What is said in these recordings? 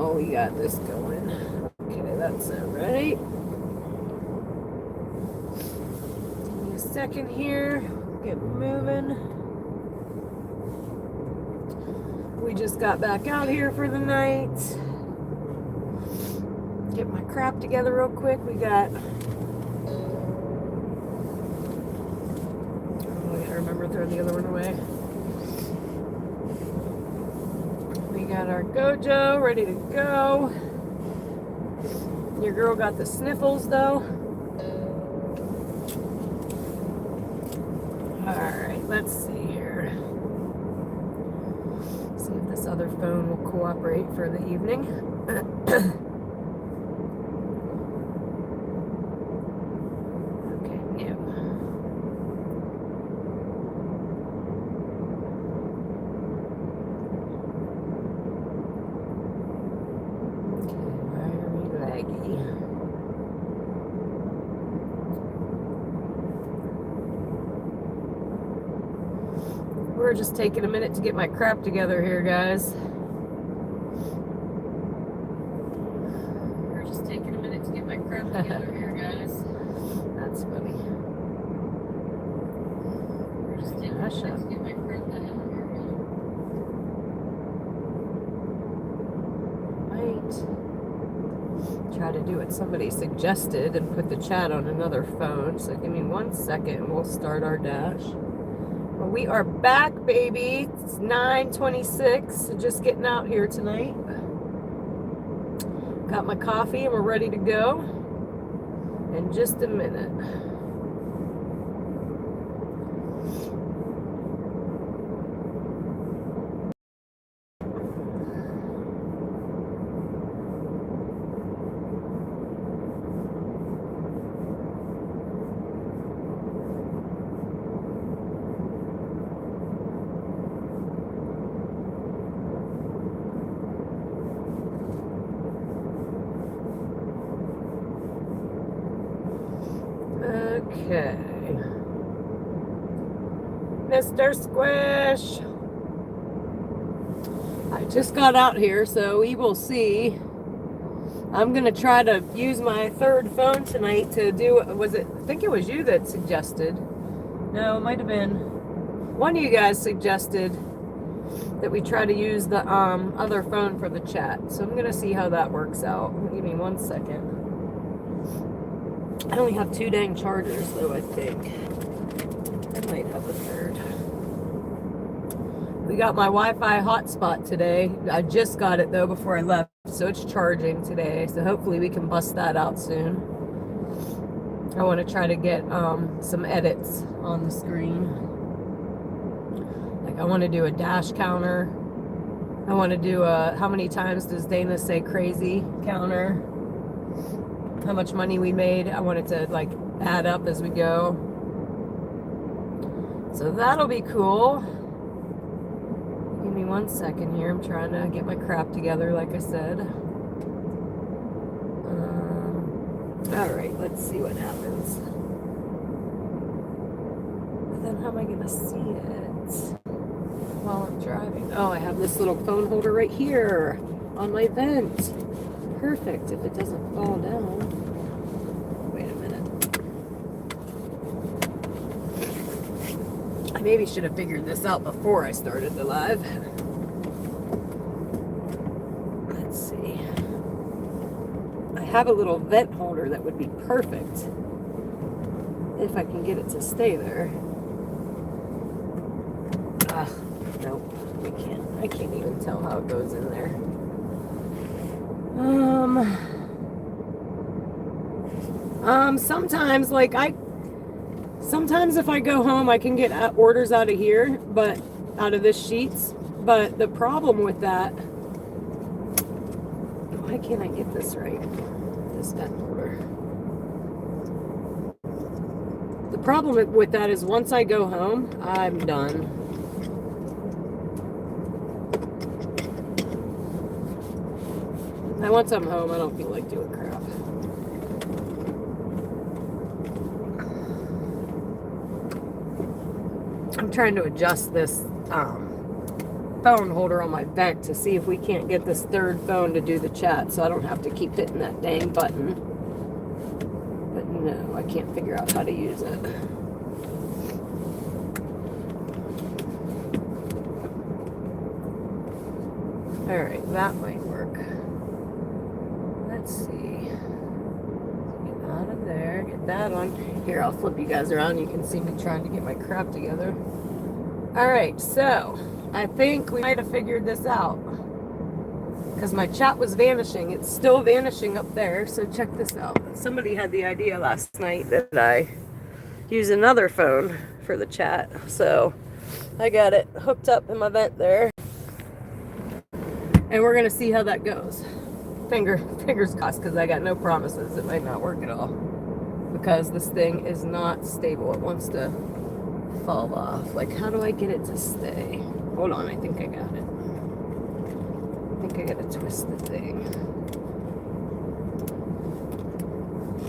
Oh, we got this going. Okay, that's it, right? Give me a second here. Get moving. We just got back out here for the night. Get my crap together real quick. We got... Oh, I gotta remember to throw the other one away. We got our Gojo ready to go. Your girl got the sniffles though. Alright, let's see here. See if this other phone will cooperate for the evening. Okay, new. Why are we laggy? We're just taking a minute to get my crap together here, guys. We're just taking a minute to get my crap together here, guys. That's funny. We're just taking a minute to get my crap together here, guys. Wait. Try to do what somebody suggested and put the chat on another phone. So give me 1 second and we'll start our dash. Well, we are back, baby. It's 9:26. So just getting out here tonight. Got my coffee and we're ready to go in just a minute. Okay. Mr. Squish. I just got out here, so we will see. I'm going to try to use my third phone tonight to do, was it, I think it was you that suggested. No, it might have been. One of you guys suggested that we try to use the other phone for the chat. So I'm going to see how that works out. Give me 1 second. I only have 2 dang chargers, though, I think. I might have a third. We got my Wi-Fi hotspot today. I just got it, though, before I left. So it's charging today. So hopefully we can bust that out soon. I want to try to get some edits on the screen. Like, I want to do a dash counter. I want to do a how many times does Dana say crazy counter. How much money we made. I want it to like add up as we go. So that'll be cool. Give me 1 second here. I'm trying to get my crap together, like I said. All right, let's see what happens. But then how am I going to see it while I'm driving? Oh, I have this little phone holder right here on my vent. Perfect if it doesn't fall down. Wait a minute. I maybe should have figured this out before I started the live. Let's see. I have a little vent holder that would be perfect if I can get it to stay there. Nope, we can't. I can't even tell how it goes in there. Sometimes, like, sometimes if I go home, I can get orders out of here, but out of this sheets. But the problem with that, why can't I get this right? This vent holder. The problem with that is once I go home, I'm done. And once I'm home, I don't feel like doing crap. I'm trying to adjust this phone holder on my vent to see if we can't get this third phone to do the chat so I don't have to keep hitting that dang button. But no, I can't figure out how to use it. Alright, that might work. Let's see. Get out of there, get that on. Here, I'll flip you guys around. You can see me trying to get my crap together. Alright, so I think we might have figured this out. Because my chat was vanishing. It's still vanishing up there, so check this out. Somebody had the idea last night that I use another phone for the chat. So I got it hooked up in my vent there. And we're going to see how that goes. Fingers crossed, because I got no promises. It might not work at all. Because this thing is not stable. It wants to fall off. Like, how do I get it to stay? Hold on, I think I got it. I think I got to twist the thing.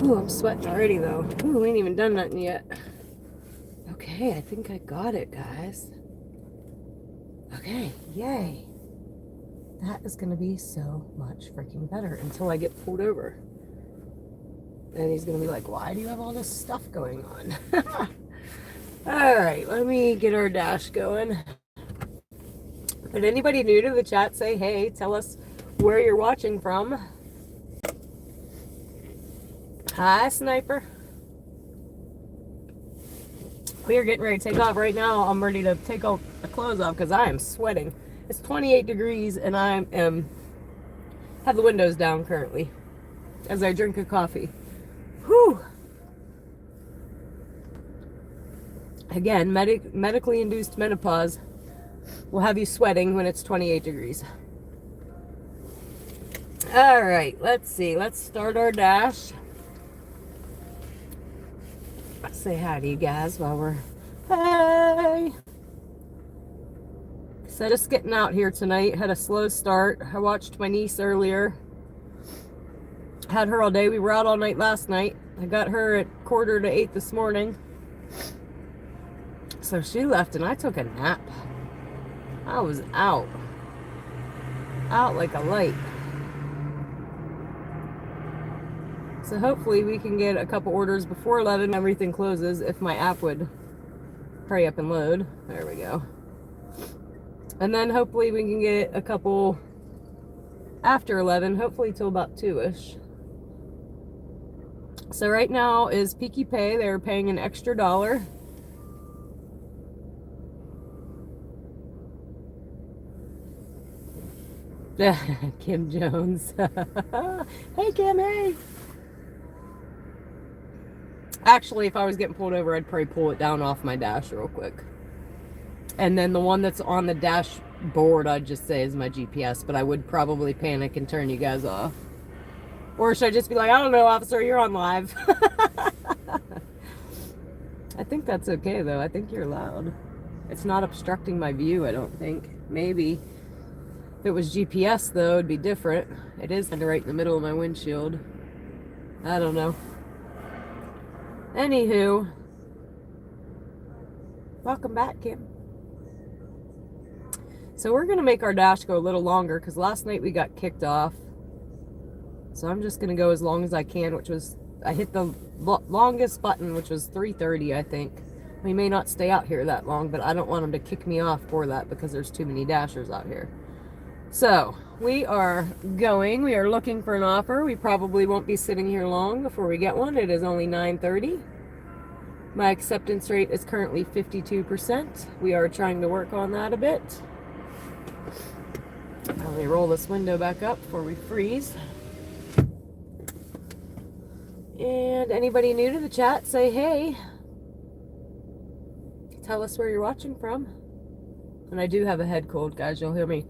Ooh, I'm sweating already, though. Ooh, we ain't even done nothing yet. Okay, I think I got it, guys. Okay, yay. That is going to be so much freaking better until I get pulled over. And he's going to be like, why do you have all this stuff going on? Alright, let me get our dash going. But anybody new to the chat, say hey, tell us where you're watching from. Hi, Sniper. We are getting ready to take off right now. I'm ready to take all the clothes off because I am sweating. It's 28 degrees and I have the windows down currently as I drink a coffee. Whew. Again, medically induced menopause will have you sweating when it's 28 degrees. All right, let's see. Let's start our dash. Let's say hi to you guys while we're... Hey! So just getting out here tonight. Had a slow start. I watched my niece earlier. Had her all day. We were out all night last night. I got her at 7:45 this morning. So she left and I took a nap. I was out. Out like a light. So hopefully we can get a couple orders before 11. Everything closes if my app would hurry up and load. There we go. And then hopefully we can get a couple after 11. Hopefully till about 2-ish. So right now is Peaky Pay. They're paying an extra $1. Kim Jones. Hey, Kim, hey. Actually, if I was getting pulled over, I'd probably pull it down off my dash real quick. And then the one that's on the dashboard, I'd just say is my GPS, but I would probably panic and turn you guys off. Or should I just be like, I don't know, officer, you're on live. I think that's okay, though. I think you're loud. It's not obstructing my view, I don't think. Maybe. If it was GPS, though, it'd be different. It is kind of right in the middle of my windshield. I don't know. Anywho. Welcome back, Kim. So we're going to make our dash go a little longer because last night we got kicked off. So I'm just going to go as long as I can, which was, I hit the longest button, which was 3:30, I think. We may not stay out here that long, but I don't want them to kick me off for that because there's too many dashers out here. So we are going. We are looking for an offer. We probably won't be sitting here long before we get one. It is only 9:30. My acceptance rate is currently 52%. We are trying to work on that a bit. Let me roll this window back up before we freeze. And anybody new to the chat, say hey. Tell us where you're watching from. And I do have a head cold, guys. You'll hear me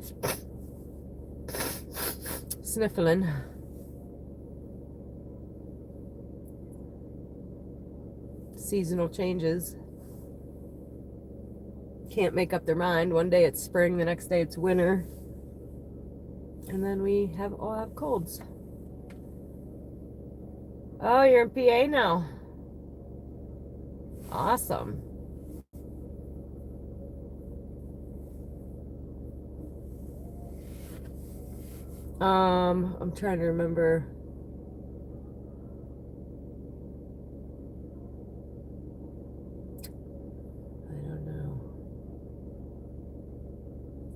sniffling. Seasonal changes. Can't make up their mind. One day it's spring, the next day it's winter. And then we all have colds. Oh, you're in PA now. Awesome. I'm trying to remember.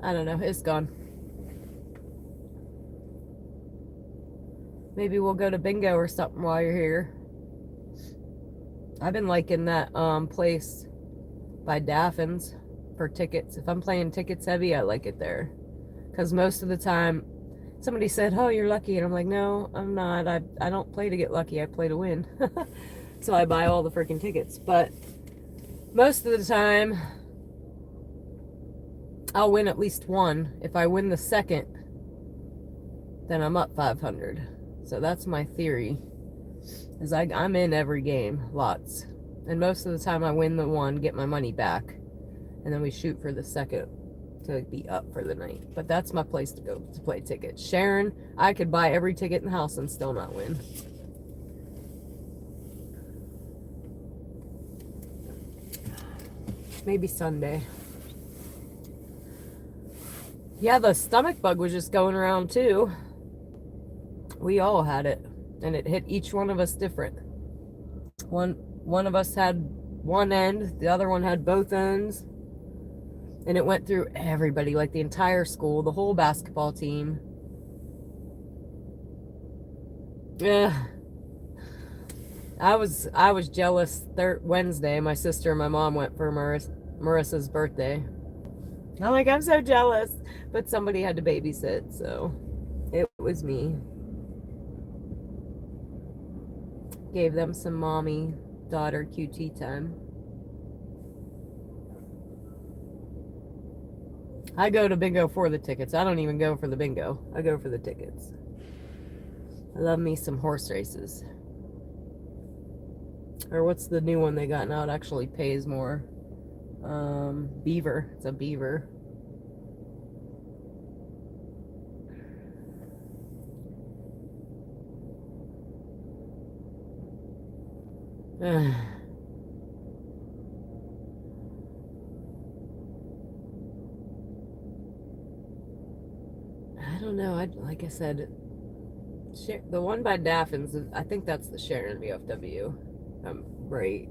I don't know. It's gone. Maybe we'll go to bingo or something while you're here. I've been liking that place by Daffin's for tickets. If I'm playing tickets heavy, I like it there. Because most of the time, somebody said, oh, you're lucky. And I'm like, no, I'm not. I don't play to get lucky. I play to win. So I buy all the freaking tickets. But most of the time, I'll win at least one. If I win the second, then I'm up 500. So that's my theory. Is I'm in every game, lots. And most of the time I win the one, get my money back. And then we shoot for the second to be up for the night. But that's my place to go to play tickets. Sharon, I could buy every ticket in the house and still not win. Maybe Sunday. Yeah, the stomach bug was just going around too. We all had it. And it hit each one of us different. One of us had one end, the other one had both ends. And it went through everybody, like the entire school, the whole basketball team. Yeah. I was jealous. Wednesday, my sister and my mom went for Marissa's birthday. I'm like, I'm so jealous. But somebody had to babysit, so it was me. Gave them some mommy-daughter QT time. I go to bingo for the tickets. I don't even go for the bingo. I go for the tickets. I love me some horse races. Or what's the new one they got now? It actually pays more. Beaver. It's a beaver. I don't know. Like I said, the one by Daffin's, I think that's the Sharon VFW. Right.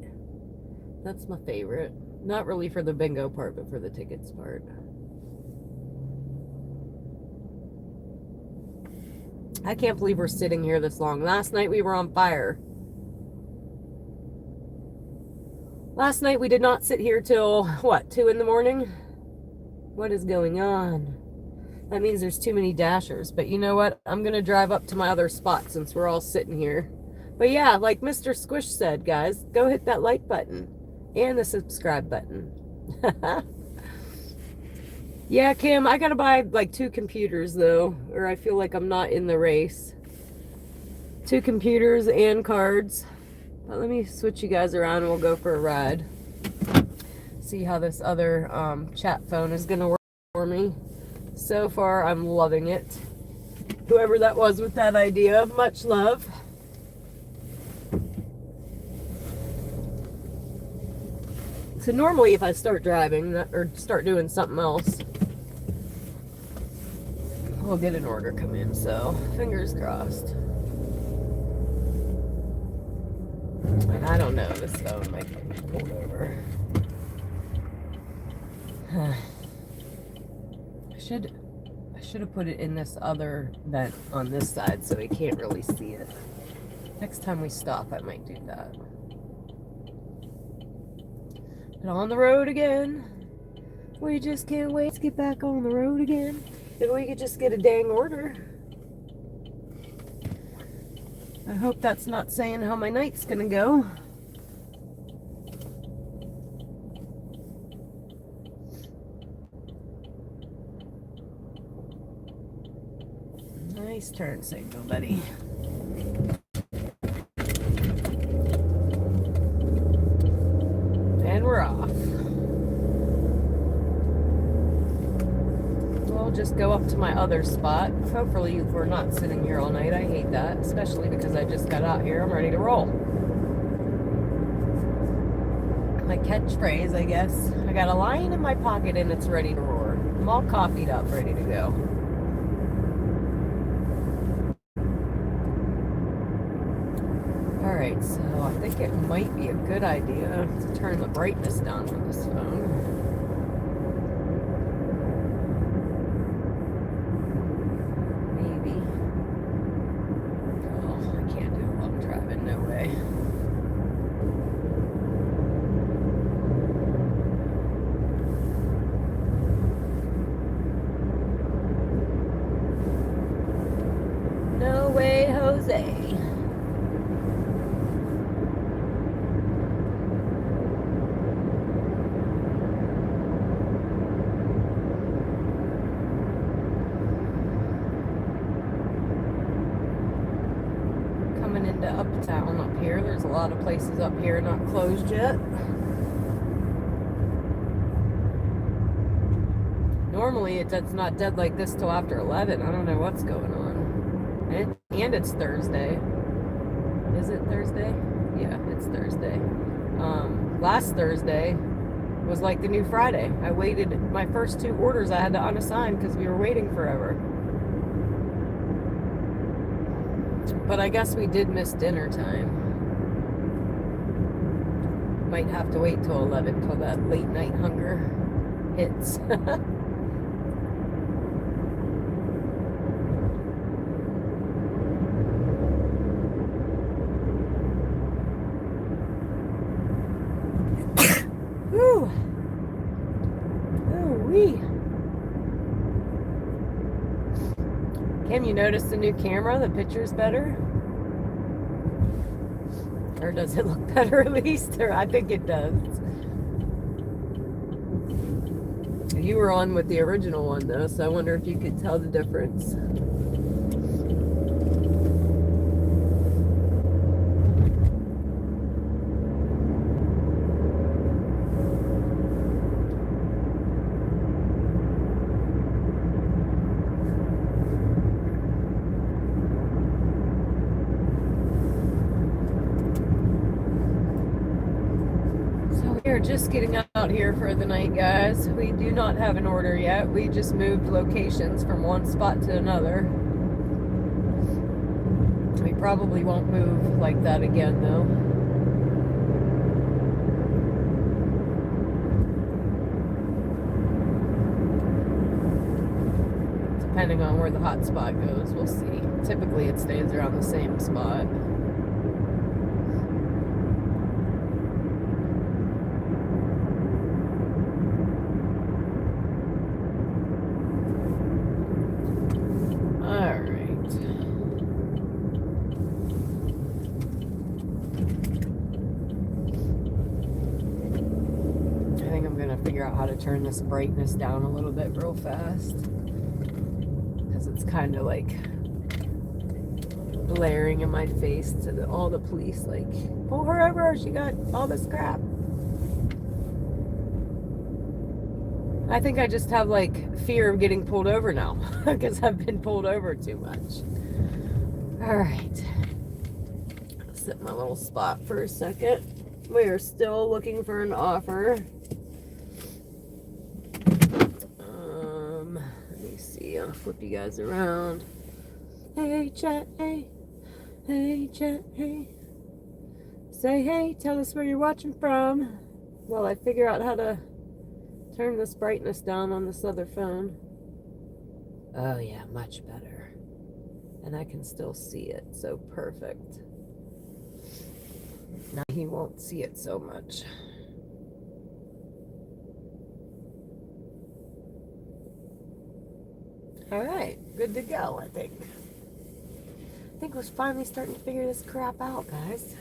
That's my favorite. Not really for the bingo part, but for the tickets part. I can't believe we're sitting here this long. Last night we were on fire. Last night we did not sit here till, what, 2 in the morning? What is going on? That means there's too many dashers. But you know what? I'm going to drive up to my other spot since we're all sitting here. But yeah, like Mr. Squish said, guys, go hit that like button and the subscribe button. Yeah, Kim, I got to buy like 2 computers though, or I feel like I'm not in the race. 2 computers and cards. But let me switch you guys around and we'll go for a ride. See how this other chat phone is going to work for me. So far, I'm loving it. Whoever that was with that idea, much love. So normally if I start driving or start doing something else, we'll get an order come in. So fingers crossed. And I don't know, this phone might be pulled over. I should have put it in this other vent on this side so we can't really see it. Next time we stop, I might do that. But on the road again. We just can't wait to get back on the road again. If we could just get a dang order. I hope that's not saying how my night's gonna go. Nice turn signal, buddy. And we're off. We'll just go up to my other spot. Hopefully we're not sitting here all night. I hate that, especially because I just got out here. I'm ready to roll. My catchphrase, I guess. I got a line in my pocket and it's ready to roar. I'm all coffeeed up, ready to go. Alright, so I think it might be a good idea to turn the brightness down on this phone. Maybe. Oh, I can't do it while I'm driving, no way. No way, Jose. Coming into Uptown up here. There's a lot of places up here not closed yet. Normally it's not dead like this till after 11. I don't know what's going on. And it's Thursday. Is it Thursday? Yeah, it's Thursday. Last Thursday was like the new Friday. I waited, my first 2 orders I had to unassign because we were waiting forever. But I guess we did miss dinner time. Might have to wait till 11 till that late night hunger hits. Whew. Oh-wee. Kim, you notice the new camera? The picture's better? Or does it look better at least? Or I think it does. You were on with the original one though, so I wonder if you could tell the difference. We're just getting out here for the night, guys. We do not have an order yet. We just moved locations from one spot to another. We probably won't move like that again, though. Depending on where the hot spot goes, we'll see. Typically, it stays around the same spot. Figure out how to turn this brightness down a little bit real fast, because it's kind of like blaring in my face to all the police, like, pull her over, she got all this crap. I think I just have like fear of getting pulled over now because I've been pulled over too much. All right, I'll sit in my little spot for a second. We are still looking for an offer. I'll flip you guys around. Hey chat, hey. Hey chat, hey. Say hey, tell us where you're watching from while I figure out how to turn this brightness down on this other phone. Oh yeah, much better. And I can still see it, so perfect. Now he won't see it so much. All right, good to go, I think. I think we're finally starting to figure this crap out, guys.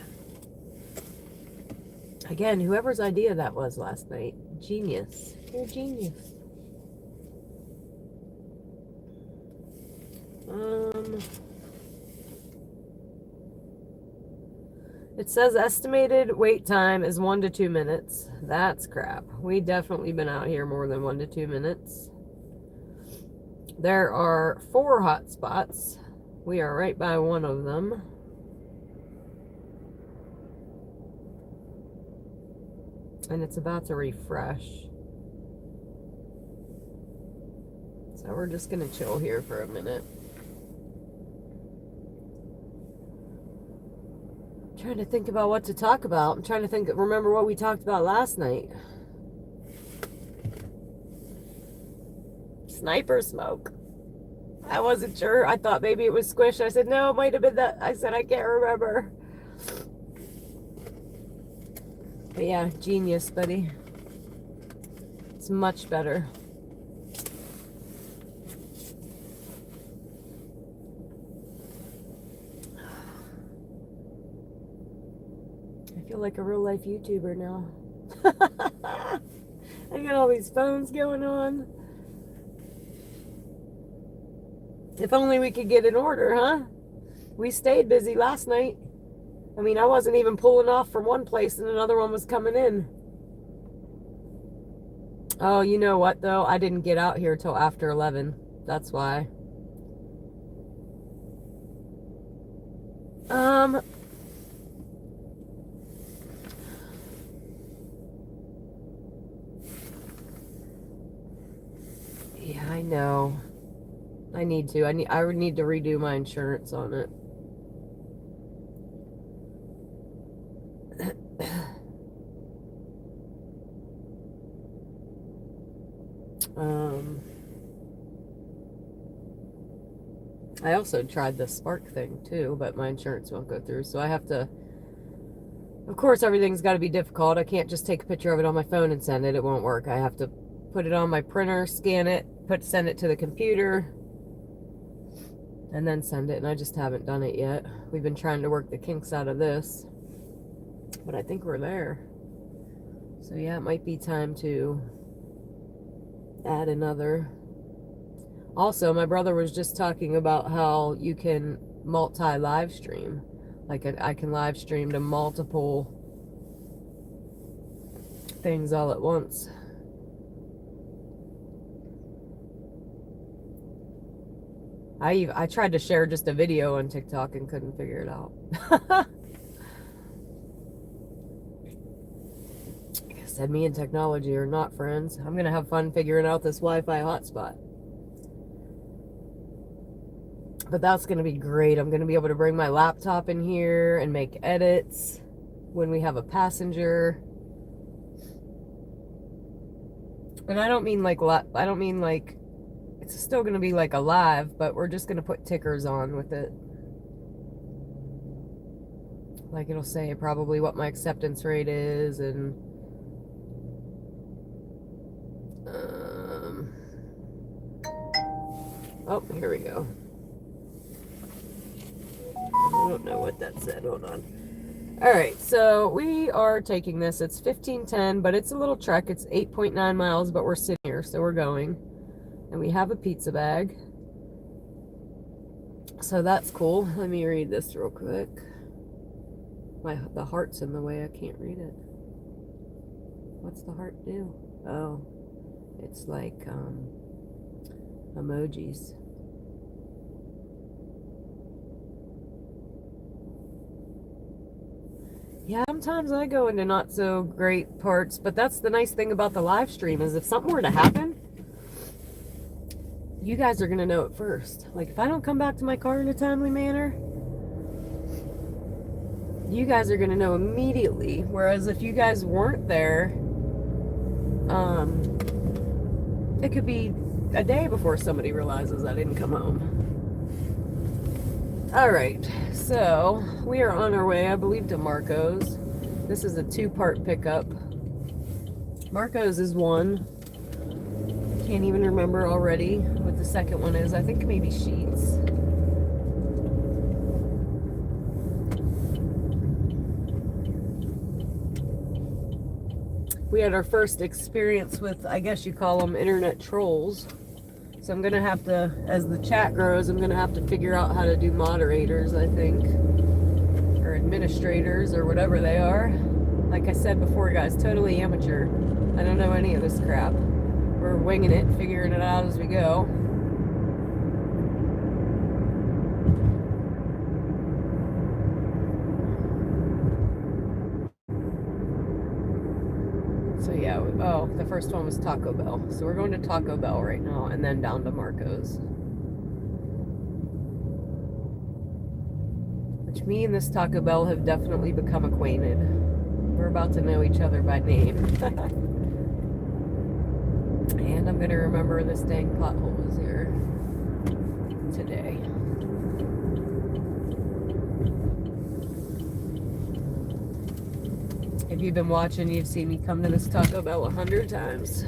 Again, whoever's idea that was last night, genius. You're a genius. It says estimated wait time is 1 to 2 minutes. That's crap. We definitely been out here more than 1 to 2 minutes. There are 4 hot spots. We are right by one of them. And it's about to refresh. So we're just gonna chill here for a minute. Trying to think about what to talk about. I'm trying to remember what we talked about last night. Sniper smoke. I wasn't sure. I thought maybe it was Squish. I said, no, it might have been that. I said, I can't remember. But yeah, genius, buddy. It's much better. I feel like a real life YouTuber now. I got all these phones going on. If only we could get an order, huh? We stayed busy last night. I mean, I wasn't even pulling off from one place and another one was coming in. Oh, you know what, though? I didn't get out here till after 11. That's why. Yeah, I know. I need to. I would need to redo my insurance on it. I also tried the Spark thing too, but my insurance won't go through, so I have to. Of course, everything's got to be difficult. I can't just take a picture of it on my phone and send it. It won't work. I have to put it on my printer, scan it, send it to the computer, and then send it, and I just haven't done it yet. We've been trying to work the kinks out of this, but I think we're there. So yeah, it might be time to add another. Also, my brother was just talking about how you can multi-live stream. Like I can live stream to multiple things all at once. I tried to share just a video on TikTok and couldn't figure it out. Like I said, me and technology are not friends. I'm gonna have fun figuring out this Wi-Fi hotspot. But that's going to be great. I'm going to be able to bring my laptop in here and make edits when we have a passenger. And I don't mean like it's still going to be like a live, but we're just going to put tickers on with it. Like it'll say probably what my acceptance rate is and oh, here we go. I don't know what that said. Hold on. Alright, so we are taking this. It's 15:10, but it's a little trek. It's 8.9 miles, but we're sitting here, so we're going. And we have a pizza bag. So that's cool. Let me read this real quick. The heart's in the way. I can't read it. What's the heart do? Oh, it's like emojis. Yeah, sometimes I go into not so great parts, but that's the nice thing about the live stream is if something were to happen, you guys are going to know it first. Like if I don't come back to my car in a timely manner, you guys are going to know immediately. Whereas if you guys weren't there, it could be a day before somebody realizes I didn't come home. Alright, so we are on our way, I believe, to Marco's. This is a 2-part pickup. Marco's is one. Can't even remember already what the second one is. I think maybe sheets. We had our first experience with, I guess you call them, internet trolls. So I'm going to have to, as the chat grows, I'm going to have to figure out how to do moderators, I think. Or administrators, or whatever they are. Like I said before, guys, totally amateur. I don't know any of this crap. We're winging it, figuring it out as we go. So yeah, oh, the first one was Taco Bell. So we're going to Taco Bell right now and then down to Marco's. Which me and this Taco Bell have definitely become acquainted. We're about to know each other by name. And I'm gonna remember this dang pothole is here today. If you've been watching, you've seen me come to this Taco Bell 100 times.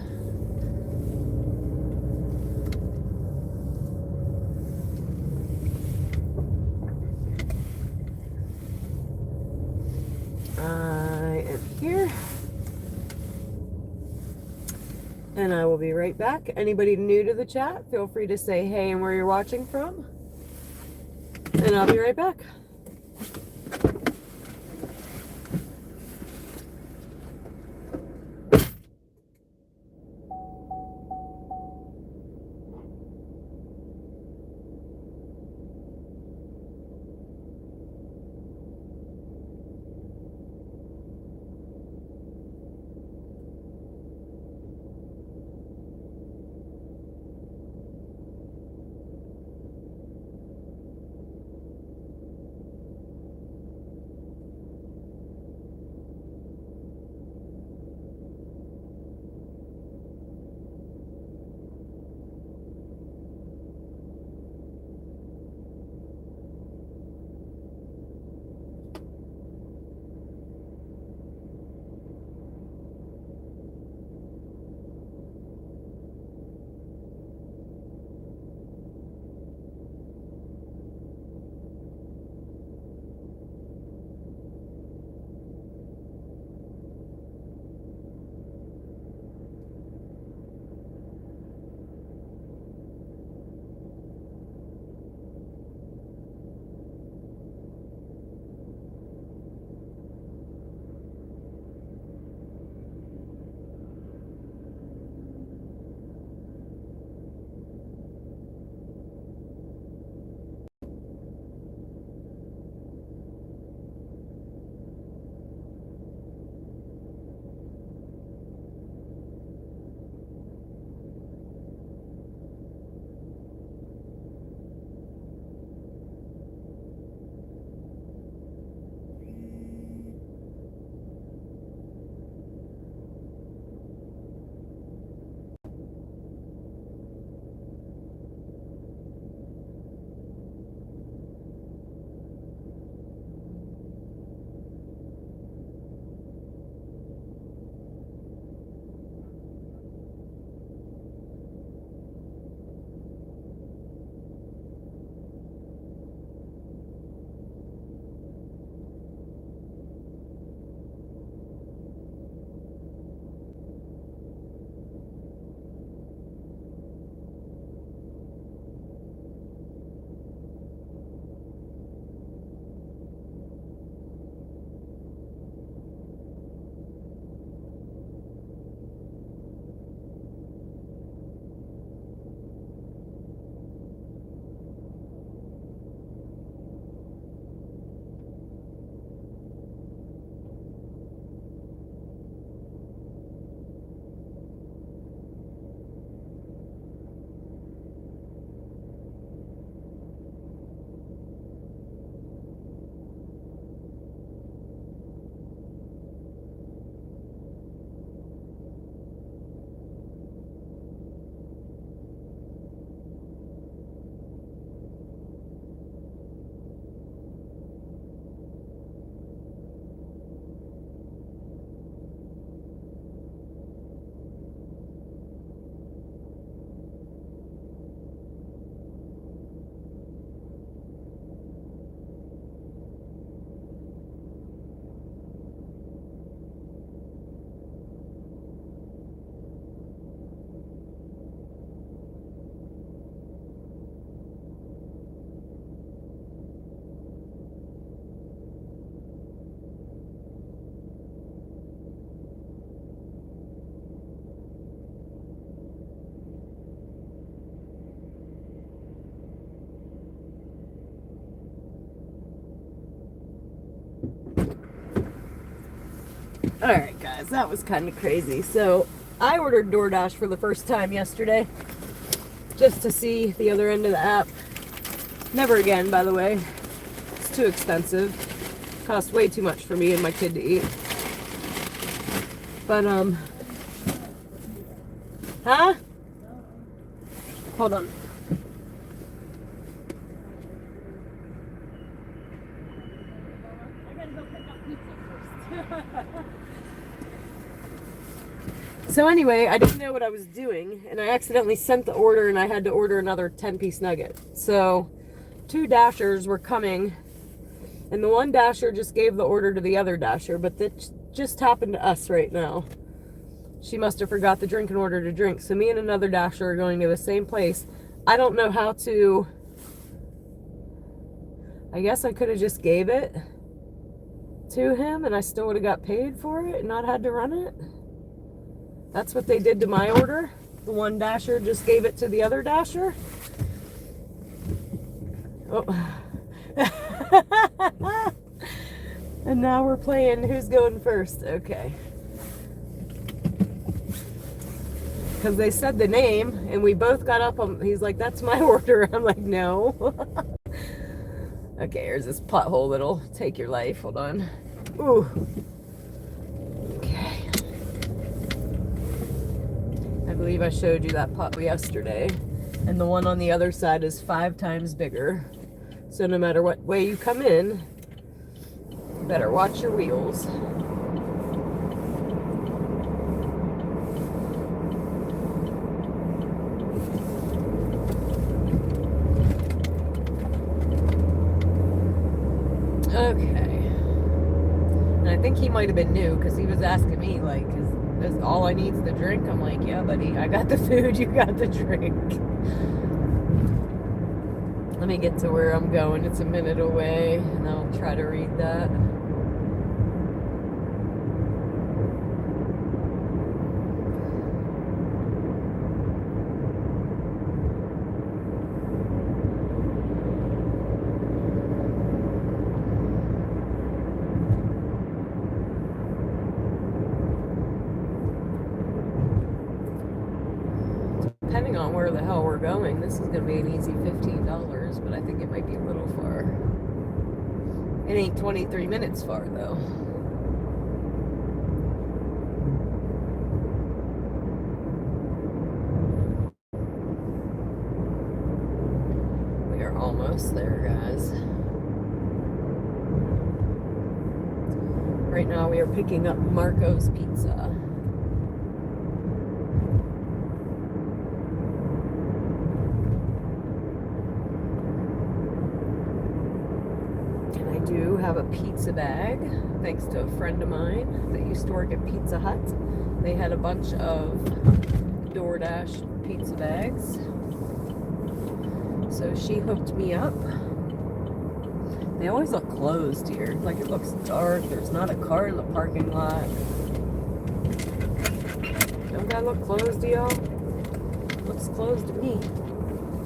I am here. And I will be right back. Anybody new to the chat, feel free to say hey and where you're watching from. And I'll be right back. Alright guys, that was kind of crazy. So I ordered DoorDash for the first time yesterday, just to see the other end of the app. Never again, by the way. too expensive. Cost way too much for me and my kid to eat. But, huh? Hold on. I gotta go pick up pizza first. So anyway, I didn't know what I was doing, and I accidentally sent the order, and I had to order another 10-piece nugget. So 2 dashers were coming, and the one dasher just gave the order to the other dasher, but that just happened to us right now. She must have forgot the drink and ordered a drink. So me and another dasher are going to the same place. I don't know how to... I guess I could have just gave it to him, and I still would have got paid for it and not had to run it. That's what they did to my order. The one dasher just gave it to the other dasher. Oh. And now we're playing who's going first. Okay. Because they said the name, and we both got up. He's like, that's my order. I'm like, no. Okay, here's this pothole that'll take your life. Hold on. Ooh. Okay. I believe I showed you that pot yesterday. And the one on the other side is 5 times bigger. So no matter what way you come in, you better watch your wheels. Okay. And I think he might have been new because he was asking me, like, is all I need is the drink? I'm like, yeah, buddy, I got the food, you got the drink. Let me get to where I'm going. It's a minute away, and I'll try to read that. Depending on where the hell we're going, this is going to be an easy $15, but I think it might be a little far. It ain't 23 minutes far, though. We are almost there, guys. Right now we are picking up Marco's Pizza. Do have a pizza bag thanks to a friend of mine that used to work at Pizza Hut. They had a bunch of DoorDash pizza bags, so she hooked me up. They always look closed here, like it looks dark. There's not a car in the parking lot. Don't that look closed to y'all? Looks closed to me,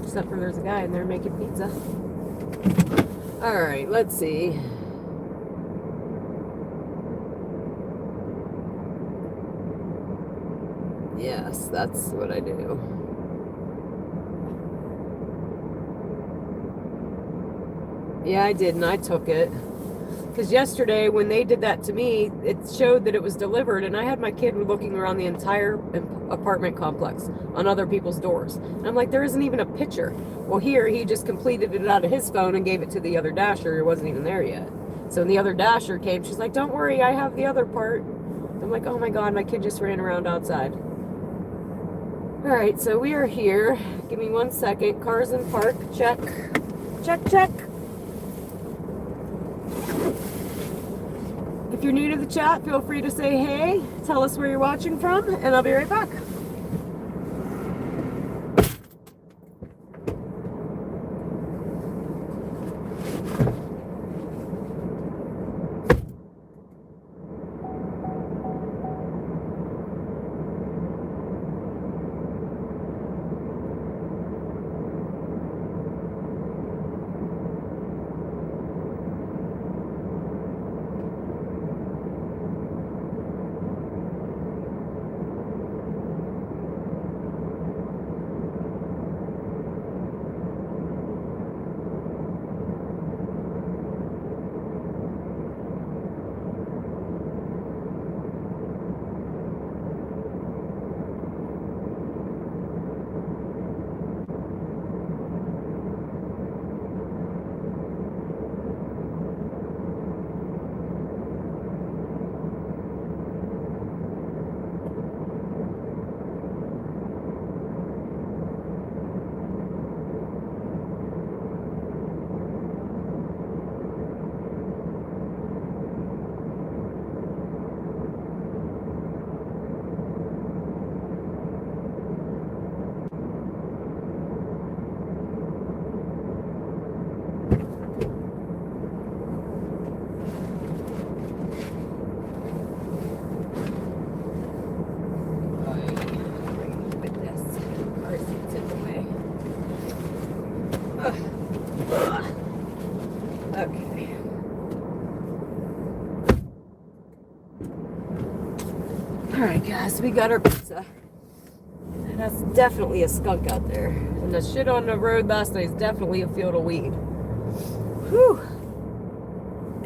except for there's a guy in there making pizza. Alright, let's see. Yes, that's what I do. Yeah, I did, and I took it. Because yesterday, when they did that to me, it showed that it was delivered, and I had my kid looking around the entire apartment complex on other people's doors. And I'm like, there isn't even a picture. Well, here, he just completed it out of his phone and gave it to the other dasher. It wasn't even there yet. So when the other dasher came, she's like, don't worry, I have the other part. I'm like, oh my God, my kid just ran around outside. All right, so we are here. Give me 1 second. Cars in park, check. Check, check. If you're new to the chat, feel free to say hey, tell us where you're watching from, and I'll be right back. Okay. Alright guys, we got our pizza. And that's definitely a skunk out there. And the shit on the road last night is definitely a field of weed. Whew.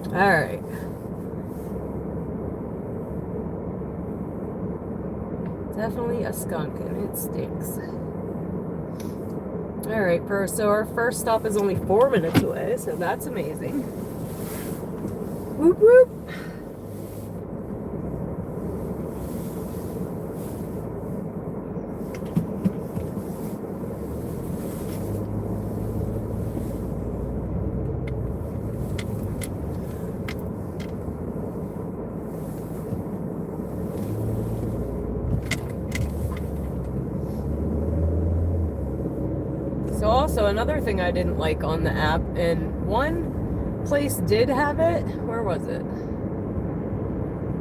Alright. Definitely a skunk and it stinks. Alright, so our first stop is only 4 minutes away, so that's amazing. Whoop whoop. So also another thing I didn't like on the app, and one place did have it. Where was it?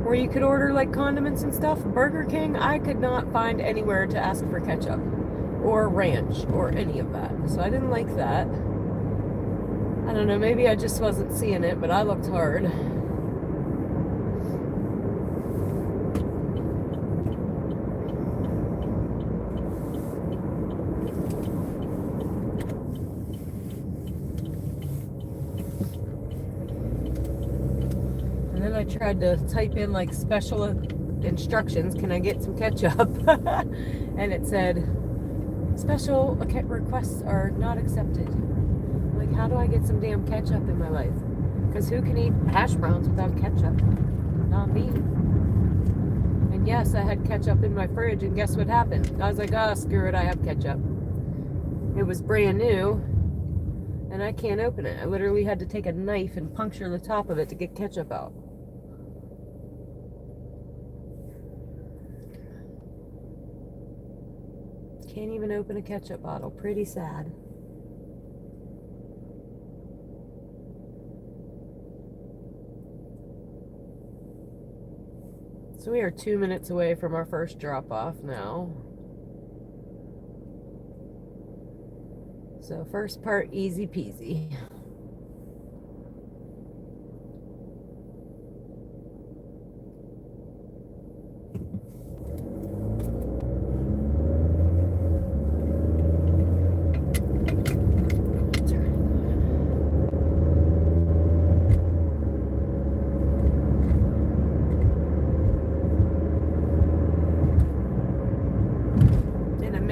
Where you could order like condiments and stuff. Burger King, I could not find anywhere to ask for ketchup or ranch or any of that. So I didn't like that. I don't know, maybe I just wasn't seeing it, but I looked hard. And then I tried to type in like special instructions, can I get some ketchup? And it said, special requests are not accepted. Like, how do I get some damn ketchup in my life? Because who can eat hash browns without ketchup? Not me. And yes, I had ketchup in my fridge, and guess what happened? I was like, oh, screw it, I have ketchup. It was brand new, and I can't open it. I literally had to take a knife and puncture the top of it to get ketchup out. Can't even open a ketchup bottle. Pretty sad. So we are 2 minutes away from our first drop-off now. So first part, easy peasy.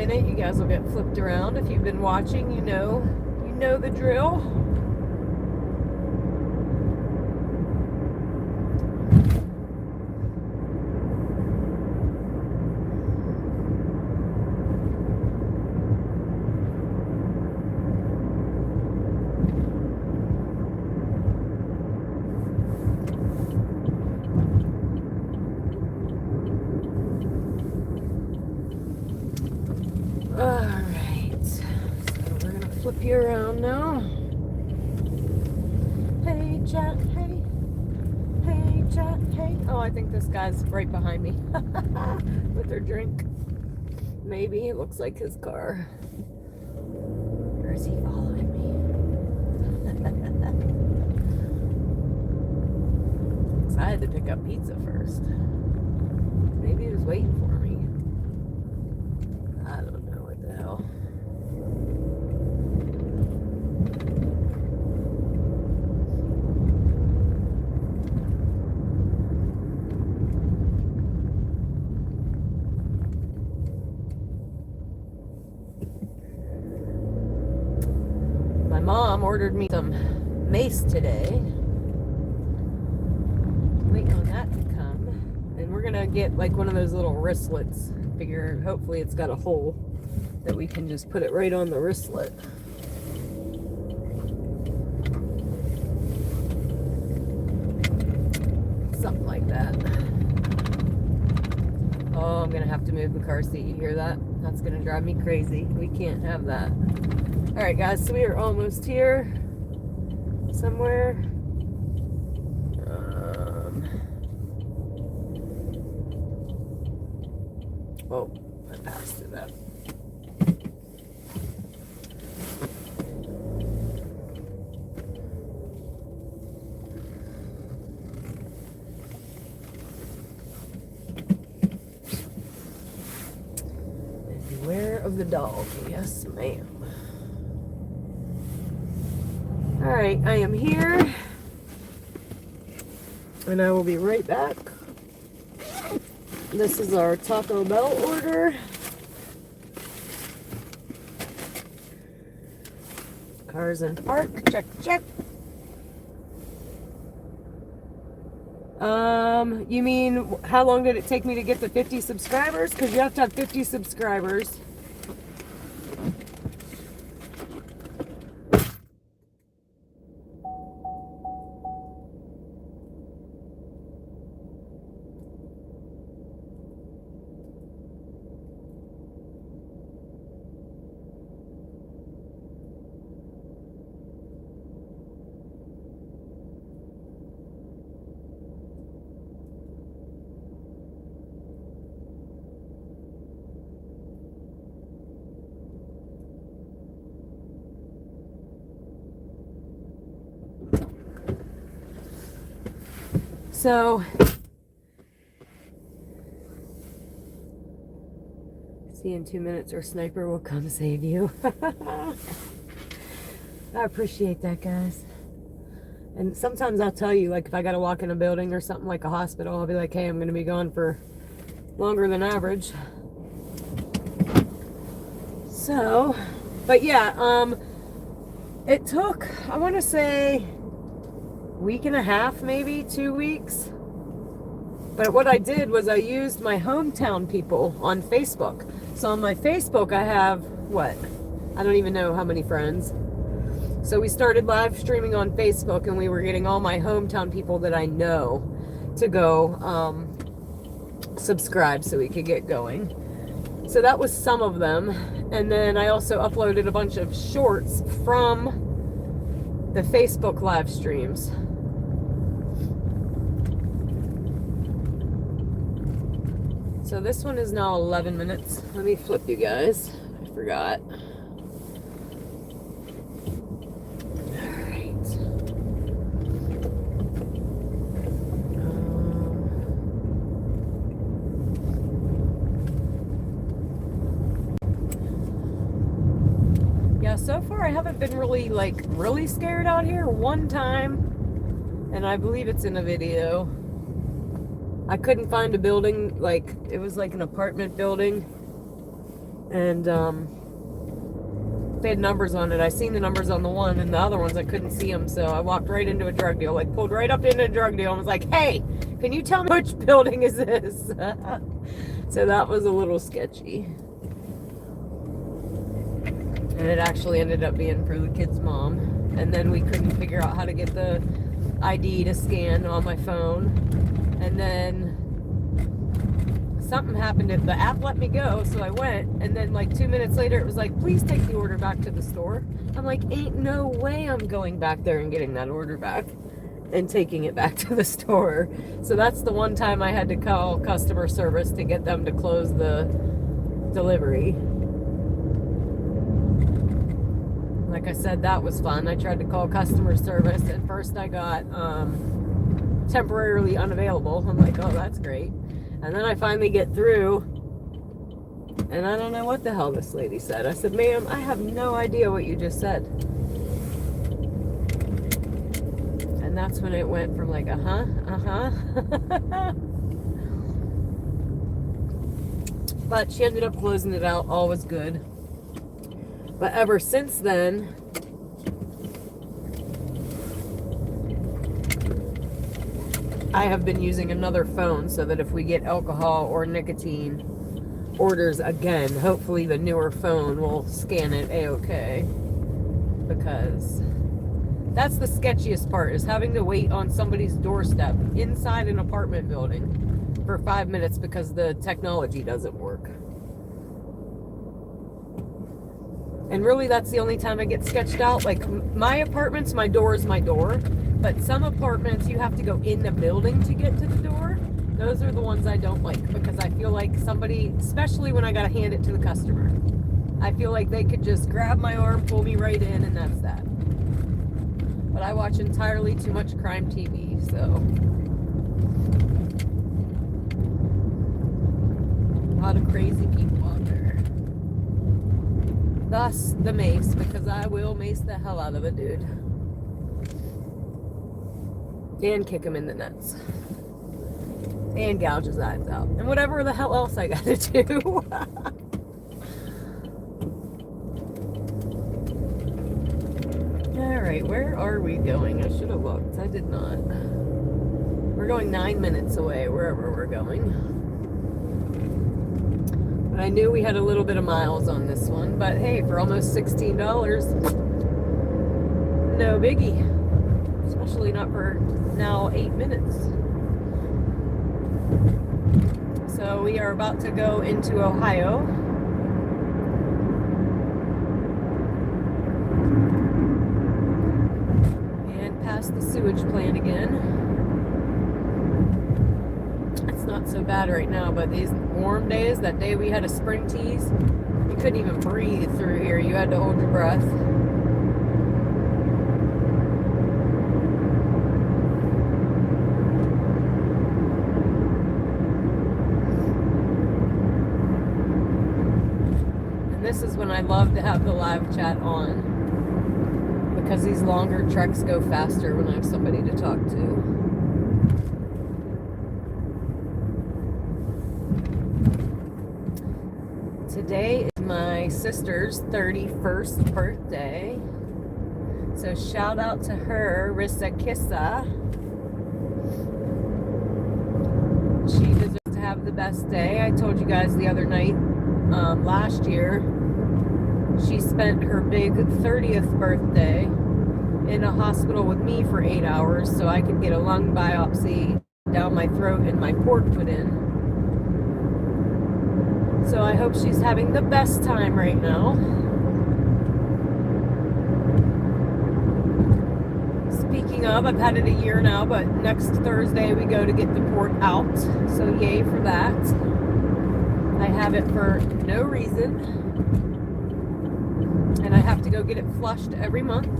You guys will get flipped around. If you've been watching, you know the drill. Alright, so we're gonna flip you around now. Hey, chat, hey. Hey, chat, hey. Oh, I think this guy's right behind me with their drink. Maybe, it looks like his car. Or is he following me? So I had to pick up pizza first. Maybe he was waiting for me. I don't know what the hell. My mom ordered me some mace today. Waiting on that to come. And we're gonna get like one of those little wristlets. Figure hopefully it's got a hole that we can just put it right on the wristlet. Something like that. Oh, I'm gonna have to move the car seat. You hear that? That's gonna drive me crazy. We can't have that. Alright guys, so we are almost here. Somewhere. Oh, I passed it up. dog. Yes, ma'am. Alright, I am here. And I will be right back. This is our Taco Bell order. Cars in park. Check, check. You mean how long did it take me to get to 50 subscribers? Because you have to have 50 subscribers. So, see in 2 minutes or Sniper will come save you. I appreciate that, guys. And sometimes I'll tell you, like if I gotta walk in a building or something like a hospital, I'll be like, hey, I'm gonna be gone for longer than average. So, but yeah, it took, I want to say, week and a half, maybe 2 weeks. But what I did was I used my hometown people on Facebook. So on my Facebook I have what, I don't even know how many friends. So we started live streaming on Facebook, and we were getting all my hometown people that I know to go subscribe so we could get going. So that was some of them. And then I also uploaded a bunch of shorts from the Facebook live streams. So this one is now 11 minutes. Let me flip you guys. I forgot. Alright. Yeah, so far I haven't been really scared out here. One time, and I believe it's in a video, I couldn't find a building, like, it was like an apartment building, and they had numbers on it. I seen the numbers on the one, and the other ones I couldn't see them, so I walked right into a drug deal, like pulled right up into a drug deal and was like, hey, can you tell me which building is this? So that was a little sketchy. And it actually ended up being for the kid's mom, and then we couldn't figure out how to get the ID to scan on my phone. And then something happened. The app let me go, so I went. And then like 2 minutes later, it was like, please take the order back to the store. I'm like, ain't no way I'm going back there and getting that order back and taking it back to the store. So that's the one time I had to call customer service to get them to close the delivery. Like I said, that was fun. I tried to call customer service. At first I got temporarily unavailable. I'm like, oh, that's great. And then I finally get through, and I don't know what the hell this lady said. I said, ma'am, I have no idea what you just said. And that's when it went from like, But she ended up closing it out. All was good. But ever since then, I have been using another phone so that if we get alcohol or nicotine orders again, hopefully the newer phone will scan it A-okay. Because that's the sketchiest part, is having to wait on somebody's doorstep inside an apartment building for 5 minutes because the technology doesn't work. And really, that's the only time I get sketched out. Like, my apartments, my door is my door. But some apartments, you have to go in the building to get to the door. Those are the ones I don't like, because I feel like somebody, especially when I gotta hand it to the customer, I feel like they could just grab my arm, pull me right in, and that's that. But I watch entirely too much crime TV, so. A lot of crazy people out there. Thus the mace, because I will mace the hell out of a dude. And kick him in the nuts. And gouge his eyes out. And whatever the hell else I gotta do. Alright, where are we going? I should have looked. I did not. We're going 9 minutes away, wherever we're going. But I knew we had a little bit of miles on this one. But hey, for almost $16, no biggie. Especially not for now 8 minutes. So we are about to go into Ohio. And past the sewage plant again. It's not so bad right now, but these warm days, that day we had a spring tease, you couldn't even breathe through here. You had to hold your breath. This is when I love to have the live chat on, because these longer treks go faster when I have somebody to talk to. Today is my sister's 31st birthday, so shout out to her, Rissa Kissa. She deserves to have the best day. I told you guys the other night, last year, she spent her big 30th birthday in a hospital with me for 8 hours so I could get a lung biopsy down my throat and my port put in. So I hope she's having the best time right now. Speaking of, I've had it a year now, but next Thursday we go to get the port out. So yay for that. I have it for no reason, and I have to go get it flushed every month.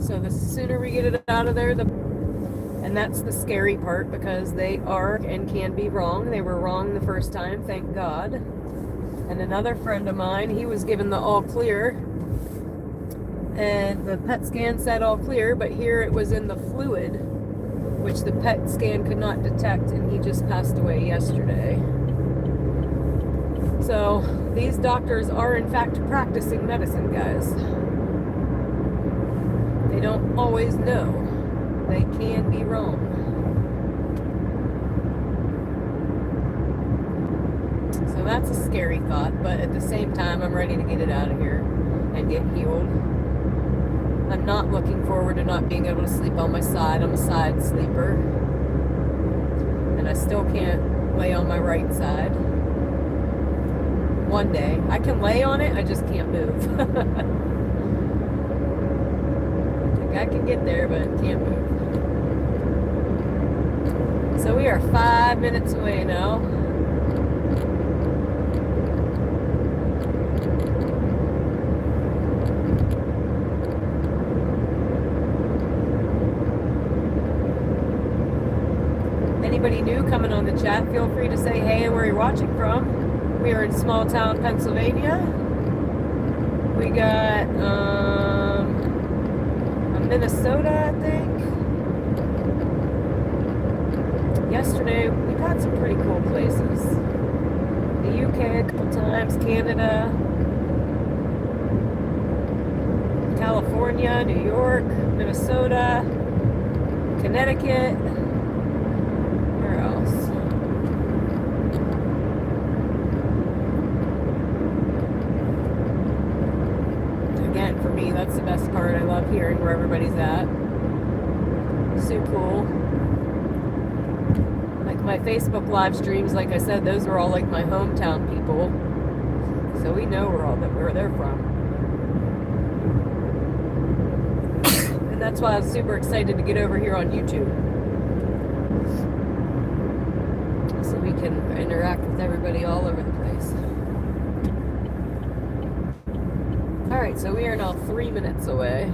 So the sooner we get it out of there, and that's the scary part, because they are and can be wrong. They were wrong the first time, thank God. And another friend of mine, he was given the all clear, and the PET scan said all clear, but here it was in the fluid, which the PET scan could not detect, and he just passed away yesterday. So these doctors are in fact practicing medicine, guys. They don't always know. They can be wrong. So that's a scary thought, but at the same time, I'm ready to get it out of here and get healed. I'm not looking forward to not being able to sleep on my side. I'm a side sleeper. And I still can't lay on my right side. One day. I can lay on it, I just can't move. I can get there, but can't move. So we are 5 minutes away now. Anybody new coming on the chat, feel free to say hey and where you're watching from. We are in small town Pennsylvania. We got Minnesota, I think. Yesterday, we've had some pretty cool places. The UK a couple times, Canada, California, New York, Minnesota, Connecticut. Where else? Again, for me, that's the best part. I love hearing where everybody's at. So cool. Like my Facebook live streams, like I said, those are all like my hometown people. So we know where they're from. And that's why I was super excited to get over here on YouTube. So we can interact with everybody all over the place. Alright, so we are now 3 minutes away.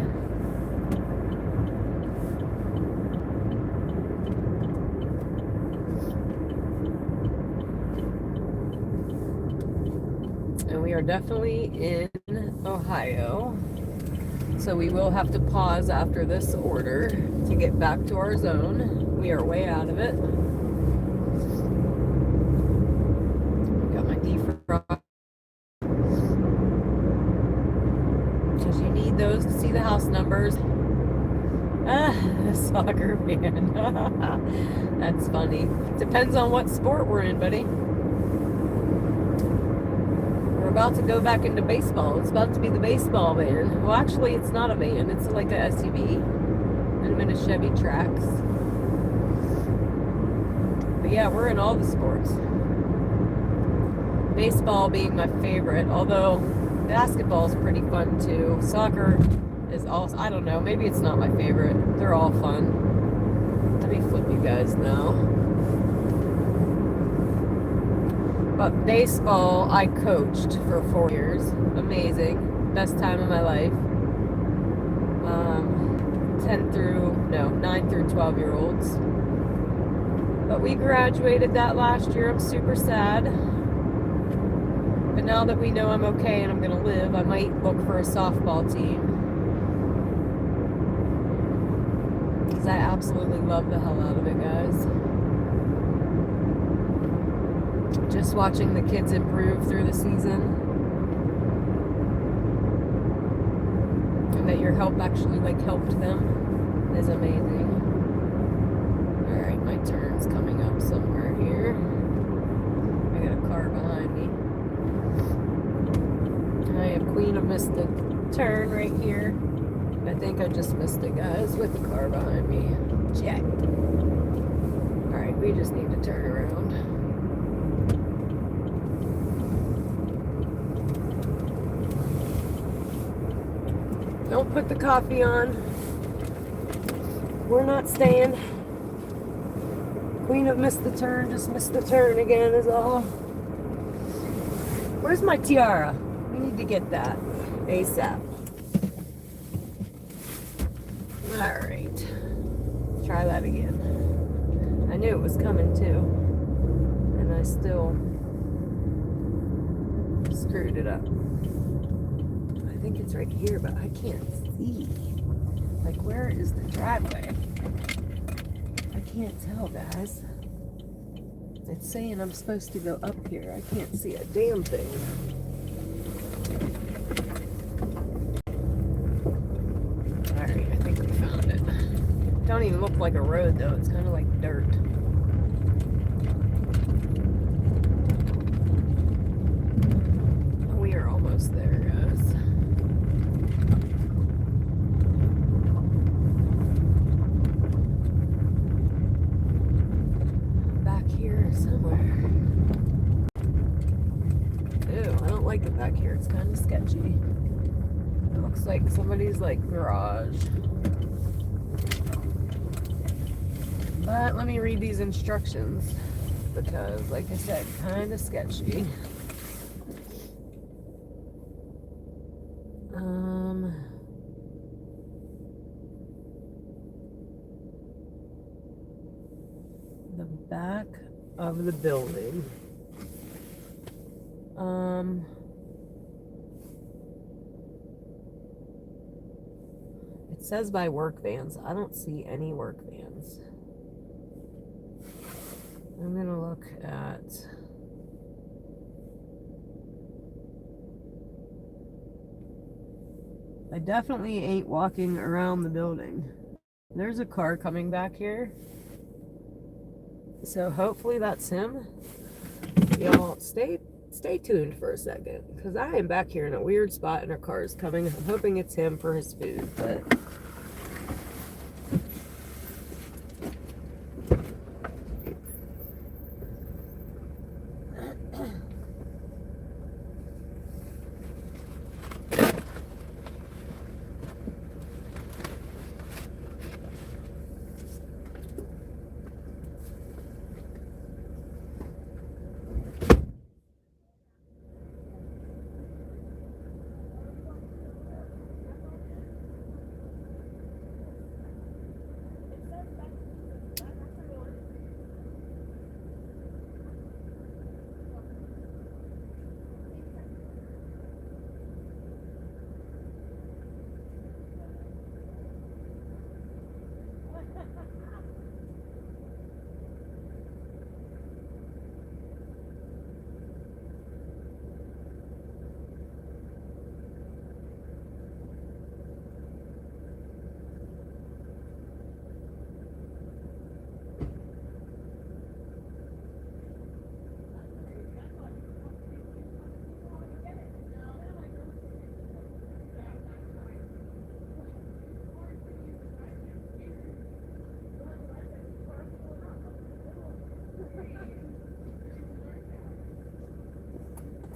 And we are definitely in Ohio. So we will have to pause after this order to get back to our zone. We are way out of it. Got my defrost. Because you need those to see the house numbers. Soccer man. That's funny. Depends on what sport we're in, buddy. We're about to go back into baseball. It's about to be the baseball van. Well, actually, it's not a van. It's like a SUV. And I'm in a Chevy Trax. But yeah, we're in all the sports. Baseball being my favorite, although basketball is pretty fun too. Soccer is also, I don't know, maybe it's not my favorite. They're all fun. Let me flip you guys now. But baseball, I coached for 4 years. Amazing. Best time of my life. 9 through 12 year olds. But we graduated that last year. I'm super sad. But now that we know I'm okay and I'm going to live, I might look for a softball team. Because I absolutely love the hell out of it, guys. Just watching the kids improve through the season. And that your help actually helped them is amazing. Alright, my turn's coming up somewhere here. I got a car behind me. I have Queen of missed the turn right here. I think I just missed it, guys, with the car behind me. Check. Alright, we just need to turn around. Don't put the coffee on. We're not staying. Queen of missed the turn, just missed the turn again is all. Where's my tiara? We need to get that ASAP. Alright. Try that again. I knew it was coming too. And I still screwed it up. I think it's right here, but I can't see. Like, where is the driveway? I can't tell, guys. It's saying I'm supposed to go up here. I can't see a damn thing. Alright, I think we found it. Don't even look like a road, though. It's kind of like dirt. We are almost there, guys. Somewhere. Ew, I don't like it back here. It's kind of sketchy. It looks like somebody's garage. But let me read these instructions because, like I said, kind of sketchy. The back of the building. It says by work vans. I don't see any work vans. I'm gonna look at I definitely ain't walking around the building. There's a car coming back here. So hopefully that's him. Y'all stay tuned for a second, because I am back here in a weird spot and a car is coming. I'm hoping it's him for his food, but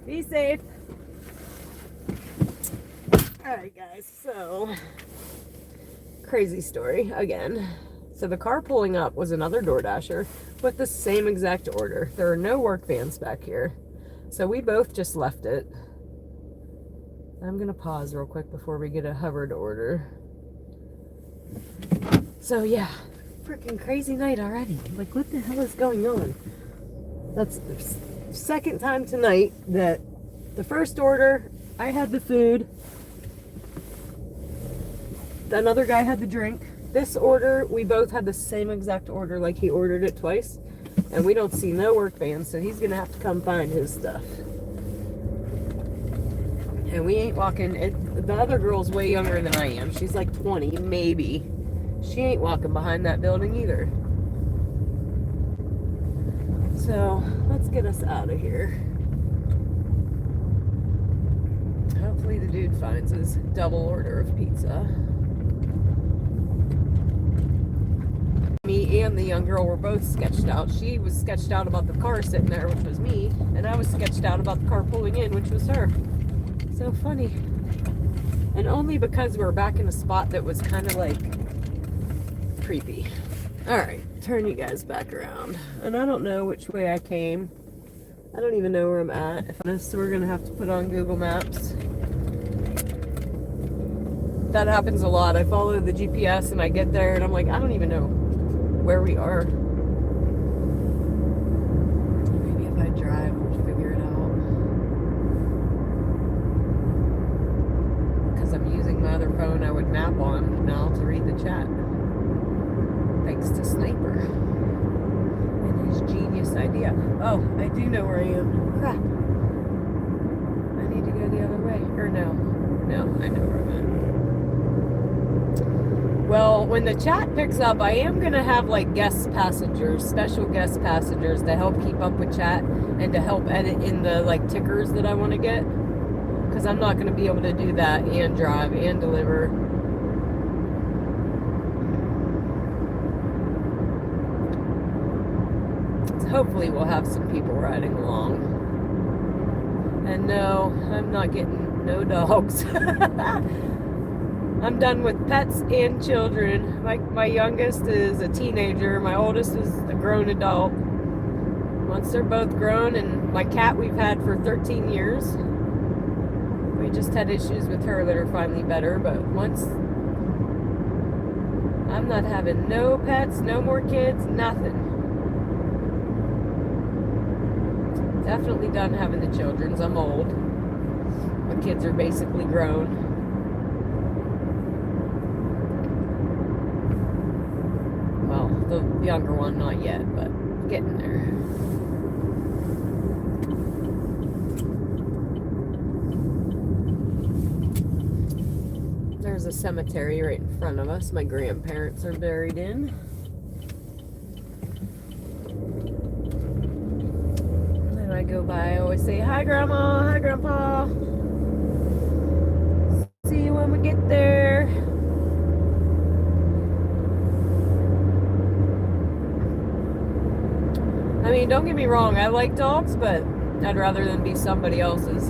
Be safe. Alright guys, so crazy story again. So the car pulling up was another DoorDasher with the same exact order. There are no work vans back here. So we both just left it. I'm gonna pause real quick before we get a hovered order. So yeah, freaking crazy night already. Like, what the hell is going on? That's the second time tonight that the first order, I had the food. Another guy had the drink. This order, we both had the same exact order, like he ordered it twice. And we don't see no work van, so he's gonna have to come find his stuff. And we ain't walking. The other girl's way younger than I am. She's like 20, maybe. She ain't walking behind that building either. So let's get us out of here. Hopefully the dude finds his double order of pizza. Me and the young girl were both sketched out. She was sketched out about the car sitting there, which was me, and I was sketched out about the car pulling in, which was her. So funny. And only because we were back in a spot that was kind of like creepy. Alright, turn you guys back around. And I don't know which way I came. I don't even know where I'm at. So we're gonna have to put on Google Maps. That happens a lot. I follow the GPS and I get there and I'm like, I don't even know where we are. Maybe if I drive, we'll figure it out. Because I'm using my other phone I would map on now to read the chat. Thanks to Sniper and his genius idea. Oh, I do know where I am. Crap. I need to go the other way. Or no. No, I know where I'm at. Well, when the chat picks up, I am going to have like guest passengers, special guest passengers to help keep up with chat and to help edit in the like tickers that I want to get. Because I'm not going to be able to do that and drive and deliver. Hopefully we'll have some people riding along. And no, I'm not getting no dogs. I'm done with pets and children. My youngest is a teenager. My oldest is a grown adult. Once they're both grown, and my cat we've had for 13 years. We just had issues with her that are finally better, but once I'm not having no pets, no more kids, nothing. Definitely done having the children's. I'm old. My kids are basically grown. Well, the younger one, not yet, but getting there. There's a cemetery right in front of us. My grandparents are buried in. I go by, I always say, hi Grandma, hi Grandpa. See you when we get there. I mean, don't get me wrong, I like dogs, but I'd rather them be somebody else's.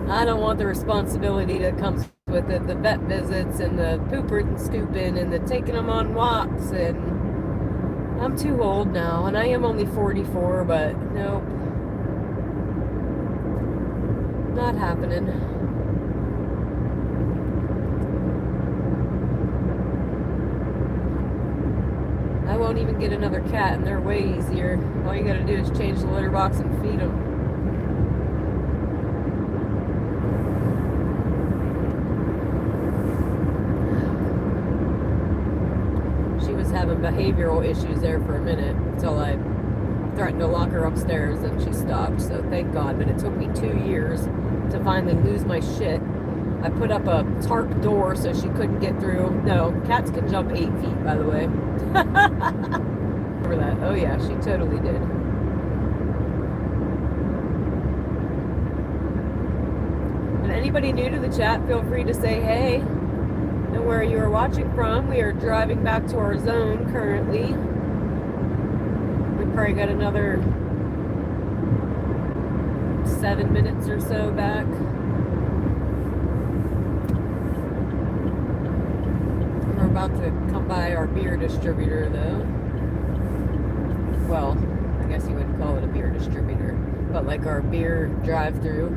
I don't want the responsibility that comes with it, the vet visits and the pooping and scooping and the taking them on walks, and I'm too old now, and I am only 44, but nope. Not happening. I won't even get another cat, and they're way easier. All you gotta do is change the litter box and feed them. having behavioral issues there for a minute until I threatened to lock her upstairs and she stopped. So thank God. But it took me 2 years to finally lose my shit. I put up a tarp door so she couldn't get through. No, cats can jump 8 feet, by the way. Remember that? Oh yeah, she totally did. And anybody new to the chat, feel free to say hey and where you are watching from. We are driving back to our zone currently. We probably got another 7 minutes or so back. We're about to come by our beer distributor though. Well, I guess you wouldn't call it a beer distributor, but like our beer drive-through.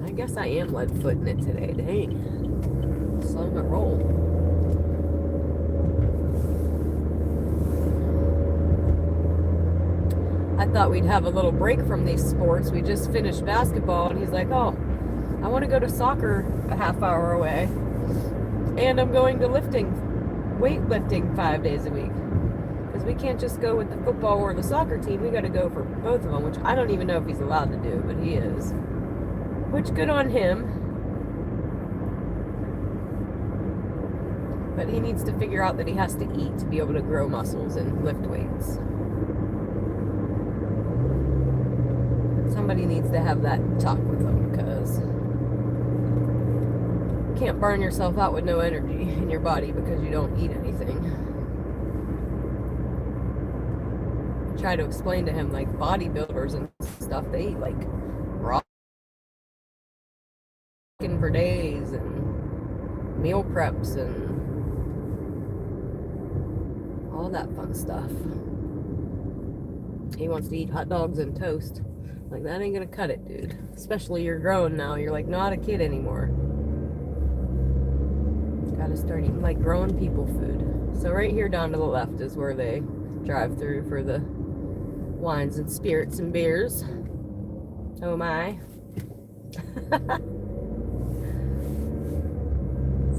I guess I am lead-footing it today, dang. Slow my roll. I thought we'd have a little break from these sports. We just finished basketball, and he's like, oh, I want to go to soccer a half hour away. And I'm going to weightlifting 5 days a week. Because we can't just go with the football or the soccer team. We got to go for both of them, which I don't even know if he's allowed to do, but he is. Which, good on him. But he needs to figure out that he has to eat to be able to grow muscles and lift weights. Somebody needs to have that talk with him, because you can't burn yourself out with no energy in your body because you don't eat anything. Try to explain to him, like, bodybuilders and stuff, they eat like raw for days and meal preps and all that fun stuff. He wants to eat hot dogs and toast. Like, that ain't gonna cut it, dude. Especially you're grown now. You're like not a kid anymore. Gotta start eating like grown people food. So right here down to the left is where they drive through for the wines and spirits and beers. Oh my. Let's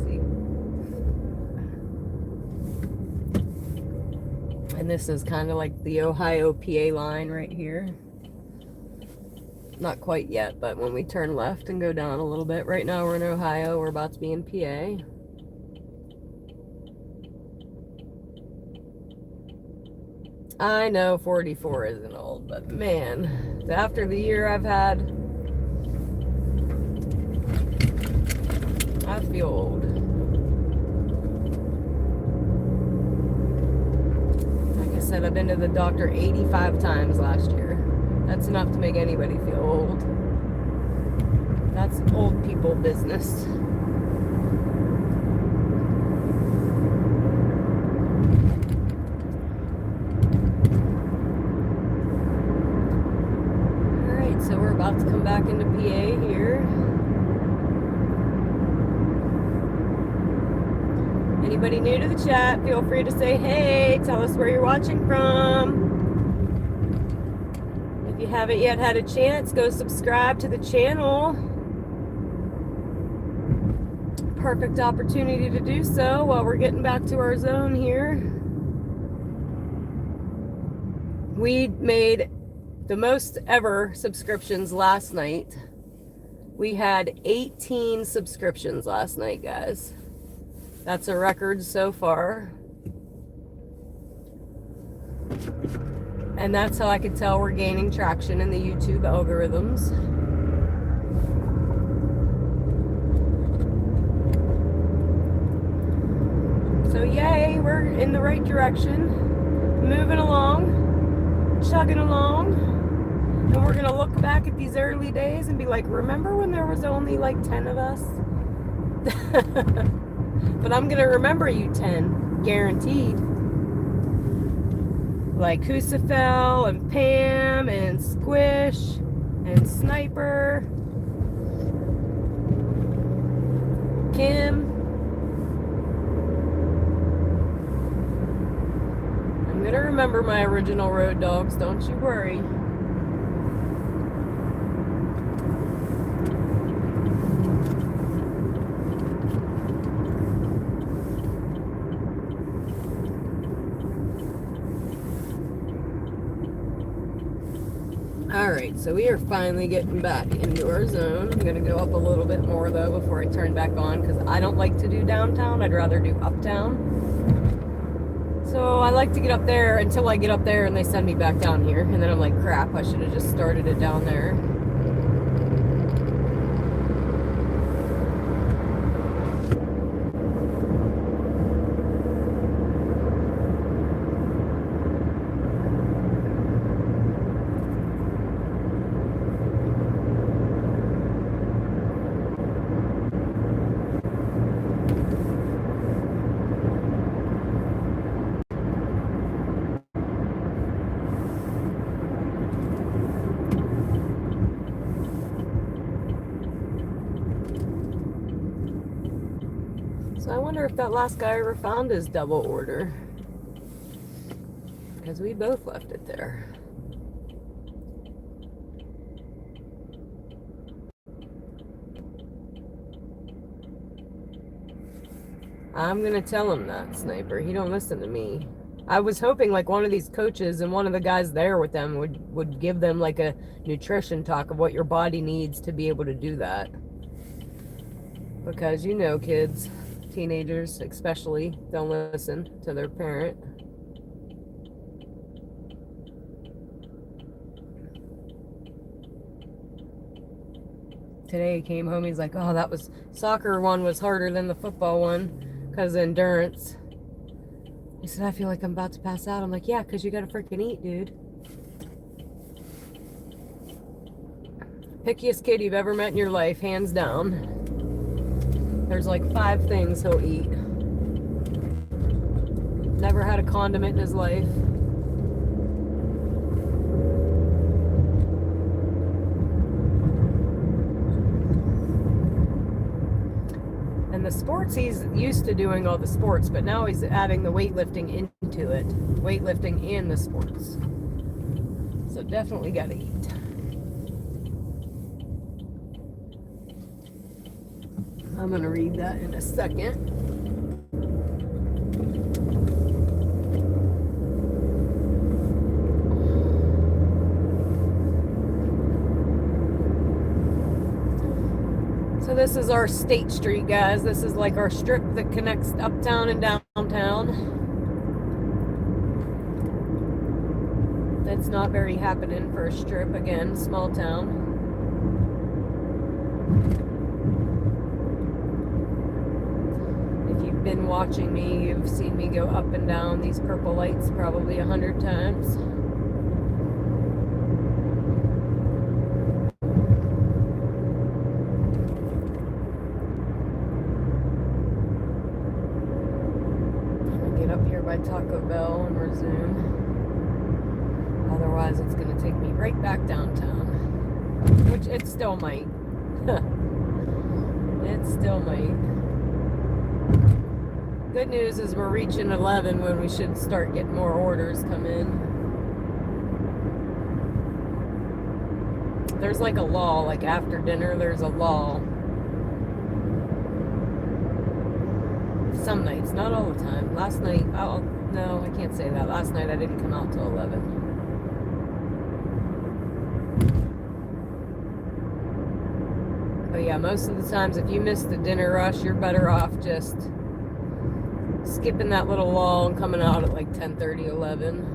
see. And this is kind of like the Ohio PA line right here. Not quite yet, but when we turn left and go down a little bit. Right now we're in Ohio, we're about to be in PA. I know 44 isn't old, but man, after the year I've had, I feel old. Like I said, I've been to the doctor 85 times last year. That's enough to make anybody feel old. That's old people business. Alright, so we're about to come back into PA here. Anybody new to the chat, feel free to say hey, tell us where you're watching from. If you haven't yet had a chance, go subscribe to the channel. Perfect opportunity to do so while we're getting back to our zone here. We made the most ever subscriptions last night. We had 18 subscriptions last night, guys. That's a record so far. And that's how I could tell we're gaining traction in the YouTube algorithms. So yay, we're in the right direction. Moving along, chugging along. And we're gonna look back at these early days and be like, remember when there was only like 10 of us? But I'm gonna remember you 10, guaranteed. Like Husafel and Pam and Squish and Sniper, Kim. I'm gonna remember my original road dogs, don't you worry. Alright, so we are finally getting back into our zone. I'm going to go up a little bit more, though, before I turn back on, because I don't like to do downtown. I'd rather do uptown. So I like to get up there until I get up there and they send me back down here. And then I'm like, crap, I should have just started it down there. So I wonder if that last guy ever found his double order. Because we both left it there. I'm gonna tell him that, Sniper. He don't listen to me. I was hoping like one of these coaches and one of the guys there with them would give them like a nutrition talk of what your body needs to be able to do that. Because you know, kids, teenagers especially, don't listen to their parent. Today he came home, he's like, oh, that was, soccer one was harder than the football one because of endurance. He said, I feel like I'm about to pass out. I'm like, yeah, because you got to freaking eat, dude. Pickiest kid you've ever met in your life, hands down. There's like 5 things he'll eat. Never had a condiment in his life. And the sports, he's used to doing all the sports, but now he's adding the weightlifting into it. Weightlifting and the sports. So definitely gotta eat. I'm gonna read that in a second. So this is our State Street, guys. This is like our strip that connects uptown and downtown. That's not very happening for a strip. Again, small town. If you've been watching me, you've seen me go up and down these purple lights probably 100 times. By Taco Bell and resume. Otherwise, it's going to take me right back downtown. Which it still might. It still might. Good news is we're reaching 11 when we should start getting more orders come in. There's like a lull, like after dinner, there's a lull. Some nights, not all the time. Last night, oh, no, I can't say that. Last night I didn't come out till 11. But yeah, most of the times if you miss the dinner rush, you're better off just skipping that little lull and coming out at like 10:30, 11.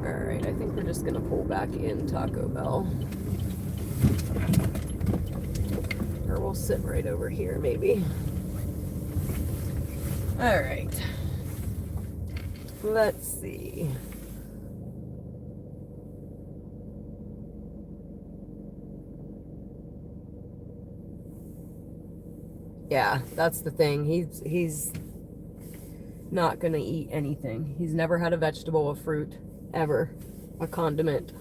Alright, I think we're just going to pull back in Taco Bell. Or we'll sit right over here, maybe. All right, let's see. Yeah, that's the thing. He's not gonna eat anything. He's never had a vegetable, a fruit, ever, a condiment.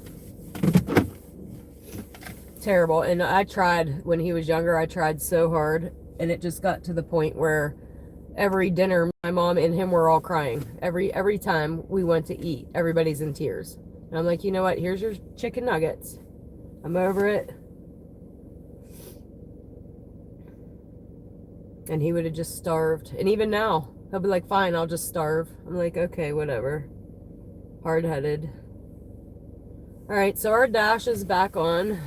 Terrible. And I tried when he was younger. I tried so hard, and it just got to the point where every dinner, my mom and him were all crying. Every time we went to eat, everybody's in tears. And I'm like, you know what? Here's your chicken nuggets. I'm over it. And he would have just starved. And even now, he'll be like, fine, I'll just starve. I'm like, okay, whatever. Hard-headed. All right, so our dash is back on.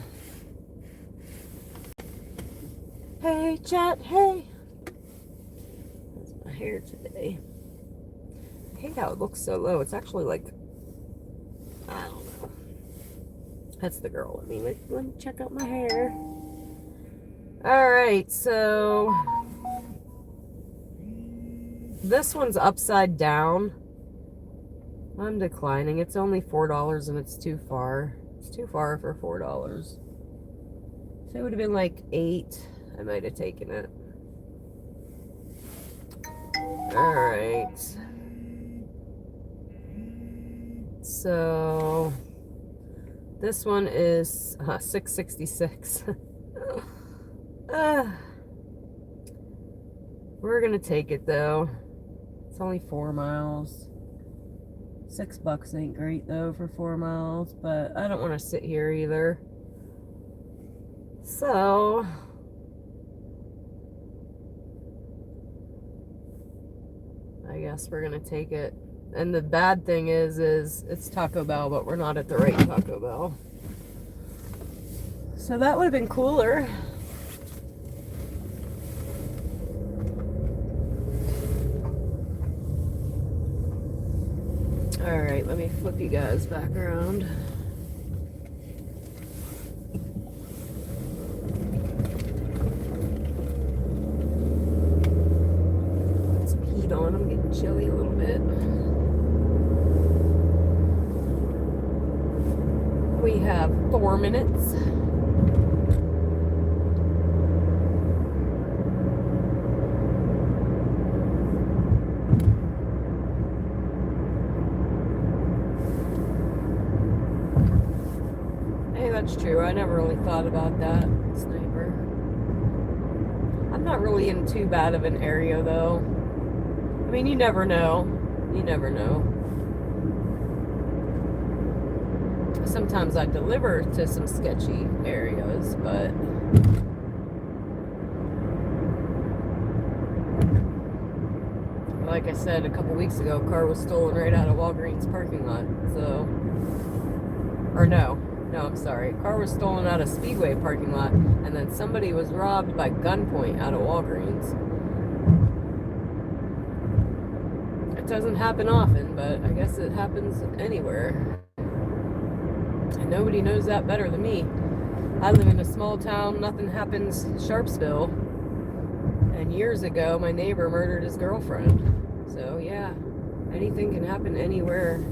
Hey, chat, hey. That's my hair today. I hate how it looks so low. It's actually like, I don't know. That's the girl. Let me check out my hair. All right, so this one's upside down. I'm declining. It's only $4 and it's too far. It's too far for $4. If it would have been like $8, I might have taken it. All right. So this one is $6.66. We're gonna take it though. It's only 4 miles. $6 ain't great though for 4 miles, but I don't want to sit here either. So I guess we're gonna take it. And the bad thing is it's Taco Bell, but we're not at the right Taco Bell. So that would have been cooler. All right, let me flip you guys back around. Put some heat on. I'm getting chilly a little bit. We have 4 minutes. That's true. I never really thought about that, sniper. I'm not really in too bad of an area, though. I mean, you never know. You never know. Sometimes I deliver to some sketchy areas, but like I said a couple weeks ago, a car was stolen right out of Walgreens parking lot. So, or no, I'm sorry. A car was stolen out of Speedway parking lot, and then somebody was robbed by gunpoint out of Walgreens. It doesn't happen often, but I guess it happens anywhere. And nobody knows that better than me. I live in a small town, nothing happens in Sharpsville. And years ago, my neighbor murdered his girlfriend. So yeah, anything can happen anywhere.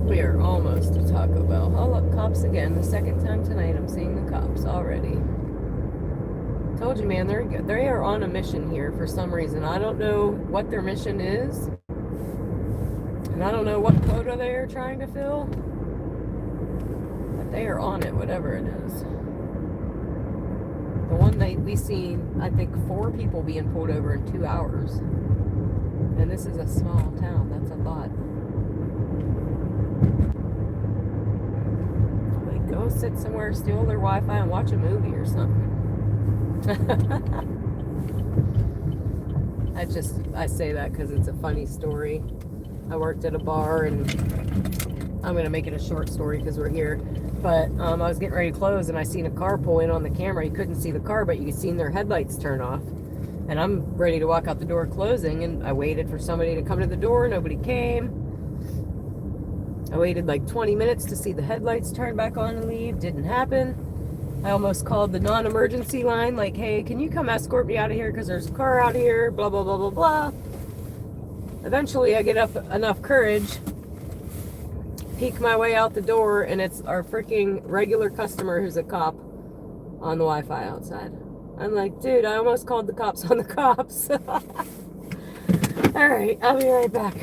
We are almost to Taco Bell. Oh, look, cops again. The second time tonight I'm seeing the cops already. Told you, man, they are on a mission here for some reason. I don't know what their mission is. And I don't know what quota they are trying to fill. But they are on it, whatever it is. The one night we seen, I think, 4 people being pulled over in 2 hours. And this is a small town. That's a lot. Like, go sit somewhere, steal their Wi-Fi, and watch a movie or something. I say that because it's a funny story. I worked at a bar, and I'm going to make it a short story because we're here. But I was getting ready to close, and I seen a car pull in on the camera. You couldn't see the car, but you could see their headlights turn off. And I'm ready to walk out the door closing, and I waited for somebody to come to the door. Nobody came. I waited like 20 minutes to see the headlights turn back on and leave. Didn't happen. I almost called the non-emergency line, like, hey, can you come escort me out of here because there's a car out here, blah, blah, blah, blah, blah. Eventually I get up enough courage, peek my way out the door, and it's our freaking regular customer who's a cop on the Wi-Fi outside. I'm like, dude, I almost called the cops on the cops. All right, I'll be right back.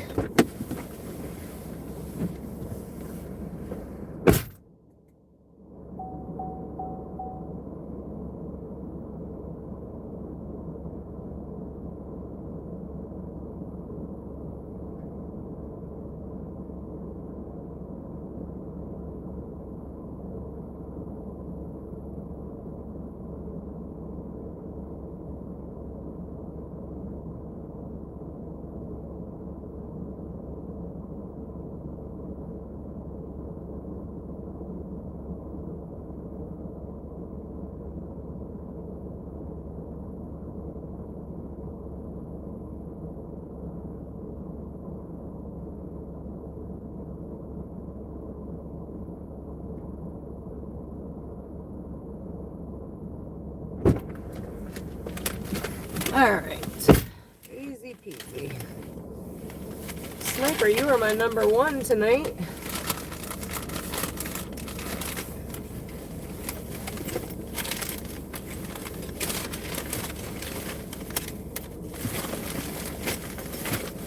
All right, easy peasy. Sniper, you are my number one tonight.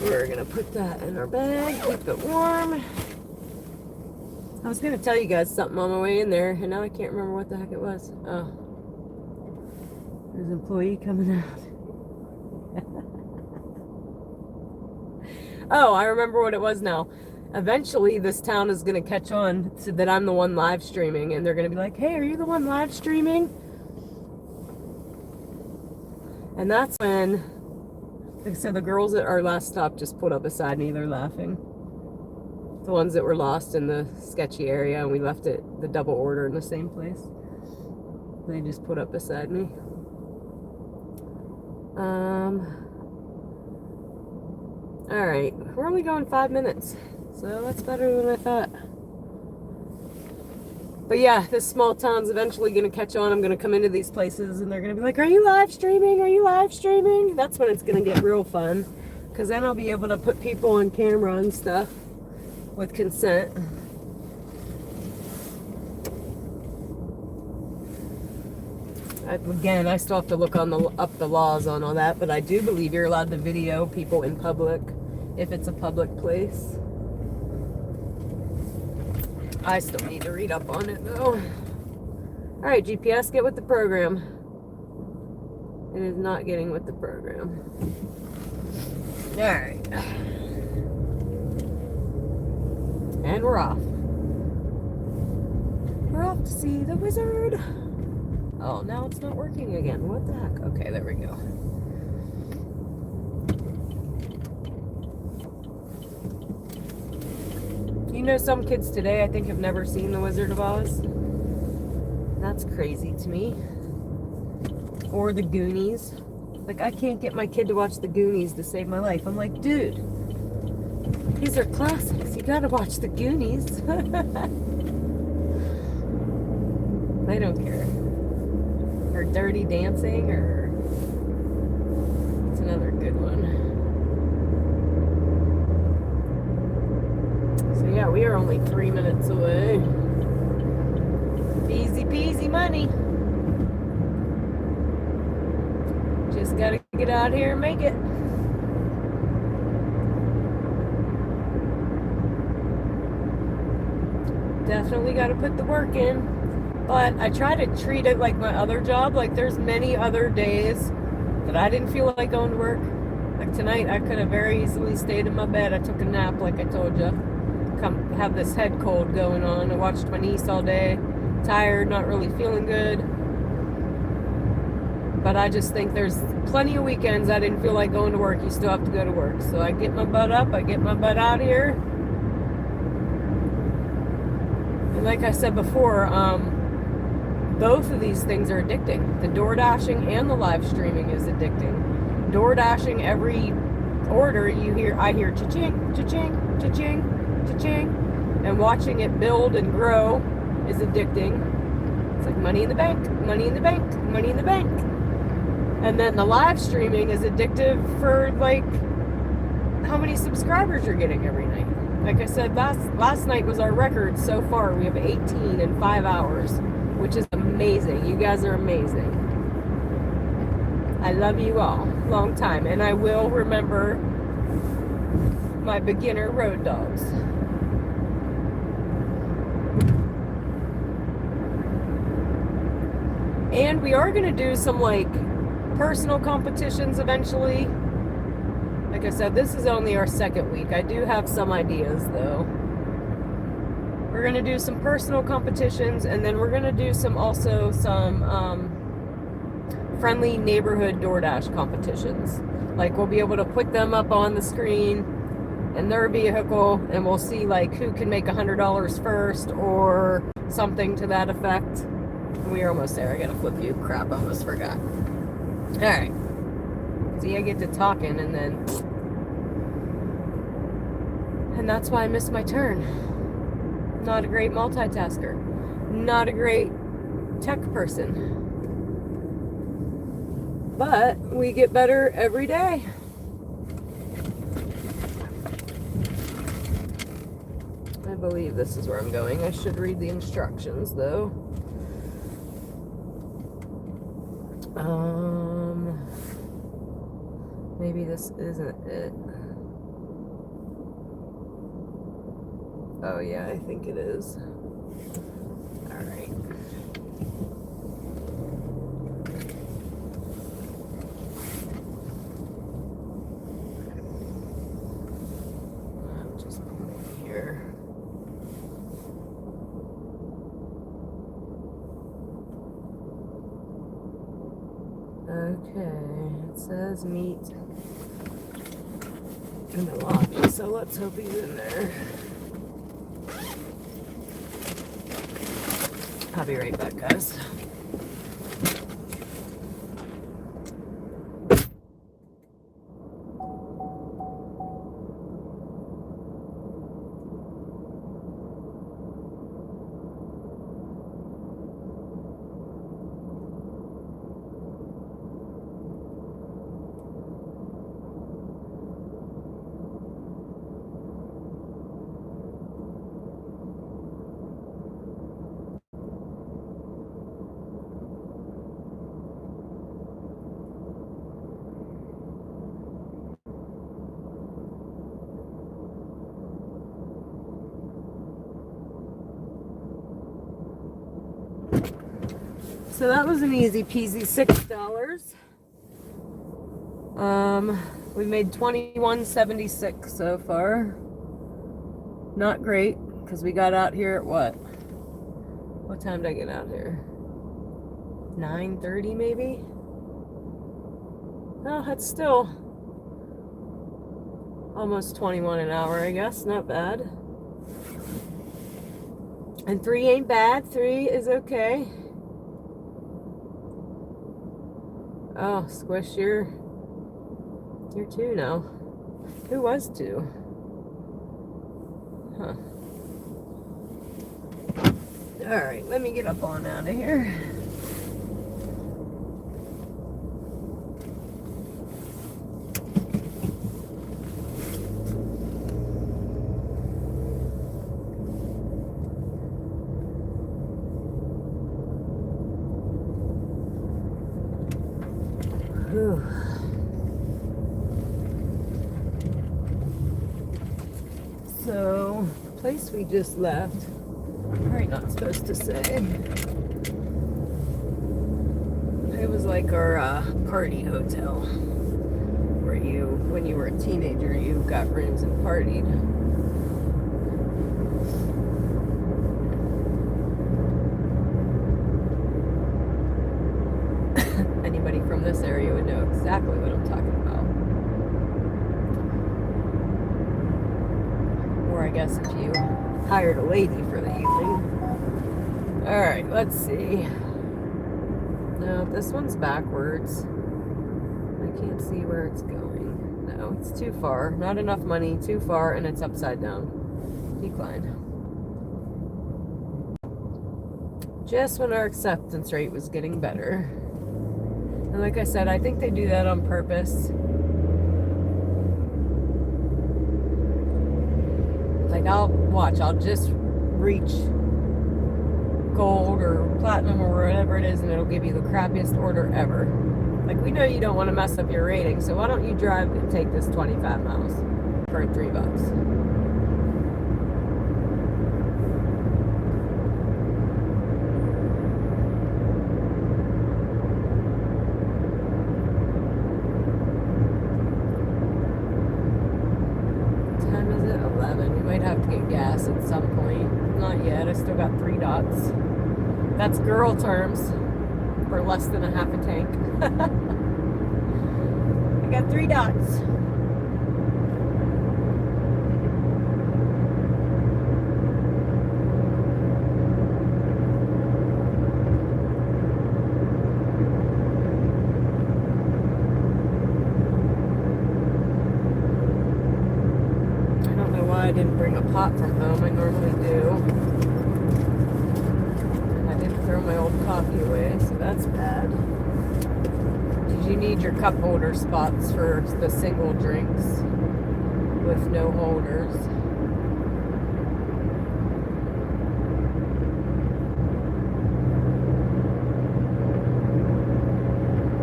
We're gonna put that in our bag, keep it warm. I was gonna tell you guys something on my way in there, and now I can't remember what the heck it was. Oh, there's an employee coming out. Oh, I remember what it was now. Eventually, this town is going to catch on to that I'm the one live streaming, and they're going to be like, hey, are you the one live streaming? And that's when, like I said, the girls at our last stop just pulled up beside me. They're laughing. The ones that were lost in the Sketchy area, and we left it, the double order in the same place. They just put up beside me. All right, we're only going 5 minutes, so that's better than I thought. But yeah, this small town's eventually going to catch on. I'm going to come into these places, and they're going to be like, are you live streaming? Are you live streaming? That's when it's going to get real fun, because then I'll be able to put people on camera and stuff with consent. Again, I still have to look on up the laws on all that, but I do believe you're allowed to video people in public if it's a public place. I still need to read up on it though. All right, GPS, get with the program. It is not getting with the program. All right. And we're off. We're off to see the wizard. Oh, now it's not working again. What the heck? Okay, there we go. You know, some kids today, I think, have never seen The Wizard of Oz. That's crazy to me. Or The Goonies. Like, I can't get my kid to watch The Goonies to save my life. I'm like, dude, these are classics. You gotta watch The Goonies. They don't care. Or Dirty Dancing, or it's another good one. So yeah, we are only 3 minutes away. Easy peasy money. Just gotta get out here and make it. Definitely gotta put the work in. But I try to treat it like my other job. Like, there's many other days that I didn't feel like going to work. Like tonight, I could have very easily stayed in my bed. I took a nap, like I told you. Come have this head cold going on. I watched my niece all day. Tired, not really feeling good. But I just think there's plenty of weekends I didn't feel like going to work. You still have to go to work. So I get my butt up. I get my butt out here. And like I said before, both of these things are addicting. The DoorDashing and the live streaming is addicting. DoorDashing, every order I hear cha-ching, cha-ching, cha-ching, cha-ching. And watching it build and grow is addicting. It's like money in the bank, money in the bank, money in the bank. And then the live streaming is addictive for like how many subscribers you're getting every night. Like I said, last night was our record so far. We have 18 in 5 hours, which is amazing. You guys are amazing. I love you all. Long time. And I will remember my beginner road dogs. And we are going to do some like personal competitions eventually. Like I said, this is only our second week. I do have some ideas though. We're going to do some personal competitions, and then we're going to do some friendly neighborhood DoorDash competitions. Like we'll be able to put them up on the screen in their vehicle, and we'll see like who can make $100 first or something to that effect. We're almost there. I gotta flip you. Crap, I almost forgot. Alright. See, I get to talking and that's why I missed my turn. Not a great multitasker. Not a great tech person. But we get better every day. I believe this is where I'm going. I should read the instructions though. Maybe this isn't it. Oh yeah, I think it is. Alright. I'm just putting here. Okay, it says meet in the lobby, so let's hope he's in there. I'll be right back, guys. So that was an easy peasy $6. We made $21.76 so far. Not great, because we got out here at what time did I get out here? 9:30 maybe? Oh, that's still almost 21 an hour, I guess. Not bad. And 3 ain't bad. 3 is okay. Oh, Squish, you're 2 now. Who was 2? Huh. Alright, let me get up on out of here. Whew. So, the place we just left, probably not supposed to say. It was like our party hotel, where when you were a teenager, you got rooms and partied. Anybody from this area would know exactly what I'm talking about. Or I guess if you hired a lady for the evening. Alright, let's see. No, this one's backwards. I can't see where it's going. No, it's too far. Not enough money, too far, and it's upside down. Decline. Just when our acceptance rate was getting better. And like I said, I think they do that on purpose. I'll just reach gold or platinum or whatever it is, and it'll give you the crappiest order ever. Like, we know you don't want to mess up your rating, so why don't you drive and take this 25 miles for $3? Have to get gas at some point. Not yet. I still got 3 dots. That's girl terms for less than a half a tank. I got 3 dots. I didn't bring a pot from home. I normally do. And I didn't throw my old coffee away, so that's bad. Did you need your cup holder spots for the single drinks with no holders?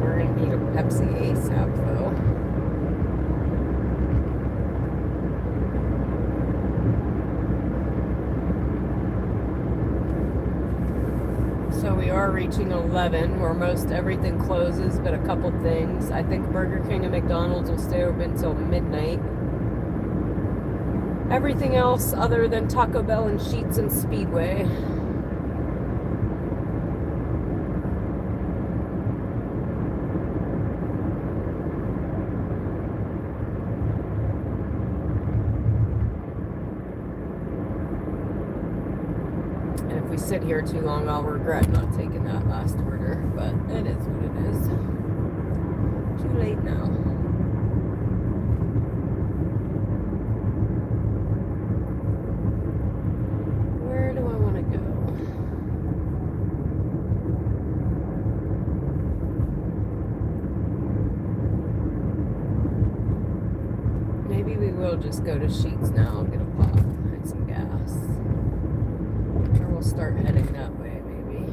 We're going to need a Pepsi ASAP, though. So we are reaching 11, where most everything closes, but a couple things. I think Burger King and McDonald's will stay open until midnight. Everything else other than Taco Bell and Sheetz and Speedway. If we sit here too long, I'll regret not taking that last order, but it is what it is. Too late now. Where do I want to go? Maybe we will just go to Sheetz now and get a pop and some gas. We'll start heading that way, maybe.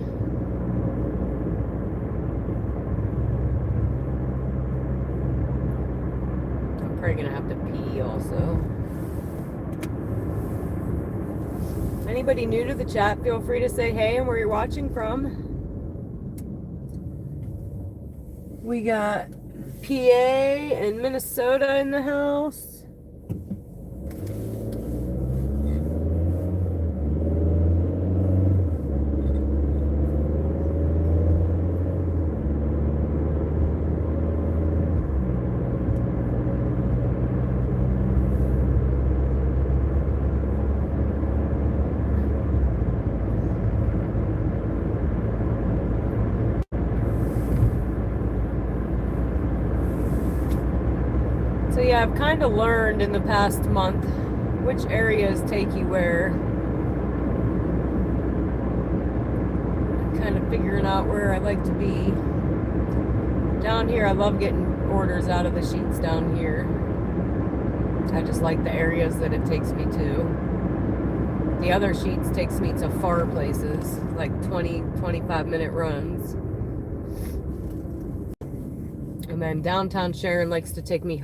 I'm probably gonna have to pee also. Anybody new to the chat, feel free to say hey and where you're watching from. We got PA and Minnesota in the house. So yeah, I've kind of learned in the past month which areas take you where. Kind of figuring out where I like to be. Down here, I love getting orders out of the Sheetz down here. I just like the areas that it takes me to. The other Sheetz takes me to far places, like 20-25 minute runs. And then downtown Sharon likes to take me to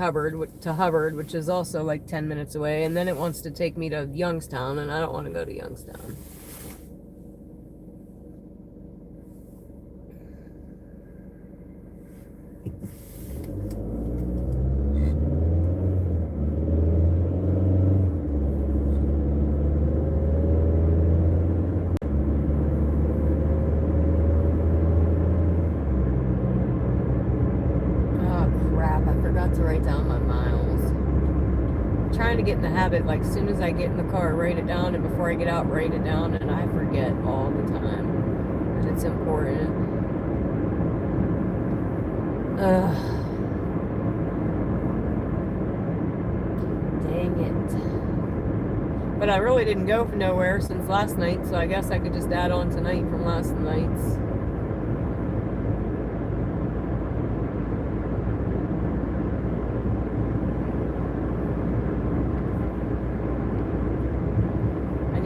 Hubbard, which is also like 10 minutes away. And then it wants to take me to Youngstown, and I don't want to go to Youngstown. To write down my miles. I'm trying to get in the habit, like, as soon as I get in the car, write it down, and before I get out, write it down, and I forget all the time. And it's important. Dang it. But I really didn't go nowhere since last night, so I guess I could just add on tonight from last night's.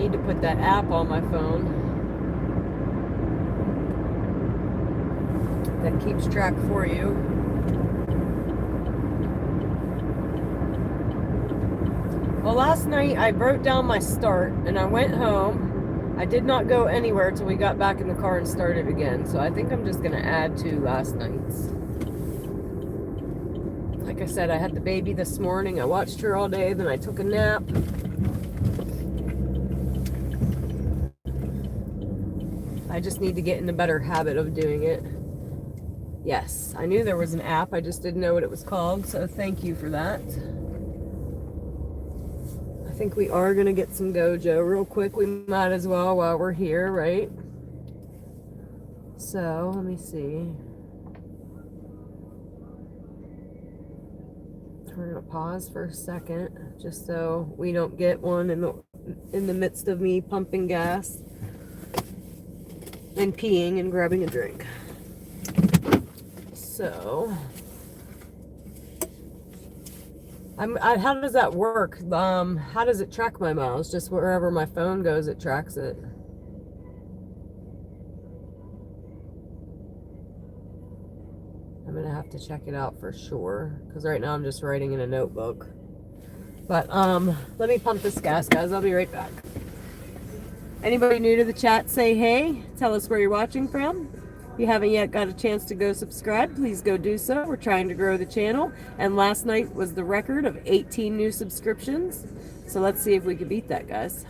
need to put that app on my phone that keeps track for you. Well, last night I broke down my start and I went home. I did not go anywhere till we got back in the car and started again. So I think I'm just going to add to last night's. Like I said, I had the baby this morning. I watched her all day, then I took a nap. I just need to get in a better habit of doing it. Yes, I knew there was an app. I just didn't know what it was called. So thank you for that. I think we are going to get some Gojo real quick. We might as well while we're here, right? So, let me see. We're going to pause for a second just so we don't get one in the midst of me pumping gas and peeing and grabbing a drink. So, how does that work? How does it track my miles? Just wherever my phone goes, it tracks it. I'm gonna have to check it out for sure, because right now I'm just writing in a notebook. But let me pump this gas, guys. I'll be right back. Anybody new to the chat, say hey. Tell us where you're watching from. If you haven't yet got a chance to go subscribe, please go do so. We're trying to grow the channel, and last night was the record of 18 new subscriptions. So let's see if we can beat that, guys.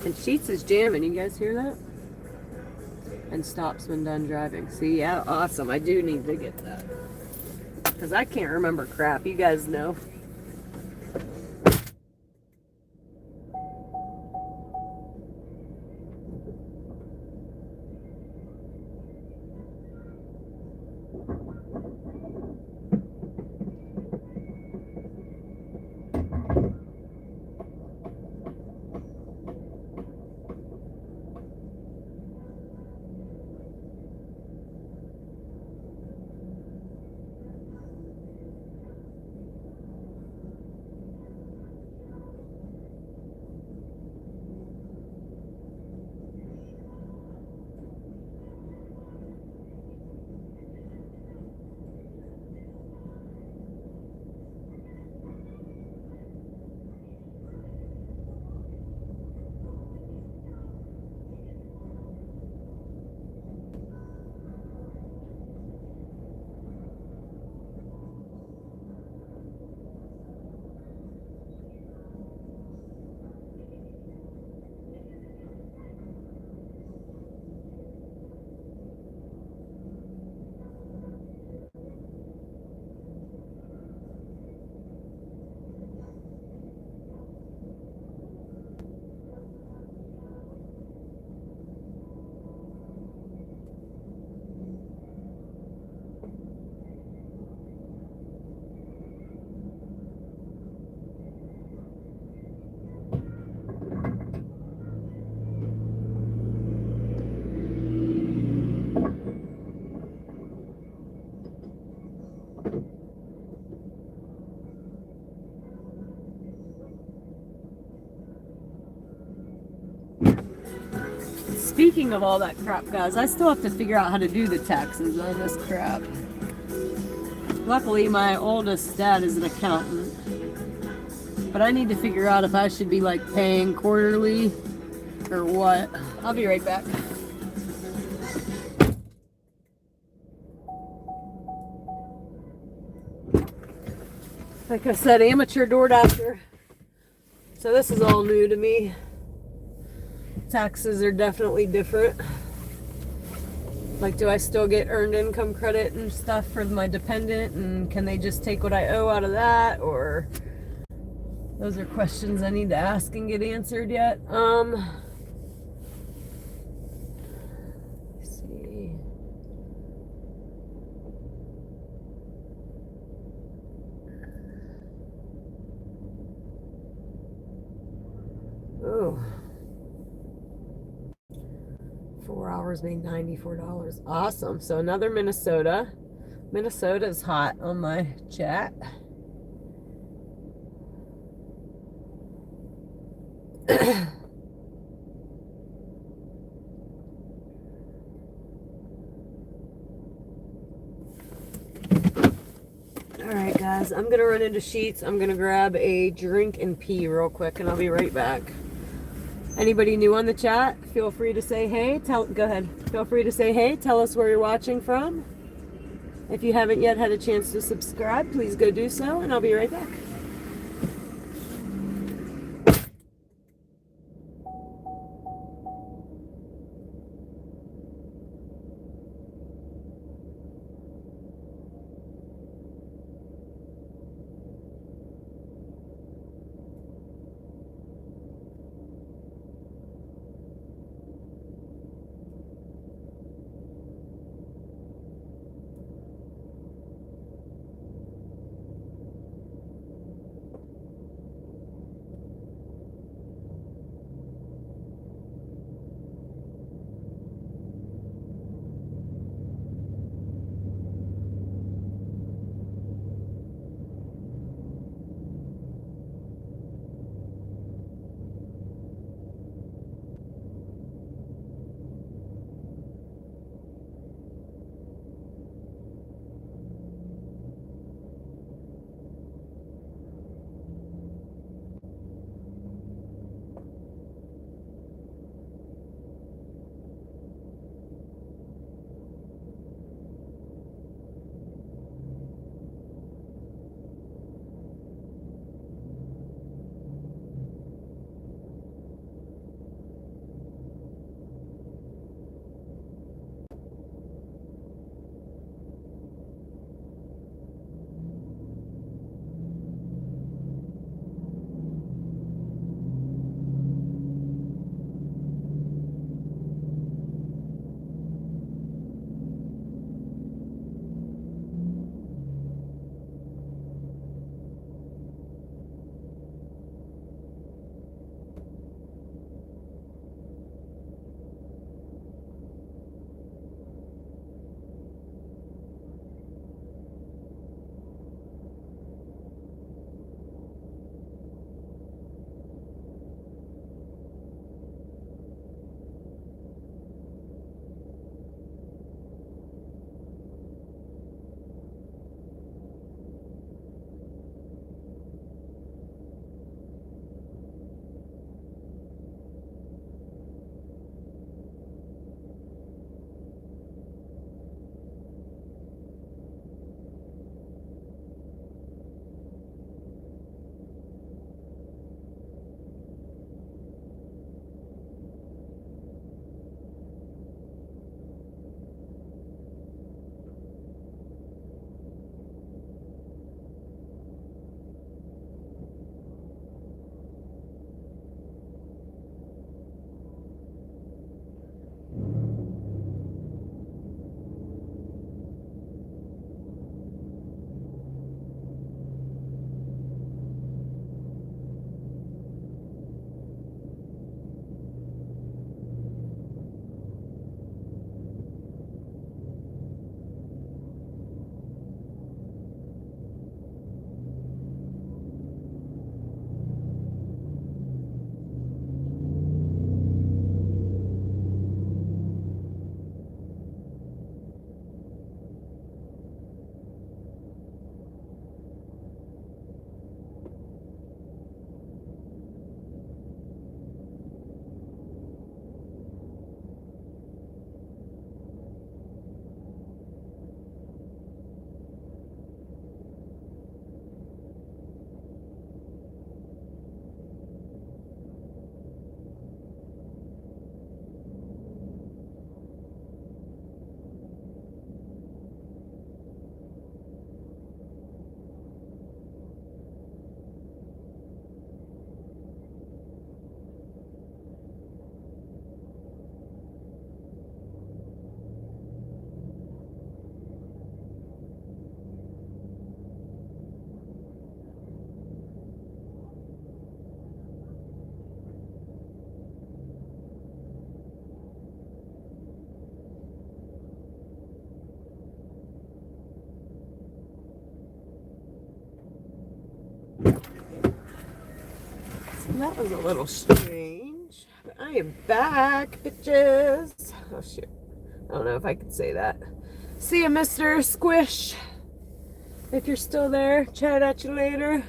And Sheets is jamming. You guys hear that? And stops when done driving. See, yeah, awesome. I do need to get that, because I can't remember crap. You guys know. Speaking of all that crap, guys, I still have to figure out how to do the taxes on this crap. Luckily, my oldest dad is an accountant. But I need to figure out if I should be like paying quarterly or what. I'll be right back. Like I said, amateur DoorDasher. So this is all new to me. Taxes are definitely different. Like, do I still get earned income credit and stuff for my dependent? And can they just take what I owe out of that? Or those are questions I need to ask and get answered yet. Let's see. Oh. 4 hours made $94. Awesome. So another Minnesota. Minnesota's hot on my chat. Alright guys, I'm gonna run into Sheets. I'm gonna grab a drink and pee real quick and I'll be right back. Anybody new on the chat, feel free to say hey. Go ahead. Feel free to say hey. Tell us where you're watching from. If you haven't yet had a chance to subscribe, please go do so and I'll be right back. That was a little strange. But I am back, bitches. Oh, shit. I don't know if I could say that. See you, Mr. Squish. If you're still there, chat at you later.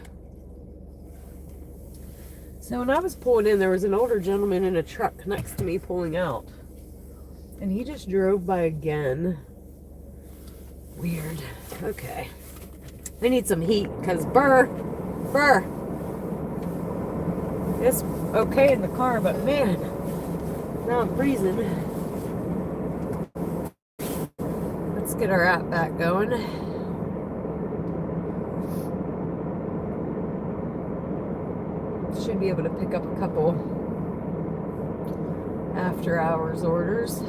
So when I was pulling in, there was an older gentleman in a truck next to me pulling out. And he just drove by again. Weird. Okay. I need some heat, because burr. It's okay in the car, but man, now I'm freezing. Let's get our app back going. Should be able to pick up a couple after hours orders.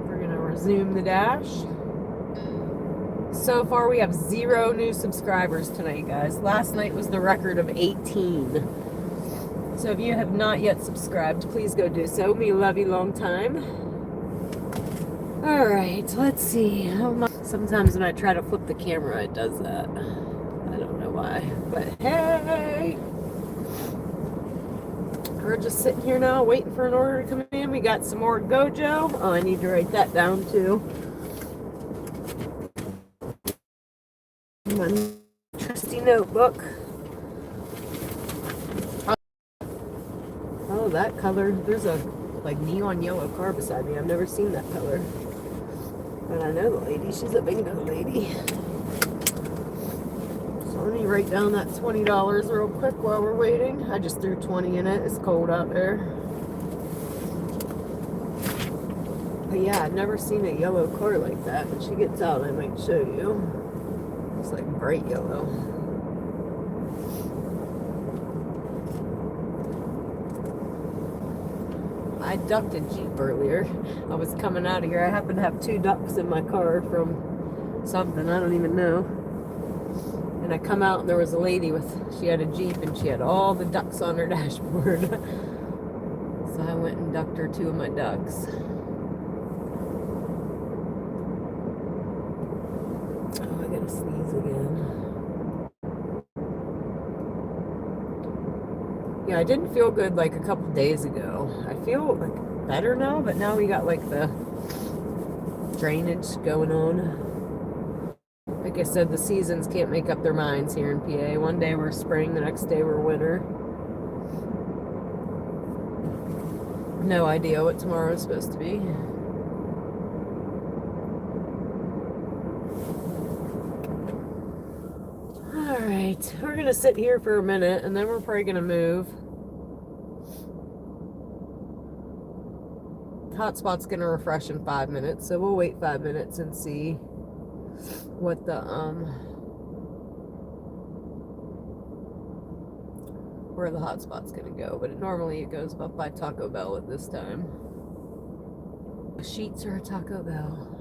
We're going to resume the dash. So far we have 0 new subscribers tonight, guys. Last night was the record of 18. So if you have not yet subscribed, please go do so. Me love you long time. Alright, let's see. Sometimes when I try to flip the camera, it does that. I don't know why. But hey! We're just sitting here now waiting for an order to come in. We got some more Gojo. Oh, I need to write that down too. My trusty notebook. Oh, that color. There's a like neon yellow car beside me. I've never seen that color. But I know the lady. She's a bingo lady. So let me write down that $20 real quick while we're waiting. I just threw 20 in it. It's cold out there. But yeah, I've never seen a yellow car like that. When she gets out, I might show you. It's like bright yellow. I ducked a Jeep earlier. I was coming out of here. I happen to have 2 ducks in my car from something. I don't even know. And I come out and there was a lady she had a Jeep and she had all the ducks on her dashboard. So I went and ducked her 2 of my ducks. Oh, I gotta sneeze again. Yeah, I didn't feel good like a couple days ago. I feel like better now, but now we got like the drainage going on. Like I said, the seasons can't make up their minds here in PA. One day we're spring, the next day we're winter. No idea what tomorrow is supposed to be. Alright, we're going to sit here for a minute and then we're probably going to move. Hotspot's going to refresh in 5 minutes, so we'll wait 5 minutes and see what the, where the hotspot's going to go. But normally it goes up by Taco Bell at this time. The sheets are a Taco Bell.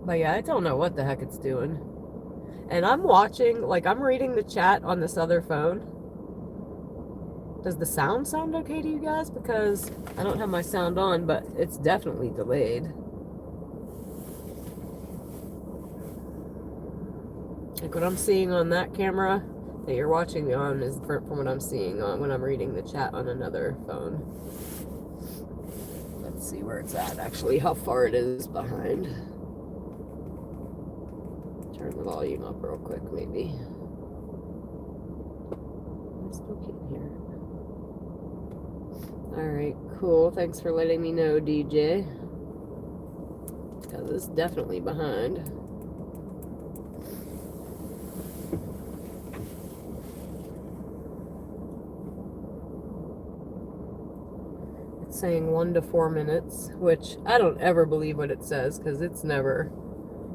But yeah, I don't know what the heck it's doing. And I'm watching, like I'm reading the chat on this other phone. Does the sound okay to you guys? Because I don't have my sound on, but it's definitely delayed. Like what I'm seeing on that camera that you're watching me on is different from what I'm seeing on when I'm reading the chat on another phone. Let's see where it's at, actually, how far it is behind. Turn the volume up real quick, maybe. I still can't hear it. Alright, cool. Thanks for letting me know, DJ. Because it's definitely behind. It's saying 1 to 4 minutes, which I don't ever believe what it says, because it's never...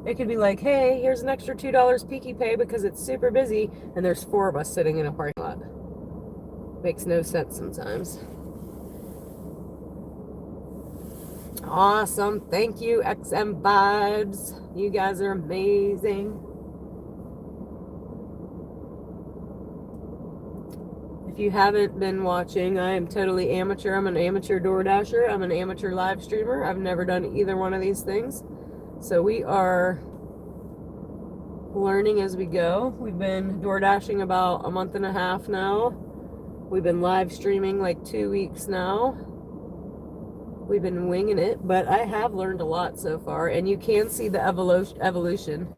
It could be like, hey, here's an extra $2 Peaky Pay because it's super busy, and there's 4 of us sitting in a parking lot. Makes no sense sometimes. Awesome. Thank you, XM Vibes. You guys are amazing. If you haven't been watching, I am totally amateur. I'm an amateur DoorDasher. I'm an amateur live streamer. I've never done either one of these things. So we are learning as we go. We've been DoorDashing about a month and a half now. We've been live streaming like 2 weeks now. We've been winging it, but I have learned a lot so far, and you can see the evolution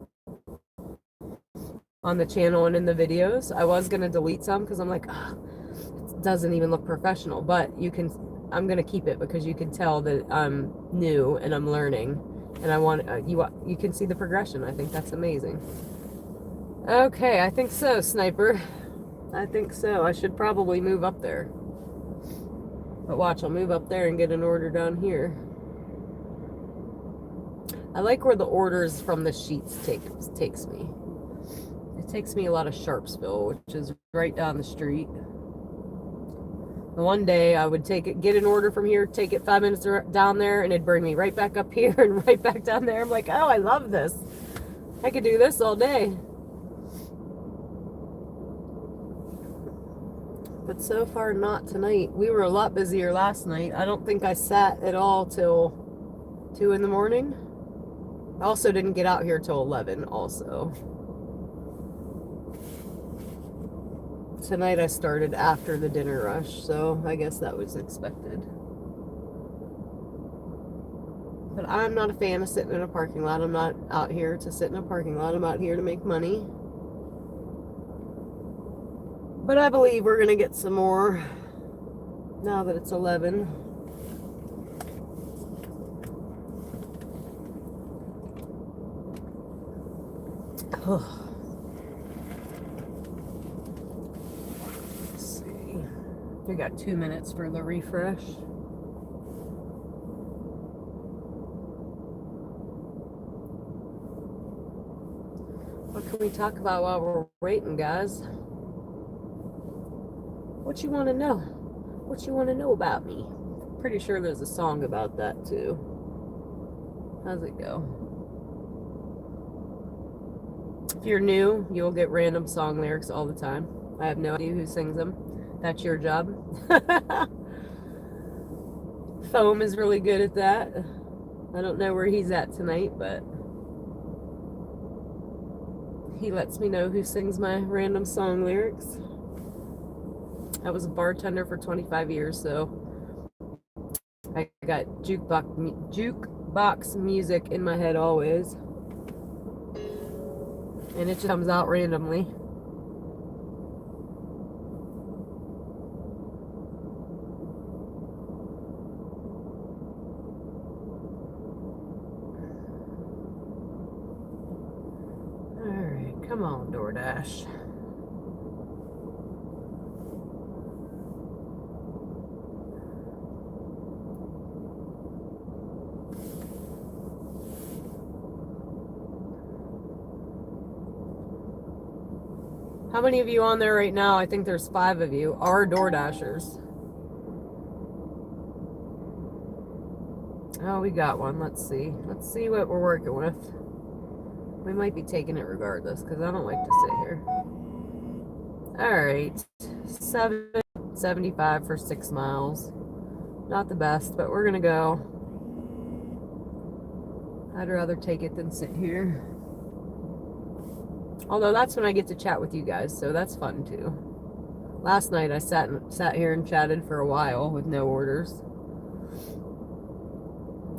on the channel and in the videos. I was gonna delete some because I'm like, it doesn't even look professional, but I'm gonna keep it because you can tell that I'm new and I'm learning, and I want you can see the progression. I think that's amazing. Okay, I think so, Sniper. I think so. I should probably move up there. But watch, I'll move up there and get an order down here. I like where the orders from the sheets takes me. It takes me a lot of Sharpsville, which is right down the street. One day I would get an order from here, take it 5 minutes down there, and it'd bring me right back up here and right back down there. I'm like, oh, I love this. I could do this all day. But so far, not tonight. We were a lot busier last night. I don't think I sat at all till 2 in the morning. I also didn't get out here till 11 also. Tonight I started after the dinner rush, so I guess that was expected. But I'm not a fan of sitting in a parking lot. I'm not out here to sit in a parking lot. I'm out here to make money. But I believe we're going to get some more now that it's 11. Let's see. We got 2 minutes for the refresh. What can we talk about while we're waiting, guys? What you want to know? What you want to know about me? Pretty sure there's a song about that too. How's it go? If you're new, you'll get random song lyrics all the time. I have no idea who sings them. That's your job. Foam is really good at that. I don't know where he's at tonight, but he lets me know who sings my random song lyrics. I was a bartender for 25 years, so I got jukebox music in my head always. And it just comes out randomly. Alright, come on, DoorDash. How many of you on there right now? I think there's 5 of you are DoorDashers. Oh, we got one. Let's see. Let's see what we're working with. We might be taking it regardless because I don't like to sit here. Alright. $7.75 for 6 miles. Not the best, but we're going to go. I'd rather take it than sit here. Although that's when I get to chat with you guys, so that's fun too. Last night I sat here and chatted for a while with no orders.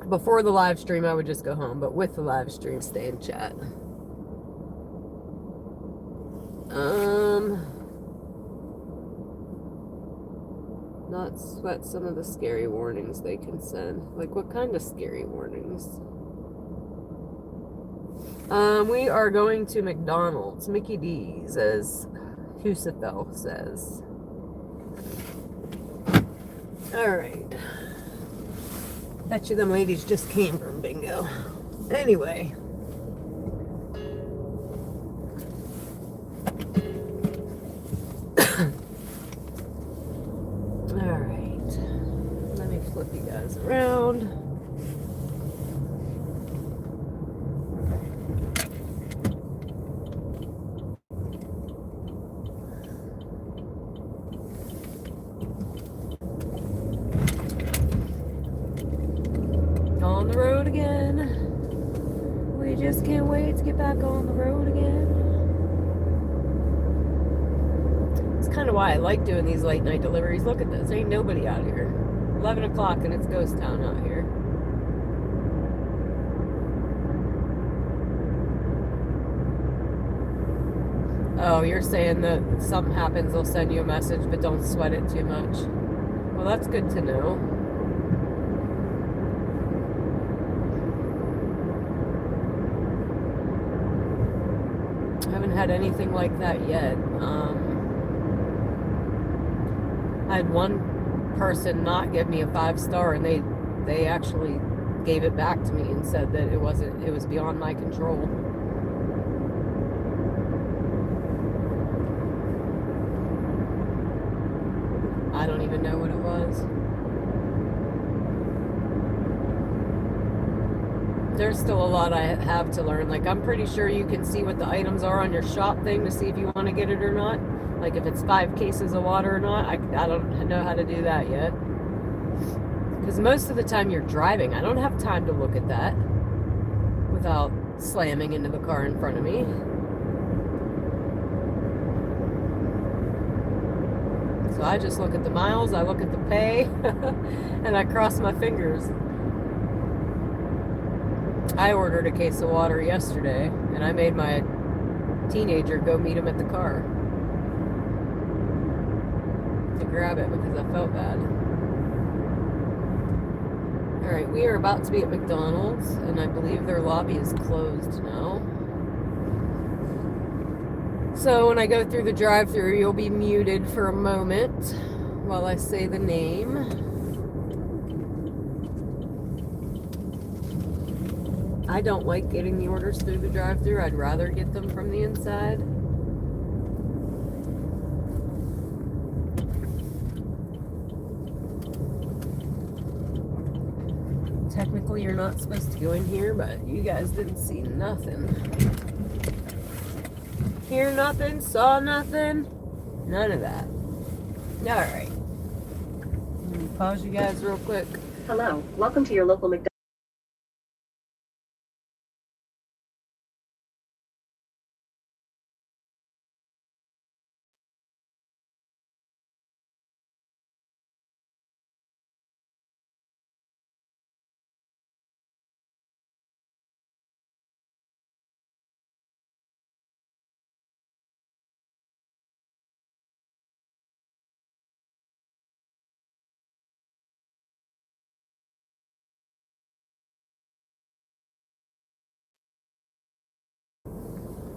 Before the live stream I would just go home, but with the live stream stay and chat. Not sweat some of the scary warnings they can send. Like what kind of scary warnings? We are going to McDonald's, Mickey D's, as Husafel says. Alright. Bet you them ladies just came from bingo. Anyway. Alright. Let me flip you guys around. On the road again. We I just can't wait to get back on the road again. It's kind of why I like doing these late night deliveries. Look at this. There ain't nobody out here. 11 o'clock and it's ghost town out here. Oh, you're saying that if something happens, they'll send you a message, but don't sweat it too much. Well, that's good to know. I haven't had anything like that yet. I had one person not give me a 5-star, and they actually gave it back to me and said that it was beyond my control. I don't even know what it was. There's still a lot I have to learn. Like, I'm pretty sure you can see what the items are on your shop thing to see if you want to get it or not. Like, if it's 5 cases of water or not. I don't know how to do that yet. Because most of the time you're driving. I don't have time to look at that without slamming into the car in front of me. So I just look at the miles, I look at the pay, and I cross my fingers. I ordered a case of water yesterday, and I made my teenager go meet him at the car to grab it because I felt bad. Alright, we are about to be at McDonald's, and I believe their lobby is closed now. So when I go through the drive-thru, you'll be muted for a moment while I say the name. I don't like getting the orders through the drive-thru. I'd rather get them from the inside. Technically, you're not supposed to go in here, but you guys didn't see nothing. Hear nothing, saw nothing, none of that. Alright. Let me pause you guys real quick. Hello, welcome to your local McDonald's.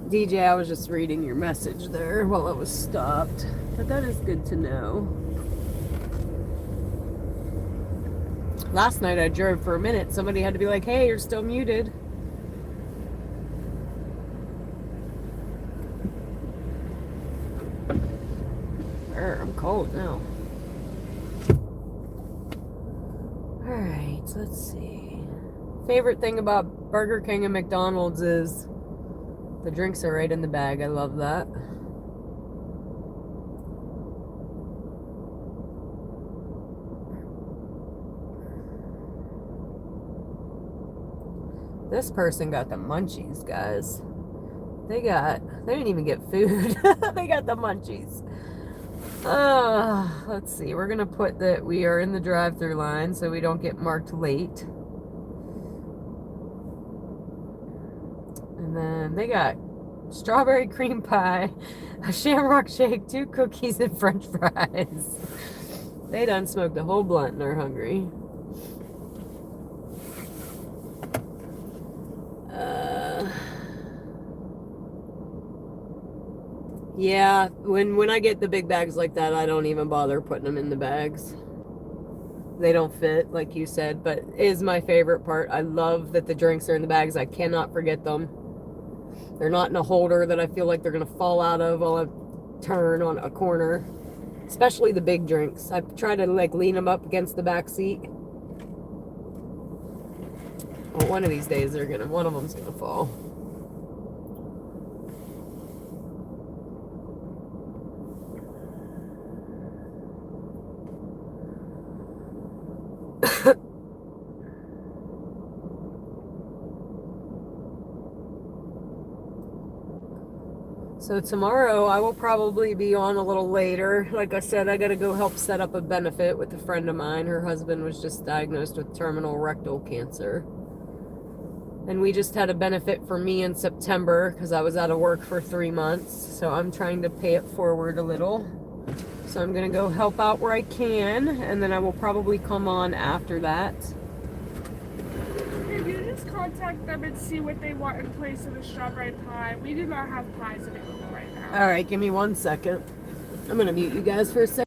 DJ, I was just reading your message there while I was stopped. But that is good to know. Last night I drove for a minute. Somebody had to be like, hey, you're still muted. I'm cold now. Alright, let's see. Favorite thing about Burger King and McDonald's is the drinks are right in the bag. I love that. This person got the munchies, guys. They didn't even get food. They got the munchies. Let's see. We're going to put that we are in the drive-thru line so we don't get marked late. And then they got strawberry cream pie, a shamrock shake, 2 cookies, and french fries. They done smoked a whole blunt and are hungry. Yeah, when I get the big bags like that, I don't even bother putting them in the bags. They don't fit, like you said, but it is my favorite part. I love that the drinks are in the bags. I cannot forget them. They're not in a holder that I feel like they're going to fall out of while I turn on a corner. Especially the big drinks. I try to like lean them up against the back seat. Well, one of these days one of them's gonna fall. So tomorrow I will probably be on a little later. Like I said, I got to go help set up a benefit with a friend of mine. Her husband was just diagnosed with terminal rectal cancer. And we just had a benefit for me in September because I was out of work for 3 months. So I'm trying to pay it forward a little. So I'm going to go help out where I can, and then I will probably come on after that. If you just contact them and see what they want in place of the strawberry pie. We do not have pies available right now. All right, give me 1 second. I'm going to mute you guys for a second.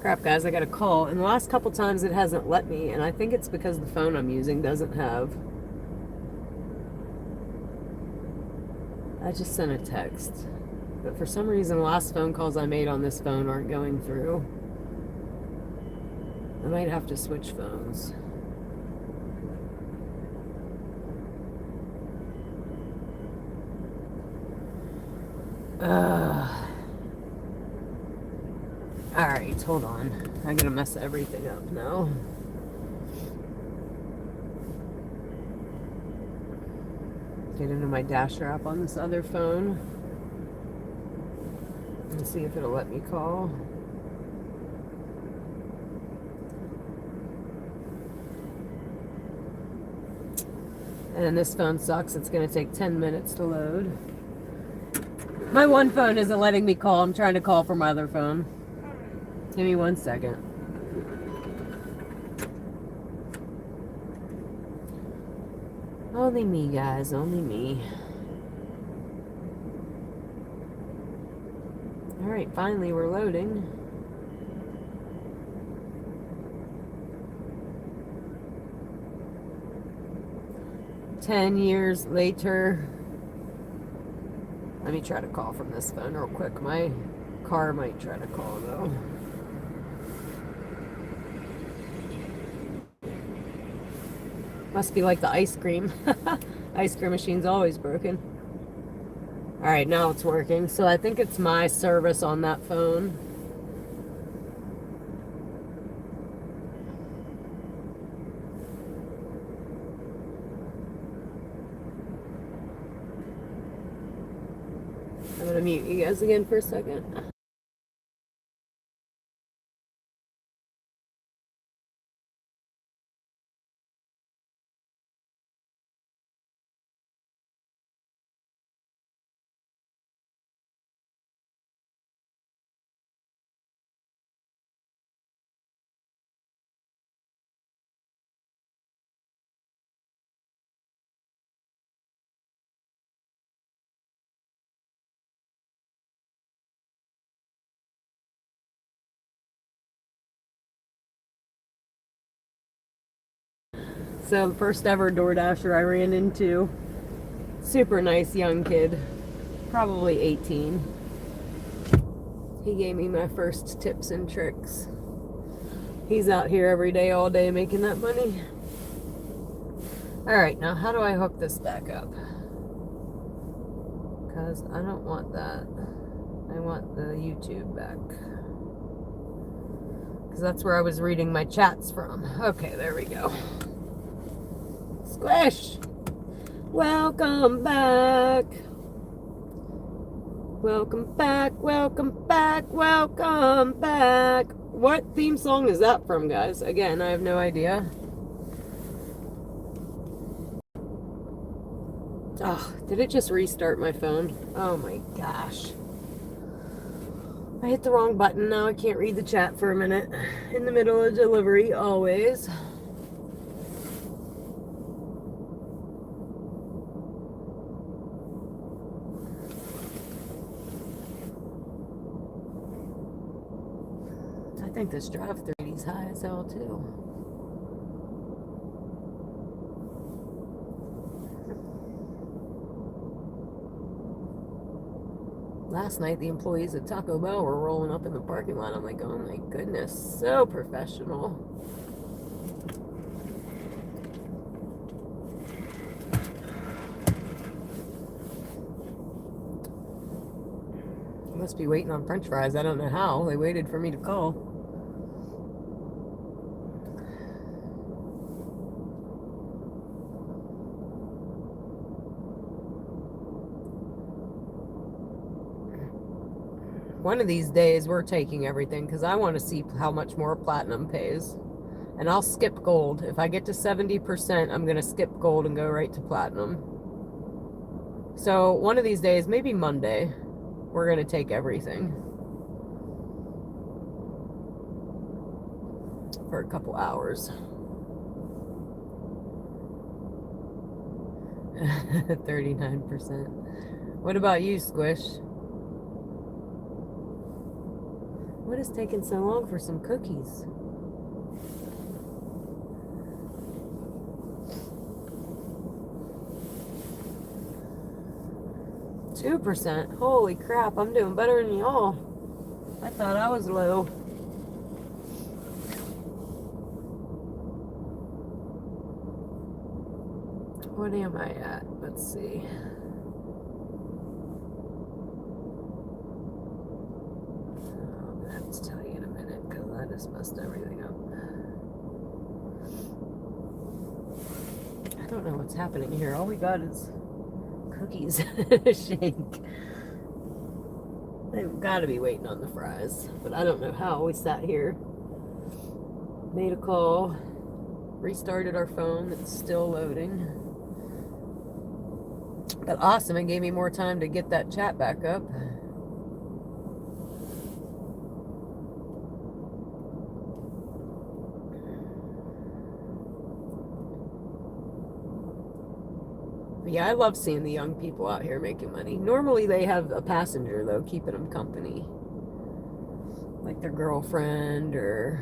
Crap, guys, I got a call. And the last couple times it hasn't let me, and I think it's because the phone I'm using doesn't have. I just sent a text. But for some reason, the last phone calls I made on this phone aren't going through. I might have to switch phones. Alright, hold on. I'm gonna mess everything up now. Get into my Dasher app on this other phone and see if it'll let me call. And this phone sucks. It's gonna take 10 minutes to load. My one phone isn't letting me call. I'm trying to call from my other phone. Give me 1 second. Only me, guys. Only me. Alright, finally we're loading. Ten years later. Let me try to call from this phone real quick. My car might try to call though. Must be like the ice cream. Ice cream machine's always broken. Alright, now it's working. So I think it's my service on that phone. I'm gonna mute you guys again for a second. So, first ever DoorDasher I ran into. Super nice young kid. Probably 18. He gave me my first tips and tricks. He's out here every day, all day, making that money. Alright, now how do I hook this back up? Because I don't want that. I want the YouTube back. Because that's where I was reading my chats from. Okay, there we go. Squish! Welcome back! Welcome back, welcome back, welcome back! What theme song is that from, guys? Again, I have no idea. Oh, did it just restart my phone? Oh my gosh. I hit the wrong button. Now I can't read the chat for a minute. In the middle of delivery, always. I think this drive-thru is high as hell too. Last night, the employees at Taco Bell were rolling up in the parking lot. I'm like, oh my goodness, so professional. Must be waiting on French fries. I don't know how. They waited for me to call. One of these days, we're taking everything because I want to see how much more Platinum pays. And I'll skip Gold. If I get to 70%, I'm going to skip Gold and go right to Platinum. So one of these days, maybe Monday, we're going to take everything. For a couple hours. 39%. What about you, Squish? What is taking so long for some cookies? %. Holy crap, I'm doing better than y'all. I thought I was low. What am I at? Let's see. I'll have to tell you in a minute because I just messed everything up. I don't know what's happening here. All we got is cookies shake. They've got to be waiting on the fries, but I don't know how. We sat here, made a call, restarted our phone. It's still loading. But awesome, it gave me more time to get that chat back up. Yeah, I love seeing the young people out here making money. Normally they have a passenger, though, keeping them company. Like their girlfriend or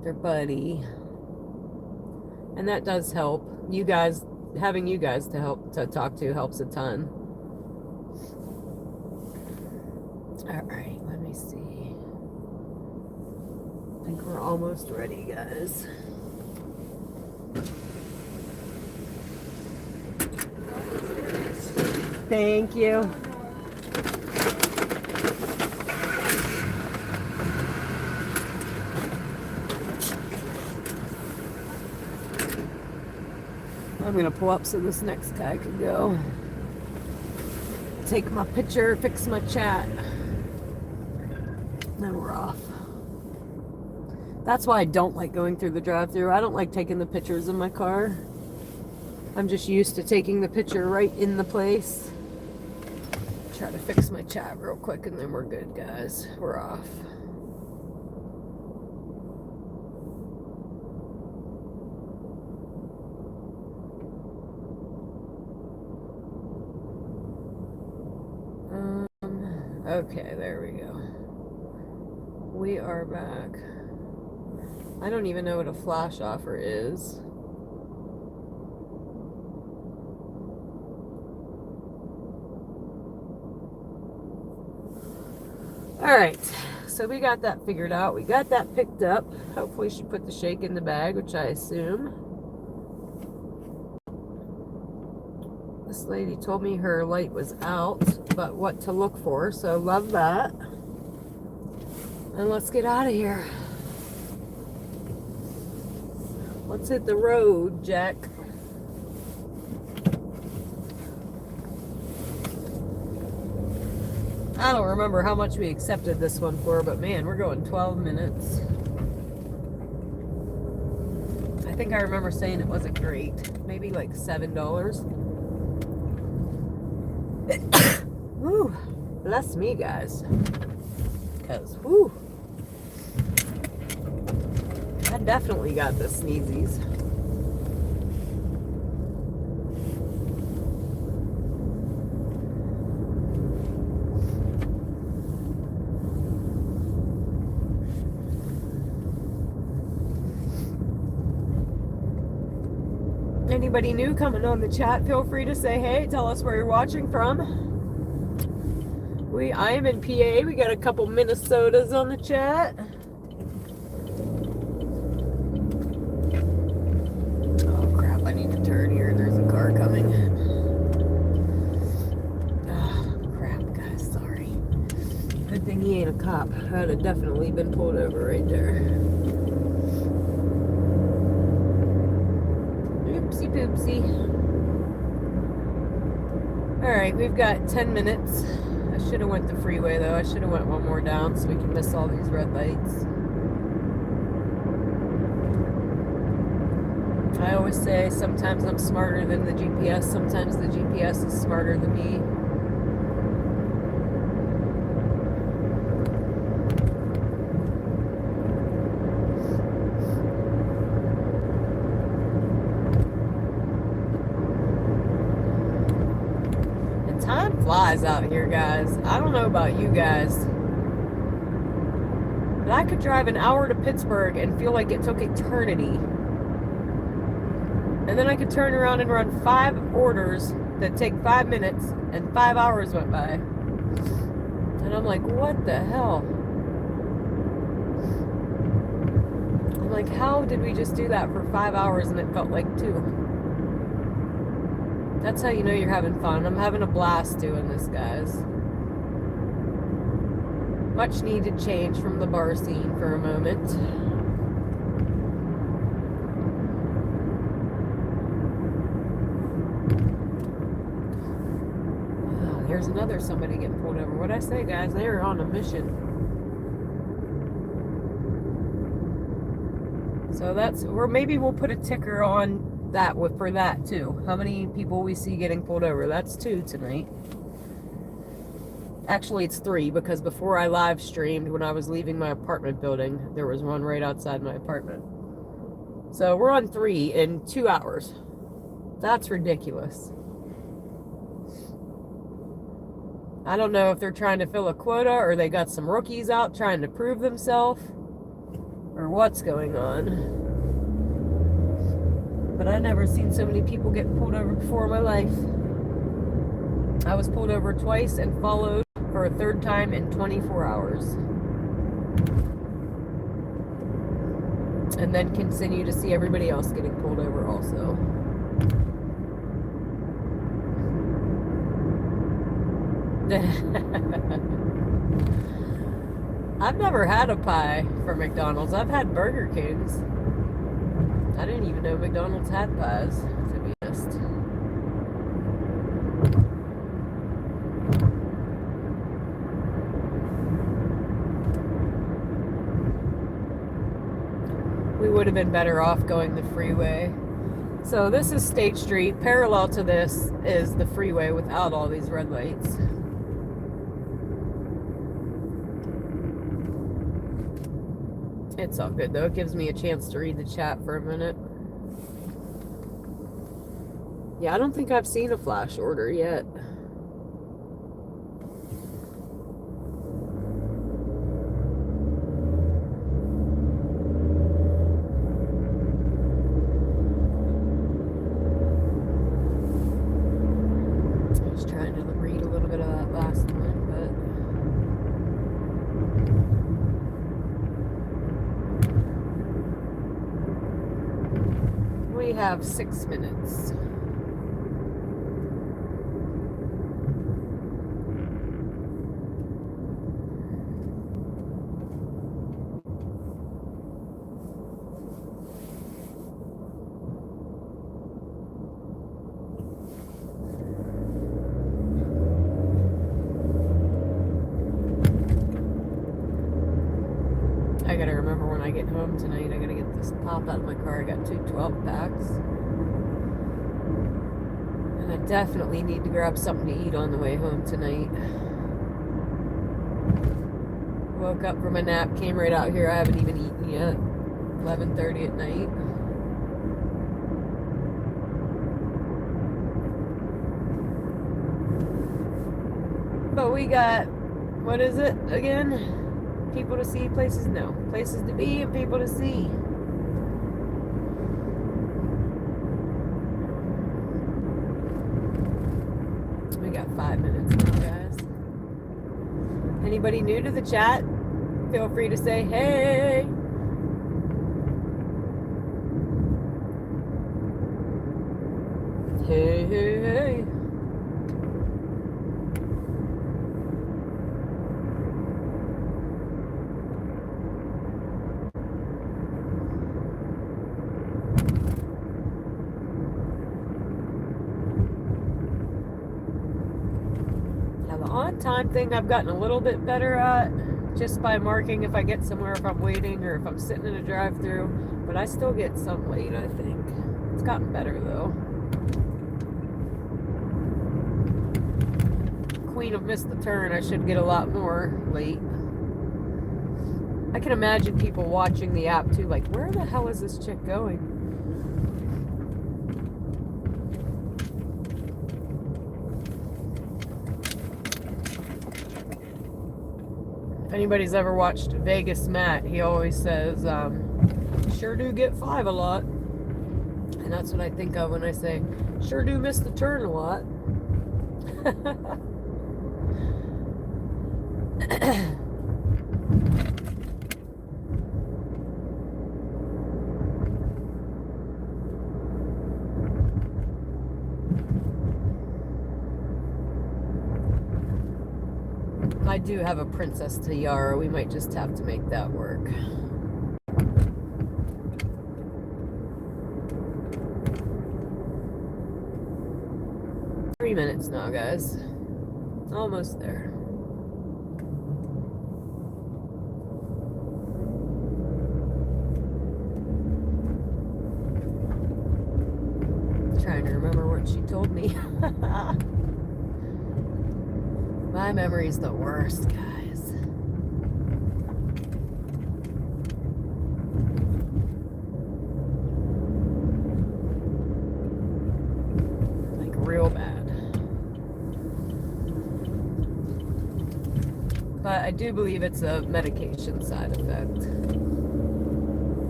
their buddy. And that does help. You guys, having you guys to help to talk to helps a ton. Alright, let me see. I think we're almost ready, guys. Thank you. I'm gonna pull up so this next guy can go. Take my picture, fix my chat. Then we're off. That's why I don't like going through the drive-thru. I don't like taking the pictures in my car. I'm just used to taking the picture right in the place. Try to fix my chat real quick and then we're good, guys. We're off. Okay, there we go. We are back. I don't even know what a flash offer is. Alright, so we got that figured out. We got that picked up. Hopefully she put the shake in the bag, which I assume. lady told me her light was out, but what to look for, so love that. And let's get out of here. Let's hit the road, Jack. I don't remember how much we accepted this one for, but man, we're going 12 minutes. I think I remember saying it wasn't great. Maybe like $7. Woo, bless me, guys. Because, whoo, I definitely got the sneezies. Anybody new coming on the chat, feel free to say hey, tell us where you're watching from. I am in PA. We got a couple Minnesotas on the chat. Oh crap, I need to turn here. There's a car coming. Oh crap, guys, sorry. Good thing he ain't a cop. I'd have definitely been pulled over right there. Oopsie poopsie. Alright, we've got 10 minutes. I should have went the freeway though. I should have went one more down so we can miss all these red lights. I always say sometimes I'm smarter than the GPS. Sometimes the GPS is smarter than me. Flies out here, guys. I don't know about you guys, but I could drive an hour to Pittsburgh and feel like it took eternity. And then I could turn around and run 5 orders that take 5 minutes and 5 hours went by. And I'm like, what the hell? I'm like, how did we just do that for 5 hours and it felt like 2? That's how you know you're having fun. I'm having a blast doing this, guys. Much needed change from the bar scene for a moment. Oh, here's another somebody getting pulled over. What'd I say, guys? They were on a mission. So that's, or maybe we'll put a ticker on that for that too. How many people we see getting pulled over? That's 2 tonight. Actually, it's 3 because before I live streamed, when I was leaving my apartment building, there was one right outside my apartment. So we're on 3 in 2 hours. That's ridiculous. I don't know if they're trying to fill a quota or they got some rookies out trying to prove themselves or what's going on. But I never seen so many people get pulled over before in my life. I was pulled over twice and followed for a 3rd time in 24 hours. And then continue to see everybody else getting pulled over also. I've never had a pie from McDonald's. I've had Burger Kings. I didn't even know McDonald's had pies, to be honest. We would have been better off going the freeway. So this is State Street. Parallel to this is the freeway without all these red lights. It's all good though. It gives me a chance to read the chat for a minute. Yeah, I don't think I've seen a flash order yet. I was trying to read a little bit of that last one, but we have 6 minutes. gotta remember when I get home tonight, I gotta get this pop out of my car. I got two 12 packs. And I definitely need to grab something to eat on the way home tonight. Woke up from a nap, came right out here. I haven't even eaten yet. 11:30 at night. But we got, what is it again? People to see, places no. Places to be and people to see. We got 5 minutes now, guys. Anybody new to the chat? Feel free to say hey. Hey, hey, hey. On-time thing I've gotten a little bit better at, just by marking if I get somewhere, if I'm waiting or if I'm sitting in a drive-through, but I still get some late. I think it's gotten better though. Queen of missed the turn. I should get a lot more late. I can imagine people watching the app too, like, where the hell is this chick going? If anybody's ever watched Vegas Matt, he always says, sure do get 5 a lot. And that's what I think of when I say, sure do miss the turn a lot. I do have a princess tiara. We might just have to make that work. Three minutes now, guys. Almost there. Trying to remember what she told me. My memory's the worst, guys. Like real bad. But I do believe it's a medication side effect.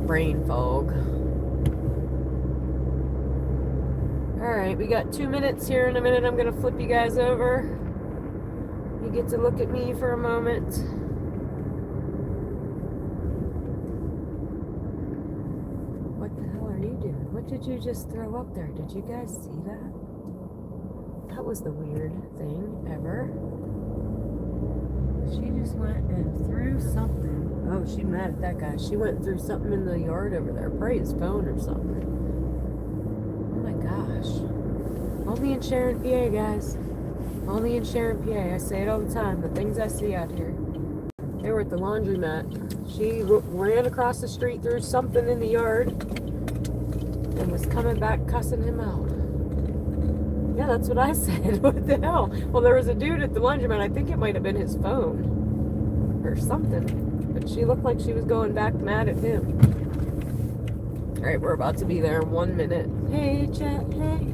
Brain fog. Alright, we got 2 minutes here. In a minute, I'm going to flip you guys over. You get to look at me for a moment. What the hell are you doing? What did you just throw up there? Did you guys see that? That was the weird thing ever. She just went and threw something. Oh, she's mad at that guy. She went and threw something in the yard over there. Probably his phone or something. Oh my gosh. Only in Sharon, PA, guys. Only in Sharon, PA. I say it all the time. The things I see out here. They were at the laundromat. She ran across the street, threw something in the yard, and was coming back cussing him out. Yeah, that's what I said. What the hell? Well, there was a dude at the laundromat. I think it might have been his phone or something. But she looked like she was going back mad at him. All right, we're about to be there in 1 minute. Hey, chat, hey.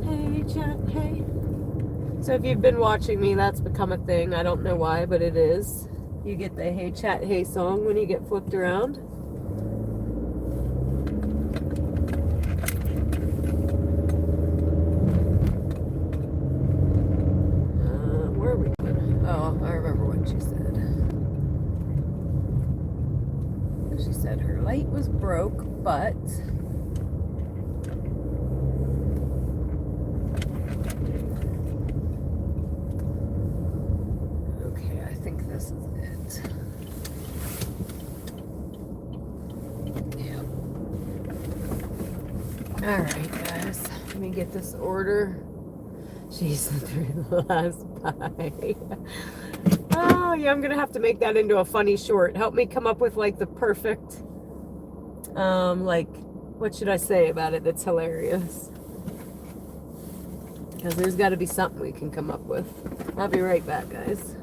Hey, chat, hey. So if you've been watching me, that's become a thing. I don't know why, but it is. You get the hey chat, hey song when you get flipped around. Where are we going? Oh, I remember what she said. She said her light was broke, but... This is it. Yeah. Alright, guys. Let me get this order. She's through the last pie. Oh, yeah, I'm gonna have to make that into a funny short. Help me come up with like the perfect, like, what should I say about it that's hilarious? Because there's got to be something we can come up with. I'll be right back, guys.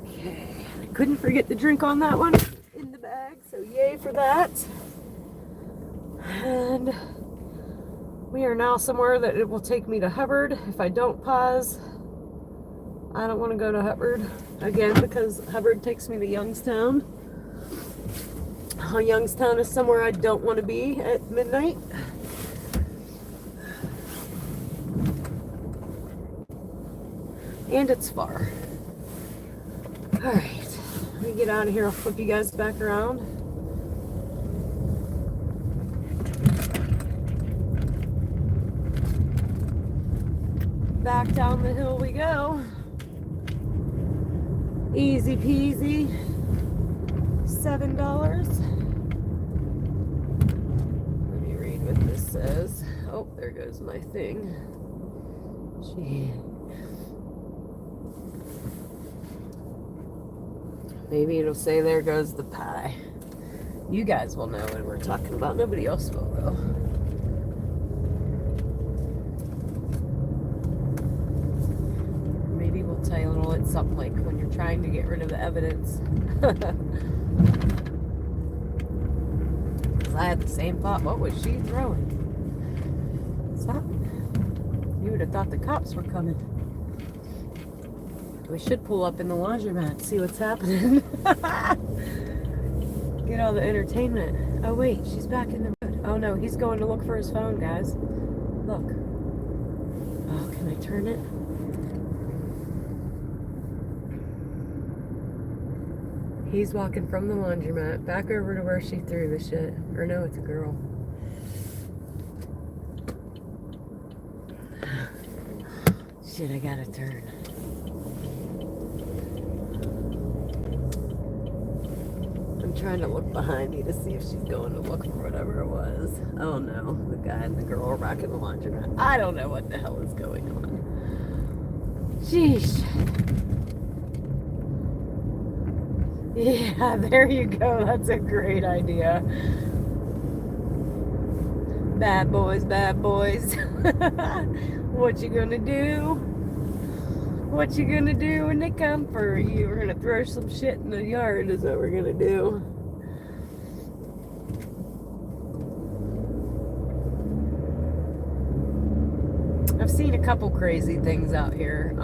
Okay, I couldn't forget the drink on that one in the bag, so yay for that. And we are now somewhere that it will take me to Hubbard. If I don't pause, I don't want to go to Hubbard again because Hubbard takes me to Youngstown. Youngstown is somewhere I don't want to be at midnight. And it's far. Alright, let me get out of here. I'll flip you guys back around. Back down the hill we go. Easy peasy. $7. Let me read what this says. Oh, there goes my thing. Gee. Maybe it'll say there goes the pie. You guys will know what we're talking about. Nobody else will though. Maybe we'll title it something like when you're trying to get rid of the evidence. Because I had the same thought. What was she throwing? Stop. You would have thought the cops were coming. We should pull up in the laundromat, see what's happening. Get all the entertainment. Oh wait, she's back in the road. Oh no, he's going to look for his phone, guys. Look. Oh, can I turn it? He's walking from the laundromat back over to where she threw the shit. Or no, it's a girl. Shit, I gotta turn. I'm trying to look behind me to see if she's going to look for whatever it was. Oh no, the guy and the girl are back in the laundromat. I don't know what the hell is going on. Sheesh. Yeah, there you go. That's a great idea. Bad boys, bad boys. What you gonna do? What you gonna do when they come for you? We're gonna throw some shit in the yard is what we're gonna do. I've seen a couple crazy things out here.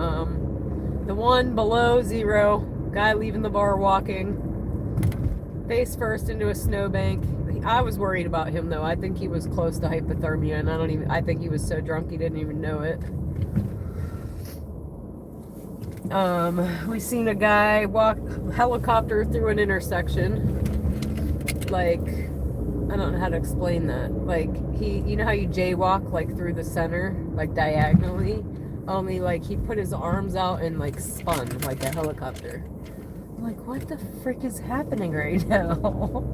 The one below zero, guy leaving the bar walking, face first into a snowbank. I was worried about him though. I think he was close to hypothermia, and I think he was so drunk he didn't even know it. We seen a guy walk helicopter through an intersection. Like, I don't know how to explain that. Like, you know how you jaywalk like through the center, like diagonally? Only like he put his arms out and like spun like a helicopter. I'm like, what the frick is happening right now?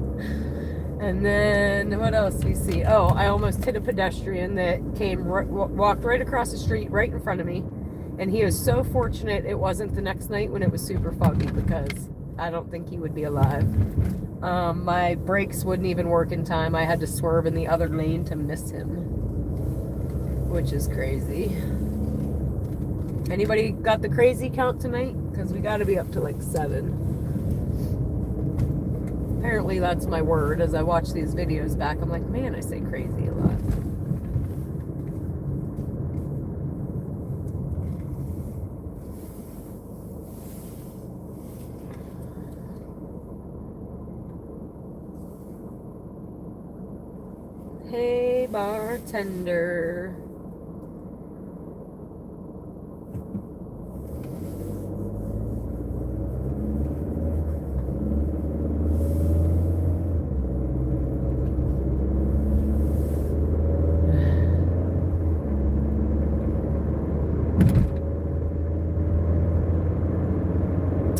And then what else do we see? Oh, I almost hit a pedestrian that walked right across the street right in front of me. And he was so fortunate it wasn't the next night when it was super foggy, because I don't think he would be alive. My brakes wouldn't even work in time. I had to swerve in the other lane to miss him, which is crazy. Anybody got the crazy count tonight? Because we got to be up to like 7. Apparently that's my word. As I watch these videos back, I'm like, man, I say crazy a lot. Hey, bartender.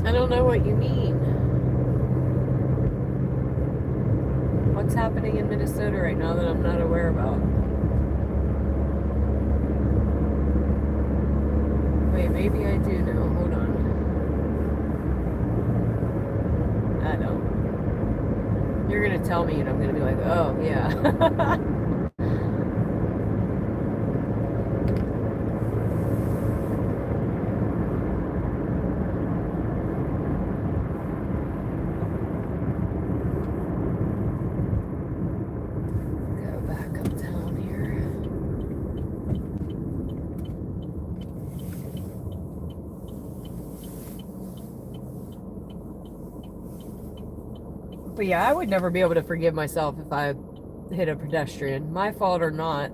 I don't know what you mean. What's happening in Minnesota right now that I'm not aware about? Wait, maybe I do know. Hold on. I don't. You're gonna tell me and I'm gonna be like, oh, yeah. But yeah, I would never be able to forgive myself if I hit a pedestrian, my fault or not.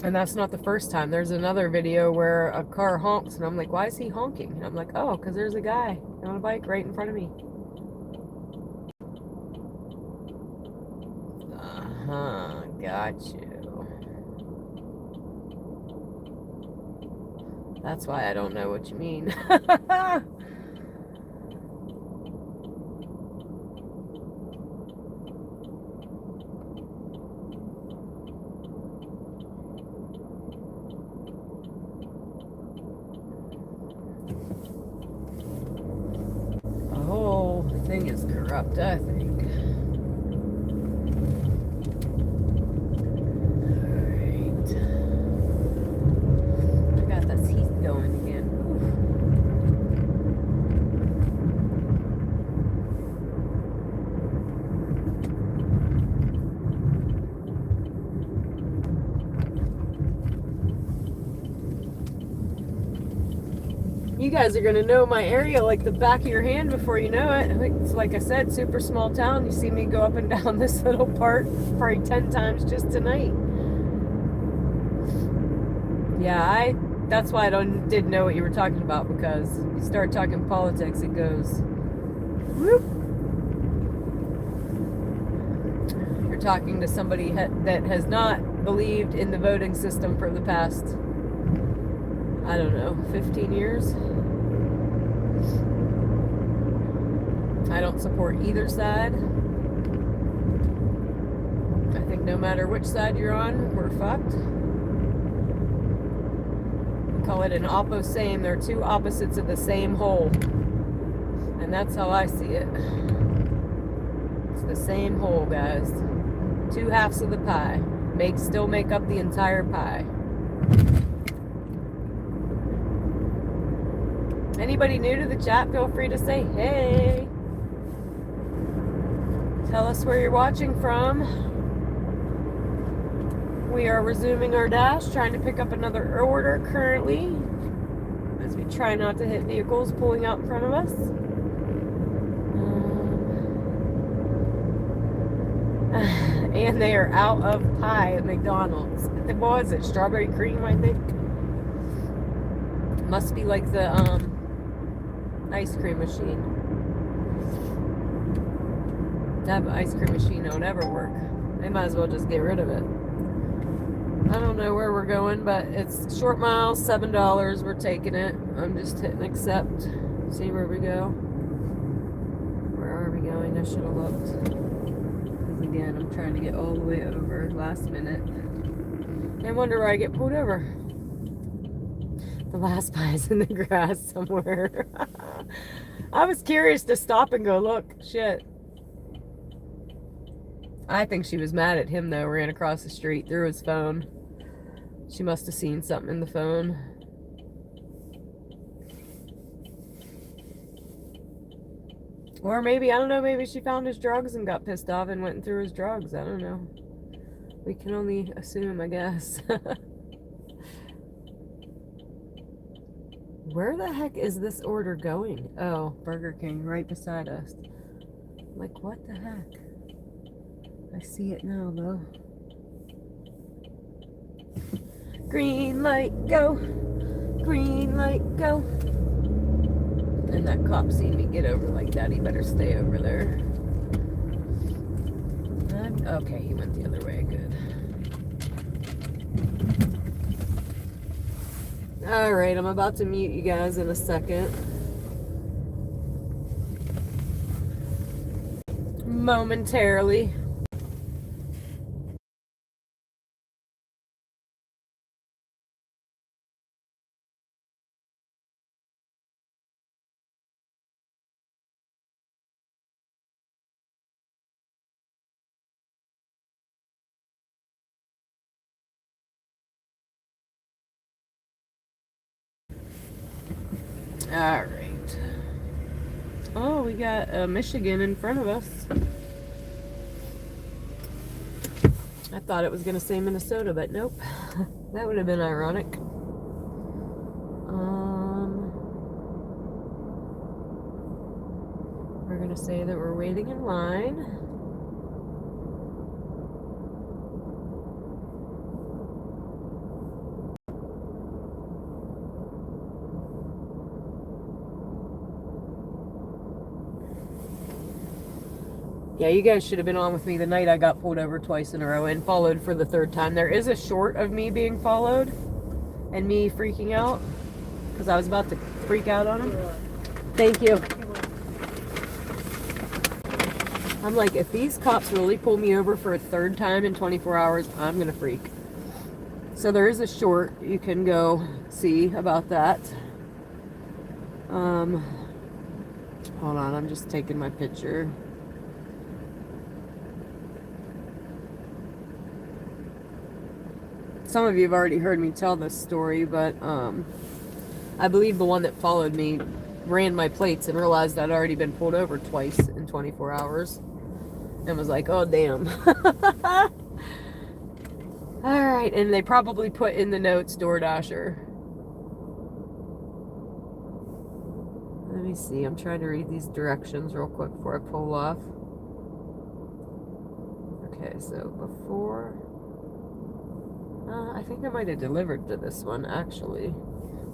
And that's not the first time. There's another video where a car honks and I'm like, why is he honking? And I'm like, oh, because there's a guy on a bike right in front of me. Uh-huh, got you. That's why I don't know what you mean. The whole thing is corrupt, I think. You guys are going to know my area like the back of your hand before you know it. It's like I said, super small town. You see me go up and down this little part probably 10 times just tonight. Yeah, that's why I didn't know what you were talking about, because you start talking politics, it goes whoop. You're talking to somebody that has not believed in the voting system for the past, I don't know, 15 years. I don't support either side. I think no matter which side you're on, we're fucked. We call it an opposame. They're two opposites of the same whole. And that's how I see it. It's the same whole, guys. Two halves of the pie. Still make up the entire pie. Anybody new to the chat, feel free to say hey. Tell us where you're watching from. We are resuming our dash, trying to pick up another order currently, as we try not to hit vehicles pulling out in front of us. And they are out of pie at McDonald's. What was it? Strawberry cream, I think. Must be like the ice cream machine. That ice cream machine don't ever work. They might as well just get rid of it. I don't know where we're going, but it's short miles, $7. We're taking it. I'm just hitting accept. See where we go. Where are we going? I should have looked. Because again, I'm trying to get all the way over last minute. I wonder where I get pulled over. The last pie's in the grass somewhere. I was curious to stop and go look. Shit. I think she was mad at him, though. Ran across the street, threw his phone. She must have seen something in the phone. Or maybe, I don't know, maybe she found his drugs and got pissed off and went through his drugs. I don't know. We can only assume, I guess. Where the heck is this order going? Oh, Burger King, right beside us. Like, what the heck? I see it now, though. Green light, go. Green light, go. And that cop seen me get over like that. He better stay over there. Okay, he went the other way. Good. Alright, I'm about to mute you guys in a second. Momentarily. Alright. Oh, we got Michigan in front of us. I thought it was going to say Minnesota, but nope. That would have been ironic. We're going to say that we're waiting in line. Yeah, you guys should have been on with me the night I got pulled over twice in a row and followed for the third time. There is a short of me being followed and me freaking out because I was about to freak out on him. Thank you. I'm like, if these cops really pull me over for a third time in 24 hours, I'm going to freak. So there is a short. You can go see about that. Hold on, I'm just taking my picture. Some of you have already heard me tell this story, but I believe the one that followed me ran my plates and realized I'd already been pulled over twice in 24 hours and was like, oh damn. Alright, and they probably put in the notes DoorDasher. Let me see, I'm trying to read these directions real quick before I pull off. Okay, so before... I think I might have delivered to this one, actually.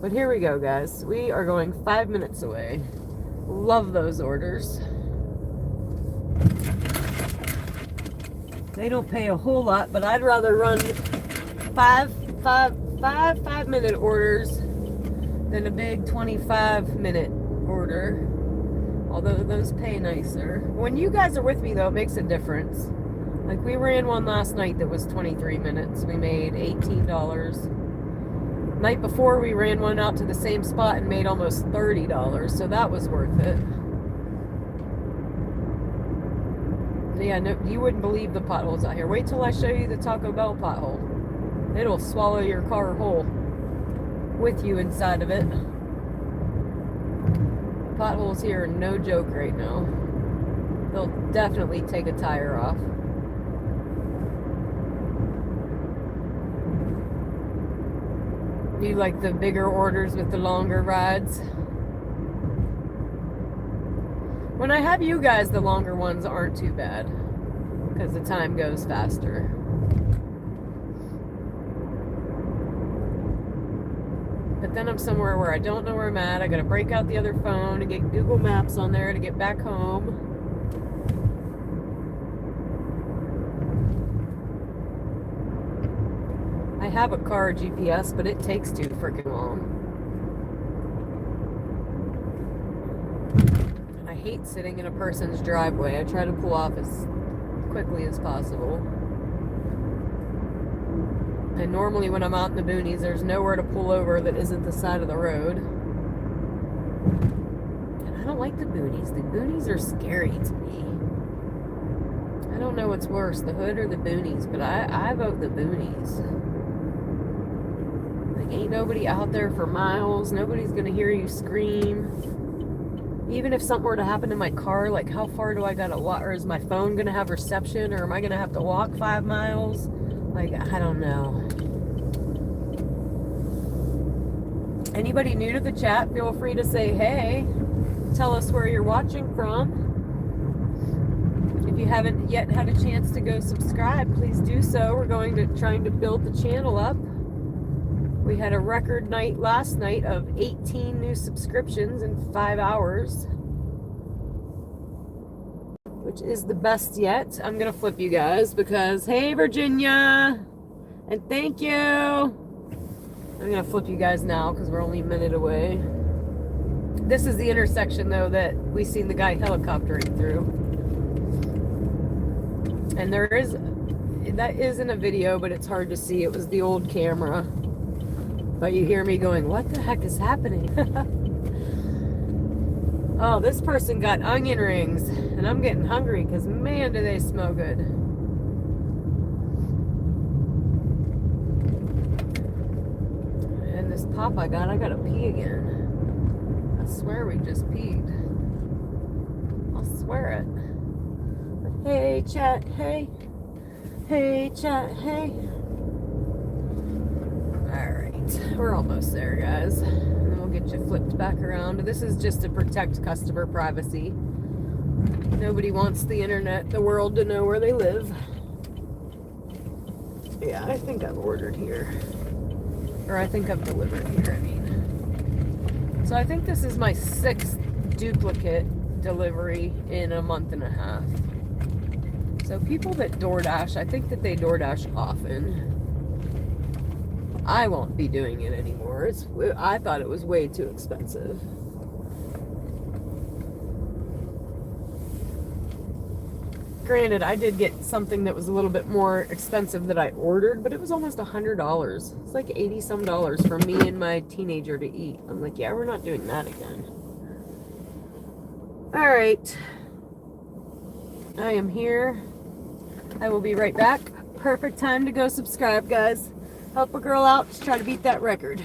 But here we go, guys. We are going 5 minutes away. Love those orders. They don't pay a whole lot, but I'd rather run 5-minute orders than a big 25-minute order. Although those pay nicer. When you guys are with me, though, it makes a difference. Like, we ran one last night that was 23 minutes. We made $18. Night before, we ran one out to the same spot and made almost $30. So that was worth it. Yeah, no, you wouldn't believe the potholes out here. Wait till I show you the Taco Bell pothole. It'll swallow your car whole with you inside of it. Potholes here are no joke right now. They'll definitely take a tire off. You like the bigger orders with the longer rides? When I have you guys, the longer ones aren't too bad because the time goes faster. But then I'm somewhere where I don't know where I'm at. I gotta break out the other phone and get Google Maps on there to get back home. I have a car GPS, but it takes too freaking long. I hate sitting in a person's driveway. I try to pull off as quickly as possible. And normally when I'm out in the boonies, there's nowhere to pull over that isn't the side of the road. And I don't like the boonies. The boonies are scary to me. I don't know what's worse, the hood or the boonies, but I vote the boonies. Ain't nobody out there for miles. Nobody's gonna hear you scream. Even if something were to happen to my car, like how far do I gotta walk, or is my phone gonna have reception, or am I gonna have to walk 5 miles? Like, I don't know. Anybody new to the chat, feel free to say hey. Tell us where you're watching from. If you haven't yet had a chance to go subscribe, please do so. We're trying to build the channel up. We had a record night last night of 18 new subscriptions in 5 hours, which is the best yet. I'm gonna flip you guys because, hey Virginia, and thank you. I'm gonna flip you guys now because we're only a minute away. This is the intersection though that we seen the guy helicoptering through. And that is in a video, but it's hard to see. It was the old camera. But you hear me going, what the heck is happening? Oh, this person got onion rings, and I'm getting hungry because, man, do they smell good. And this pop I gotta pee again. I swear we just peed. I'll swear it. Hey, chat, hey. Hey, chat, hey. Alright, we're almost there, guys. And then we'll get you flipped back around. This is just to protect customer privacy. Nobody wants the internet, the world to know where they live. Yeah, I think I've ordered here. Or I think I've delivered here, I mean. So I think this is my 6th duplicate delivery in a month and a half. So people that DoorDash, I think that they DoorDash often. I won't be doing it anymore. I thought it was way too expensive. Granted, I did get something that was a little bit more expensive that I ordered, but it was almost $100. It's like 80 some dollars for me and my teenager to eat. I'm like, yeah, we're not doing that again. All right. I am here. I will be right back. Perfect time to go subscribe, guys. Help a girl out to try to beat that record.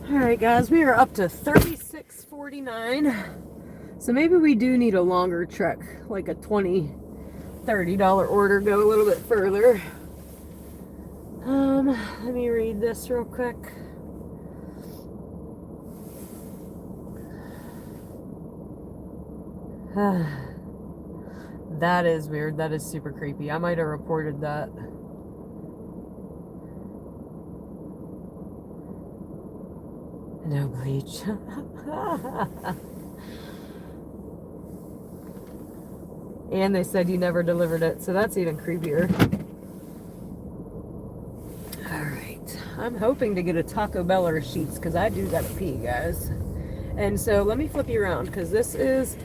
Alright guys, we are up to $36.49. So maybe we do need a longer trek, like a $20, $30 order, go a little bit further. Let me read this real quick. That is weird. That is super creepy. I might have reported that. No bleach. And they said you never delivered it, so that's even creepier. Alright. I'm hoping to get a Taco Bell or a Sheetz, because I do gotta pee, guys. And so let me flip you around, because this is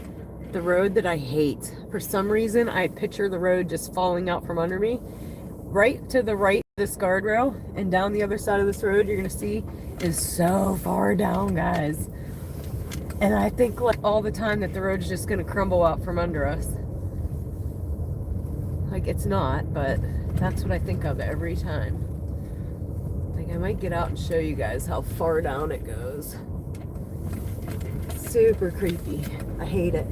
the road that I hate. For some reason, I picture the road just falling out from under me. Right to the right of this guardrail, and down the other side of this road, you're gonna see is so far down, guys. And I think like all the time that the road's just gonna crumble out from under us. Like it's not, but that's what I think of every time. Like I might get out and show you guys how far down it goes. Super creepy. I hate it.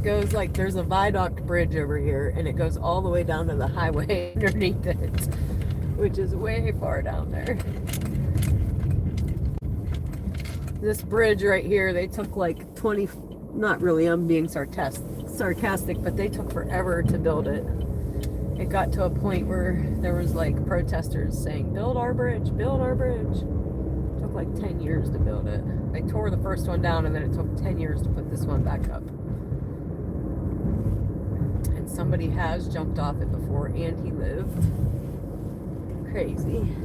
goes like, there's a viaduct bridge over here, and it goes all the way down to the highway underneath it, which is way far down there. This bridge right here, they took like 20, not really, I'm being sarcastic, but they took forever to build it. It got to a point where there was like protesters saying, build our bridge, build our bridge. It took like 10 years to build it. They tore the first one down, and then it took 10 years to put this one back up. And somebody has jumped off it before, and he lived. Crazy.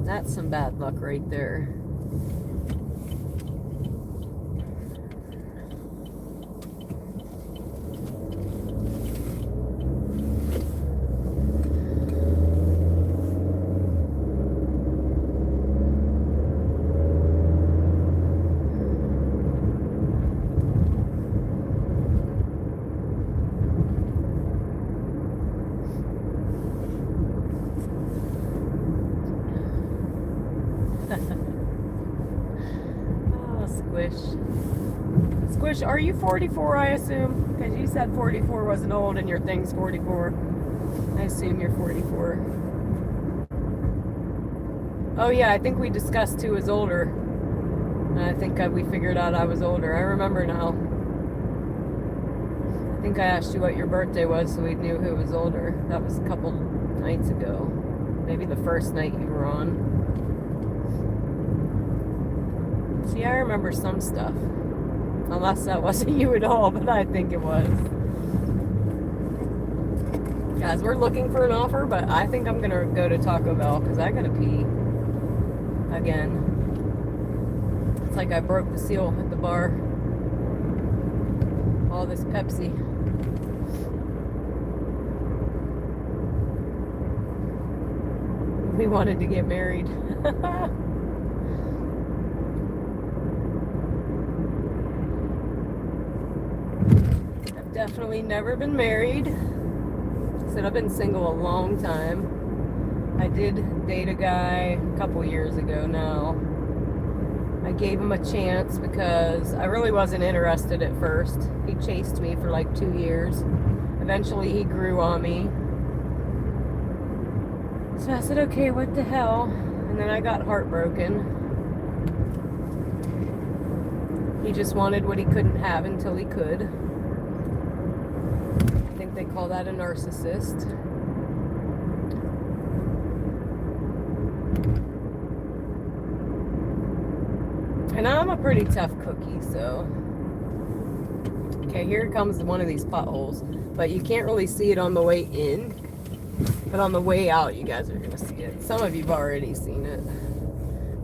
That's some bad luck right there. Squish, are you 44, I assume? Because you said 44 wasn't old and your thing's 44. I assume you're 44. Oh yeah, I think we discussed who was older. And I think we figured out I was older. I remember now. I think I asked you what your birthday was so we knew who was older. That was a couple nights ago. Maybe the first night you were on. See, I remember some stuff. Unless that wasn't you at all, but I think it was. Guys, we're looking for an offer, but I think I'm going to go to Taco Bell because I got to pee again. It's like I broke the seal at the bar. All this Pepsi. We wanted to get married. Definitely never been married. Said I've been single a long time. I did date a guy a couple years ago now. I gave him a chance because I really wasn't interested at first. He chased me for like 2 years. Eventually he grew on me. So I said, okay, what the hell? And then I got heartbroken. He just wanted what he couldn't have until he could. They call that a narcissist. And I'm a pretty tough cookie, so. Okay, here comes one of these potholes. But you can't really see it on the way in. But on the way out, you guys are going to see it. Some of you have already seen it.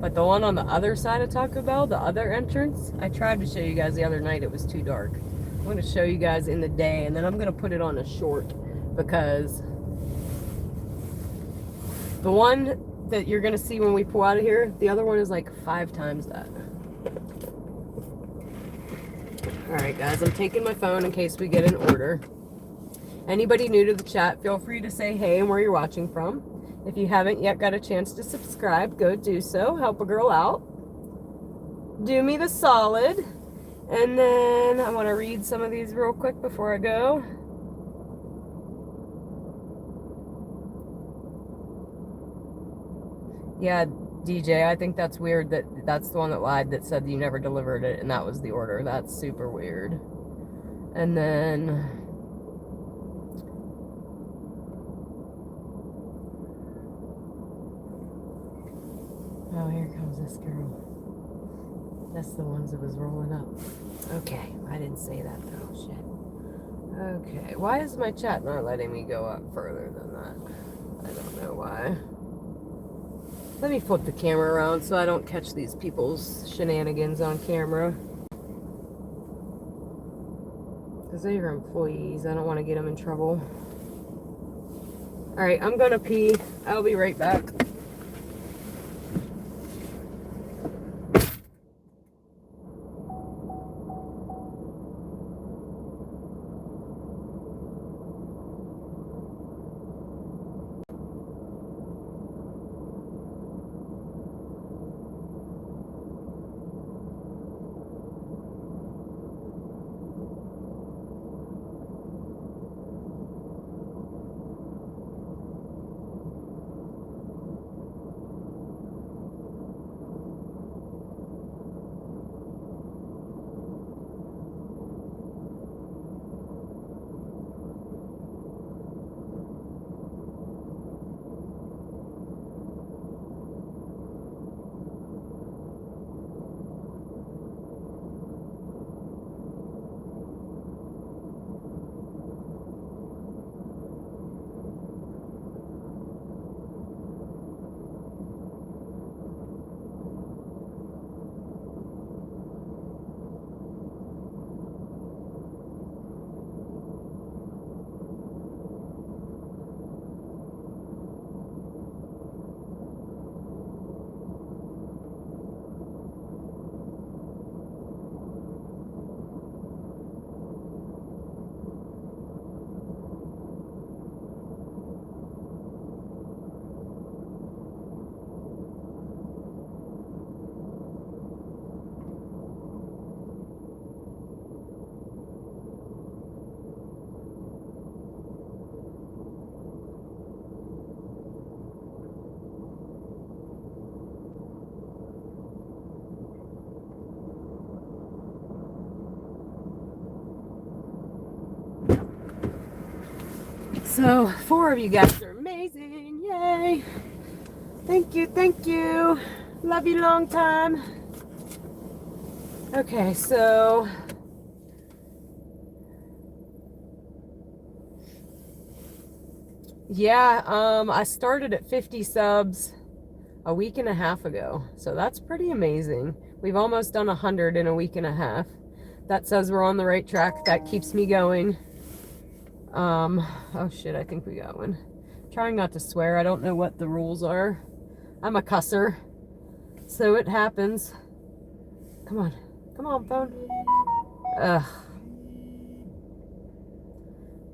But the one on the other side of Taco Bell, the other entrance, I tried to show you guys the other night. It was too dark. I'm going to show you guys in the day, and then I'm going to put it on a short because the one that you're going to see when we pull out of here, the other one is like 5 times that. Alright guys, I'm taking my phone in case we get an order. Anybody new to the chat, feel free to say hey and where you're watching from. If you haven't yet got a chance to subscribe, go do so. Help a girl out. Do me the solid. And then I want to read some of these real quick before I go. Yeah, DJ, I think that's weird that that's the one that lied that said you never delivered it and that was the order. That's super weird. And then oh, here comes this girl. That's the ones that was rolling up. Okay, I didn't say that though. Shit. Okay, why is my chat not letting me go up further than that? I don't know why. Let me flip the camera around so I don't catch these people's shenanigans on camera. Because they are employees. I don't want to get them in trouble. Alright, I'm gonna pee. I'll be right back. So 4 of you guys are amazing. Yay. Thank you, thank you. Love you long time. Okay, so yeah, I started at 50 subs a week and a half ago. So that's pretty amazing. We've almost done 100 in a week and a half. That says we're on the right track. That keeps me going. Oh shit, I think we got one. Trying not to swear. I don't know what the rules are. I'm a cusser. So it happens. Come on. Come on, phone. Ugh.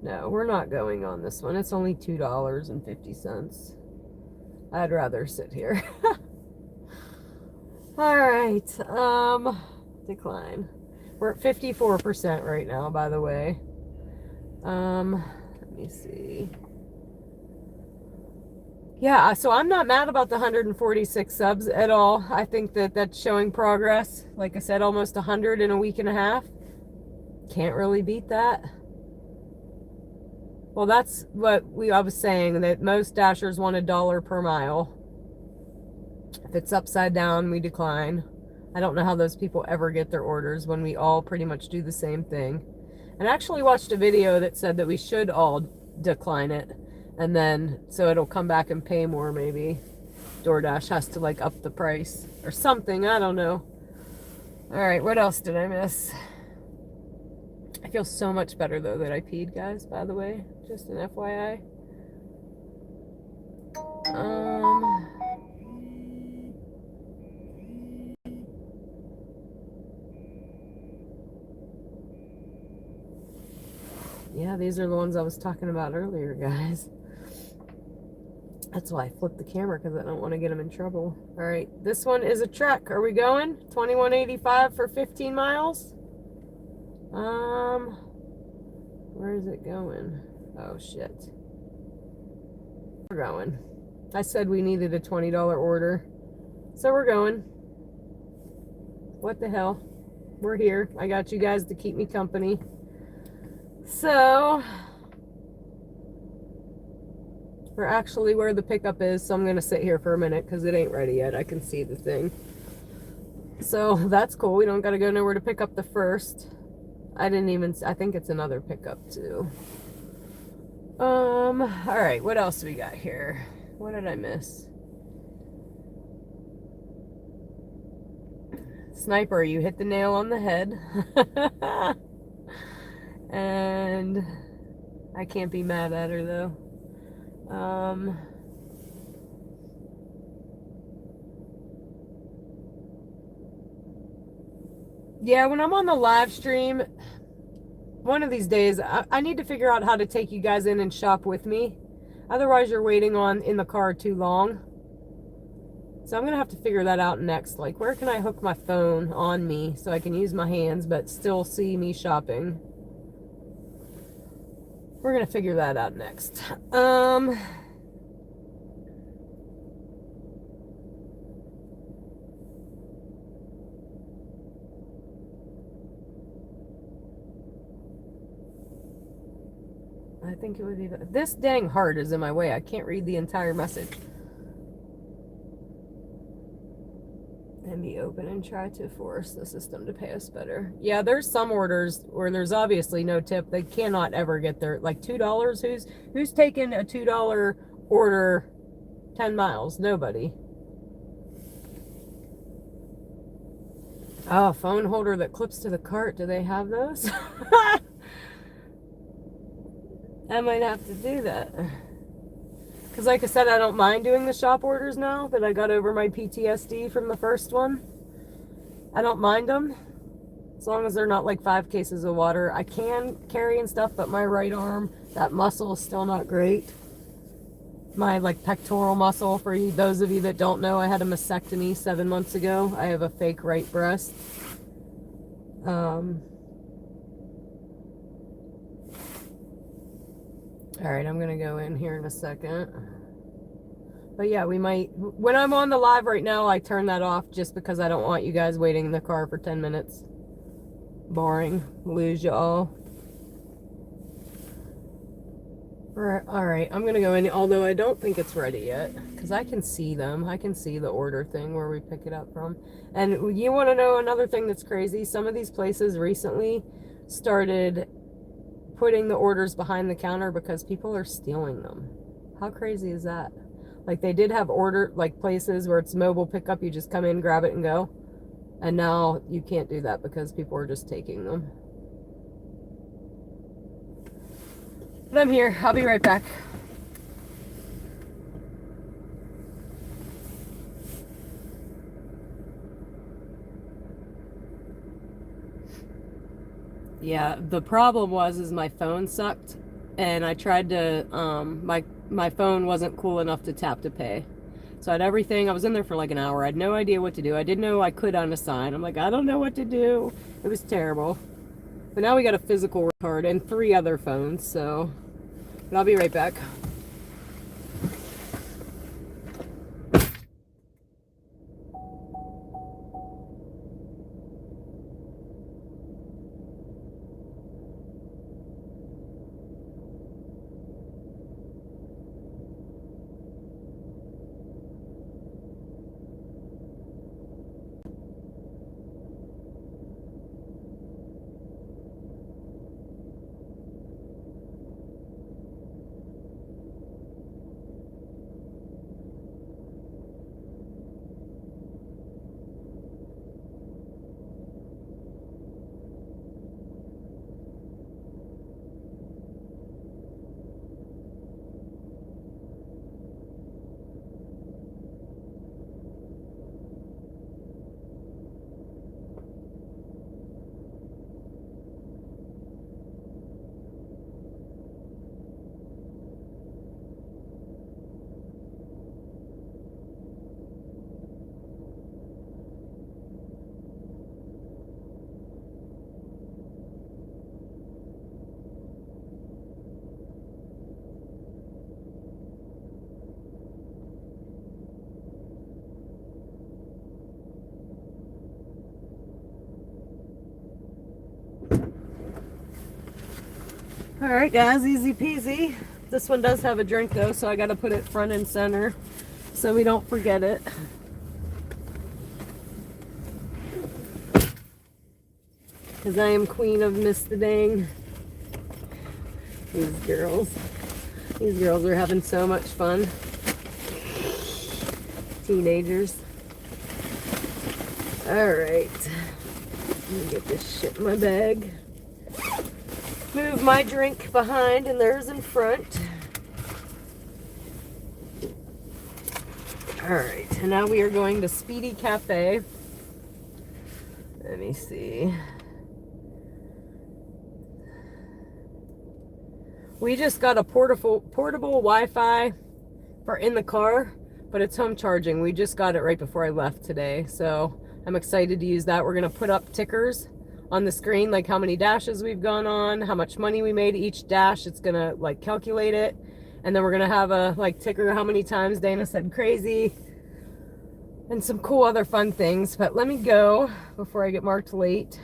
No, we're not going on this one. It's only $2.50. I'd rather sit here. Alright. Decline. We're at 54% right now, by the way. Let me see. Yeah, so I'm not mad about the 146 subs at all. I think that that's showing progress. Like I said, almost 100 in a week and a half. Can't really beat that. Well, that's what I was saying, that most dashers want $1 per mile. If it's upside down, we decline. I don't know how those people ever get their orders when we all pretty much do the same thing. And I actually watched a video that said that we should all decline it. And then, so it'll come back and pay more maybe. DoorDash has to like up the price or something. I don't know. All right, what else did I miss? I feel so much better though that I peed, guys, by the way. Just an FYI. Yeah, these are the ones I was talking about earlier, guys. That's why I flipped the camera, because I don't want to get them in trouble. All right, this one is a trek. Are we going? $21.85 for 15 miles? Where is it going? Oh, shit. We're going. I said we needed a $20 order. So we're going. What the hell? We're here. I got you guys to keep me company. So we're actually where the pickup is, so I'm gonna sit here for a minute because it ain't ready yet. I can see the thing. So that's cool. We don't gotta go nowhere to pick up the first. I think it's another pickup too. All right, what else do we got here? What did I miss? Sniper, you hit the nail on the head. And I can't be mad at her though. Yeah, when I'm on the live stream, one of these days, I need to figure out how to take you guys in and shop with me. Otherwise, you're waiting in the car too long. So I'm going to have to figure that out next. Like, where can I hook my phone on me so I can use my hands but still see me shopping? We're going to figure that out next. I think it would be... This dang heart is in my way. I can't read the entire message. And be open and try to force the system to pay us better. Yeah, there's some orders where there's obviously no tip. They cannot ever get their, like, $2. Who's taking a $2 order 10 miles? Nobody. Oh, phone holder that clips to the cart. Do they have those? I might have to do that. Because like I said, I don't mind doing the shop orders now that I got over my PTSD from the first one. I don't mind them. As long as they're not like 5 cases of water. I can carry and stuff, but my right arm, that muscle is still not great. My like pectoral muscle, for those of you that don't know, I had a mastectomy 7 months ago. I have a fake right breast. Alright, I'm going to go in here in a second. But yeah, we might... When I'm on the live right now, I turn that off just because I don't want you guys waiting in the car for 10 minutes. Boring. Lose you all. All right, I'm gonna go in, although I don't think it's ready yet, because I can see them. I can see the order thing where we pick it up from. And you want to know another thing that's crazy? Some of these places recently started putting the orders behind the counter because people are stealing them. How crazy is that? Like they did have places where it's mobile pickup, you just come in, grab it and go. And now you can't do that because people are just taking them. But I'm here. I'll be right back. Yeah, the problem is my phone sucked, and I tried to my phone wasn't cool enough to tap to pay. So I had everything. I was in there for like an hour. I had no idea what to do. I didn't know I could unassign. I'm like, I don't know what to do. It was terrible. But now we got a physical card and 3 other phones, so but I'll be right back. All right, guys, easy peasy. This one does have a drink though, so I got to put it front and center so we don't forget it. Because I am queen of Miss the Dang. These girls are having so much fun. Teenagers. All right, let me get this shit in my bag. Move my drink behind and theirs in front. Alright, and now we are going to Speedy Cafe. Let me see. We just got a portable Wi-Fi for in the car, but it's home charging. We just got it right before I left today, so I'm excited to use that. We're going to put up tickers on the screen, like how many dashes we've gone on, how much money we made each dash. It's gonna like calculate it, and then we're gonna have a like ticker how many times Dana said crazy and some cool other fun things. But let me go before I get marked late.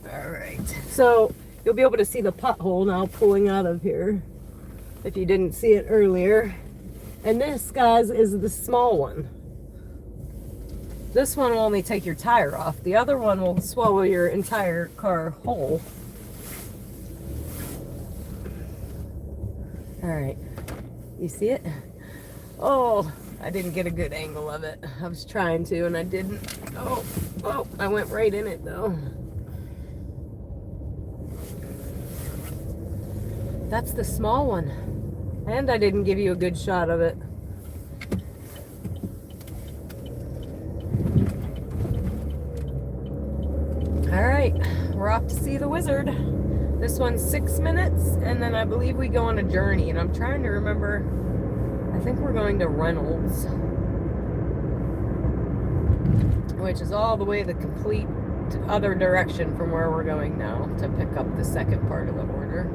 All right, so you'll be able to see the pothole now pulling out of here if you didn't see it earlier. And this, guys, is the small one. This one will only take your tire off. The other one will swallow your entire car whole. All right, you see it? Oh, I didn't get a good angle of it. I was trying to and I didn't. Oh, I went right in it though. That's the small one. And I didn't give you a good shot of it. All right, we're off to see the wizard. This one's 6 minutes, and then I believe we go on a journey, and I'm trying to remember, I think we're going to Reynolds, which is all the way the complete other direction from where we're going now to pick up the second part of the order.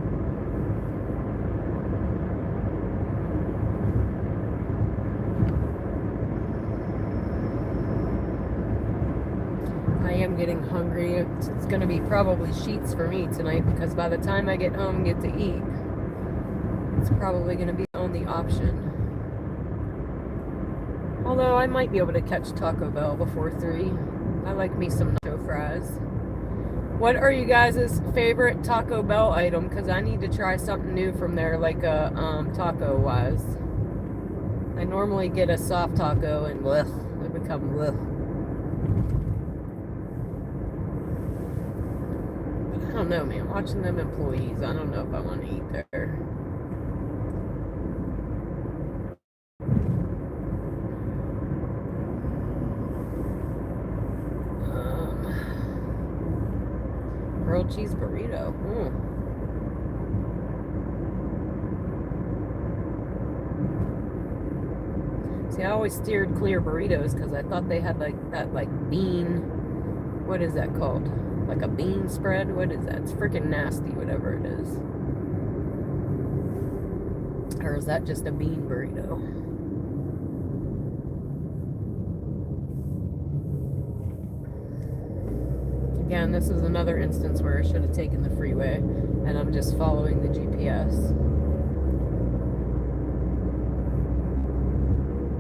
I am getting hungry. It's going to be probably sheets for me tonight because by the time I get home and get to eat, It's probably going to be the only option. Although I might be able to catch Taco Bell before 3. I like me some nacho fries. What are you guys' favorite Taco Bell item? Because I need to try something new from there, like a taco-wise. I normally get a soft taco and blech, they become blech. I don't know, man. Watching them employees, I don't know if I want to eat there. Grilled cheese burrito. See, I always steered clear burritos because I thought they had like that bean. What is that called? Like a bean spread? What is that? It's freaking nasty, whatever it is. Or is that just a bean burrito? Again, this is another instance where I should have taken the freeway and I'm just following the GPS.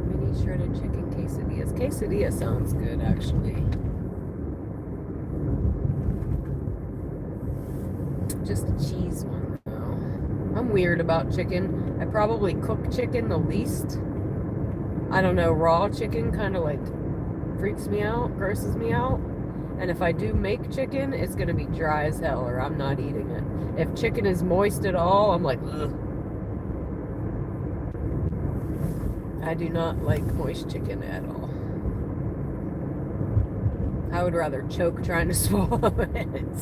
Mini shredded chicken quesadillas. Quesadilla sounds good, actually. Just a cheese one, though. I'm weird about chicken. I probably cook chicken the least. I don't know, raw chicken kind of like freaks me out, grosses me out. And if I do make chicken, it's going to be dry as hell or I'm not eating it. If chicken is moist at all, I'm like, ugh. I do not like moist chicken at all. I would rather choke trying to swallow it.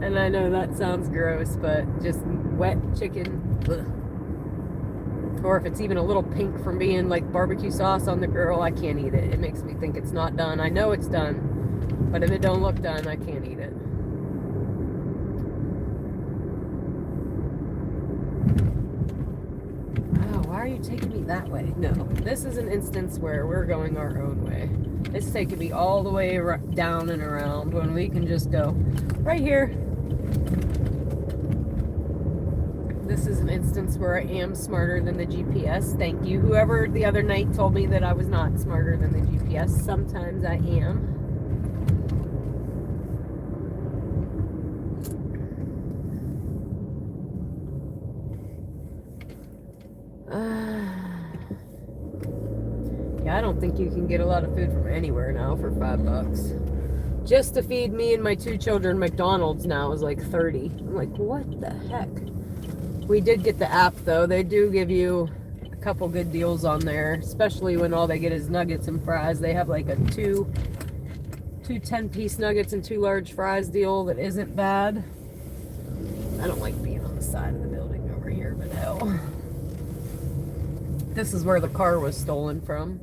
And I know that sounds gross, but just wet chicken, ugh. Or if it's even a little pink from being like barbecue sauce on the grill, I can't eat it. It makes me think it's not done. I know it's done. But if it don't look done, I can't eat it. Oh, why are you taking me that way? No, this is an instance where we're going our own way. It's taking me all the way down and around when we can just go right here. This is an instance where I am smarter than the GPS. Thank you. Whoever the other night told me that I was not smarter than the GPS. Sometimes I am. Yeah, I don't think you can get a lot of food from anywhere now for $5. Just to feed me and my 2 children, McDonald's now is like 30. I'm like, what the heck? We did get the app though. They do give you a couple good deals on there, especially when all they get is nuggets and fries. They have like a two 10-piece nuggets and 2 large fries deal that isn't bad. I don't like being on the side of the building over here, but hell. This is where the car was stolen from.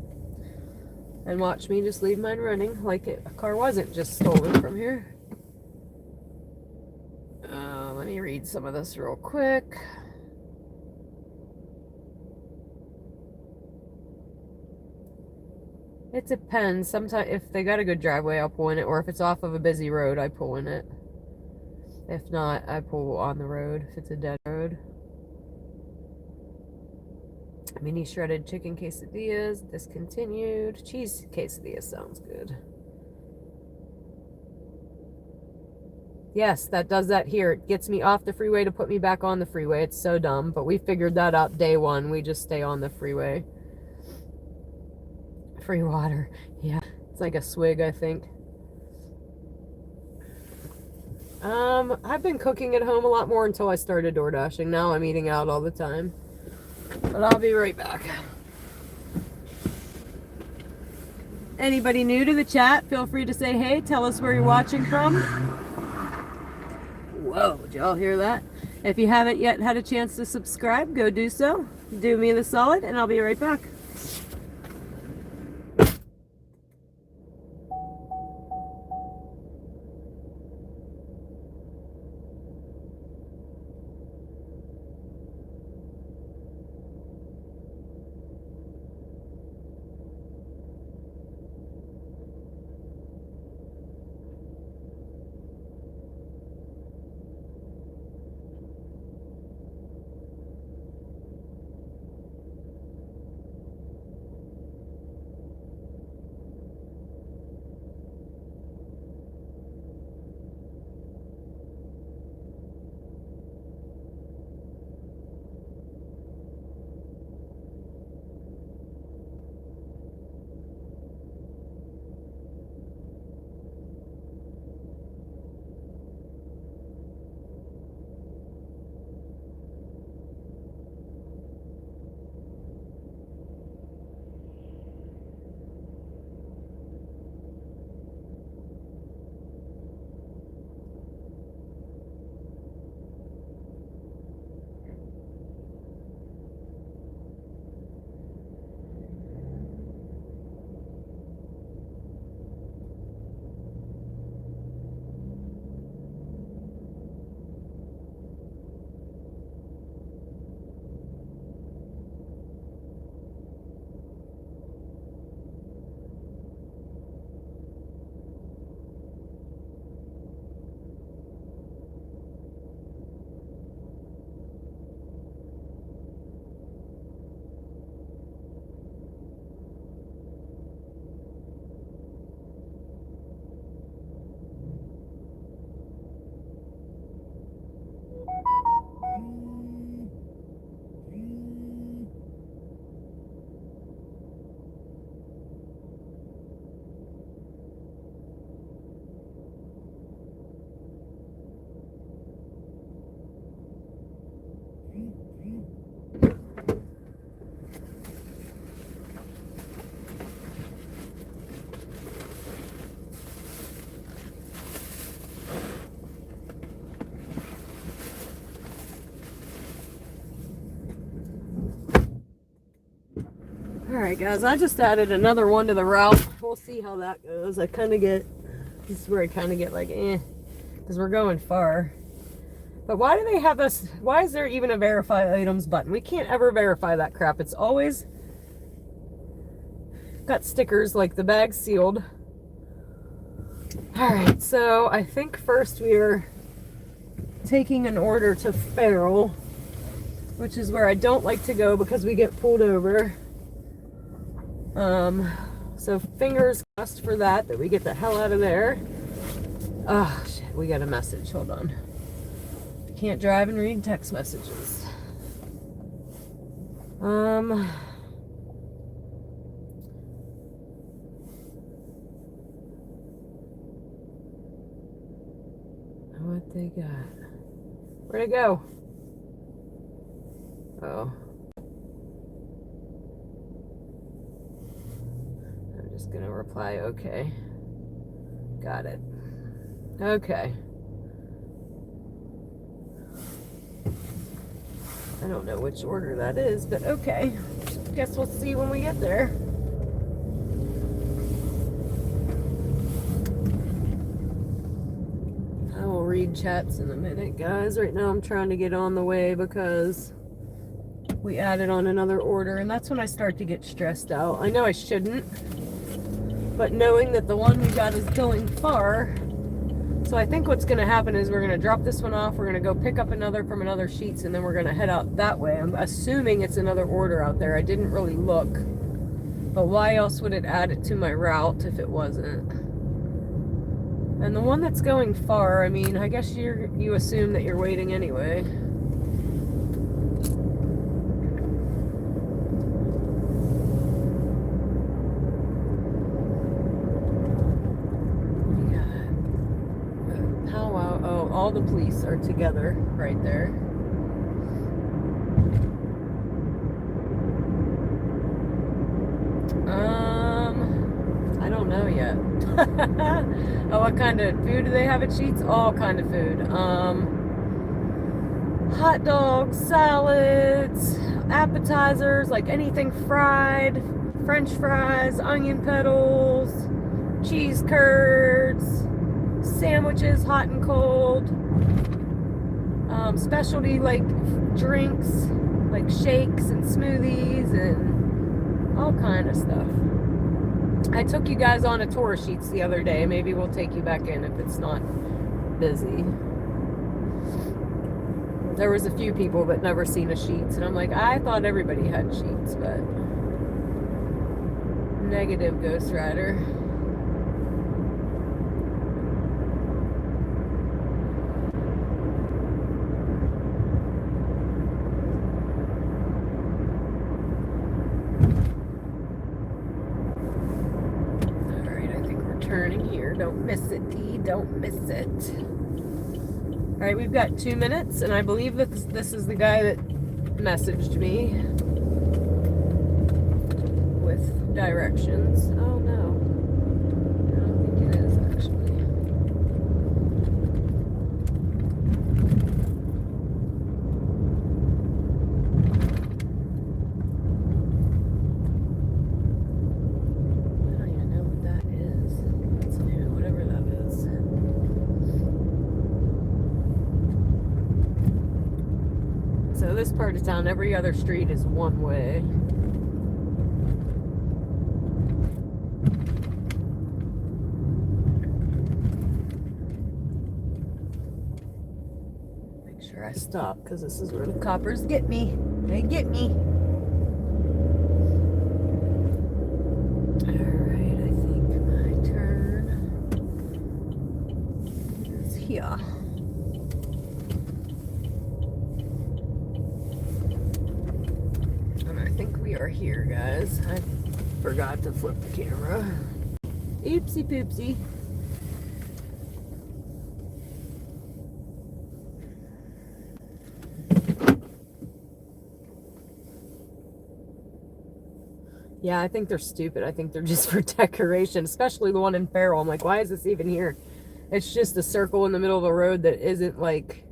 And watch me just leave mine running like a car wasn't just stolen from here. Let me read some of this real quick. It depends. Sometimes if they got a good driveway, I'll pull in it. Or if it's off of a busy road, I pull in it. If not, I pull on the road if it's a dead road. Mini shredded chicken quesadillas, discontinued. Cheese quesadilla sounds good. Yes, that does that here. It gets me off the freeway to put me back on the freeway. It's so dumb, but we figured that out day one. We just stay on the freeway. Free water. Yeah, it's like a swig, I think. I've been cooking at home a lot more until I started DoorDashing. Now I'm eating out all the time. But I'll be right back. Anybody new to the chat, feel free to say hey. Tell us where you're watching from. Whoa, did y'all hear that? If you haven't yet had a chance to subscribe, go do so. Do me the solid, and I'll be right back. Alright guys, I just added another one to the route. We'll see how that goes. This is where I kind of get like, because we're going far. But why do they have us, why is there even a verify items button? We can't ever verify that crap. It's always got stickers like the bag's sealed. Alright, so I think first we are taking an order to Farrell, which is where I don't like to go because we get pulled over. So fingers crossed for that we get the hell out of there. Oh shit, we got a message, hold on. Can't drive and read text messages. What they got? Where'd it go? Oh. I'm just gonna reply, okay. Got it. Okay. I don't know which order that is, but okay. Guess we'll see when we get there. I will read chats in a minute, guys. Right now I'm trying to get on the way because we added on another order, and that's when I start to get stressed out. I know I shouldn't, but knowing that the one we got is going far, so I think what's going to happen is we're going to drop this one off, we're going to go pick up another from another Sheets, and then we're going to head out that way. I'm assuming it's another order out there. I didn't really look, but why else would it add it to my route if it wasn't? And the one that's going far, I mean, I guess you assume that you're waiting anyway. All the police are together right there. I don't know yet. Oh, what kind of food do they have at Sheets? All kind of food. Hot dogs, salads, appetizers, like anything fried, French fries, onion petals, cheese curds, sandwiches, hot and cold, specialty like drinks, like shakes and smoothies and all kind of stuff. I took you guys on a tour of Sheets the other day. Maybe we'll take you back in if it's not busy. There was a few people that never seen a Sheets, and I'm like, I thought everybody had Sheets, but negative, Ghost Rider. Turning here. Don't miss it, D. Don't miss it. Alright, we've got 2 minutes, and I believe that this is the guy that messaged me with directions. Oh no. I don't think it is actually. So this part of town, every other street is one way. Make sure I stop, because this is where the coppers get me. They get me. Alright, I think my turn is here. I think we are here, guys. I forgot to flip the camera. Oopsie poopsie. Yeah, I think they're stupid. I think they're just for decoration, especially the one in Farrell. I'm like, why is this even here? It's just a circle in the middle of the road that isn't like,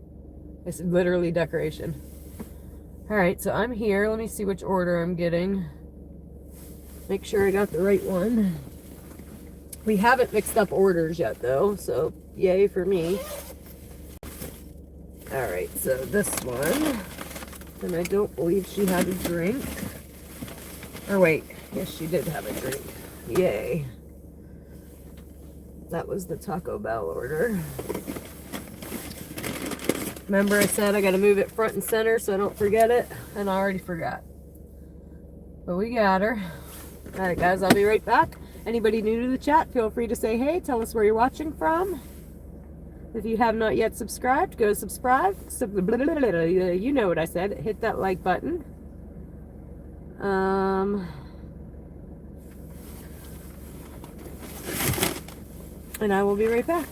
it's literally decoration. Alright, so I'm here. Let me see which order I'm getting. Make sure I got the right one. We haven't mixed up orders yet though, so yay for me. Alright, so this one, and I don't believe she had a drink. Or wait, yes she did have a drink. Yay. That was the Taco Bell order. Remember I said I gotta move it front and center so I don't forget it? And I already forgot. But we got her. Alright guys, I'll be right back. Anybody new to the chat, feel free to say hey, tell us where you're watching from. If you have not yet subscribed, go subscribe. You know what I said. Hit that like button. And I will be right back.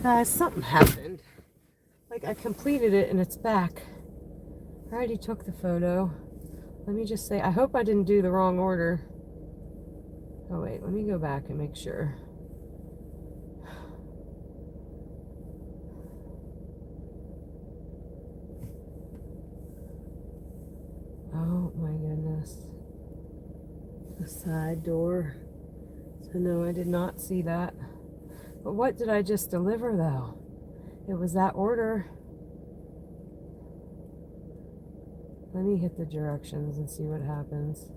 Guys, something happened. Like I completed it and it's back. I already took the photo. Let me just say, I hope I didn't do the wrong order. Oh wait, let me go back and make sure. Oh my goodness. The side door. So no, I did not see that. But what did I just deliver though? It was that order. Let me hit the directions and see what happens.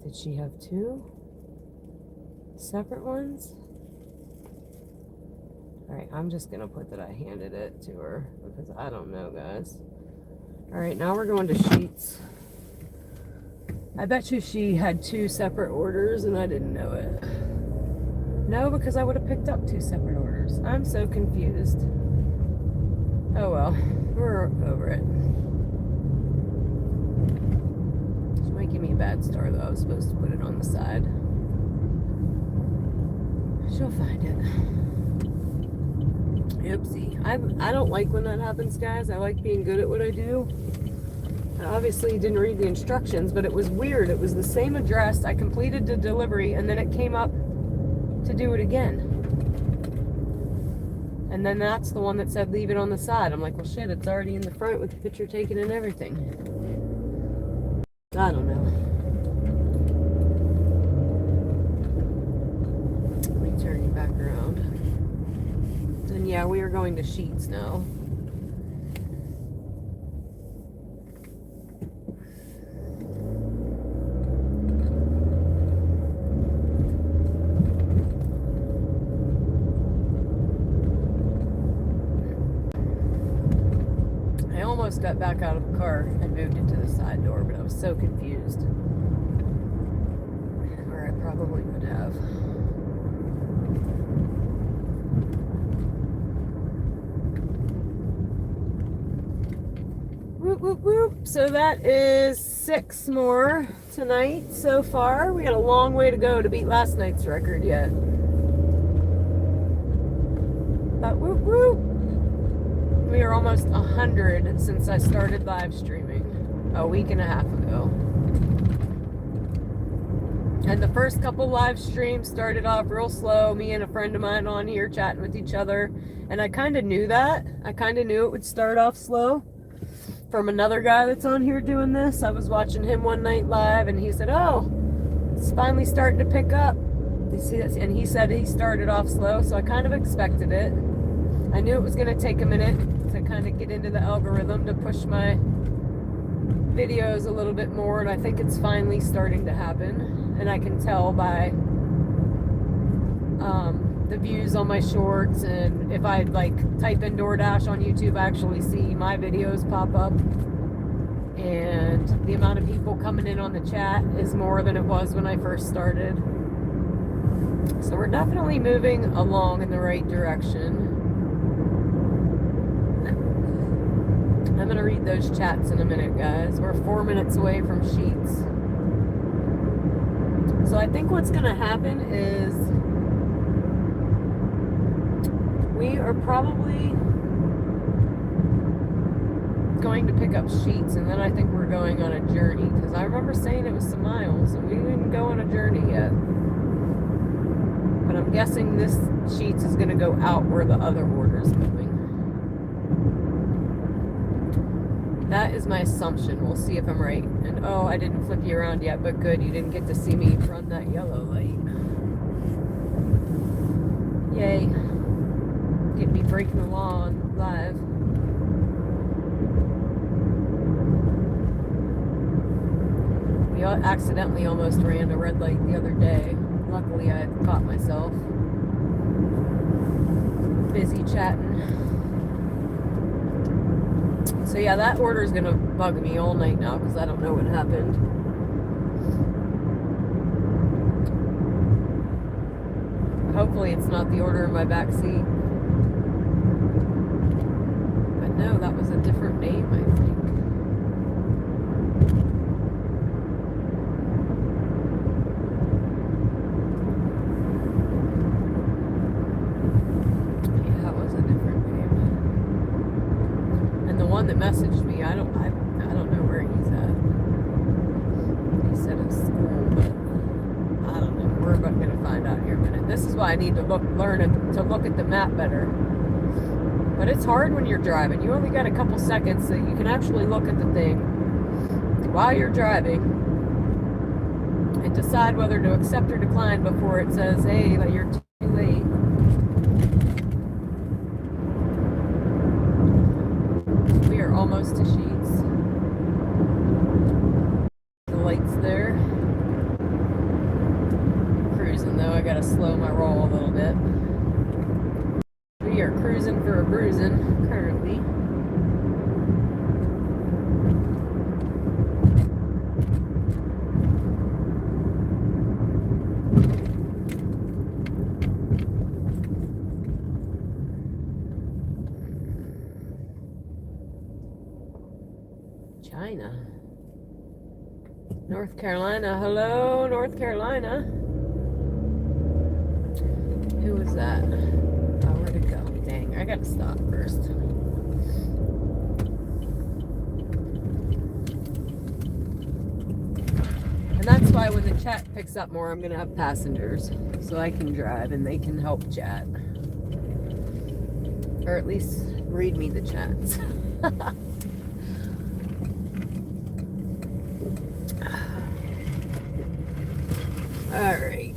Did she have two separate ones? Alright, I'm just gonna put that I handed it to her because I don't know, guys. Alright, now we're going to Sheets. I bet you she had two separate orders and I didn't know it. No, because I would have picked up two separate orders. I'm so confused. Oh well, we're over it. She might give me a bad star though. I was supposed to put it on the side. She'll find it. Oopsie. I don't like when that happens, guys. I like being good at what I do. I obviously didn't read the instructions, but it was weird. It was the same address. I completed the delivery, and then it came up to do it again. And then that's the one that said leave it on the side. I'm like, well, shit, it's already in the front with the picture taken and everything. I don't know. Let me turn you back around. And yeah, we are going to Sheets now. Got back out of the car and moved it to the side door, but I was so confused. Or I probably would have. Whoop, whoop, whoop. So that is 6 more tonight so far. We got a long way to go to beat last night's record yet. But whoop, whoop. We are almost 100 since I started live streaming a week and a half ago. And the first couple live streams started off real slow. Me and a friend of mine on here chatting with each other. And I kind of knew that. I kind of knew it would start off slow. From another guy that's on here doing this. I was watching him one night live and he said, oh, it's finally starting to pick up. You see that? And he said he started off slow, so I kind of expected it. I knew it was going to take a minute to kind of get into the algorithm to push my videos a little bit more, and I think it's finally starting to happen. And I can tell by the views on my shorts, and if I like type in DoorDash on YouTube, I actually see my videos pop up, and the amount of people coming in on the chat is more than it was when I first started. So we're definitely moving along in the right direction. I'm gonna read those chats in a minute, guys. We're 4 minutes away from sheets. So I think what's gonna happen is we are probably going to pick up sheets, and then I think we're going on a journey, because I remember saying it was some miles, and we didn't go on a journey yet. But I'm guessing this sheets is going to go out where the other order is moving. That is my assumption. We'll see if I'm right. And oh, I didn't flip you around yet, but good, you didn't get to see me run that yellow light. Yay. Get me breaking the law on live. We accidentally almost ran a red light the other day. Luckily, I caught myself busy chatting. So yeah, that order is gonna bug me all night now because I don't know what happened. Hopefully it's not the order in my back seat. But no, that was a different name, I think. Yeah, it was a different name. And the one that messaged me, I don't know where he's at. He said it's school, but I don't know. We're going to find out here in a minute. This is why I need to learn to look at the map better. But it's hard when you're driving. You only got a couple seconds so you can actually look at the thing while you're driving and decide whether to accept or decline before it says, hey, that you're too late. We are almost to Sheets. The light's there. Cruising though, I gotta slow my roll a little bit. We are cruising for a bruising currently. China. North Carolina. Hello, North Carolina. Who was that? Oh, where'd it go? Dang, I gotta stop first. And that's why when the chat picks up more, I'm gonna have passengers. So I can drive and they can help chat. Or at least read me the chats. Alright.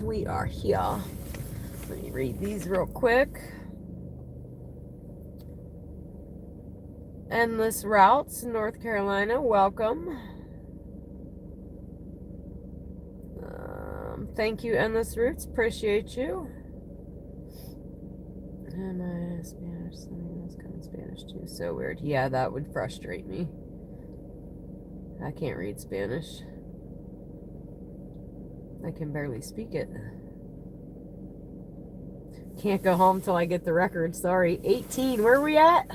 We are here. Let me read these real quick. Endless Routes, North Carolina, welcome. Thank you, Endless Routes, appreciate you. And my Spanish, something else kind of Spanish too. So weird. Yeah, that would frustrate me. I can't read Spanish. I can barely speak it. Can't go home till I get the record. Sorry. 18. Where are we at?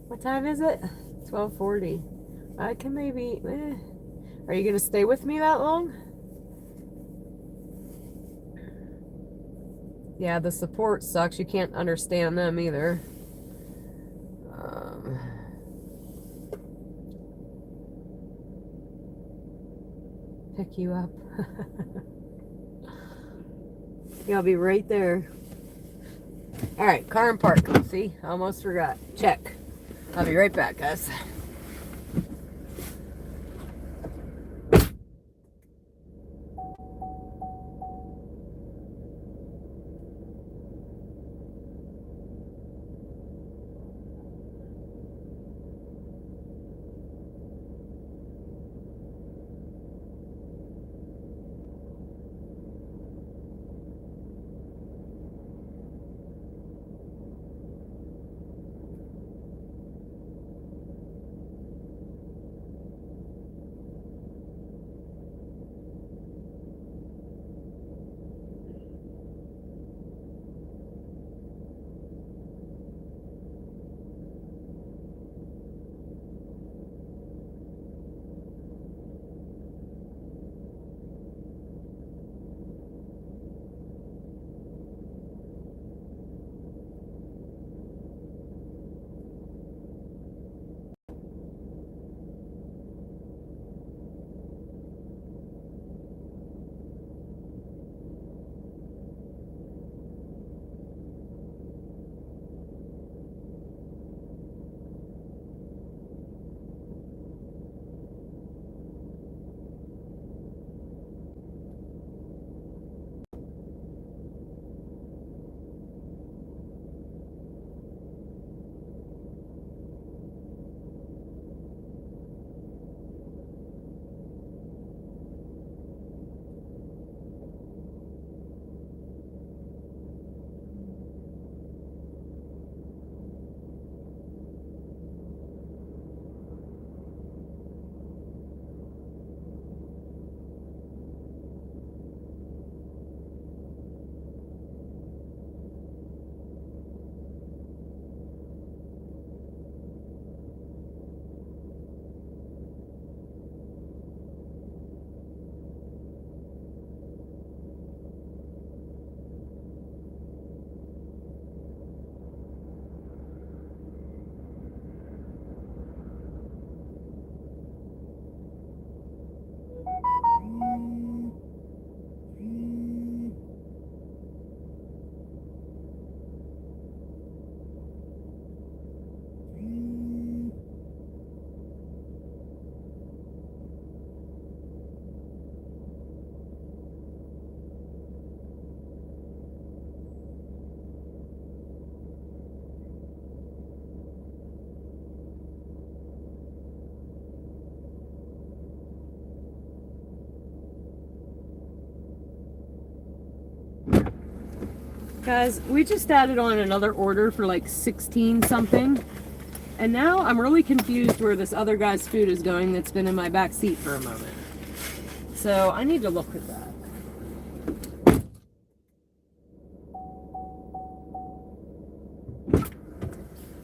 What time is it? 12:40. I can maybe... Are you going to stay with me that long? Yeah, the support sucks. You can't understand them either. Pick you up. Yeah, I'll be right there. Alright, car and park. See, I almost forgot. Check. I'll be right back, guys. Guys, we just added on another order for like 16 something. And now I'm really confused where this other guy's food is going that's been in my back seat for a moment. So I need to look at that.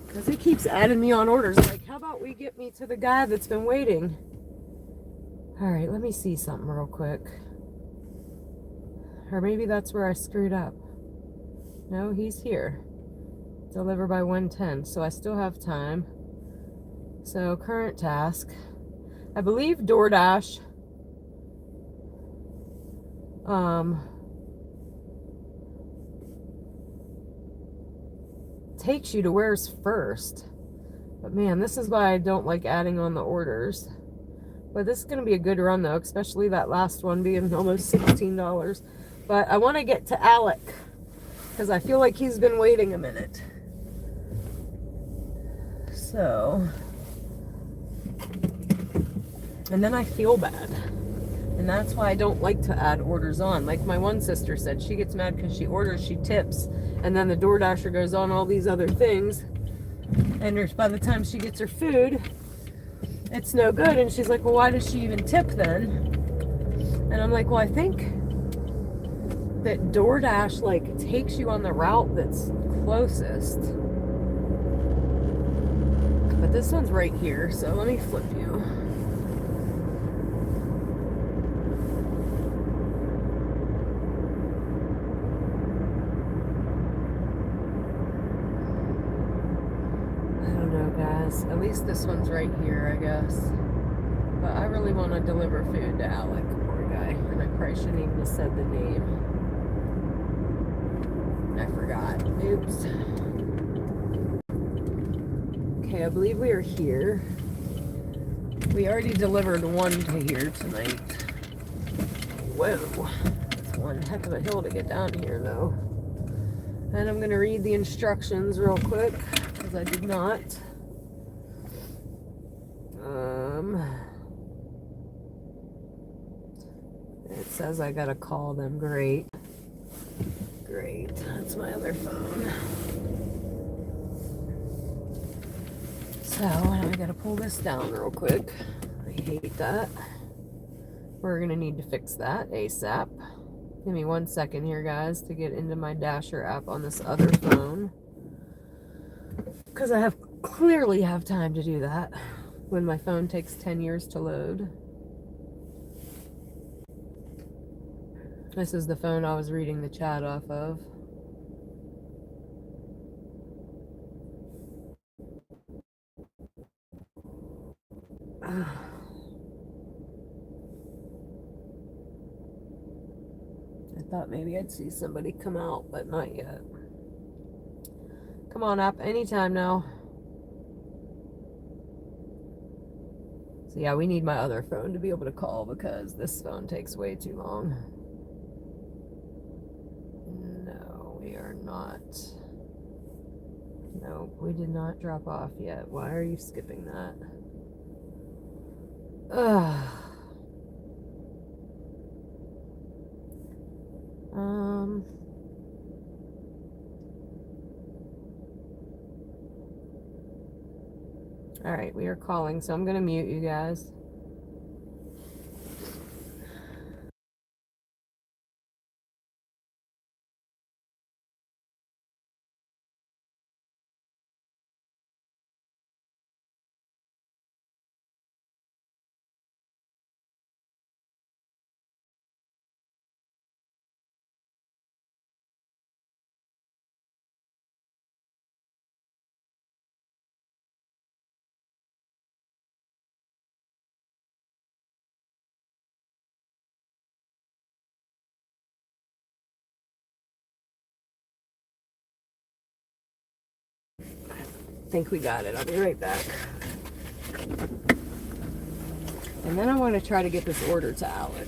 Because it keeps adding me on orders. Like, how about we get me to the guy that's been waiting? Alright, let me see something real quick. Or maybe that's where I screwed up. No, he's here. Deliver by 1:10, so I still have time. So, current task. I believe DoorDash takes you to where's first. But man, this is why I don't like adding on the orders. But this is going to be a good run though, especially that last one being almost $16. But I want to get to Alec because I feel like he's been waiting a minute. So, and then I feel bad. And that's why I don't like to add orders on. Like my one sister said, she gets mad because she orders, she tips, and then the DoorDasher goes on all these other things. And by the time she gets her food, it's no good. And she's like, well, why does she even tip then? And I'm like, well, I think that DoorDash like takes you on the route that's closest. But this one's right here, so let me flip you. Guys, at least this one's right here, I guess. But I really want to deliver food to Alec, poor guy. And I probably shouldn't even have said the name. I forgot. Oops. Okay, I believe we are here. We already delivered one to here tonight. Whoa. It's one heck of a hill to get down here, though. And I'm going to read the instructions real quick, because I did not. It says I gotta call them. Great. That's my other phone. So, I gotta pull this down real quick. I hate that. We're gonna need to fix that ASAP. Give me 1 second here, guys, to get into my Dasher app on this other phone. Because I clearly have time to do that when my phone takes 10 years to load. This is the phone I was reading the chat off of. I thought maybe I'd see somebody come out, but not yet. Come on up, anytime now. So yeah, we need my other phone to be able to call because this phone takes way too long. No, we are not. No, we did not drop off yet. Why are you skipping that? Ugh. Alright, we are calling, so I'm gonna mute you guys. I think we got it. I'll be right back. And then I want to try to get this order to Alec.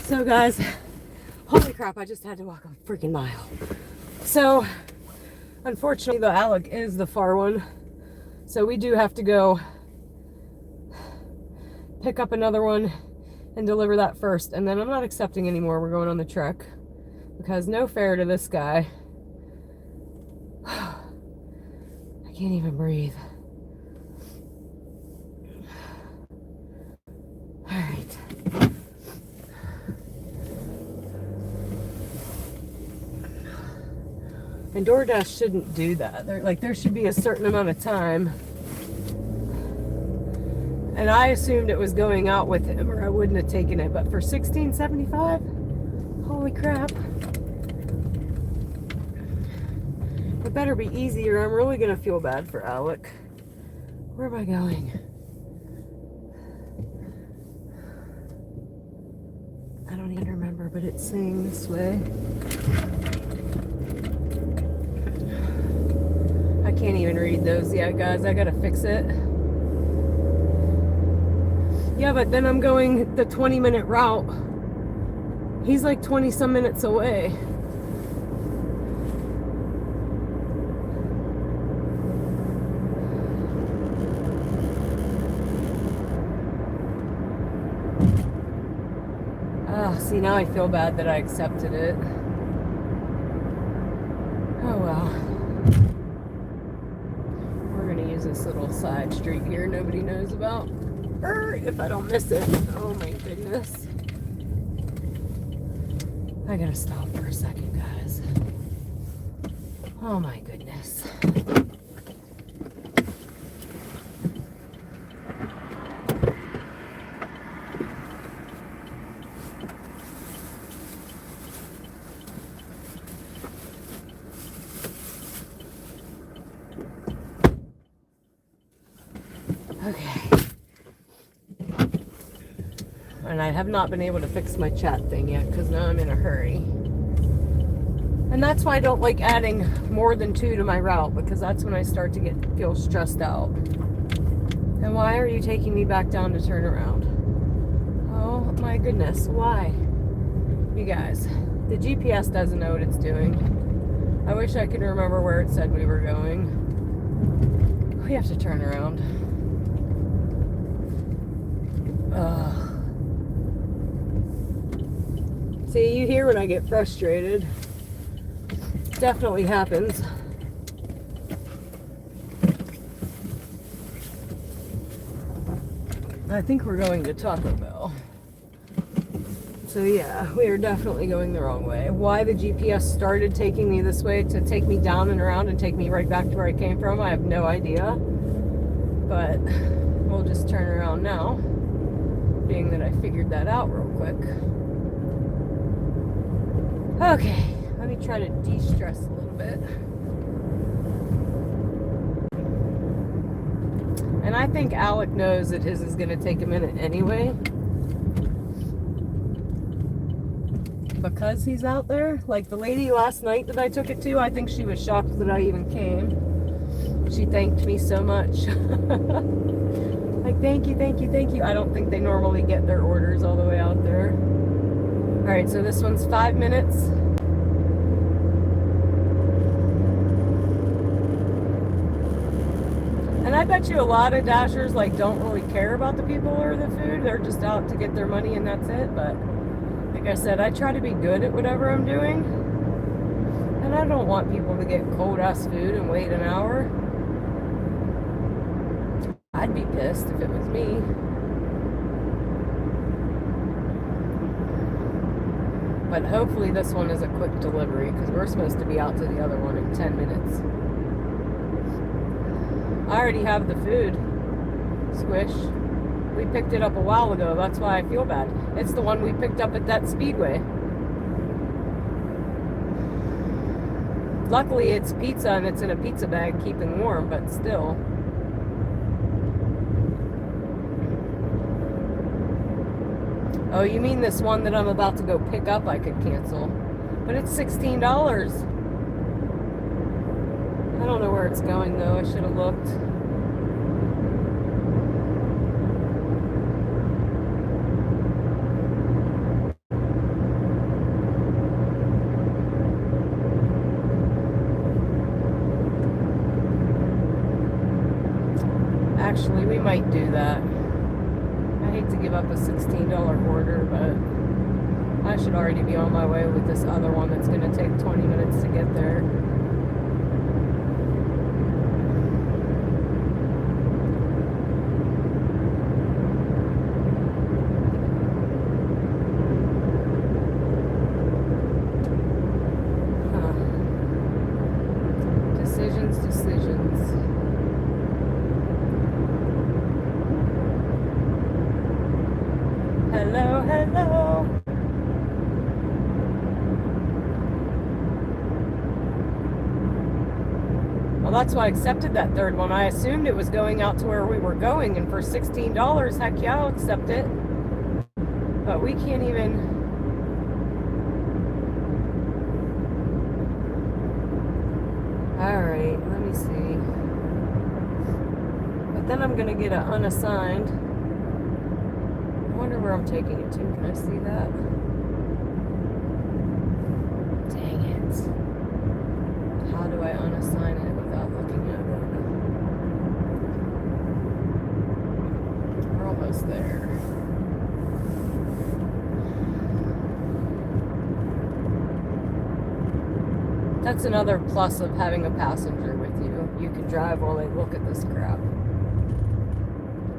So guys, holy crap, I just had to walk a freaking mile. So, unfortunately, the Alec is the far one. So we do have to go pick up another one and deliver that first. And then I'm not accepting anymore. We're going on the truck. Because no fair to this guy. I can't even breathe. Alright. And DoorDash shouldn't do that. There should be a certain amount of time. And I assumed it was going out with him or I wouldn't have taken it. But for $16.75? Holy crap. It better be easier. I'm really going to feel bad for Alec. Where am I going? I don't even remember, but it's saying this way. I can't even read those yet, guys. I gotta fix it. Yeah, but then I'm going the 20-minute route. He's like 20 some minutes away. Oh, see, now I feel bad that I accepted it. Oh well. We're gonna use this little side street here nobody knows about. If I don't miss it. Oh my goodness. I gotta stop for a second, guys. Oh my goodness. Okay. And I have not been able to fix my chat thing yet because now I'm in a hurry. And that's why I don't like adding more than 2 to my route, because that's when I start to feel stressed out. And why are you taking me back down to turn around? Oh my goodness, why? You guys, the GPS doesn't know what it's doing. I wish I could remember where it said we were going. We have to turn around. Ugh. See, you hear when I get frustrated. Definitely happens. I think we're going to Taco Bell. So yeah, we are definitely going the wrong way. Why the GPS started taking me this way to take me down and around and take me right back to where I came from, I have no idea. But we'll just turn around now, being that I figured that out real quick. Okay, let me try to de-stress a little bit. And I think Alec knows that his is going to take a minute anyway. Because he's out there. Like the lady last night that I took it to, I think she was shocked that I even came. She thanked me so much. Like, thank you, thank you, thank you. I don't think they normally get their orders all the way out there. Alright, so this one's 5 minutes. And I bet you a lot of Dashers like don't really care about the people or the food. They're just out to get their money and that's it. But like I said, I try to be good at whatever I'm doing. And I don't want people to get cold ass food and wait an hour. I'd be pissed if it was me. But hopefully this one is a quick delivery because we're supposed to be out to the other one in 10 minutes. I already have the food. Squish. We picked it up a while ago. That's why I feel bad. It's the one we picked up at that Speedway. Luckily it's pizza and it's in a pizza bag keeping warm, but still. Oh, you mean this one that I'm about to go pick up I could cancel. But it's $16. I don't know where it's going though. I should have looked. might do that. I hate to give up a $16 order, but I should already be on my way with this other one that's going to take 20 minutes to get there. Decisions. Hello. Well, that's why I accepted that third one. I assumed it was going out to where we were going, and for $16, heck yeah, I'll accept it. But we can't even... Alright, let me see. But then I'm going to get an unassigned. I wonder where I'm taking it to. Can I see that? Dang it. How do I unassign it without looking at it? We're almost there. That's another plus of having a passenger with you. You can drive while they look at this crap.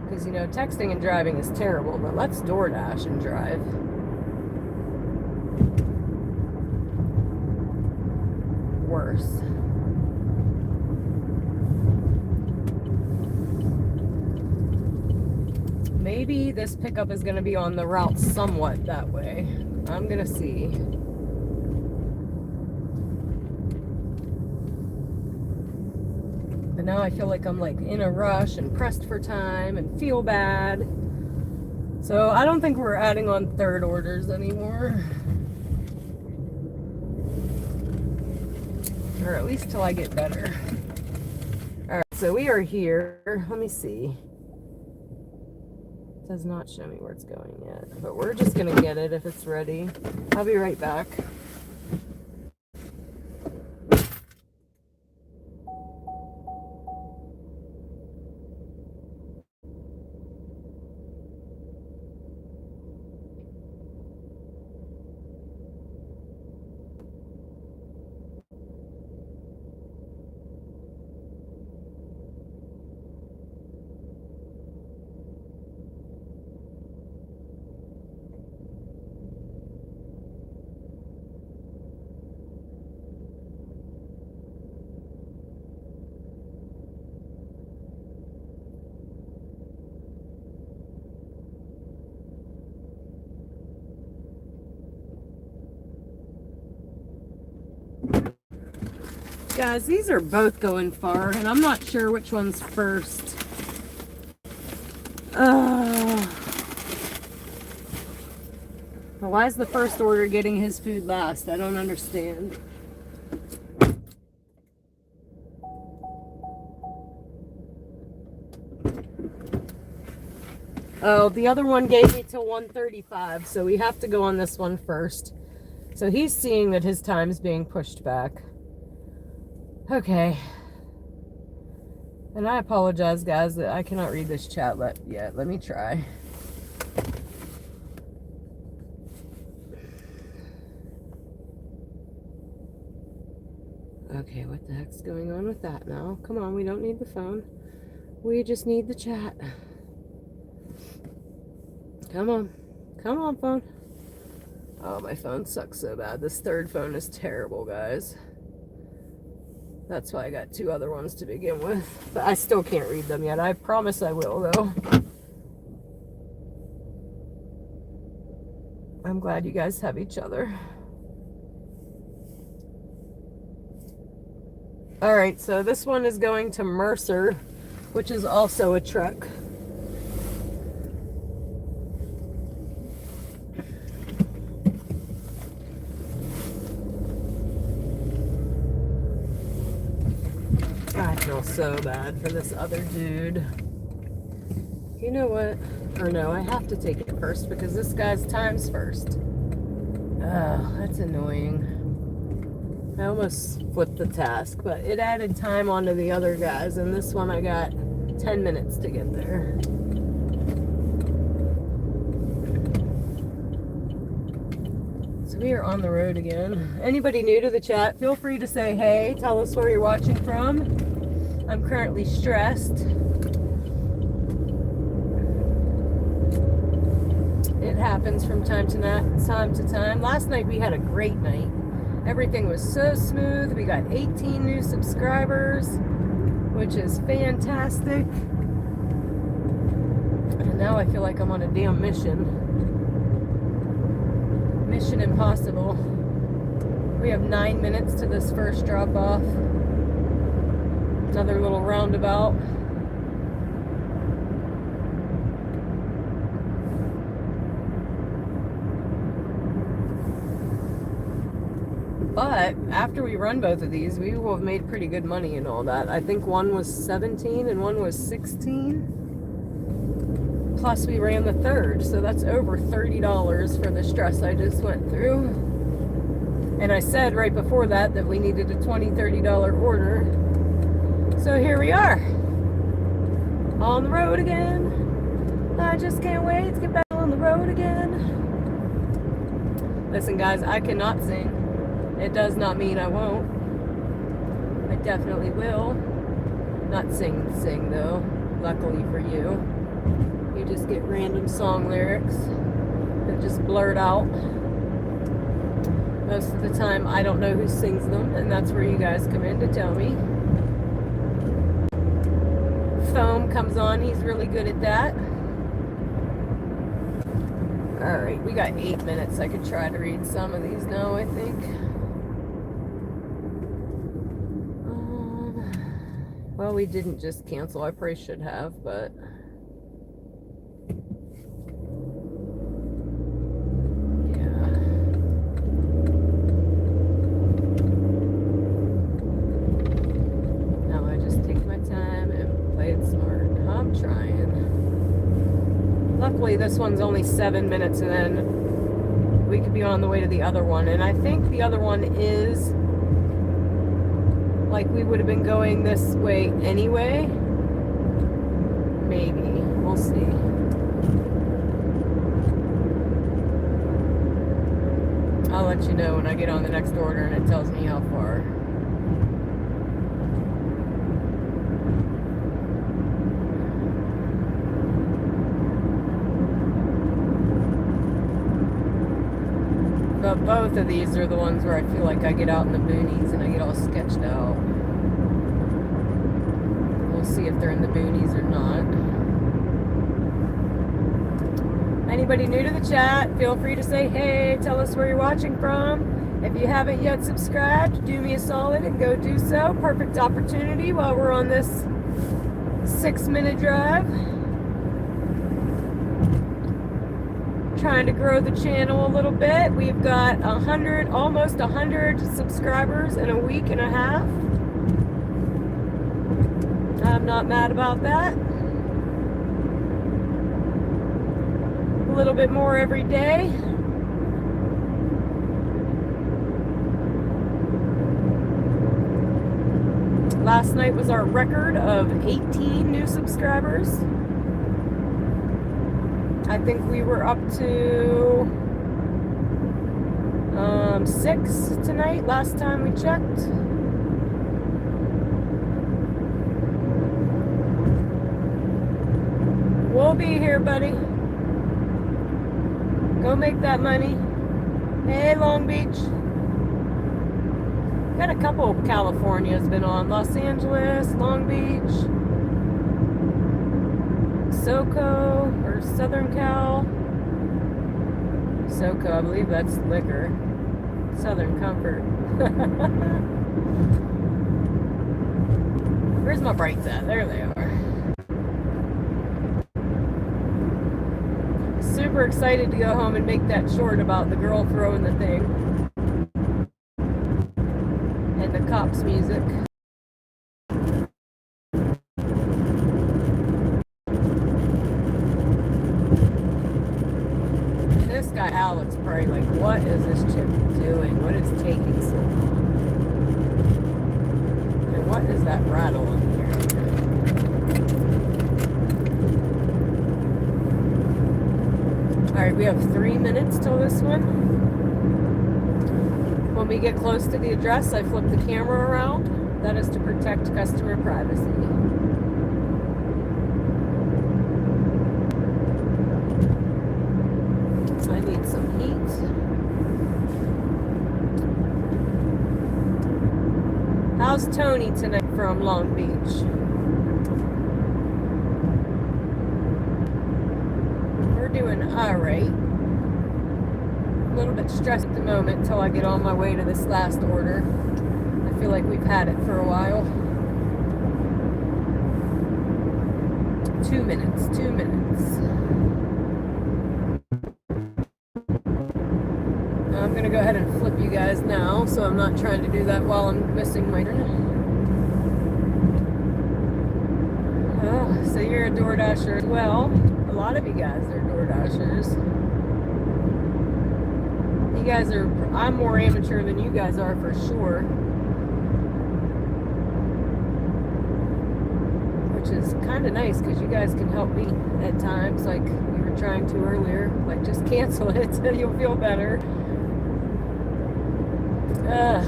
Because, you know, texting and driving is terrible, but let's DoorDash and drive. Worse. Maybe this pickup is going to be on the route somewhat that way. I'm going to see. But now I feel like I'm like in a rush and pressed for time and feel bad. So I don't think we're adding on third orders anymore. Or at least till I get better. Alright, so we are here. Let me see. It does not show me where it's going yet. But we're just going to get it if it's ready. I'll be right back. Guys, these are both going far, and I'm not sure which one's first. Why is the first order getting his food last? I don't understand. Oh, the other one gave me till 1:35, so we have to go on this one first. So he's seeing that his time's being pushed back. Okay. And I apologize, guys, that I cannot read this chat yet. Let me try. Okay, what the heck's going on with that now? Come on, we don't need the phone. We just need the chat. Come on. Come on, phone. Oh, my phone sucks so bad. This third phone is terrible, guys. That's why I got two other ones to begin with. But I still can't read them yet. I promise I will, though. I'm glad you guys have each other. Alright, so this one is going to Mercer, which is also a truck. I feel so bad for this other dude. You know what? Or no, I have to take it first because this guy's time's first. Oh, that's annoying. I almost flipped the task, but it added time onto the other guys, and this one I got 10 minutes to get there. So we are on the road again. Anybody new to the chat, feel free to say hey, tell us where you're watching from. I'm currently stressed. It happens from time to time. Last night we had a great night. Everything was so smooth. We got 18 new subscribers, which is fantastic. And now I feel like I'm on a damn mission. Mission impossible. We have 9 minutes to this first drop off. Another little roundabout. But after we run both of these, we will have made pretty good money and all that. I think one was 17 and one was 16. Plus we ran the third, so that's over $30 for the stress I just went through. And I said right before that we needed a $20, $30 order. So here we are. On the road again. I just can't wait to get back on the road again. Listen guys, I cannot sing. It does not mean I won't. I definitely will. Not sing though, luckily for you. You just get random song lyrics that just blurt out. Most of the time I don't know who sings them, and that's where you guys come in to tell me. Foam comes on, he's really good at that. Alright, we got 8 minutes. I could try to read some of these now, I think. Well, we didn't just cancel. I probably should have, but... yeah. Now I just take my time and play it smart. I'm trying. Luckily, this one's only 7 minutes, and then we could be on the way to the other one. And I think the other one is... like we would have been going this way anyway. Maybe. We'll see. I'll let you know when I get on the next order and it tells me how far. But both of these are the ones where I feel like I get out in the boonies and I get all sketched out. We'll see if they're in the boonies or not. Anybody new to the chat, feel free to say hey, tell us where you're watching from. If you haven't yet subscribed, do me a solid and go do so. Perfect opportunity while we're on this 6-minute drive. Trying to grow the channel a little bit. We've got almost 100 subscribers in a week and a half. I'm not mad about that. A little bit more every day. Last night was our record of 18 new subscribers. I think we were up to 6 tonight, last time we checked. We'll be here, buddy. Go make that money. Hey, Long Beach. Got a couple of California's been on. Los Angeles, Long Beach, SoCo, or Southern Cal. SoCo, I believe that's liquor. Southern Comfort. Where's my brights at? There they are. Super excited to go home and make that short about the girl throwing the thing. And the cops' music. This guy Alex probably like, what is this chick doing? What is taking so long? And what is that rattle in here? Alright, we have 3 minutes till this one. When we get close to the address, I flip the camera around. That is to protect customer privacy. I need some heat. How's Tony tonight from Long Beach? We're doing alright. A little bit stressed at the moment until I get on my way to this last order. I feel like we've had it for a while. 2 minutes, 2 minutes. I'm gonna go ahead and flip you guys now, so I'm not trying to do that while I'm missing my turn. Oh, so you're a DoorDasher as well. A lot of you guys are DoorDashers. You guys are, I'm more amateur than you guys are for sure. Which is kind of nice because you guys can help me at times, like you were trying to earlier. Like, just cancel it so you'll feel better. But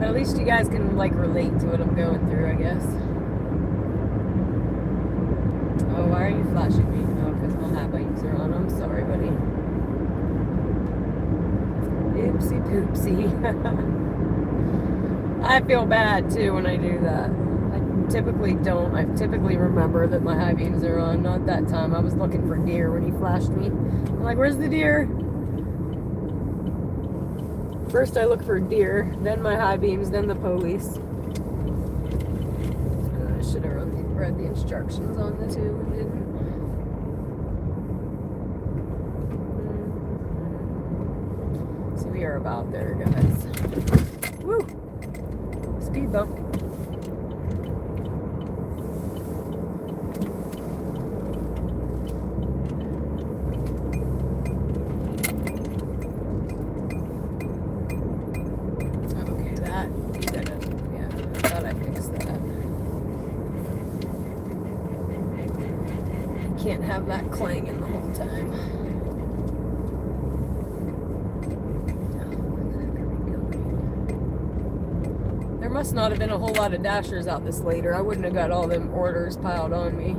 at least you guys can like relate to what I'm going through, I guess. Oh, why are you flashing me? Oh, because my high beams are on. I'm sorry, buddy. Oopsie poopsie. I feel bad too when I do that. I typically don't. I typically remember that my high beams are on. Not that time. I was looking for deer when he flashed me. I'm like, where's the deer? First I look for deer, then my high beams, then the police. I should have read the instructions on the two and didn't. So we are about there, guys. Woo! Speed bump. Can't have that clanging the whole time. There must not have been a whole lot of dashers out this later. I wouldn't have got all them orders piled on me.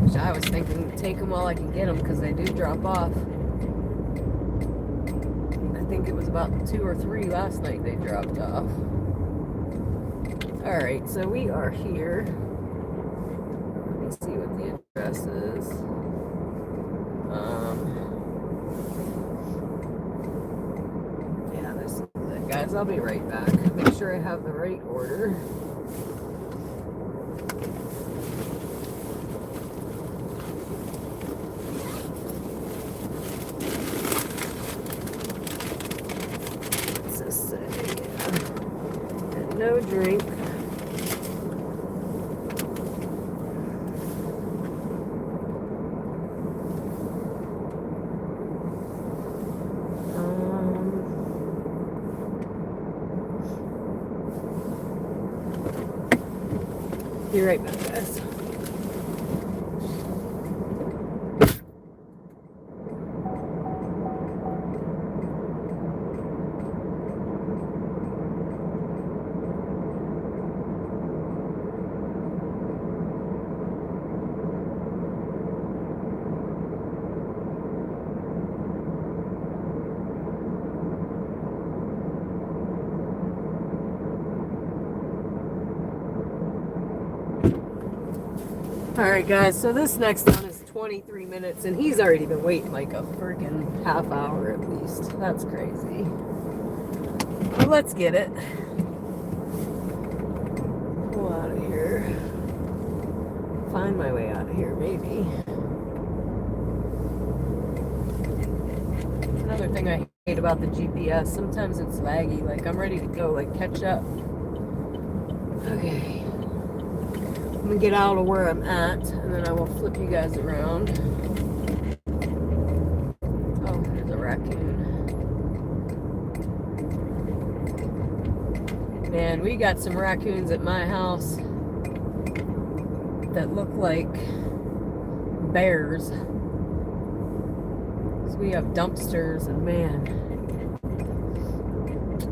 Which I was thinking, take them while I can get them because they do drop off. I think it was about 2 or 3 last night they dropped off. Alright, so we are here. Let me see what the address is. Yeah, this is it. Guys, I'll be right back. Make sure I have the right order. What's this say? And no drink. Be right back, guys. Alright guys, so this next one is 23 minutes and he's already been waiting like a freaking half hour at least. That's crazy. Well, let's get it. Pull out of here. Find my way out of here, maybe. Another thing I hate about the GPS, sometimes it's laggy, like I'm ready to go, like catch up. Okay. I'm gonna get out of where I'm at, and then I will flip you guys around. Oh, there's a raccoon. Man, man, we got some raccoons at my house that look like bears. So we have dumpsters, and man,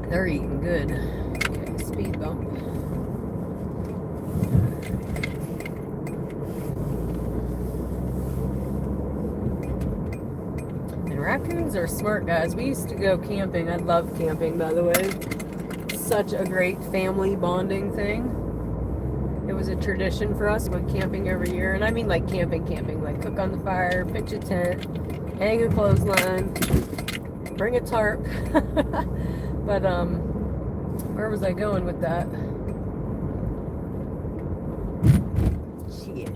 they're eating good. Okay, speed bump. And raccoons are smart, guys. We used to go camping. I love camping, by the way. Such a great family bonding thing. It was a tradition for us. Went camping every year, and I mean like camping, like cook on the fire, pitch a tent, hang a clothesline, bring a tarp. But where was I going with that? Shit.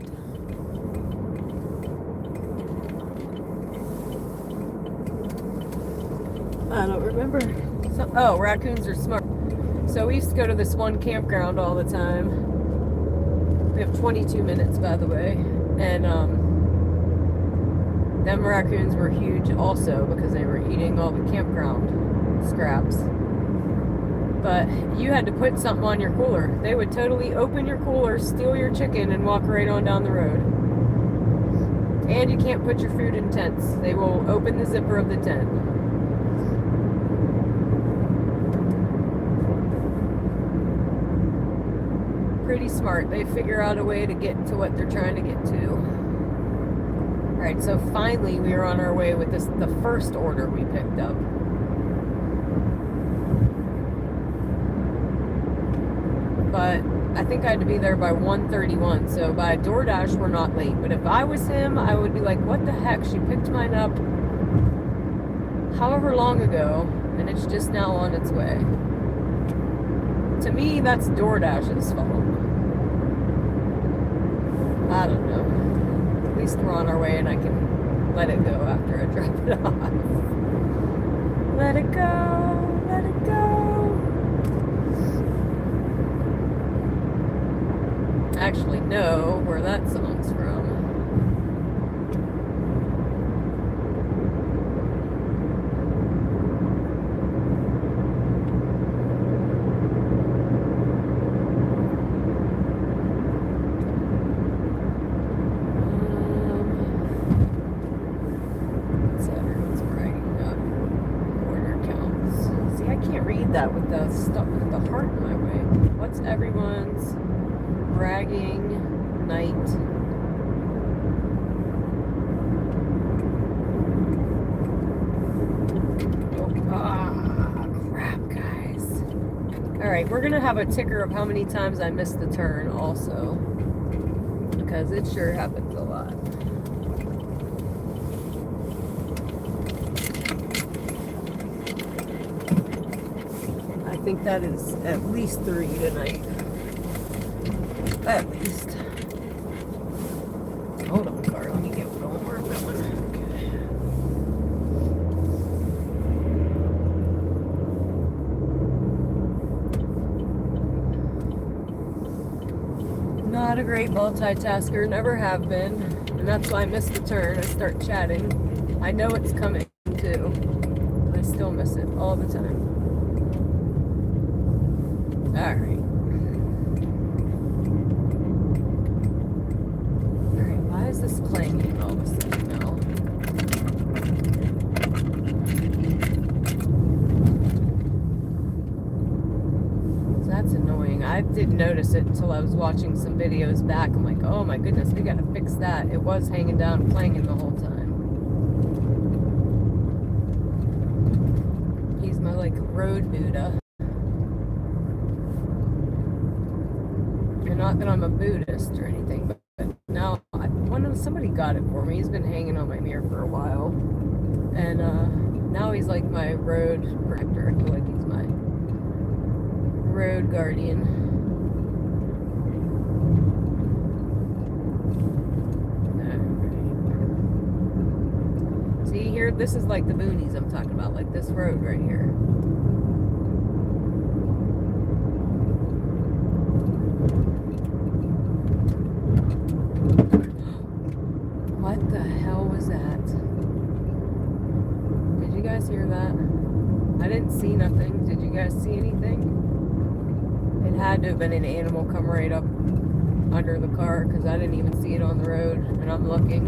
I don't remember. Oh, raccoons are smart. So we used to go to this one campground all the time. We have 22 minutes, by the way. And them raccoons were huge also because they were eating all the campground scraps. But you had to put something on your cooler. They would totally open your cooler, steal your chicken, and walk right on down the road. And you can't put your food in tents. They will open the zipper of the tent. Pretty smart. They figure out a way to get to what they're trying to get to. Alright, so finally we are on our way with the first order we picked up. But I think I had to be there by 1:31, so by DoorDash we're not late. But if I was him, I would be like, what the heck? She picked mine up however long ago, and it's just now on its way. To me, that's DoorDash's fault. I don't know. At least we're on our way and I can let it go after I drop it off. Let it go, let it go. I actually know where that song's from. That with the stuff with the heart in my way. What's everyone's bragging night? Oh, crap, guys. Alright, we're gonna have a ticker of how many times I missed the turn also, because it sure happens a lot. I think that is at least 3 tonight. At least. Hold on, car. Let me get going where I'm going. Okay. Not a great multitasker. Never have been. And that's why I miss the turn. I start chatting. I know it's coming too. But I still miss it all the time. Alright. Alright, why is this clanging all of a sudden now? So that's annoying. I didn't notice it until I was watching some videos back. I'm like, oh my goodness, we gotta fix that. It was hanging down, clanging the whole time. He's my, like, road Buddha. Not that I'm a Buddhist or anything, but now somebody got it for me. He's been hanging on my mirror for a while, and now he's like my road protector. I feel like he's my road guardian. Right. See here, this is like the boonies I'm talking about, like this road right here. What the hell was that? Did you guys hear that? I didn't see nothing. Did you guys see anything? had to have been an animal come right up under the car because I didn't even see it on the road, and I'm looking.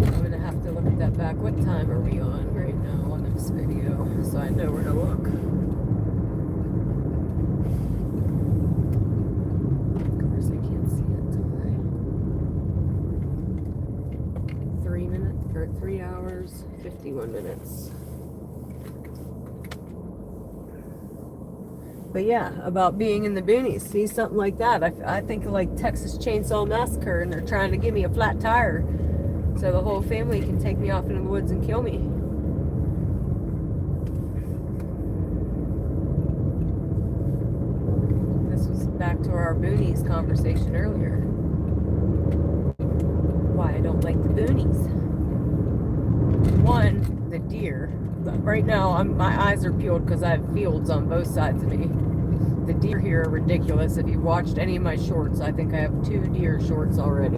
I'm gonna have to look at that back. What time are we on right now on this video so I know where to look? Of course I can't see it till 3 minutes or 3 hours 51 minutes. But yeah, about being in the boonies, see something like that. I think of like Texas Chainsaw Massacre, and they're trying to give me a flat tire so the whole family can take me off into the woods and kill me. This was back to our boonies conversation earlier. Why I don't like the boonies. One, the deer. Right now, my eyes are peeled because I have fields on both sides of me. The deer here are ridiculous. If you've watched any of my shorts, I think I have 2 deer shorts already.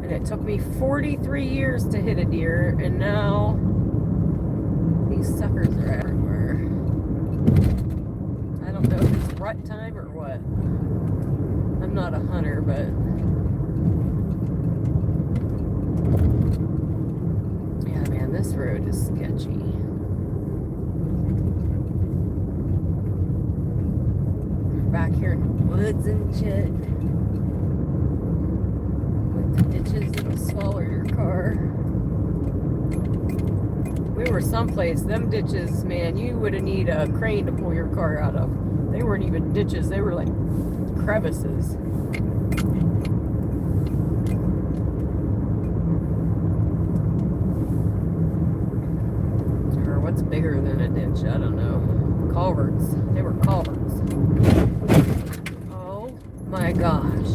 And it took me 43 years to hit a deer, and now these suckers are everywhere. I don't know if it's rut time or what. I'm not a hunter, but yeah, man, this road is sketchy. Back here in the woods and shit. With the ditches that'll swallow your car. We were someplace, them ditches, man, you would have need a crane to pull your car out of. They weren't even ditches, they were like crevices. Or what's bigger than a ditch? I don't know. Culverts. They were culverts. Oh my gosh.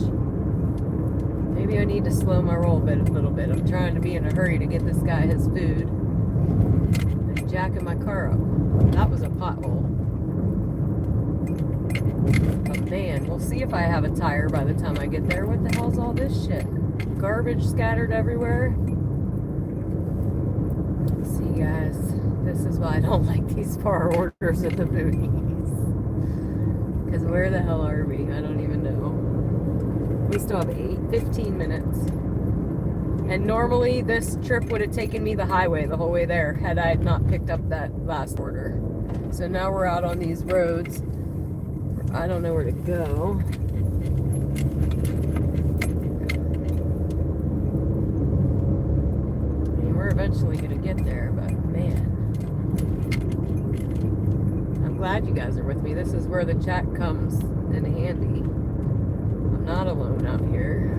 Maybe I need to slow my roll a little bit. I'm trying to be in a hurry to get this guy his food. I'm jacking my car up. That was a pothole. But man, we'll see if I have a tire by the time I get there. What the hell's all this shit? Garbage scattered everywhere. See, guys, this is why I don't like these far orders at the boonies. Because where the hell are we? I don't even know. We still have 15 minutes. And normally this trip would have taken me the highway the whole way there had I not picked up that last order. So now we're out on these roads. I don't know where to go. I mean, we're eventually going to get there, but man. I'm glad you guys are with me. This is where the chat comes in handy. I'm not alone out here.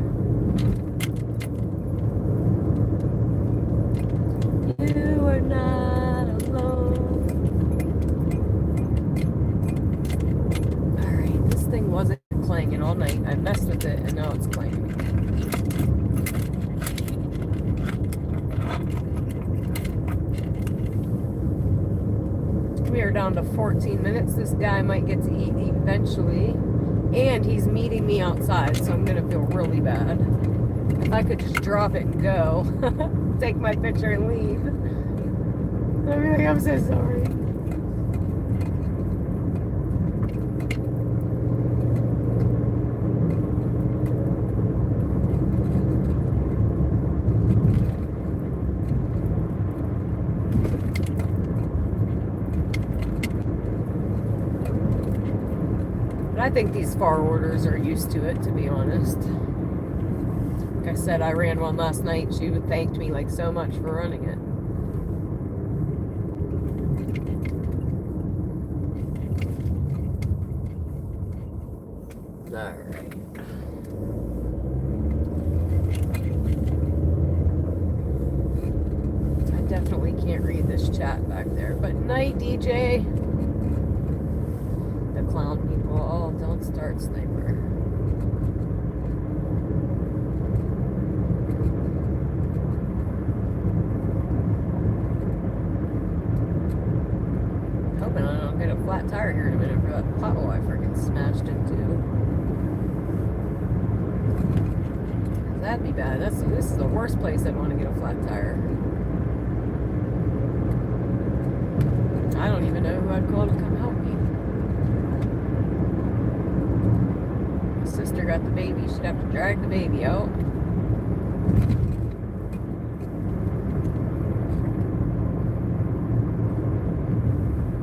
You are not alone. Alright, this thing wasn't clanging all night. I messed with it and now it's clanging. We are down to 14 minutes. This guy might get to eat eventually. And he's meeting me outside, so I'm going to feel really bad. If I could just drop it and go. Take my picture and leave. I'm so sorry. I think these far orders are used to it, to be honest. Like I said, I ran one last night. She thanked me like so much for running it. Alright. I definitely can't read this chat back there. But night, DJ. The clown people. Oh, don't start, sniper. Hoping I don't get a flat tire here in a minute for that pothole I freaking smashed into. That'd be bad. This is the worst place I'd want to get a flat tire. I don't even know who I'd call to come help me. My sister got the baby. She'd have to drag the baby out.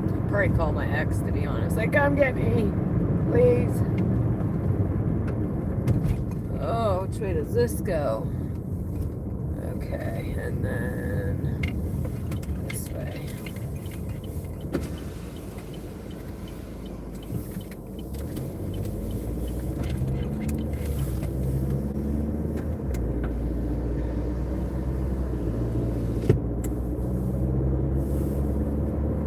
I'd probably call my ex, to be honest. Like, come get me, please. Oh, which way does this go? Okay, and then this way.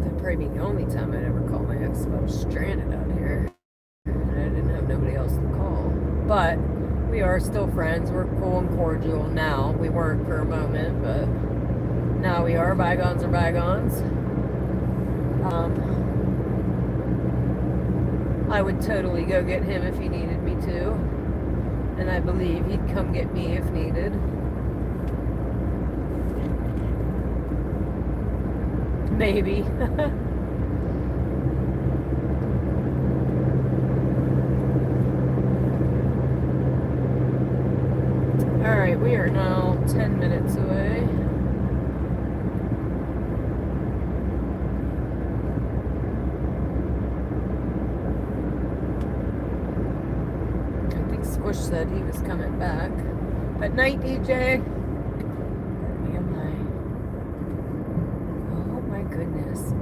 That'd probably be the only time I'd ever call my ex if I was stranded out here and I didn't have nobody else to call. But we are still friends. We're cool and cordial now. We weren't for a moment, but now we are. Bygones are bygones. I would totally go get him if he needed me to. And I believe he'd come get me if needed. Maybe. Alright, we are now 10 minutes away. I think Squish said he was coming back. But night, DJ. Where am I? Oh my goodness.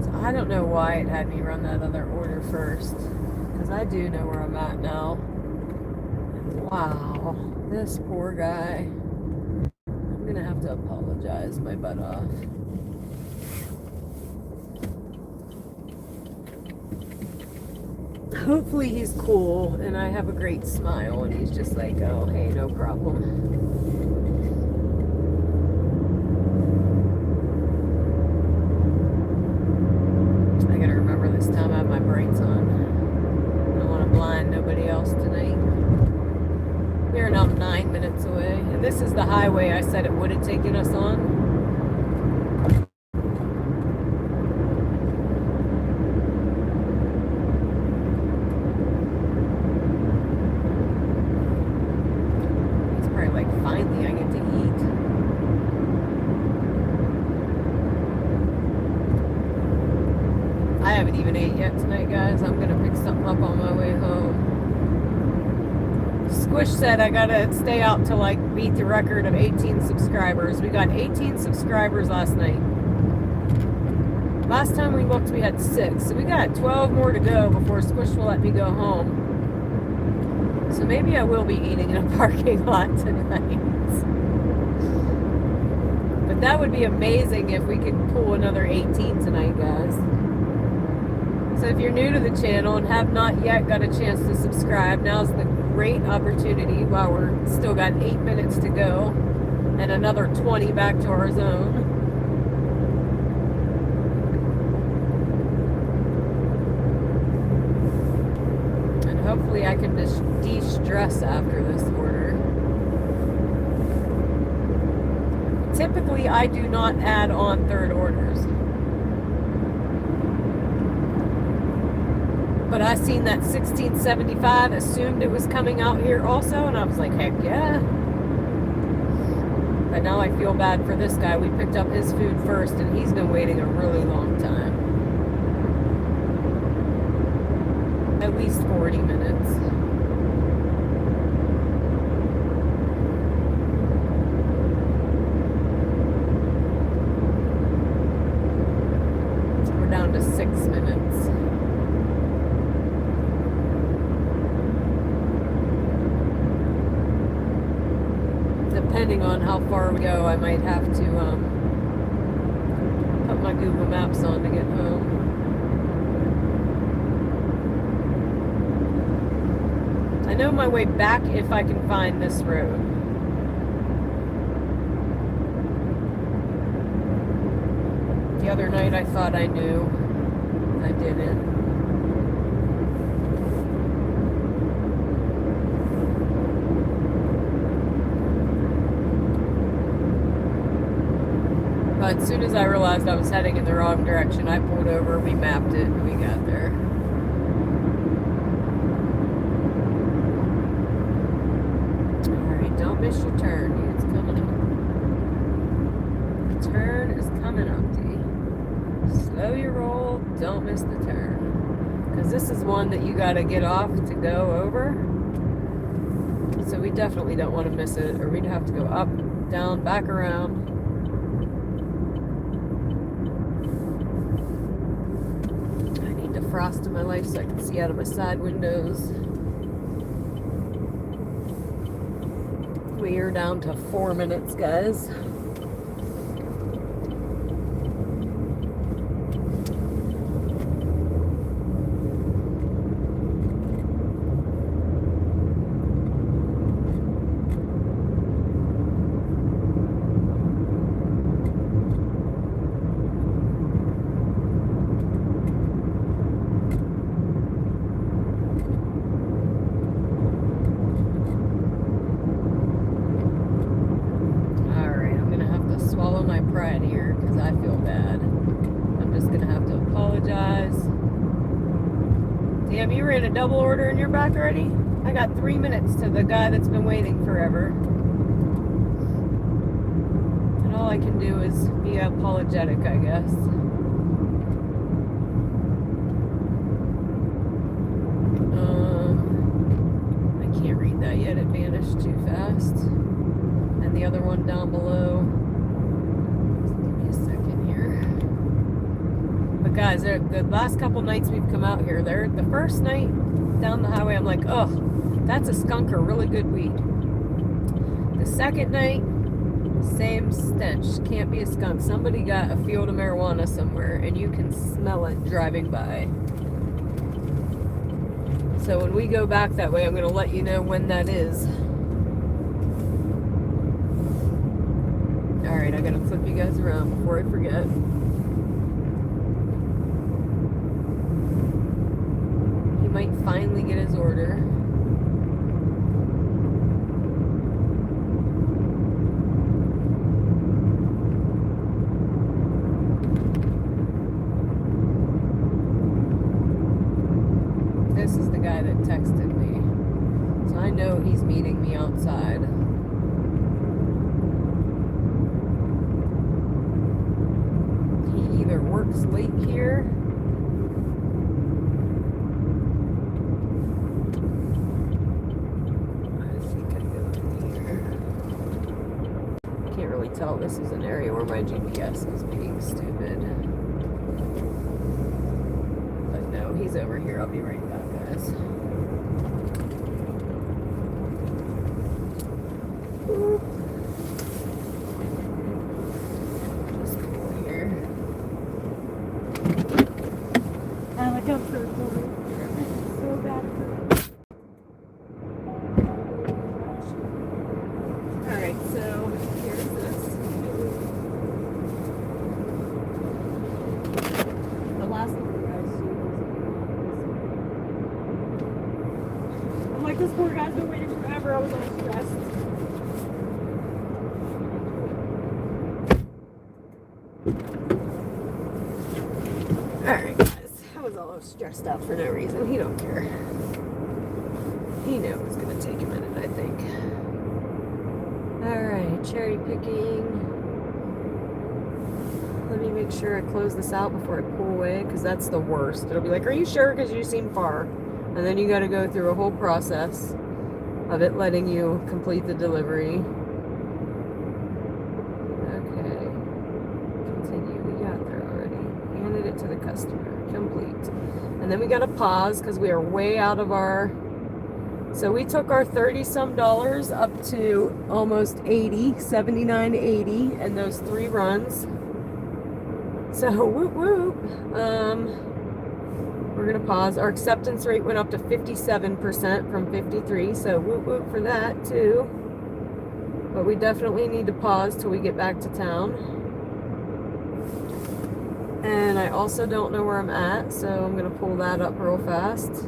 So I don't know why it had me run that other order first. Because I do know where I'm at now. Wow, this poor guy. I'm gonna have to apologize my butt off. Hopefully he's cool and I have a great smile and he's just like, oh, hey, no problem. I gotta remember this time I have my brights on. I don't want to blind nobody else tonight. We are now 9 minutes away. And this is the highway I said it would have taken us on. It's probably like, finally I get to eat. I haven't even ate yet tonight, guys. I'm going to pick something up on my way home. Squish said I gotta stay out till like beat the record of 18 subscribers. We got 18 subscribers last night. Last time we looked, we had 6. So we got 12 more to go before Squish will let me go home. So maybe I will be eating in a parking lot tonight. But that would be amazing if we could pull another 18 tonight, guys. So if you're new to the channel and have not yet got a chance to subscribe, now's the great opportunity while we're still got 8 minutes to go and another 20 back to our zone. And hopefully I can just de-stress after this order. Typically I do not add on third orders. But I seen that 1675, assumed it was coming out here also, and I was like, heck yeah. But now I feel bad for this guy. We picked up his food first, and he's been waiting a really long time. At least 40 minutes. We're down to 6 minutes. Depending on how far we go, I might have to put my Google Maps on to get home. I know my way back if I can find this road. The other night I thought I knew. I didn't. as soon as I realized I was heading in the wrong direction, I pulled over, we mapped it, and we got there. Alright, don't miss your turn, dude. It's coming up. The turn is coming up, D. Slow your roll, don't miss the turn. Because this is one that you got to get off to go over. So we definitely don't want to miss it, or we'd have to go up, down, back around. I need to frost in my life so I can see out of my side windows. We are down to 4 minutes, guys. Damn, you ran a double order and you're back already? I got 3 minutes to the guy that's been waiting forever. And all I can do is be apologetic, I guess. I can't read that yet. It vanished too fast. And the other one down below. Give me a second here. But guys, the last couple nights we've come out here, the first night down the highway, I'm like, oh, that's a skunk or really good weed. The second night, same stench. Can't be a skunk. Somebody got a field of marijuana somewhere, and you can smell it driving by. So when we go back that way, I'm going to let you know when that is. Alright, I got to flip you guys around before I forget. Might finally get his order. This is the guy that texted me. So I know he's meeting me outside. He either works late here . Tell this is an area where my GPS is being stupid. But no, he's over here. I'll be right back, guys. Just go here. I look up for it. So bad for it. Alright, so here's this. The last one you guys see was I'm like, this poor guy's been waiting forever. I was all stressed. Alright, guys. I was all stressed out for no reason. He don't care. He knew it was going to take a minute, I think. Alright, cherry picking. Let me make sure I close this out before I pull away, because that's the worst. It'll be like, are you sure? Because you seem far. And then you got to go through a whole process of it letting you complete the delivery. Okay. Continue. We got there already. Handed it to the customer. Complete. And then we got to pause because we are way out of our... So we took our 30-some dollars up to almost 80, 79, 80, and those 3 runs. So whoop whoop. We're gonna pause. Our acceptance rate went up to 57% from 53, so whoop whoop for that too. But we definitely need to pause till we get back to town. And I also don't know where I'm at, so I'm gonna pull that up real fast.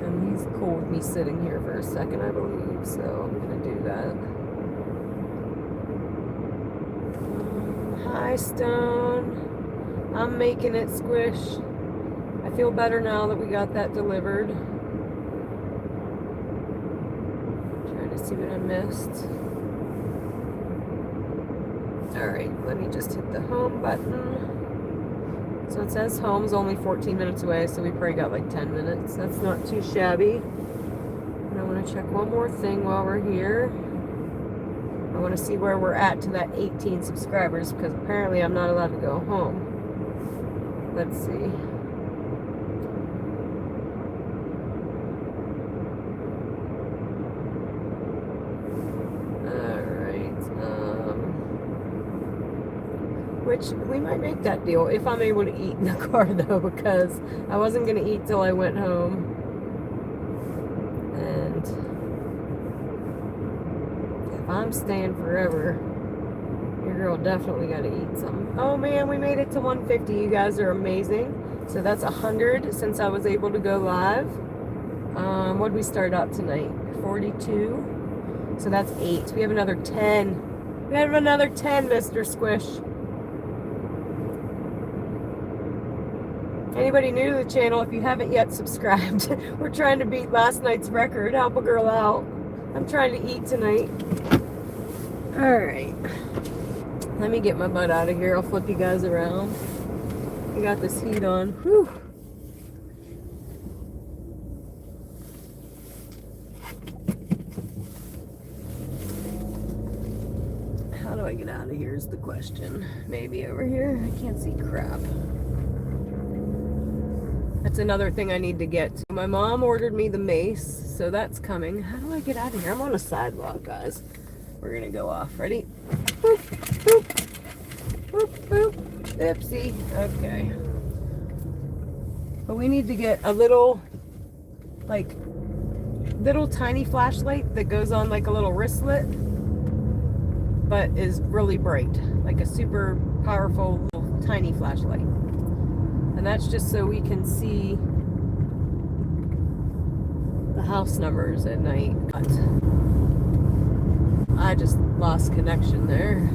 And he's cool with me sitting here for a second, I believe, so I'm gonna do that. Hi, Stone. I'm making it, Squish. I feel better now that we got that delivered. Trying to see what I missed. Alright, let me just hit the home button. So it says home's only 14 minutes away, so we probably got like 10 minutes. That's not too shabby. And I want to check one more thing while we're here. I want to see where we're at to that 18 subscribers, because apparently I'm not allowed to go home. Let's see. Which we might make that deal if I'm able to eat in the car, though, because I wasn't going to eat till I went home. And if I'm staying forever, your girl definitely got to eat something. Oh man, we made it to 150. You guys are amazing. So that's 100 since I was able to go live. What did we start out tonight? 42. So that's 8. We have another 10. We have another 10, Mr. Squish. Anybody new to the channel, if you haven't yet subscribed, we're trying to beat last night's record. Help a girl out. I'm trying to eat tonight. Alright. Let me get my butt out of here. I'll flip you guys around. We got this heat on. Whew. How do I get out of here is the question. Maybe over here? I can't see crap. That's another thing I need to get to. My mom ordered me the mace, so that's coming. How do I get out of here? I'm on a sidewalk, guys. We're gonna go off. Ready? Boop, boop, boop, boop. Oopsie. Okay. But we need to get a little tiny flashlight that goes on like a little wristlet, but is really bright. Like a super powerful little tiny flashlight. And that's just so we can see the house numbers at night. But I just lost connection there.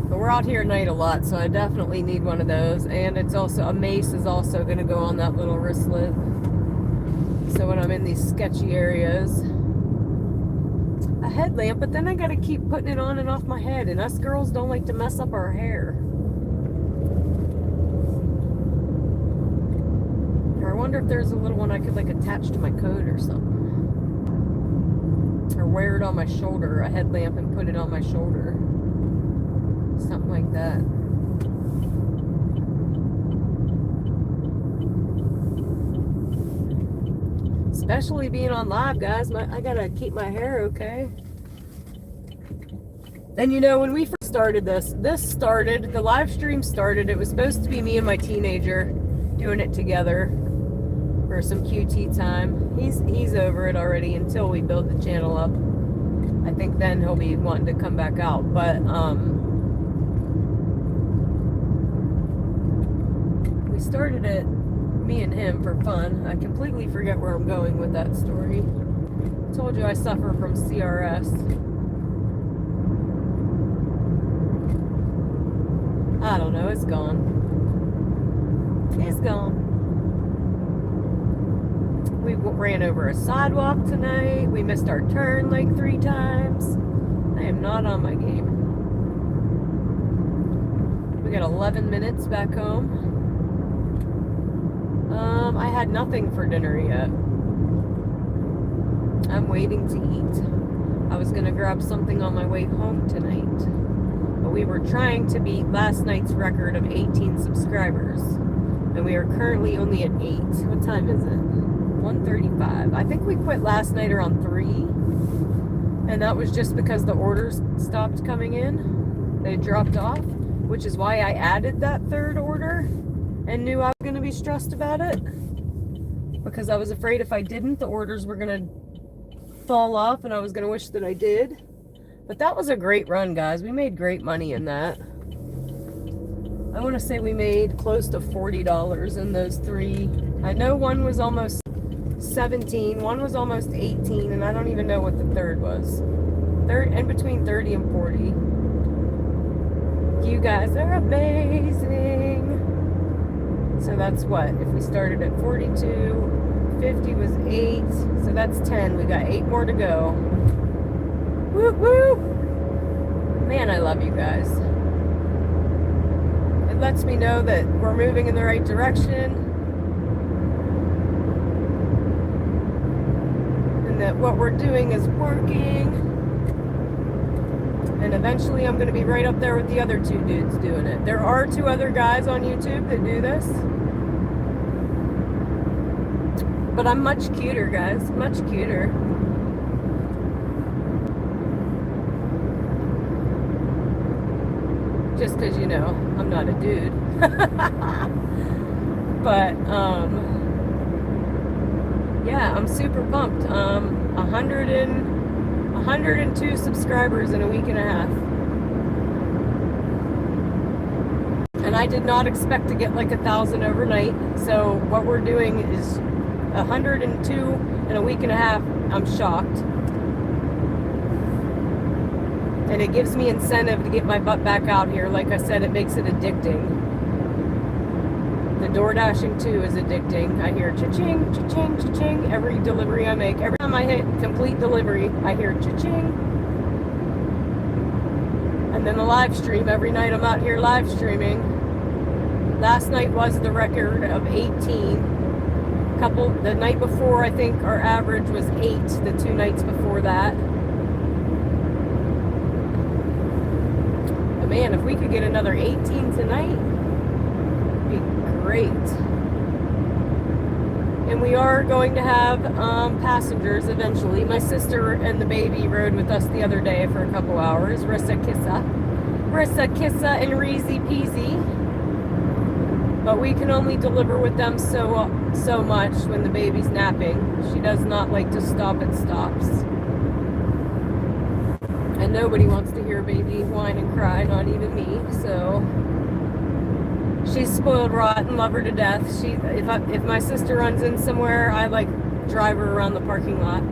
But we're out here at night a lot, so I definitely need one of those. And it's also, a mace is also going to go on that little wristlet. So when I'm in these sketchy areas. A headlamp, but then I got to keep putting it on and off my head. And us girls don't like to mess up our hair. I wonder if there's a little one I could like attach to my coat or something. Or wear it on my shoulder, a headlamp, and put it on my shoulder. Something like that. Especially being on live, guys. I gotta keep my hair okay. And you know, when we first started the live stream started, it was supposed to be me and my teenager doing it together. For some QT time. He's over it already until we build the channel up. I think then he'll be wanting to come back out. But we started it, me and him, for fun. I completely forget where I'm going with that story. I told you I suffer from CRS. I don't know, it's gone. It's gone. We ran over a sidewalk tonight. We missed our turn like 3 times. I am not on my game. We got 11 minutes back home. I had nothing for dinner yet. I'm waiting to eat. I was gonna grab something on my way home tonight. But we were trying to beat last night's record of 18 subscribers. And we are currently only at 8. What time is it? 1:35. I think we quit last night around 3, and that was just because the orders stopped coming in. They dropped off, which is why I added that 3rd order and knew I was going to be stressed about it, because I was afraid if I didn't, the orders were going to fall off, and I was going to wish that I did. But that was a great run, guys. We made great money in that. I want to say we made close to $40 in those 3. I know one was almost 17, one was almost 18, and I don't even know what the third was. Third, in between 30 and 40. You guys are amazing. So that's what? If we started at 42, 50 was 8, so that's 10. We got 8 more to go. Woo woo! Man, I love you guys. It lets me know that we're moving in the right direction, and that what we're doing is working. And eventually I'm going to be right up there with the other 2 dudes doing it. There are 2 other guys on YouTube that do this. But I'm much cuter, guys. Much cuter. Just because, you know, I'm not a dude. But, yeah, I'm super pumped. 102 subscribers in a week and a half. And I did not expect to get like 1,000 overnight. So what we're doing is 102 in a week and a half. I'm shocked. And it gives me incentive to get my butt back out here. Like I said, it makes it addicting. The DoorDashing too is addicting. I hear cha-ching, cha-ching, cha-ching every delivery I make. Every time I hit complete delivery, I hear cha-ching. And then the live stream. Every night I'm out here live streaming. Last night was the record of 18. The night before, I think our average was 8. The 2 nights before that. But man, if we could get another 18 tonight, great. And we are going to have passengers eventually. My sister and the baby rode with us the other day for a couple hours. Rissa Kissa and Reezy Peasy. But we can only deliver with them so much when the baby's napping. She does not like to stop at stops. And nobody wants to hear a baby whine and cry, not even me. So she's spoiled rotten, love her to death. If my sister runs in somewhere, I like drive her around the parking lot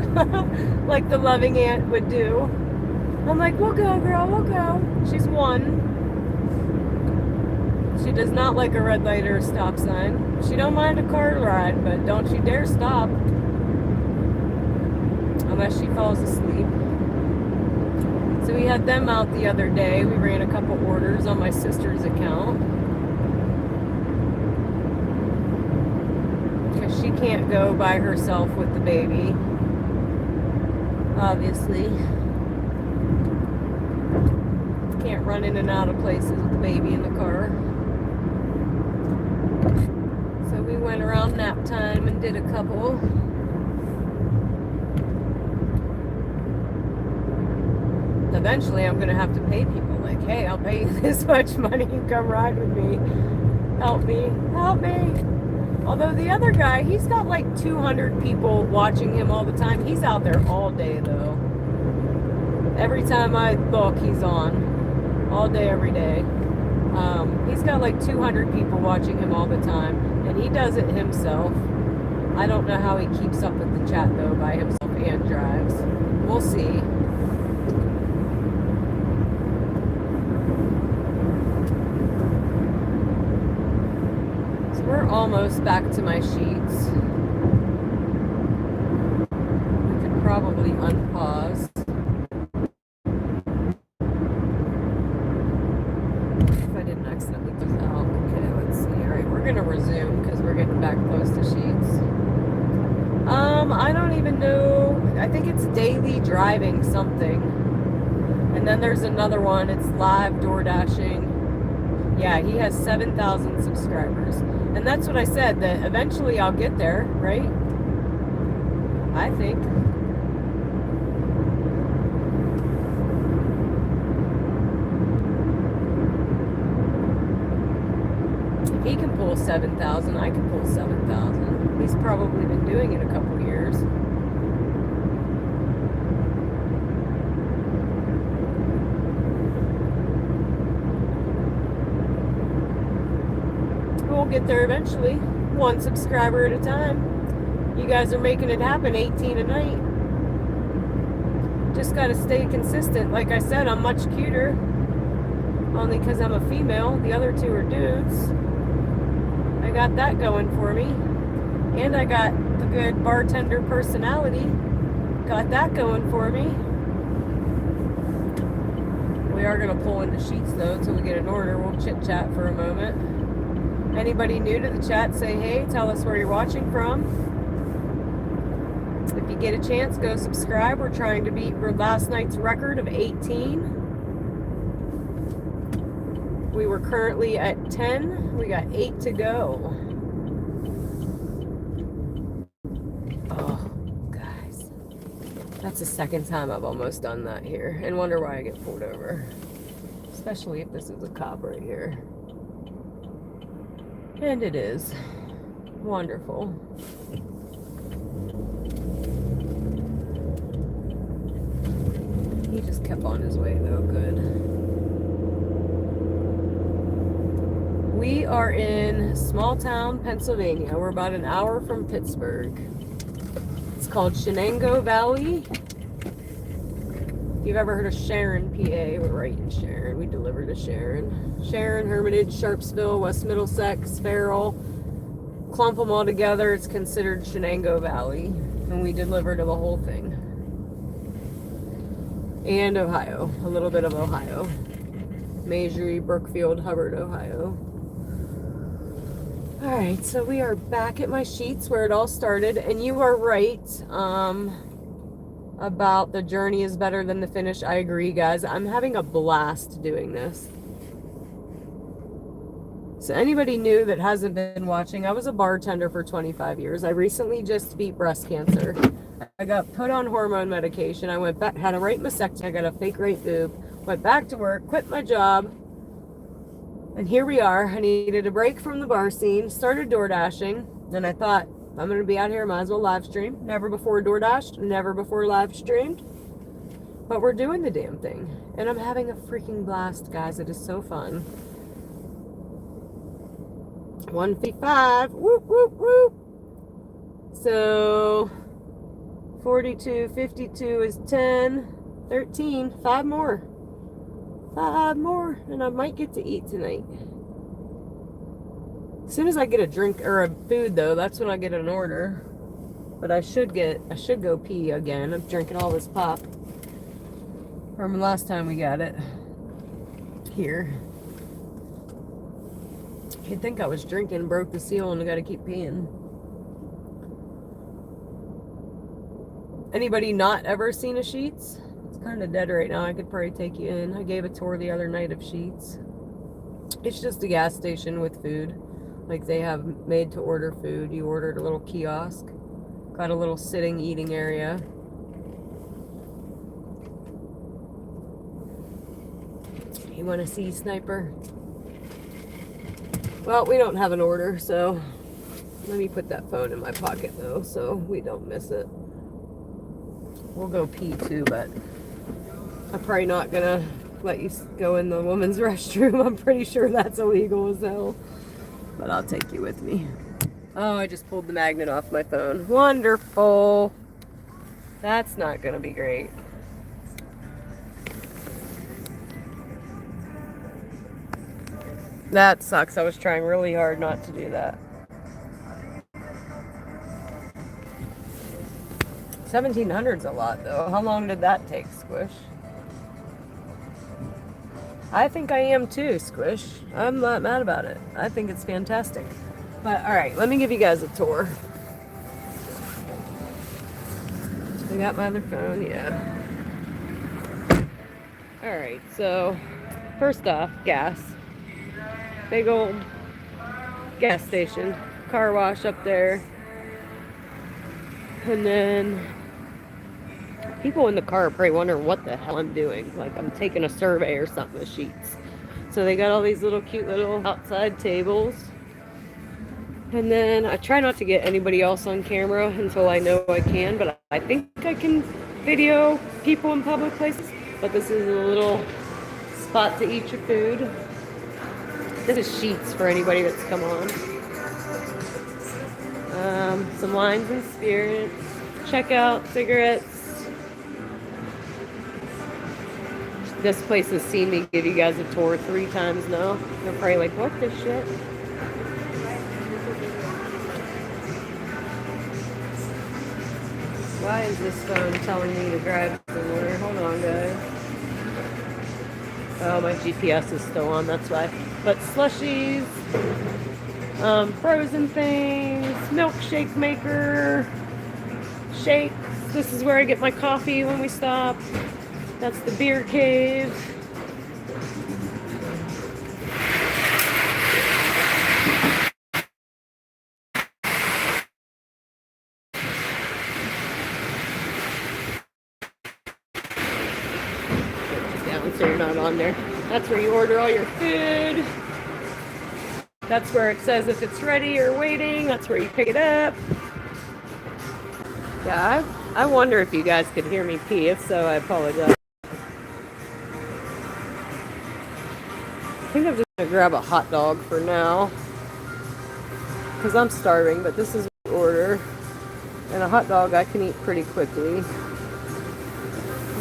like the loving aunt would do. I'm like, we'll go, girl, we'll go. She's 1. She does not like a red light or a stop sign. She don't mind a car ride, but don't you dare stop unless she falls asleep. So we had them out the other day. We ran a couple orders on my sister's account. She can't go by herself with the baby, obviously. Can't run in and out of places with the baby in the car. So we went around nap time and did a couple. Eventually I'm going to have to pay people like, hey, I'll pay you this much money, you come ride with me. Help me, help me. Although the other guy, he's got like 200 people watching him all the time. He's out there all day though. Every time I look, he's on. All day, every day. He's got like 200 people watching him all the time. And he does it himself. I don't know how he keeps up with the chat though by himself and drives. We'll see. We're almost back to my sheets. We could probably unpause. If I didn't accidentally do that. Okay, let's see. Alright, we're gonna resume because we're getting back close to sheets. I don't even know. I think it's daily driving something. And then there's another one. It's live DoorDashing. Yeah, he has 7,000 subscribers. And that's what I said, that eventually I'll get there, right? I think. If he can pull 7,000, I can pull 7,000. He's probably been doing it a couple years. We'll get there eventually, 1 subscriber at a time. You guys are making it happen, 18 a night. Just gotta stay consistent. Like I said, I'm much cuter. Only because I'm a female. The other two are dudes. I got that going for me. And I got the good bartender personality. Got that going for me. We are going to pull into sheets though until we get an order. We'll chit chat for a moment. Anybody new to the chat, say hey. Tell us where you're watching from. If you get a chance, go subscribe. We're trying to beat last night's record of 18. We were currently at 10. We got 8 to go. Oh, guys. That's the second time I've almost done that here. And wonder why I get pulled over. Especially if this is a cop right here. And it is. Wonderful. He just kept on his way though. Good. We are in small town, Pennsylvania. We're about an hour from Pittsburgh. It's called Shenango Valley. If you've ever heard of Sharon, PA, we're right in Sharon. We deliver to Sharon. Sharon, Hermitage, Sharpsville, West Middlesex, Farrell. Clump them all together. It's considered Shenango Valley. And we deliver to the whole thing. And Ohio. A little bit of Ohio. Maisie, Brookfield, Hubbard, Ohio. Alright, so we are back at my sheets where it all started, and you are right about the journey is better than the finish. I agree, guys. I'm having a blast doing this. So anybody new that hasn't been watching, I was a bartender for 25 years. I recently just beat breast cancer. I got put on hormone medication. I went back, had a right mastectomy. I got a fake right boob. Went back to work, quit my job. And here we are. I needed a break from the bar scene, started DoorDashing, and I thought, I'm going to be out here, might as well live stream. Never before DoorDashed, never before live streamed. But we're doing the damn thing. And I'm having a freaking blast, guys. It is so fun. 155. Whoop, whoop, whoop. So, 42, 52 is 10, 13, 5 more. 5 more, and I might get to eat tonight. As soon as I get a drink or a food, though, that's when I get an order. But I should go pee again. I'm drinking all this pop from last time we got it here. You'd think I was drinking, broke the seal, and I gotta keep peeing. Anybody not ever seen a Sheetz? Kind of dead right now. I could probably take you in. I gave a tour the other night of Sheetz. It's just a gas station with food. Like they have made to order food. You ordered a little kiosk. Got a little sitting eating area. You want to see Sniper? Well, we don't have an order, so let me put that phone in my pocket though, so we don't miss it. We'll go pee too, but I'm probably not gonna let you go in the woman's restroom. I'm pretty sure that's illegal as hell. But I'll take you with me. Oh, I just pulled the magnet off my phone. Wonderful. That's not gonna be great. That sucks. I was trying really hard not to do that. 1,700's a lot though. How long did that take, Squish? I think I am too, Squish. I'm not mad about it. I think it's fantastic. But alright, let me give you guys a tour. I got my other phone, yeah. Alright, so first off, gas. Big old gas station. Car wash up there. And then people in the car are probably wondering what the hell I'm doing. Like I'm taking a survey or something with Sheetz. So they got all these little cute little outside tables. And then I try not to get anybody else on camera until I know I can. But I think I can video people in public places. But this is a little spot to eat your food. This is Sheetz for anybody that's come on. Some wines and spirits. Check out cigarettes. This place has seen me give you guys a tour 3 times now. They're probably like, what the shit? Why is this phone telling me to drive somewhere? Hold on, guys. Oh, my GPS is still on, that's why. But slushies, frozen things, milkshake maker, shakes. This is where I get my coffee when we stop. That's the beer cave. So you're not on there. That's where you order all your food. That's where it says if it's ready or waiting. That's where you pick it up. Yeah, I wonder if you guys could hear me pee. If so, I apologize. I think I'm just gonna grab a hot dog for now because I'm starving, but this is what we order. And a hot dog I can eat pretty quickly.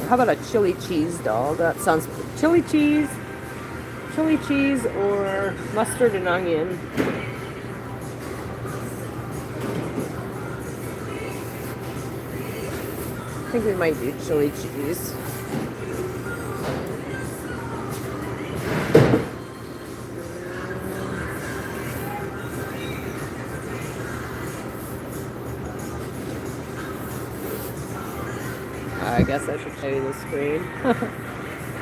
How about a chili cheese dog? That sounds chili cheese or mustard and onion. I think we might do chili cheese. I guess I should show you the screen.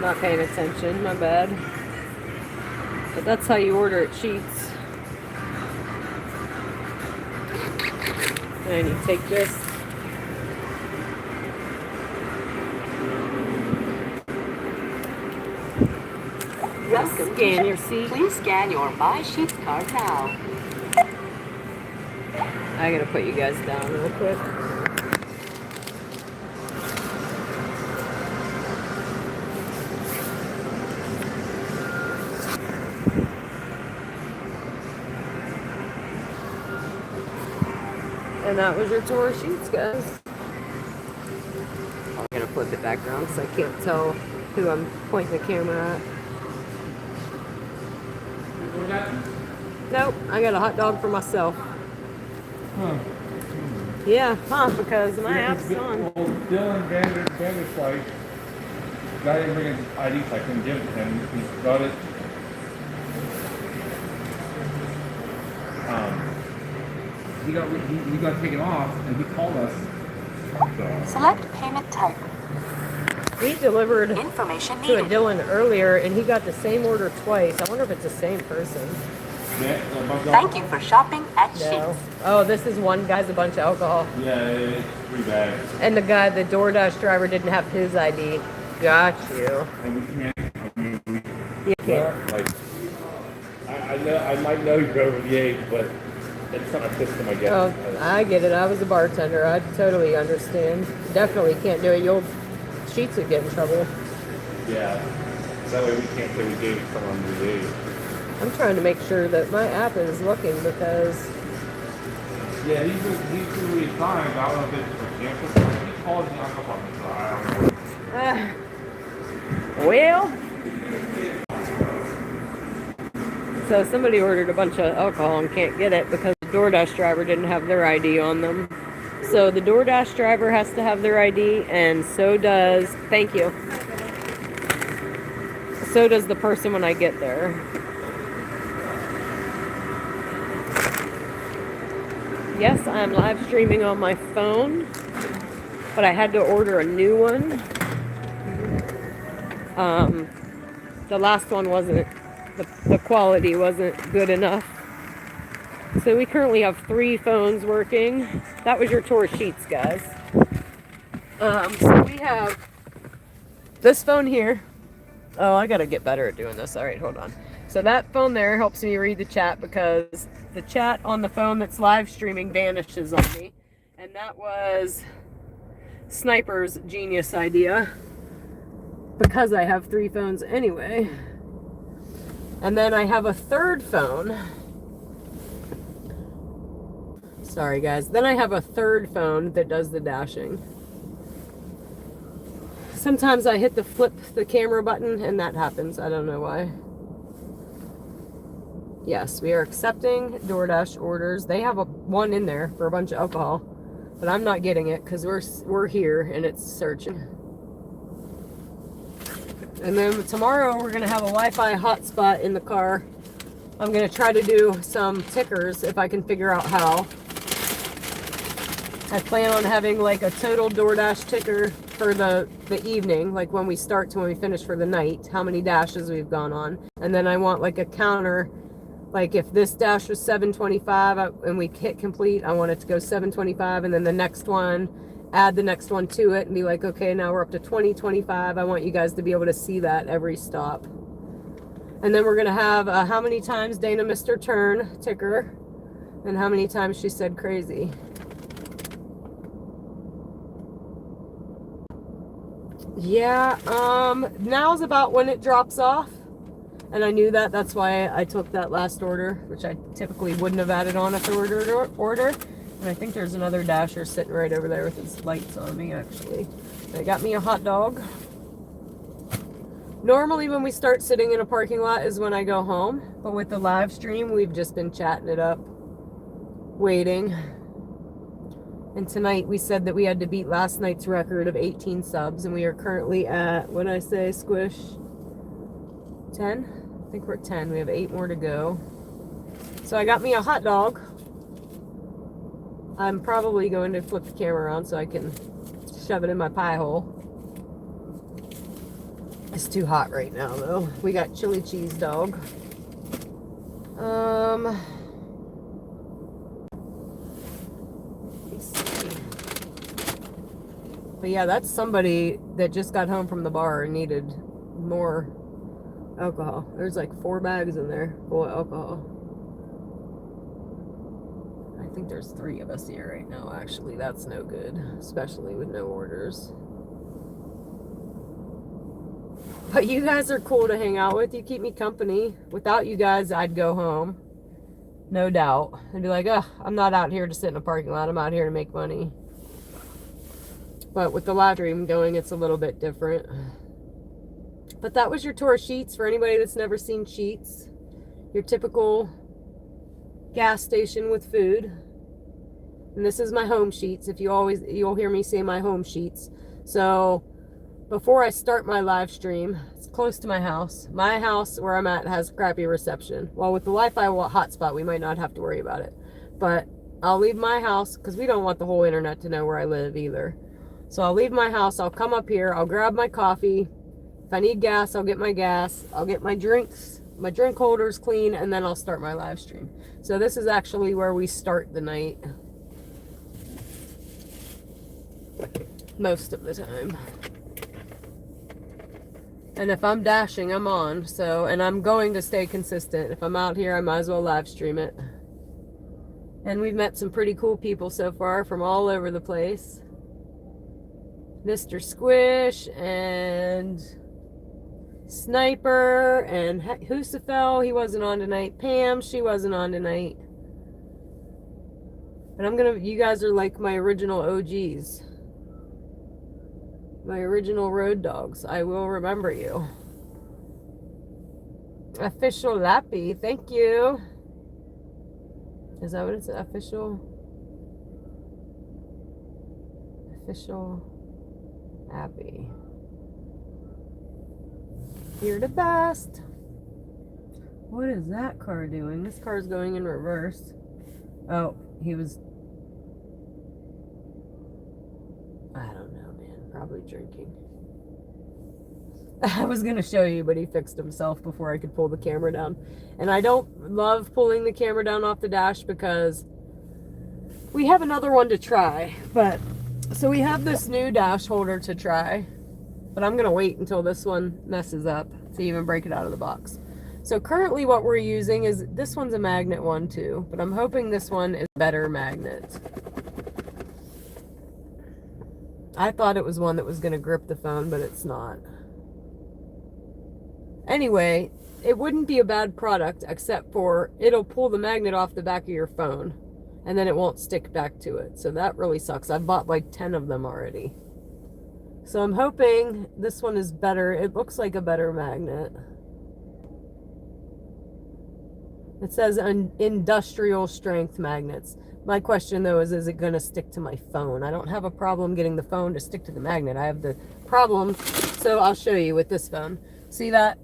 Not paying attention, my bad. But that's how you order at Sheets. And you take this. Scan your seat. Please scan your My Sheets card now. I gotta put you guys down real quick. And that was your tour of Sheets, guys. I'm gonna flip it back around because I can't tell who I'm pointing the camera at. Nope, I got a hot dog for myself. Huh. Yeah, because my app's on. Well, Dylan Vanderflight, guy didn't bring his ID, so I couldn't give it to him. He got it. He got taken off, and he called us. So. Select payment type. We delivered Information to a needed. Dylan earlier, and he got the same order twice. I wonder if it's the same person. Yeah, Thank you for shopping at No. Sheets. Oh, this is one guy's a bunch of alcohol. Yeah, it's 3 bags. And the DoorDash driver didn't have his ID. Got you. And we can't. You can't. Like, I know I might know you're over the age, but it's not a system, I guess. Oh, I get it. I was a bartender. I totally understand. Definitely can't do it. Sheets would get in trouble. Yeah. That way we can't say we gave someone the age. I'm trying to make sure that my app is looking because Yeah, he's really fine. I don't know if it's for campus. He called me on the phone, so I don't know. well, so somebody ordered a bunch of alcohol and can't get it because the DoorDash driver didn't have their ID on them. So the DoorDash driver has to have their ID, and so does, thank you, so does the person when I get there. Yes, I'm live streaming on my phone, but I had to order a new one. The last one wasn't, the quality wasn't good enough. So we currently have 3 phones working. That was your tour of Sheets, guys. So we have this phone here. Oh, I gotta get better at doing this. All right, hold on. So that phone there helps me read the chat because the chat on the phone that's live streaming vanishes on me. And that was Sniper's genius idea because I have 3 phones anyway. And then I have a third phone. Sorry, guys. Then I have a third phone that does the dashing. Sometimes I hit flip the camera button and that happens. I don't know why. Yes, we are accepting DoorDash orders. They have one in there for a bunch of alcohol, but I'm not getting it because we're here and it's searching. And then tomorrow we're gonna have a Wi-Fi hotspot in the car. I'm gonna try to do some tickers if I can figure out how. I plan on having like a total DoorDash ticker for the evening, like when we start to when we finish for the night, how many dashes we've gone on. And then I want like a counter. Like if this dash was 725 and we hit complete, I want it to go 725, and then the next one, add the next one to it and be like, okay, now we're up to 2025. I want you guys to be able to see that every stop. And then we're going to have how many times Dana missed her turn ticker and how many times she said crazy. Yeah, now's about when it drops off. And I knew that. That's why I took that last order, which I typically wouldn't have added on if I order. And I think there's another dasher sitting right over there with his lights on me, actually. They got me a hot dog. Normally when we start sitting in a parking lot is when I go home. But with the live stream, we've just been chatting it up, waiting. And tonight we said that we had to beat last night's record of 18 subs. And we are currently at, what did I say, Squish? 10? I think we're at 10. We have 8 more to go. So I got me a hot dog. I'm probably going to flip the camera around so I can shove it in my pie hole. It's too hot right now though. We got chili cheese dog. Let's see. But yeah, that's somebody that just got home from the bar and needed more alcohol. There's like 4 bags in there full of alcohol. I think there's 3 of us here right now, actually. That's no good, especially with no orders. But you guys are cool to hang out with. You keep me company. Without you guys, I'd go home. No doubt. I'd be like, oh, I'm not out here to sit in a parking lot. I'm out here to make money. But with the live stream going, it's a little bit different. But that was your tour of Sheetz for anybody that's never seen Sheetz. Your typical gas station with food. And this is my home Sheetz. If you'll hear me say my home Sheetz. So before I start my live stream, it's close to my house. My house where I'm at has crappy reception. Well, with the Wi-Fi hotspot, we might not have to worry about it. But I'll leave my house because we don't want the whole internet to know where I live either. So I'll leave my house. I'll come up here. I'll grab my coffee. If I need gas, I'll get my gas. I'll get my drinks, my drink holders clean, and then I'll start my live stream. So this is actually where we start the night. Most of the time. And if I'm dashing, I'm on. So, and I'm going to stay consistent. If I'm out here, I might as well live stream it. And we've met some pretty cool people so far from all over the place. Mr. Squish and Sniper and Husafel, he wasn't on tonight. Pam, she wasn't on tonight. And you guys are like my original OGs. My original road dogs. I will remember you. Official Lappy, thank you. Is that what it's official? Official Happy. You're the best. What is that car doing? This car's going in reverse. Oh, he was... I don't know, man. Probably drinking. I was going to show you, but he fixed himself before I could pull the camera down. And I don't love pulling the camera down off the dash because we have another one to try. But so we have this new dash holder to try. But I'm going to wait until this one messes up to even break it out of the box. So currently what we're using is, this one's a magnet one too. But I'm hoping this one is a better magnet. I thought it was one that was going to grip the phone, but it's not. Anyway, it wouldn't be a bad product except for it'll pull the magnet off the back of your phone. and then it won't stick back to it. So that really sucks. I've bought like 10 of them already. So I'm hoping this one is better. It looks like a better magnet. It says industrial strength magnets. My question though is it going to stick to my phone? I don't have a problem getting the phone to stick to the magnet. I have the problem, so I'll show you with this phone. See that?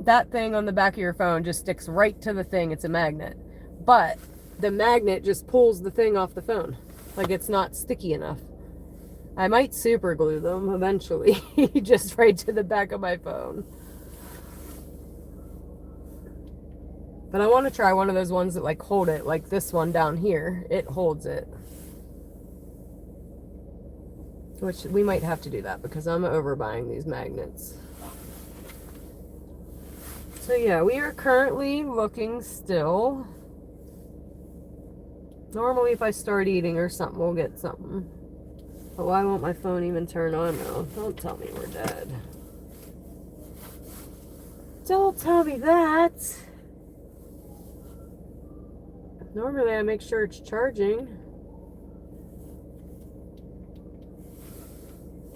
That thing on the back of your phone just sticks right to the thing. It's a magnet. But the magnet just pulls the thing off the phone. Like it's not sticky enough. I might super glue them eventually, just right to the back of my phone. But I want to try one of those ones that like hold it, like this one down here. It holds it. Which we might have to do that because I'm overbuying these magnets. So yeah, we are currently looking still. Normally if I start eating or something, we'll get something. But why won't my phone even turn on now? Don't tell me we're dead. Don't tell me that. Normally I make sure it's charging.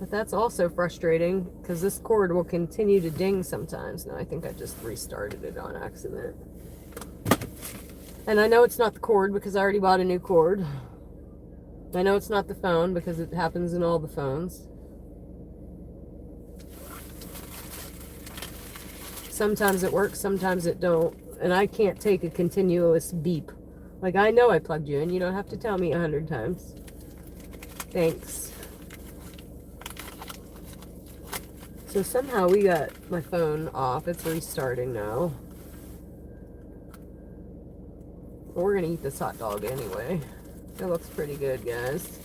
But that's also frustrating because this cord will continue to ding sometimes. No, I think I just restarted it on accident. And I know it's not the cord because I already bought a new cord. I know it's not the phone because it happens in all the phones. Sometimes it works, sometimes it don't. And I can't take a continuous beep. Like, I know I plugged you in. You don't have to tell me 100 times. Thanks. So somehow we got my phone off. It's restarting now. But we're going to eat this hot dog anyway. It looks pretty good, guys.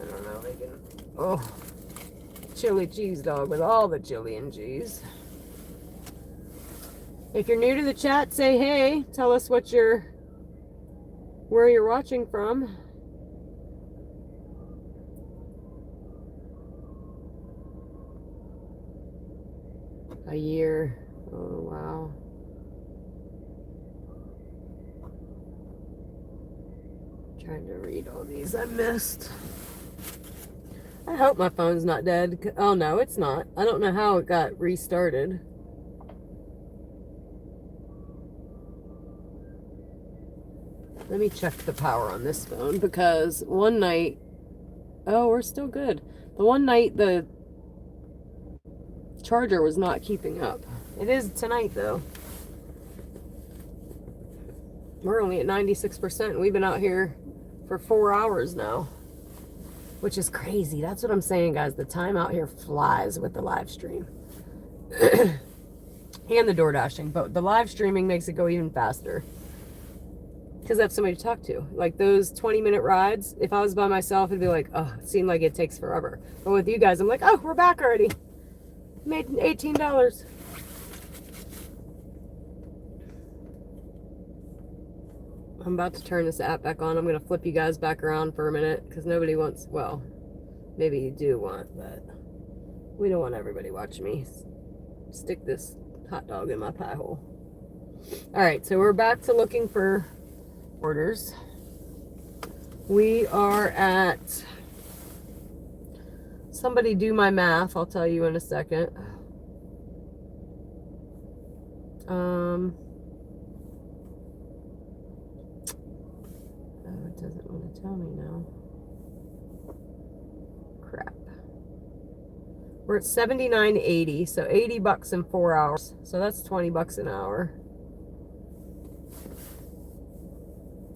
I don't know. They can... Oh. Chili cheese dog with all the chili and cheese. If you're new to the chat, say hey. Tell us what you're... where you're watching from. A year. Oh, wow. Trying to read all these I missed. I hope my phone's not dead. Oh, no, it's not. I don't know how it got restarted. Let me check the power on this phone because one night... Oh, we're still good. The one night the charger was not keeping up. It is tonight though. We're only at 96%. We've been out here for 4 hours now, which is crazy. That's what I'm saying, guys. The time out here flies with the live stream and the DoorDashing, but the live streaming makes it go even faster because I have somebody to talk to. Like those 20-minute rides, if I was by myself, it'd be like, oh, it seemed like it takes forever. But with you guys, I'm like, oh, we're back already. Made $18. I'm about to turn this app back on. I'm going to flip you guys back around for a minute because nobody wants, well, maybe you do want, but we don't want everybody watching me stick this hot dog in my pie hole. All right, so we're back to looking for orders. We are at... Somebody do my math. I'll tell you in a second. Oh, it doesn't want to tell me now. Crap. We're at $79.80, so $80 in 4 hours. So that's $20 an hour.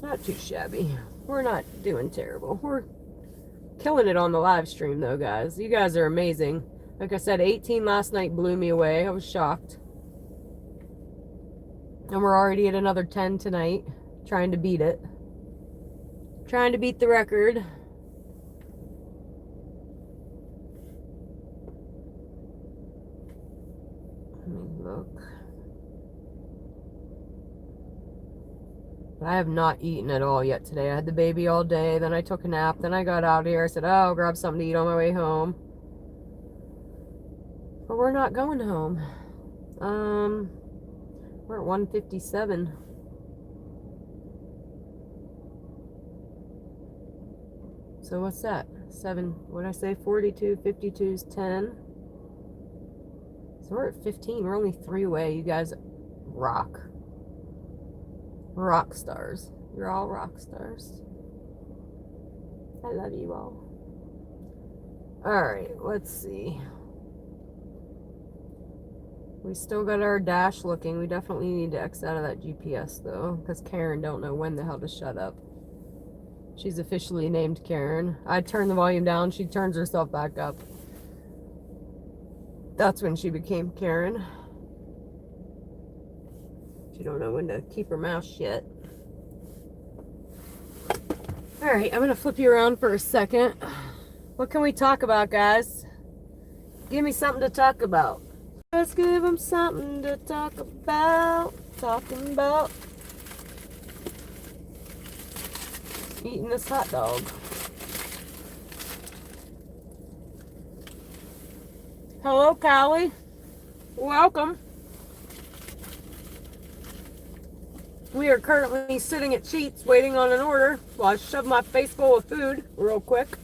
Not too shabby. We're not doing terrible. We're killing it on the live stream though, guys. You guys are amazing. Like I said, 18 last night blew me away. I was shocked. And we're already at another 10 tonight. Trying to beat it. Trying to beat the record. Let me look. But I have not eaten at all yet today. I had the baby all day, then I took a nap, then I got out here. I said, oh, I'll grab something to eat on my way home. But we're not going home. We're at 157. So what's that? 7, what did I say? 42, 52 is 10. So we're at 15. We're only 3 away. You guys rock. Rock stars. You're all rock stars. I love you all. Alright, let's see. We still got our dash looking. We definitely need to X out of that GPS though, because Karen don't know when the hell to shut up. She's officially named Karen. I turn the volume down, she turns herself back up. That's when she became Karen. She don't know when to keep her mouth shut. Alright, I'm gonna flip you around for a second. What can we talk about, guys? Give me something to talk about. Let's give them something to talk about. Talking about eating this hot dog. Hello, Callie. Welcome. We are currently sitting at Sheets waiting on an order while I shove my face full of food real quick.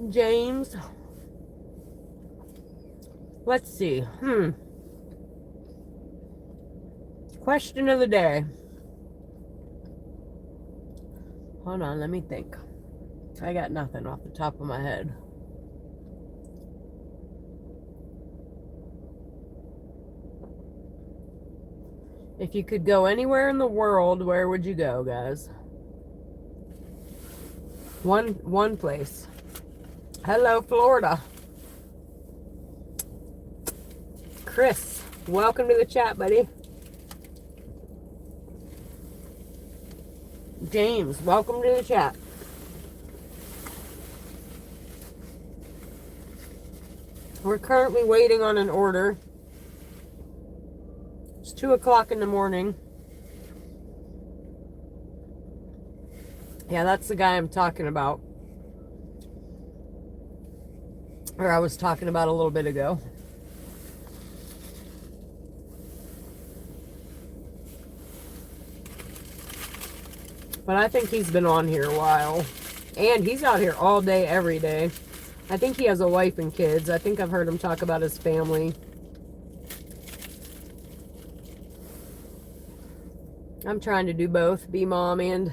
James. Let's see. Question of the day. Hold on, let me think. I got nothing off the top of my head. If you could go anywhere in the world, where would you go, guys? One place. Hello, Florida. Chris, welcome to the chat, buddy. James, welcome to the chat. We're currently waiting on an order. It's 2 o'clock in the morning. Yeah, that's the guy I'm talking about. Or I was talking about a little bit ago. But I think he's been on here a while. And he's out here all day, every day. I think he has a wife and kids. I think I've heard him talk about his family. I'm trying to do both. Be mom and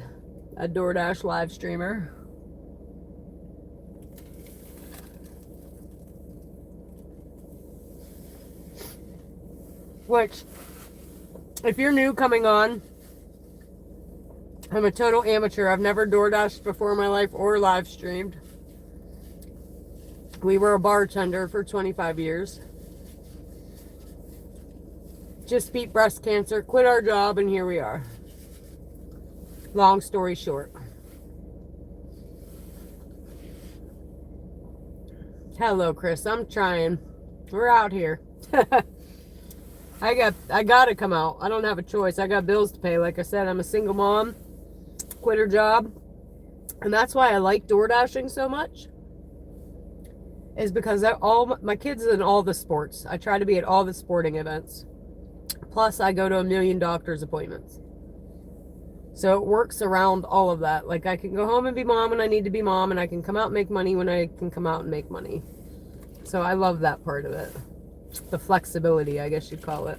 a DoorDash live streamer. Which, if you're new coming on, I'm a total amateur. I've never DoorDashed before in my life or live streamed. We were a bartender for 25 years. Just beat breast cancer, quit our job, and here we are. Long story short. Hello, Chris. I'm trying. We're out here. I gotta come out. I don't have a choice. I got bills to pay. Like I said, I'm a single mom. Quit her job. And that's why I like DoorDashing so much. Is because all my kids in all the sports. I try to be at all the sporting events. Plus, I go to 1 million doctor's appointments. So it works around all of that. Like, I can go home and be mom when I need to be mom, and I can come out and make money when I can come out and make money. So I love that part of it. The flexibility, I guess you'd call it.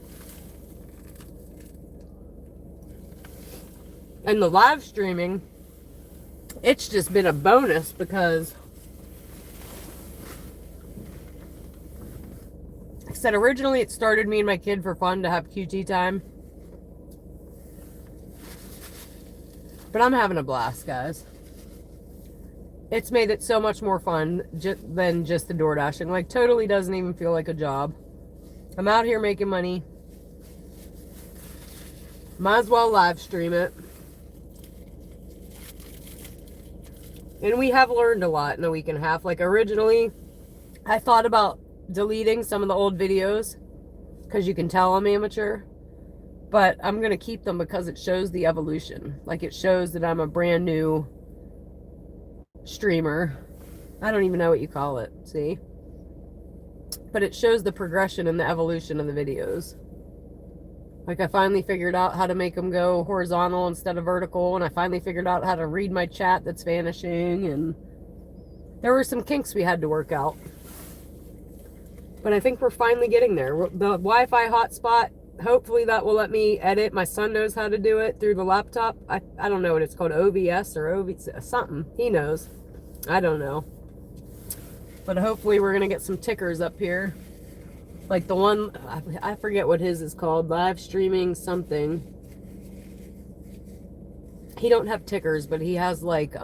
And the live streaming, it's just been a bonus because, like I said, originally it started me and my kid for fun to have QT time. But I'm having a blast, guys. It's made it so much more fun than just the DoorDashing. Like, totally doesn't even feel like a job. I'm out here making money. Might as well live stream it. And we have learned a lot in a week and a half. Like, originally, I thought about deleting some of the old videos because you can tell I'm amateur. But I'm going to keep them because it shows the evolution. Like, it shows that I'm a brand new streamer. I don't even know what you call it, see? But it shows the progression and the evolution of the videos. Like I finally figured out how to make them go horizontal instead of vertical, and I finally figured out how to read my chat that's vanishing, and there were some kinks we had to work out. But I think we're finally getting there. The Wi-Fi hotspot, hopefully that will let me edit. My son knows how to do it through the laptop. I don't know what it's called, OVS or OVS, something. He knows. I don't know. But hopefully we're going to get some tickers up here. Like the one, I forget what his is called, live streaming something. He don't have tickers, but he has like,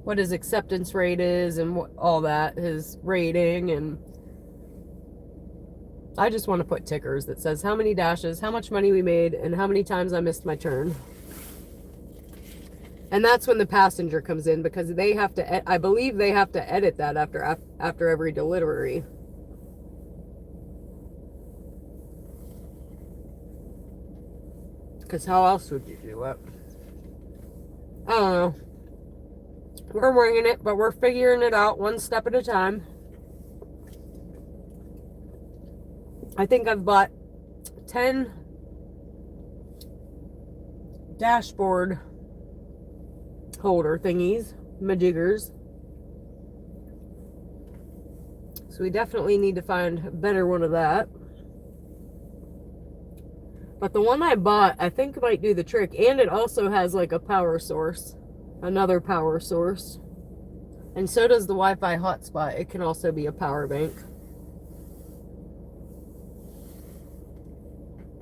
what his acceptance rate is and all that, his rating, and I just want to put tickers that says how many dashes, how much money we made, and how many times I missed my turn. And that's when the passenger comes in, because they have to, I believe they have to edit that after every delivery. Because how else would you do it? I don't know. We're winging it, but we're figuring it out one step at a time. I think I've bought 10 dashboard holder thingies, majiggers. So we definitely need to find a better one of that. But the one I bought, I think might do the trick. And it also has like a power source. Another power source. And so does the Wi-Fi hotspot. It can also be a power bank.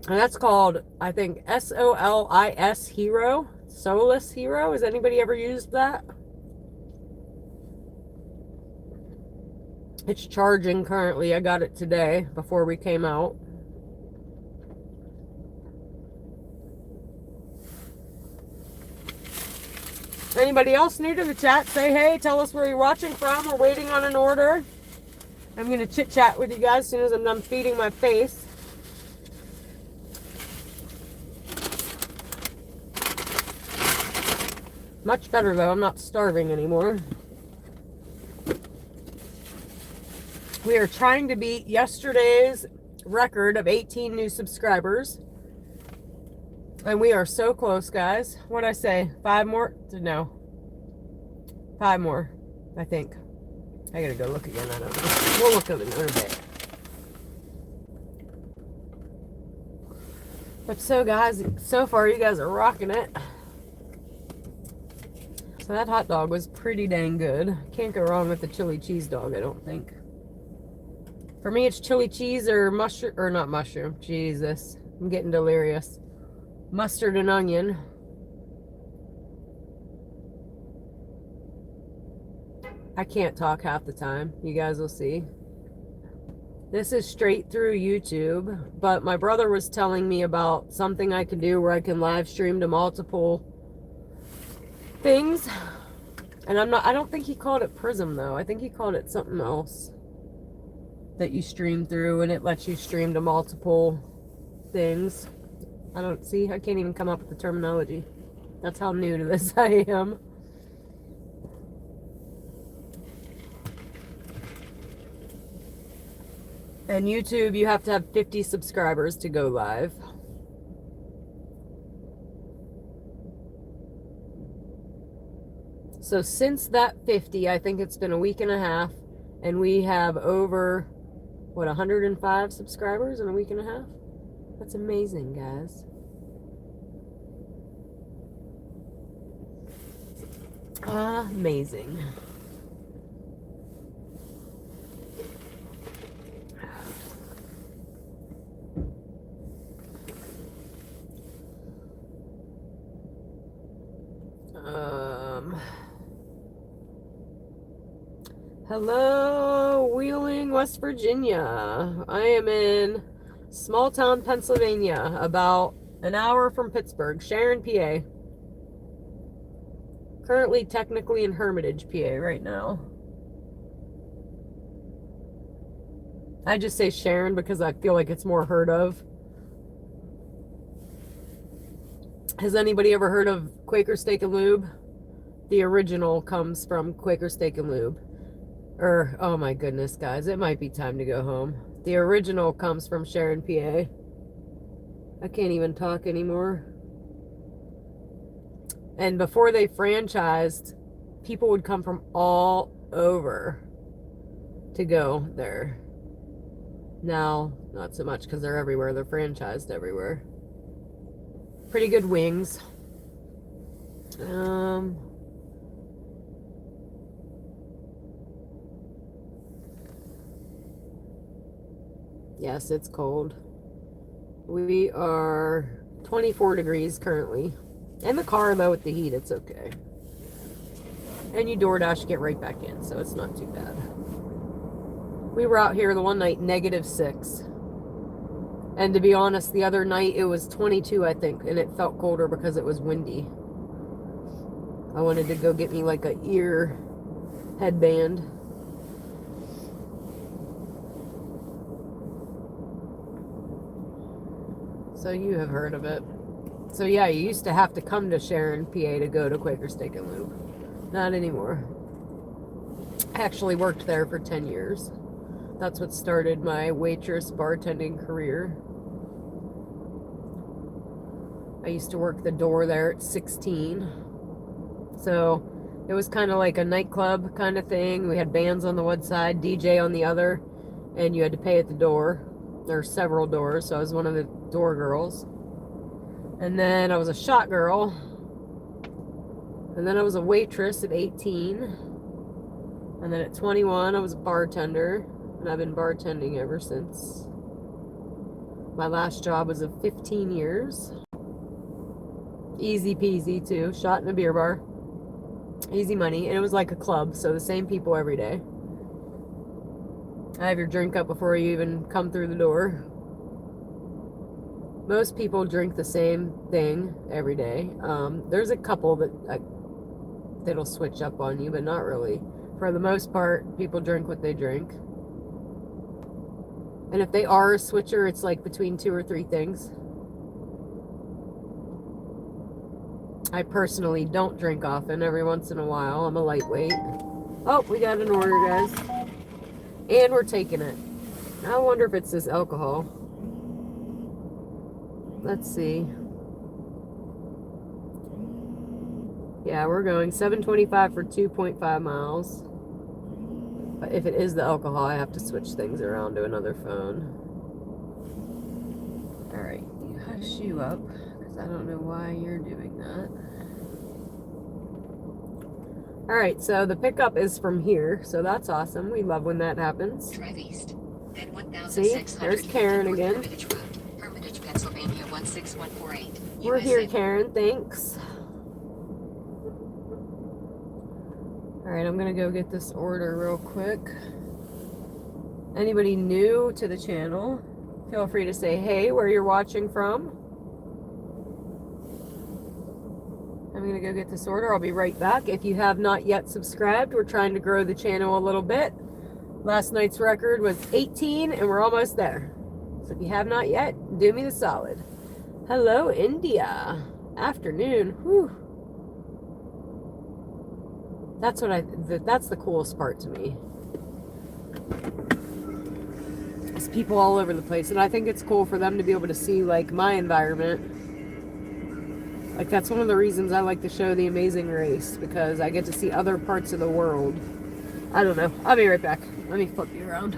And that's called, I think, SOLIS Hero. Solus Hero. Has anybody ever used that? It's charging currently. I got it today before we came out. Anybody else new to the chat, say hey, tell us where you're watching from. We're waiting on an order. I'm going to chit chat with you guys as soon as I'm done feeding my face. Much better though, I'm not starving anymore. We are trying to beat yesterday's record of 18 new subscribers. And we are so close, guys. What'd I say? 5 more? No. 5 more, I think. I gotta go look again. I don't know. We'll look at it in a bit. But so, guys, so far you guys are rocking it. So that hot dog was pretty dang good. Can't go wrong with the chili cheese dog, I don't think. For me, it's chili cheese or mushroom, or not mushroom. Jesus, I'm getting delirious. Mustard and onion. I can't talk half the time. You guys will see. This is straight through YouTube, but my brother was telling me about something I can do where I can live stream to multiple things. And I don't think he called it Prism though. I think he called it something else that you stream through, and it lets you stream to multiple things. I can't even come up with the terminology. That's how new to this I am. And YouTube, you have to have 50 subscribers to go live. So since that 50, I think it's been a week and a half, and we have over, 105 subscribers in a week and a half? That's amazing, guys. Amazing. Hello, Wheeling, West Virginia. I am in small town Pennsylvania, about an hour from Pittsburgh, Sharon, PA. Currently technically in Hermitage, PA right now. I just say Sharon because I feel like it's more heard of. Has anybody ever heard of Quaker Steak and Lube? The original comes from Quaker Steak and Lube. Oh my goodness, guys, it might be time to go home. The original comes from Sharon, PA. I can't even talk anymore. And before they franchised, people would come from all over to go there. Now, not so much because they're everywhere. They're franchised everywhere. Pretty good wings. Yes, it's cold. We are 24 degrees currently. In the car, though, with the heat, it's okay. And you DoorDash, get right back in, so it's not too bad. We were out here the one night, -6. And to be honest, the other night it was 22, I think, and it felt colder because it was windy. I wanted to go get me like a ear headband. So you have heard of it. So yeah, you used to have to come to Sharon, PA to go to Quaker Steak and Lube. Not anymore. I actually worked there for 10 years. That's what started my waitress bartending career. I used to work the door there at 16. So it was kind of like a nightclub kind of thing. We had bands on the one side, DJ on the other, and you had to pay at the door. There were several doors, so I was one of the door girls. And then I was a shot girl. And then I was a waitress at 18. And then at 21, I was a bartender. And I've been bartending ever since. My last job was of 15 years. Easy peasy, too. Shot in a beer bar. Easy money. And it was like a club, so the same people every day. I have your drink up before you even come through the door. Most people drink the same thing every day. There's a couple that'll switch up on you, but not really. For the most part, people drink what they drink. And if they are a switcher, it's like between 2 or 3 things. I personally don't drink often. Every once in a while, I'm a lightweight. Oh, we got an order, guys. And we're taking it. I wonder if it's this alcohol. Let's see. Yeah, we're going 725 for 2.5 miles. But if it is the alcohol, I have to switch things around to another phone. Alright, you hush you up, because I don't know why you're doing that. Alright, so the pickup is from here, so that's awesome. We love when that happens. Drive east. Then See, there's Karen again. Hermitage, Pennsylvania 16148. We're here, Karen. Thanks. Alright, I'm going to go get this order real quick. Anybody new to the channel, feel free to say hey, where you're watching from. I'm going to go get this order. I'll be right back. If you have not yet subscribed, we're trying to grow the channel a little bit. Last night's record was 18, and we're almost there. So if you have not yet, do me the solid. Hello, India. Afternoon. Whew. That's the coolest part to me. It's people all over the place, and I think it's cool for them to be able to see like my environment. Like that's one of the reasons I like to show The Amazing Race, because I get to see other parts of the world. I don't know. I'll be right back. Let me flip you around.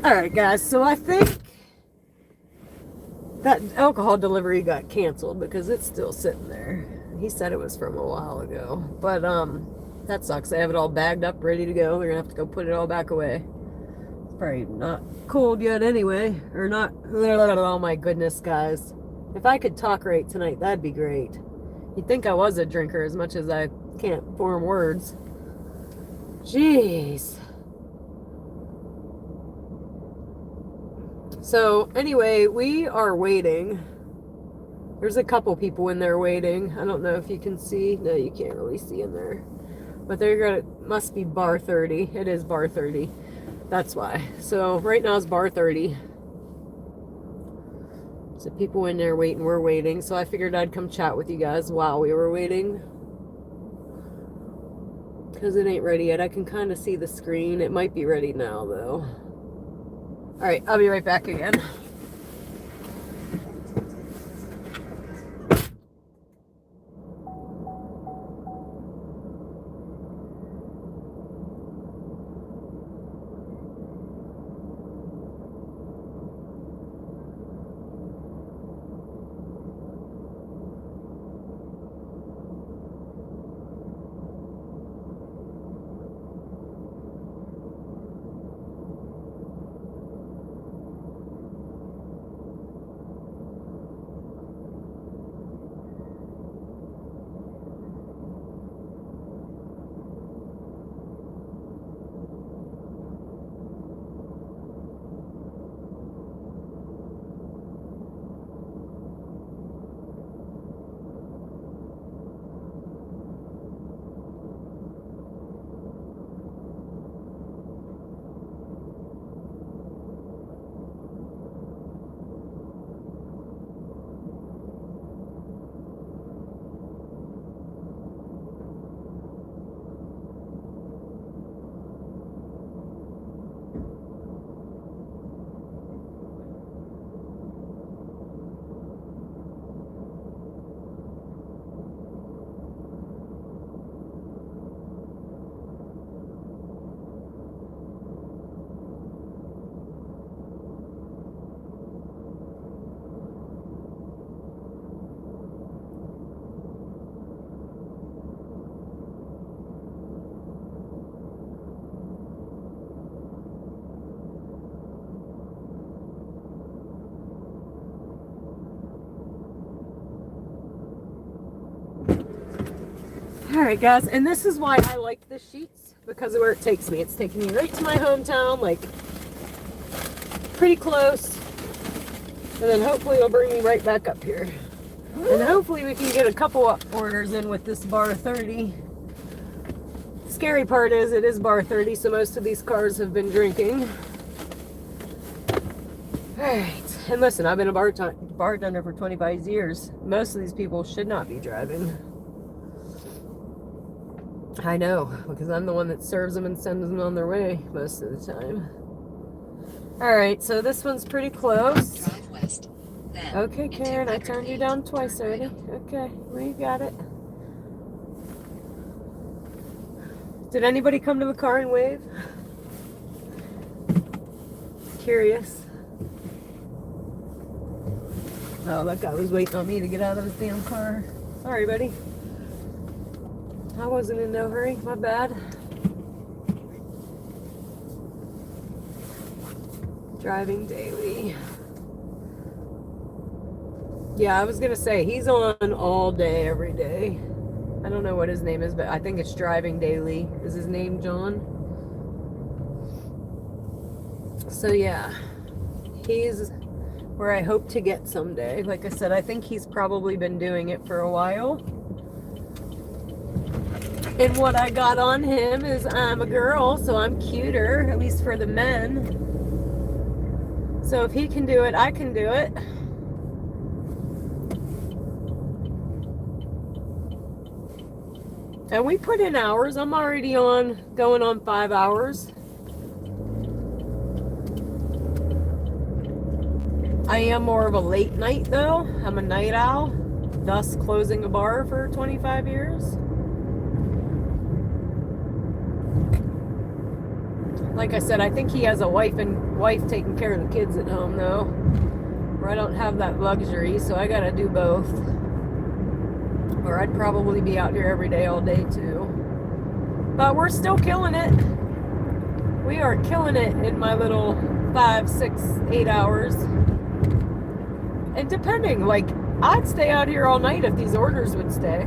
Alright guys, so I think that alcohol delivery got canceled because it's still sitting there. He said it was from a while ago. But that sucks. They have it all bagged up, ready to go. They're gonna have to go put it all back away. It's probably not cold yet anyway. Or not. Oh my goodness, guys. If I could talk right tonight, that'd be great. You'd think I was a drinker as much as I can't form words. Jeez. So, anyway, we are waiting. There's a couple people in there waiting. I don't know if you can see. No, you can't really see in there. But they're gonna, must be bar 30. It is bar 30. That's why. So, right now it's bar 30. So, people in there waiting, we're waiting. So, I figured I'd come chat with you guys while we were waiting. Because it ain't ready yet. I can kind of see the screen. It might be ready now, though. Alright, I'll be right back again. Alright guys, and this is why I like the sheets, because of where it takes me. It's taking me right to my hometown, like pretty close, and then hopefully it'll bring me right back up here. And hopefully we can get a couple orders in with this bar 30. Scary part is it is bar 30, so most of these cars have been drinking. Alright, and listen, I've been a bartender for 25 years. Most of these people should not be driving. I know, because I'm the one that serves them and sends them on their way most of the time. Alright, so this one's pretty close. Drive west. Then Okay, into Karen, I Record turned you 8, down twice turn right already. up. Okay, we got it. Did anybody come to the car and wave? Curious. Oh, that guy was waiting on me to get out of his damn car. Sorry, buddy. I wasn't in no hurry. My bad. Driving daily. Yeah, I was gonna say he's on all day, every day. I don't know what his name is, but I think it's Driving Daily. Is his name John? So yeah, he's where I hope to get someday. Like I said, I think he's probably been doing it for a while. And what I got on him is I'm a girl, so I'm cuter, at least for the men. So if he can do it, I can do it. And we put in hours. I'm already going on 5 hours. I am more of a late night though. I'm a night owl, thus closing a bar for 25 years. Like I said, I think he has a wife taking care of the kids at home though. Where I don't have that luxury, so I gotta do both. Or I'd probably be out here every day all day too. But we're still killing it. We are killing it in my little 5, 6, 8 hours. And depending, like, I'd stay out here all night if these orders would stay.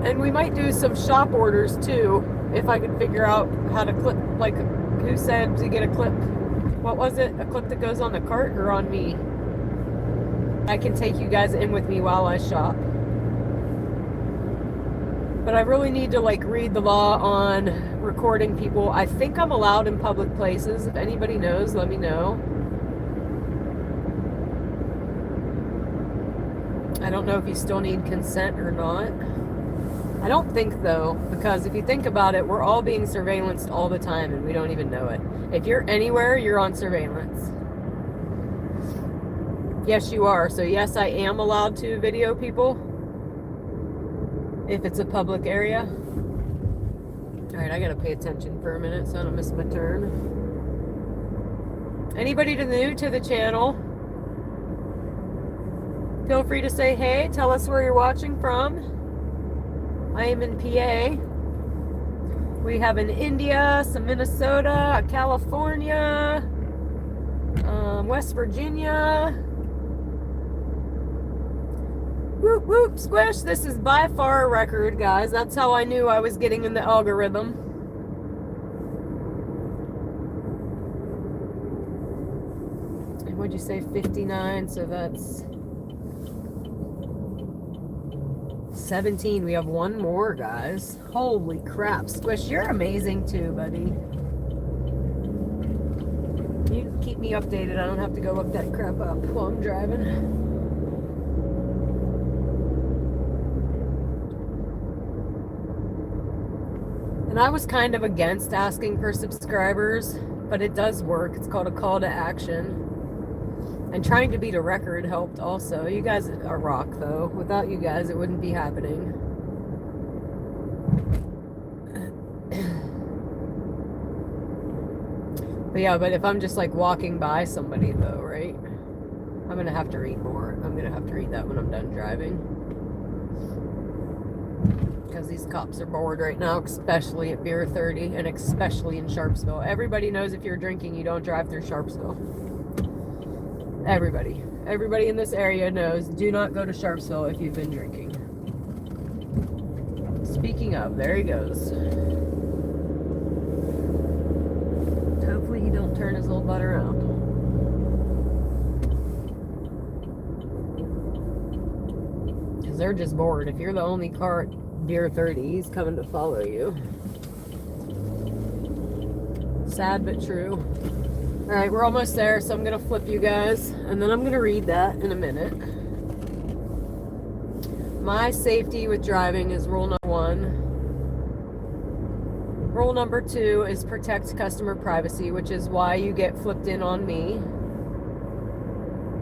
And we might do some shop orders too, if I could figure out how to clip, like, who said to get a clip? What was it? A clip that goes on the cart or on me? I can take you guys in with me while I shop. But I really need to like read the law on recording people. I think I'm allowed in public places. If anybody knows, let me know. I don't know if you still need consent or not. I don't think though, because if you think about it, we're all being surveillanced all the time and we don't even know it. If you're anywhere, you're on surveillance. Yes, you are. So yes, I am allowed to video people if it's a public area. All right, I gotta pay attention for a minute so I don't miss my turn. Anybody new to the channel, feel free to say hey, tell us where you're watching from. I am in PA. We have in India, some Minnesota, California, West Virginia. Whoop, whoop, squish. This is by far a record, guys. That's how I knew I was getting in the algorithm. And what'd you say, 59? So that's 17. We have one more, guys. Holy crap. Squish, you're amazing too, buddy. You keep me updated. I don't have to go look that crap up while I'm driving. And I was kind of against asking for subscribers, but it does work. It's called a call to action. And trying to beat a record helped also. You guys are rock, though. Without you guys, it wouldn't be happening. But yeah, but if I'm just like walking by somebody, though, right? I'm going to have to read more. I'm going to have to read that when I'm done driving. Because these cops are bored right now, especially at Beer 30 and especially in Sharpsville. Everybody knows if you're drinking, you don't drive through Sharpsville. Everybody in this area knows, do not go to Sharpsville if you've been drinking. Speaking of, there he goes. Hopefully he don't turn his little butt around. Because they're just bored. If you're the only car at Beer 30, he's coming to follow you. Sad but true. Alright, we're almost there, so I'm going to flip you guys, and then I'm going to read that in a minute. My safety with driving is rule number 1. Rule number 2 is protect customer privacy, which is why you get flipped in on me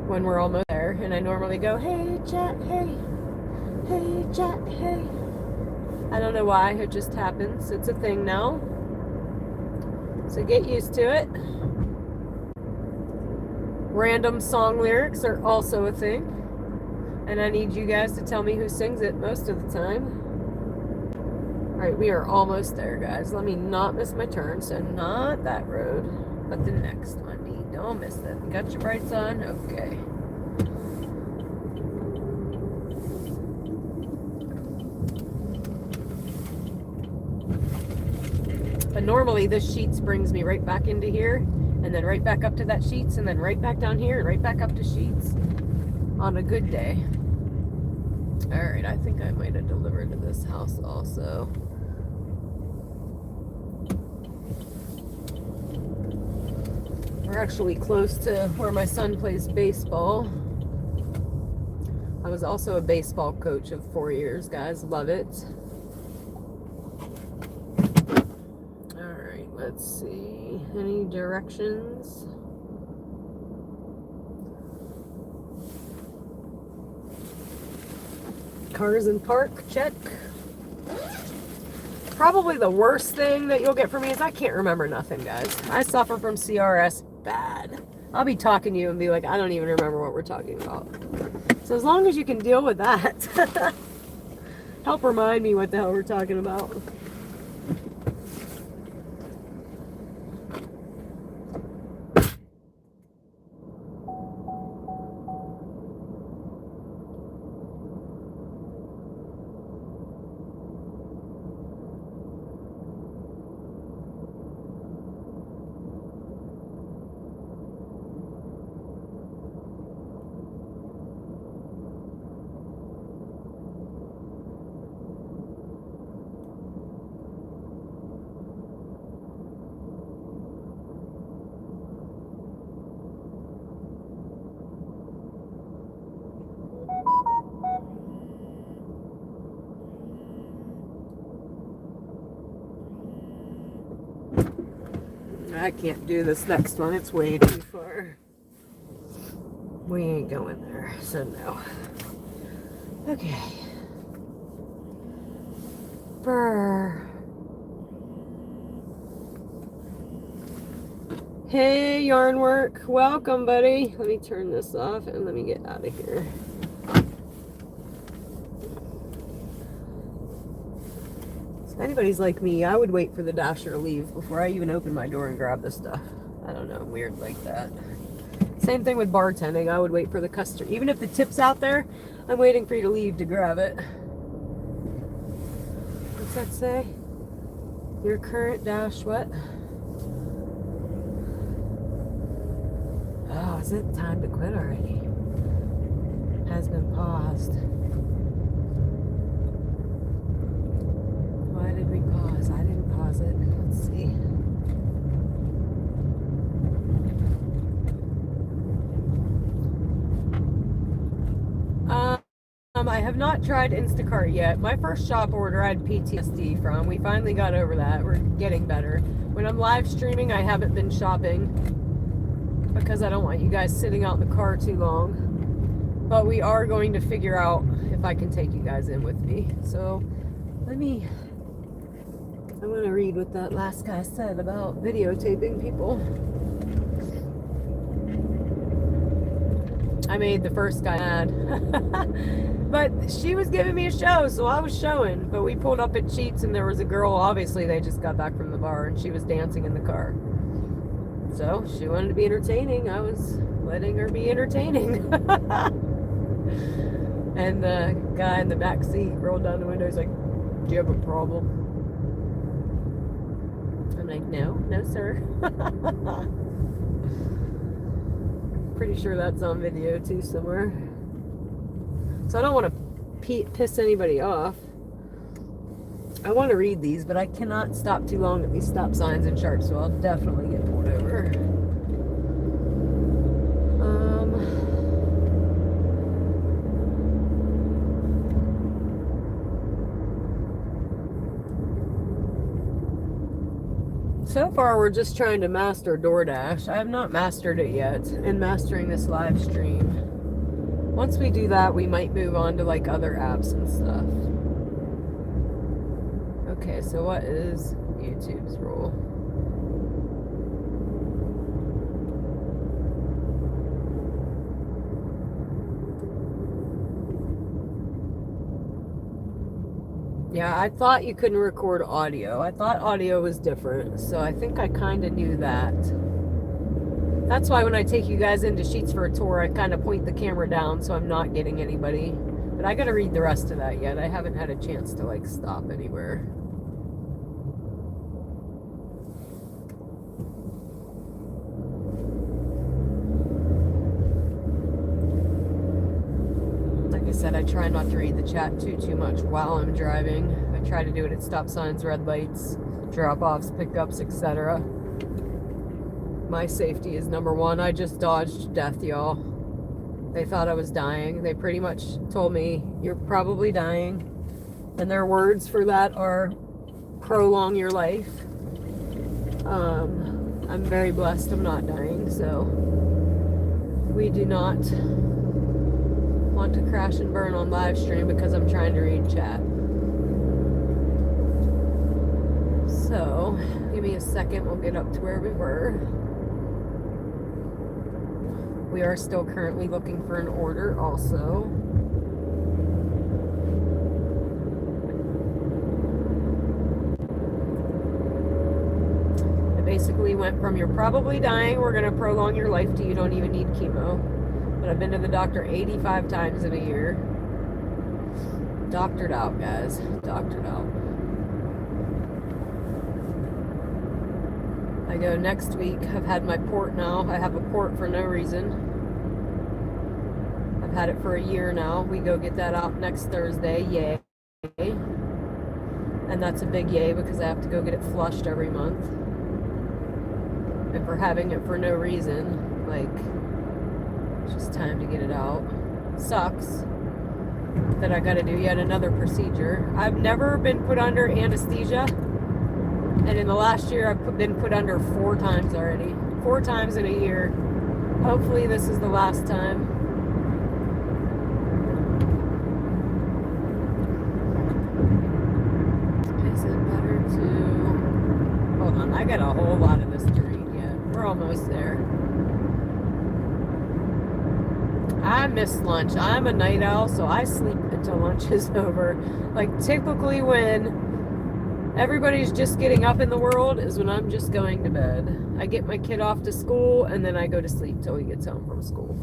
when we're almost there. And I normally go, hey, chat, hey. Hey, chat, hey. I don't know why, it just happens. It's a thing now. So get used to it. Random song lyrics are also a thing. And I need you guys to tell me who sings it most of the time. Alright, we are almost there, guys. Let me not miss my turn. So not that road, but the next one. Don't miss it. Got your brights on? Okay. But normally this sheets brings me right back into here, and then right back up to that sheets, and then right back down here, and right back up to sheets on a good day. Alright, I think I might have delivered to this house also. We're actually close to where my son plays baseball. I was also a baseball coach of 4 years, guys. Love it. Alright, let's see. Any directions? Cars in park, check. Probably the worst thing that you'll get from me is I can't remember nothing, guys. I suffer from CRS bad. I'll be talking to you and be like, I don't even remember what we're talking about. So as long as you can deal with that, help remind me what the hell we're talking about. I can't do this next one. It's way too far. We ain't going there, so no. Okay. Brr. Hey, Yarnwork. Welcome, buddy. Let me turn this off and let me get out of here. If anybody's like me, I would wait for the dasher to leave before I even open my door and grab the stuff. I don't know, I'm weird like that. Same thing with bartending. I would wait for the customer. Even if the tip's out there, I'm waiting for you to leave to grab it. What's that say? Your current dash what? Oh, is it time to quit already? Has been paused. Why did we pause? I didn't pause it. Let's see. I have not tried Instacart yet. My first shop order I had PTSD from. We finally got over that. We're getting better. When I'm live streaming, I haven't been shopping because I don't want you guys sitting out in the car too long. But we are going to figure out if I can take you guys in with me. So I'm going to read what that last guy said about videotaping people. I made the first guy mad. But she was giving me a show, so I was showing. But we pulled up at Cheats and there was a girl, obviously they just got back from the bar, and she was dancing in the car. So she wanted to be entertaining. I was letting her be entertaining. And the guy in the back seat rolled down the window. He's like, do you have a problem? I'm like, no, sir. Pretty sure that's on video too somewhere. So I don't want to piss anybody off. I want to read these, but I cannot stop too long at these stop signs and sharps, so I'll definitely get pulled over. So far, we're just trying to master DoorDash. I have not mastered it yet, and mastering this live stream. Once we do that, we might move on to like other apps and stuff. Okay, so what is YouTube's rule? Yeah, I thought you couldn't record audio. I thought audio was different, so I think I kind of knew that. That's why when I take you guys into Sheets for a tour, I kind of point the camera down so I'm not getting anybody. But I gotta read the rest of that yet. I haven't had a chance to like stop anywhere. Like I said, I try not to read the chat too much while I'm driving. I try to do it at stop signs, red lights, drop-offs, pickups, etc. My safety is number one. I just dodged death, y'all. They thought I was dying. They pretty much told me, you're probably dying. And their words for that are, prolong your life. I'm very blessed I'm not dying, so we do not want to crash and burn on live stream because I'm trying to read chat. So, give me a second, we'll get up to where we were. We are still currently looking for an order also. It basically went from you're probably dying, we're going to prolong your life to you don't even need chemo. But I've been to the doctor 85 times in a year. Doctored out, guys. Doctored out. I go next week. I've had my port now. I have a port for no reason. I've had it for a year now. We go get that out next Thursday. Yay. And that's a big yay because I have to go get it flushed every month. And for having it for no reason, like, it's just time to get it out. Sucks that I gotta do yet another procedure. I've never been put under anesthesia. And in the last year, I've been put under 4 times already. 4 times in a year. Hopefully this is the last time. Is it better to... Hold on, I got a whole lot of this to read yet. We're almost there. I miss lunch. I'm a night owl, so I sleep until lunch is over. Like, typically when everybody's just getting up in the world is when I'm just going to bed. I get my kid off to school, and then I go to sleep till he gets home from school.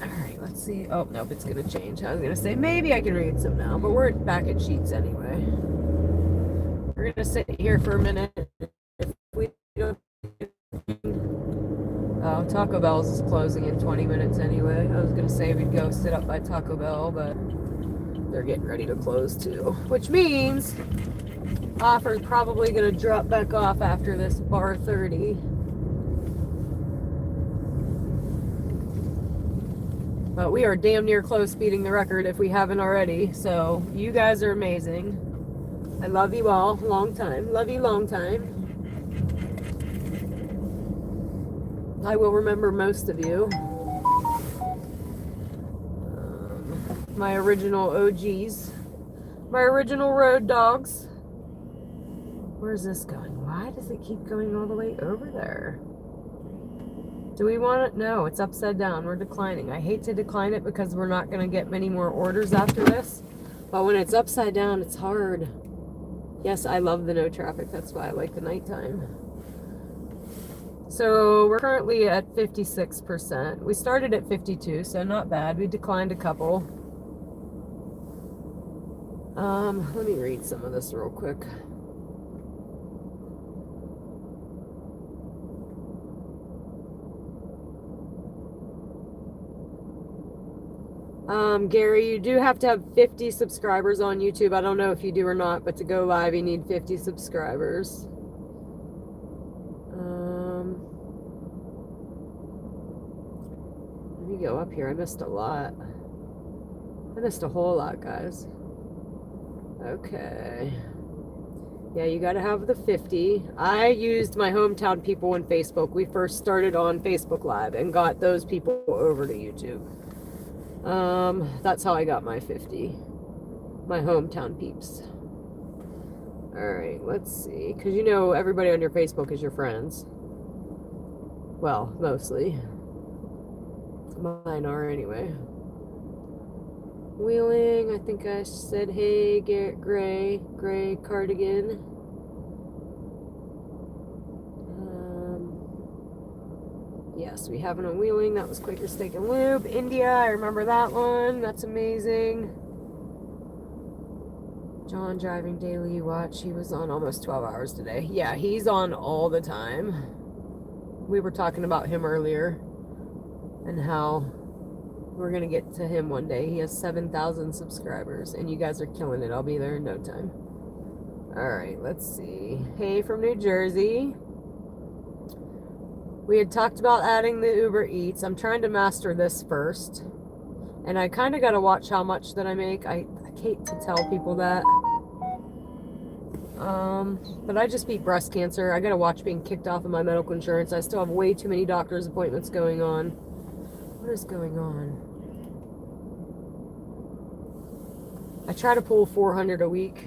Alright, let's see. Oh, nope, it's going to change. I was going to say, maybe I can read some now, but we're back at Sheets anyway. We're going to sit here for a minute. If we don't... Oh, Taco Bell's is closing in 20 minutes anyway. I was going to say we'd go sit up by Taco Bell, but they're getting ready to close too. Which means offer's probably going to drop back off after this bar 30. But we are damn near close beating the record if we haven't already. So you guys are amazing. I love you all. Long time. Love you long time. I will remember most of you. My original OGs. My original road dogs. Where's this going? Why does it keep going all the way over there? Do we want it? No, it's upside down. We're declining. I hate to decline it because we're not going to get many more orders after this. But when it's upside down, it's hard. Yes, I love the no traffic. That's why I like the nighttime. So we're currently at 56%. We started at 52, so not bad. We declined a couple. Let me read some of this real quick. Gary, you do have to have 50 subscribers on YouTube. I don't know if you do or not, but to go live, you need 50 subscribers. Let me go up here. I missed a lot. I missed a whole lot, guys. Okay. Yeah, you gotta have the 50. I used my hometown people in Facebook. We first started on Facebook Live and got those people over to YouTube. That's how I got my 50. My hometown peeps. Alright, let's see. Because you know everybody on your Facebook is your friends. Well, mostly. Mine are anyway. Wheeling, I think I said hey, Garrett Gray cardigan. Yes, we have it on Wheeling. That was Quaker Steak and Lube. India, I remember that one. That's amazing. John driving daily, you watch. He was on almost 12 hours today. Yeah, he's on all the time. We were talking about him earlier and how we're going to get to him one day. He has 7,000 subscribers and you guys are killing it. I'll be there in no time. Alright, let's see. Hey from New Jersey. We had talked about adding the Uber Eats. I'm trying to master this first. And I kind of got to watch how much that I make. I hate to tell people that. But I just beat breast cancer. I gotta watch being kicked off of my medical insurance. I still have way too many doctor's appointments going on. What is going on? I try to pull 400 a week.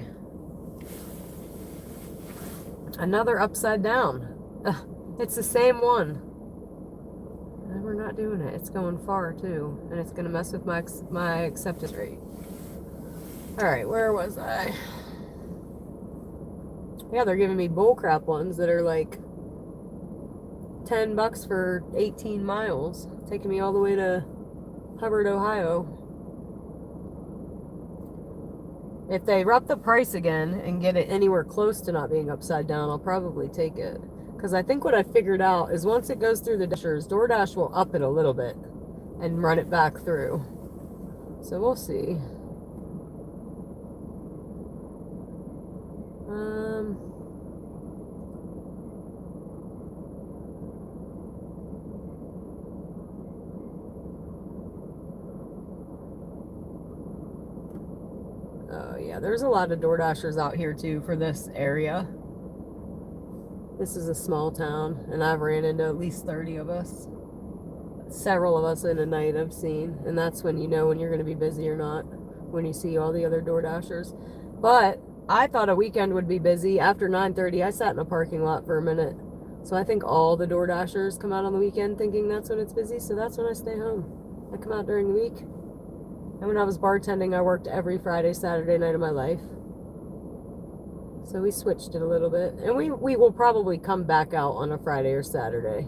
Another upside down. It's the same one. And we're not doing it. It's going far too, and it's gonna mess with my acceptance rate. All right, where was I? Yeah, they're giving me bullcrap ones that are like $10 for 18 miles, taking me all the way to Hubbard, Ohio. If they up the price again and get it anywhere close to not being upside down, I'll probably take it. Because I think what I figured out is once it goes through the dashers, DoorDash will up it a little bit and run it back through. So we'll see. Oh yeah, there's a lot of DoorDashers out here too for this area. This is a small town, and I've ran into at least 30 of us. Several of us in a night I've seen, and that's when you know when you're going to be busy or not, when you see all the other DoorDashers. But I thought a weekend would be busy. After 9:30, I sat in a parking lot for a minute. So I think all the DoorDashers come out on the weekend thinking that's when it's busy, so that's when I stay home. I come out during the week. And when I was bartending, I worked every Friday, Saturday night of my life. So we switched it a little bit. And we will probably come back out on a Friday or Saturday.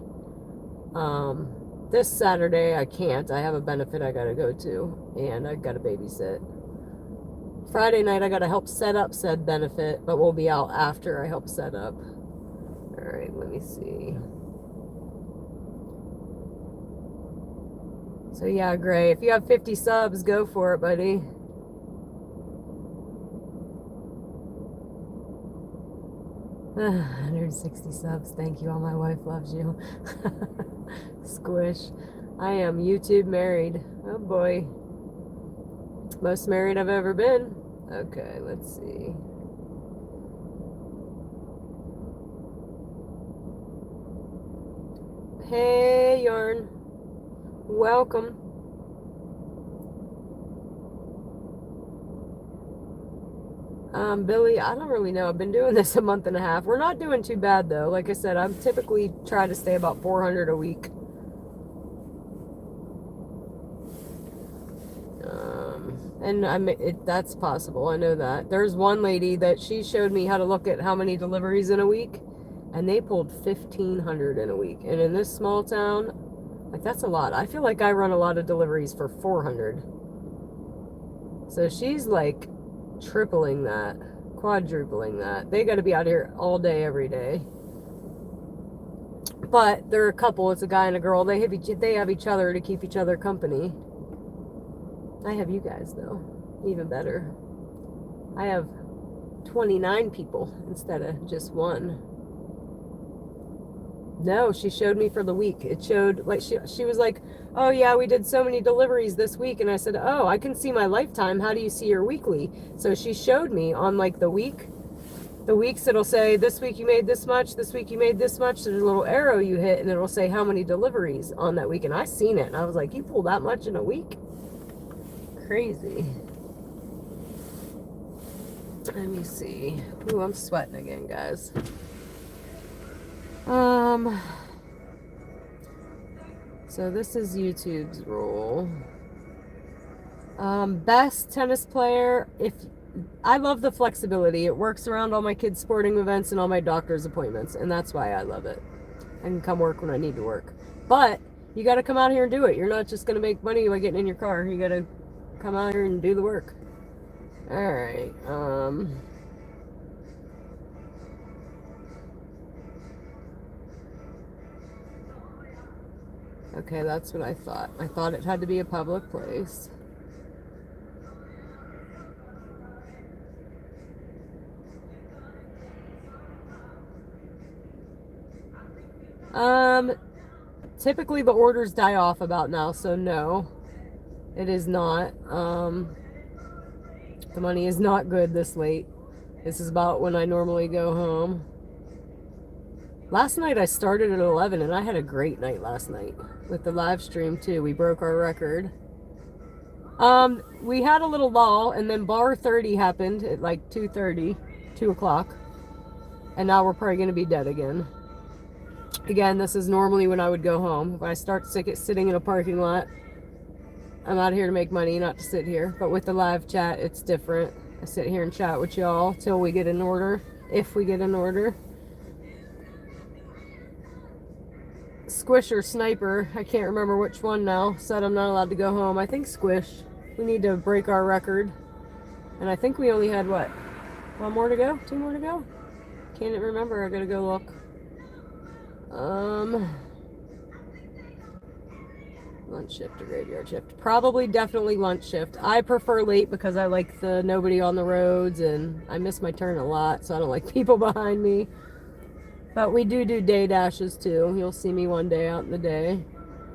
This Saturday, I can't. I have a benefit I gotta go to. And I gotta babysit. Friday night, I gotta help set up said benefit. But we'll be out after I help set up. Alright, let me see. So yeah, Gray, if you have 50 subs, go for it, buddy. Ah, 160 subs. Thank you. All my wife loves you. Squish. I am YouTube married. Oh boy. Most married I've ever been. Okay, let's see. Hey, Yarn. Welcome. Billy, I don't really know. I've been doing this a month and a half. We're not doing too bad though. Like I said, I'm typically try to stay about 400 a week. And that's possible. I know that. There's one lady that she showed me how to look at how many deliveries in a week, and they pulled 1,500 in a week. And in this small town, like, that's a lot. I feel like I run a lot of deliveries for 400. So she's like tripling that, quadrupling that. They got to be out here all day, every day. But they're a couple. It's a guy and a girl. They have each other to keep each other company. I have you guys, though. Even better. I have 29 people instead of just one. No, she showed me for the week. It showed, like, she was like, oh yeah, we did so many deliveries this week. And I said, oh, I can see my lifetime. How do you see your weekly? So she showed me on like the weeks it'll say, this week you made this much, this week you made this much. There's a little arrow you hit and it'll say how many deliveries on that week. And I seen it and I was like, you pull that much in a week? Crazy. Let me see. Ooh, I'm sweating again, guys. So this is YouTube's rule. Best tennis player. I love the flexibility. It works around all my kids' sporting events and all my doctor's appointments, and that's why I love it. I can come work when I need to work. But you got to come out here and do it. You're not just going to make money by getting in your car. You got to come out here and do the work. All right. Okay, that's what I thought. I thought it had to be a public place. Typically the orders die off about now, so no, it is not. The money is not good this late. This is about when I normally go home. Last night I started at 11 and I had a great night last night with the live stream too. We broke our record. We had a little lull and then bar 30 happened at like 2:30, 2 o'clock. And now we're probably going to be dead again. Again, this is normally when I would go home. If I start sitting in a parking lot, I'm out here to make money, not to sit here. But with the live chat, it's different. I sit here and chat with y'all till we get in order, if we get in order. Squish or Sniper, I can't remember which one now, said I'm not allowed to go home. I think Squish. We need to break our record. And I think we only had, what, 1 more to go? 2 more to go? Can't remember. I gotta go look. Lunch shift or graveyard shift? Probably definitely lunch shift. I prefer late because I like the nobody on the roads and I miss my turn a lot, so I don't like people behind me. But we do day dashes too. You'll see me one day out in the day.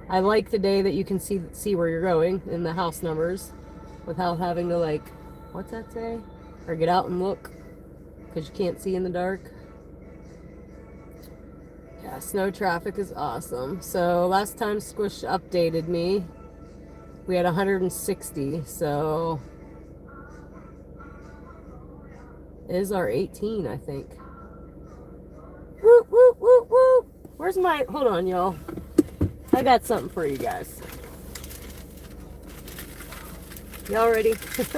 I like the day that you can see where you're going in the house numbers without having to like, what's that say? Or get out and look because you can't see in the dark. Yeah, snow traffic is awesome. So last time Squish updated me, we had 160. So it is our 18, I think. Whoop, whoop, whoop, whoop. Where's my, hold on, y'all. I got something for you guys. Y'all ready? Whoop,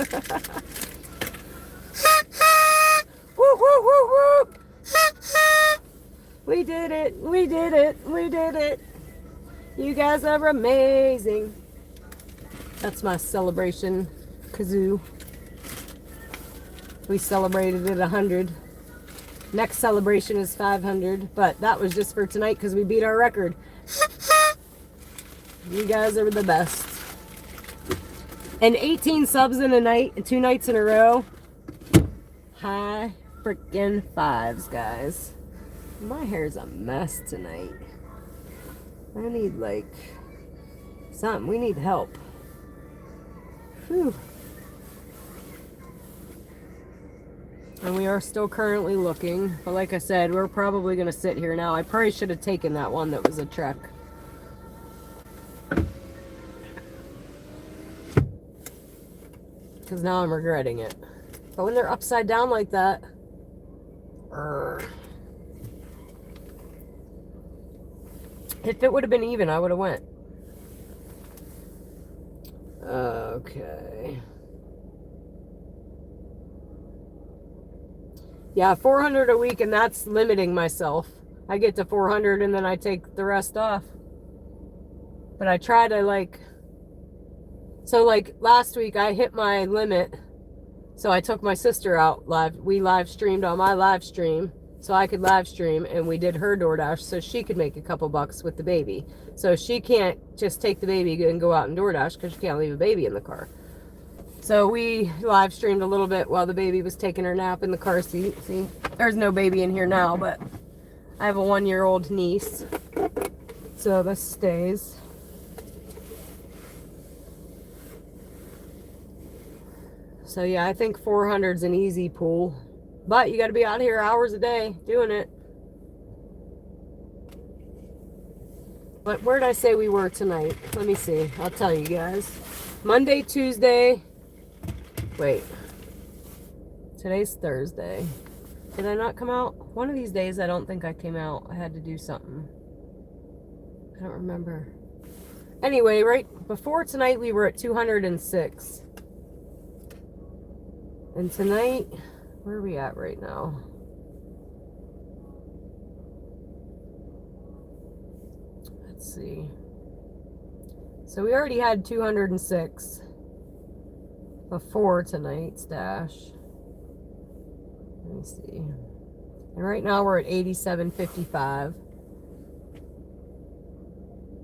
whoop, whoop, whoop. We did it. We did it. We did it. You guys are amazing. That's my celebration kazoo. We celebrated at 100. Next celebration is 500, but that was just for tonight because we beat our record. You guys are the best. And 18 subs in a night, 2 nights in a row. High freaking fives, guys. My hair's a mess tonight. I need like something. We need help. Whew. And we are still currently looking. But like I said, we're probably going to sit here now. I probably should have taken that one that was a trek. Because now I'm regretting it. But when they're upside down like that... If it would have been even, I would have went. Okay. Yeah, 400 a week, and that's limiting myself. I get to 400 and then I take the rest off. But I try to like... So like last week I hit my limit. So I took my sister out live. We live streamed on my live stream. So I could live stream, and we did her DoorDash so she could make a couple bucks with the baby. So she can't just take the baby and go out and DoorDash because she can't leave a baby in the car. So we live streamed a little bit while the baby was taking her nap in the car seat. See, there's no baby in here now, but I have a 1-year-old niece. So this stays. So yeah, I think 400's an easy pool. But you got to be out here hours a day doing it. But where did I say we were tonight? Let me see. I'll tell you guys. Monday, Tuesday. Wait. Today's Thursday. Did I not come out? One of these days I don't think I came out. I had to do something. I don't remember. Anyway, right before tonight we were at 206. And tonight... Where are we at right now? Let's see. So we already had 206 before tonight's dash. Let me see. And right now we're at 87.55.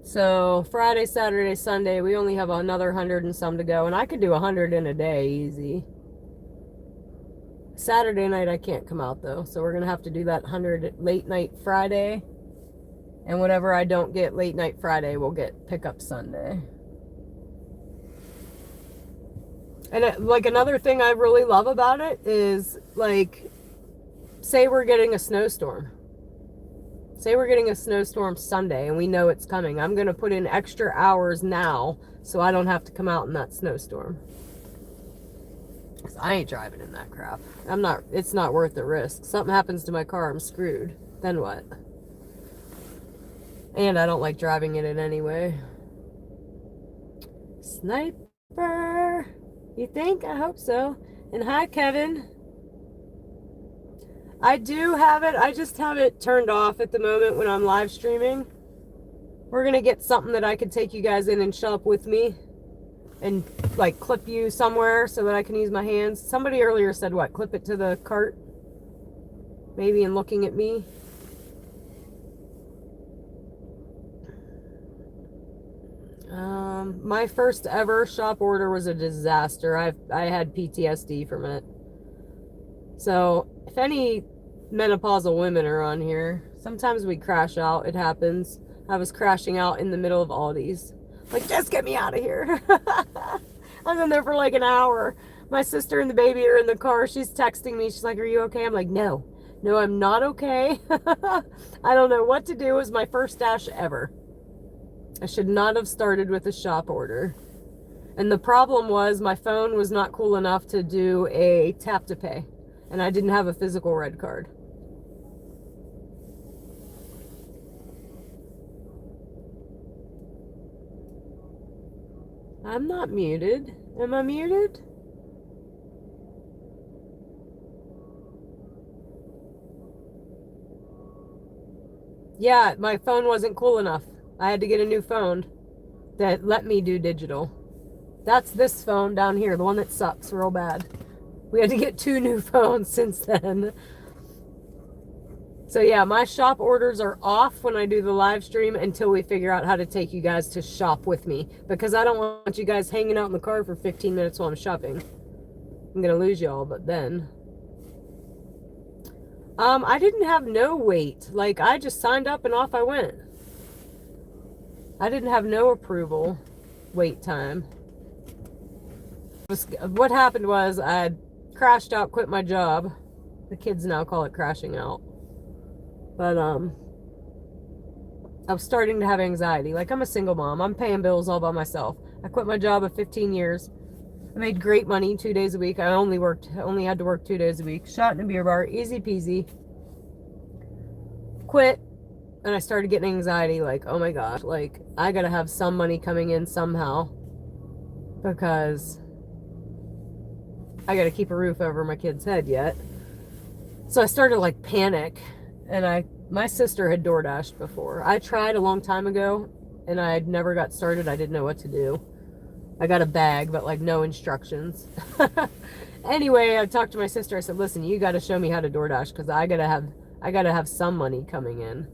So Friday, Saturday, Sunday, we only have another 100 and some to go. And I could do 100 in a day easy. Saturday night I can't come out though, so we're gonna have to do that 100 late night Friday, and whatever I don't get late night Friday we'll get pickup Sunday. And like another thing I really love about it is like say we're getting a snowstorm. Say we're getting a snowstorm Sunday and we know it's coming. I'm going to put in extra hours now so I don't have to come out in that snowstorm. 'Cause I ain't driving in that crap. It's not worth the risk. Something happens to my car, I'm screwed. Then what? And I don't like driving in it anyway. Sniper! You think? I hope so. And hi, Kevin. I do have it. I just have it turned off at the moment when I'm live streaming. We're going to get something that I can take you guys in and shop with me. And like clip you somewhere so that I can use my hands. Somebody earlier said what? Clip it to the cart? Maybe in looking at me. My first ever shop order was a disaster. I had PTSD from it. So, if any menopausal women are on here, sometimes we crash out. It happens. I was crashing out in the middle of Aldi's. Like, just get me out of here. I was in there for like an hour. My sister and the baby are in the car. She's texting me. She's like, are you okay? I'm like, no. No, I'm not okay. I don't know what to do. It was my first dash ever. I should not have started with a shop order. And the problem was my phone was not cool enough to do a tap to pay. And I didn't have a physical red card. I'm not muted. Am I muted? Yeah, my phone wasn't cool enough. I had to get a new phone that let me do digital. That's this phone down here, the one that sucks real bad. We had to get 2 new phones since then. So yeah, my shop orders are off when I do the live stream until we figure out how to take you guys to shop with me. Because I don't want you guys hanging out in the car for 15 minutes while I'm shopping. I'm going to lose y'all, but then. I didn't have no wait. Like, I just signed up and off I went. I didn't have no approval wait time. What happened was I crashed out, quit my job. The kids now call it crashing out. But, I was starting to have anxiety. Like, I'm a single mom. I'm paying bills all by myself. I quit my job of 15 years. I made great money 2 days a week. I only had to work 2 days a week. Shot in a beer bar, easy peasy. Quit. And I started getting anxiety, like, oh my gosh, like, I gotta have some money coming in somehow. Because I gotta keep a roof over my kid's head yet. So I started, like, panic. And my sister had DoorDashed before. I tried a long time ago, and I never got started. I didn't know what to do. I got a bag, but like no instructions. Anyway, I talked to my sister. I said, listen, you got to show me how to DoorDash because I gotta have some money coming in.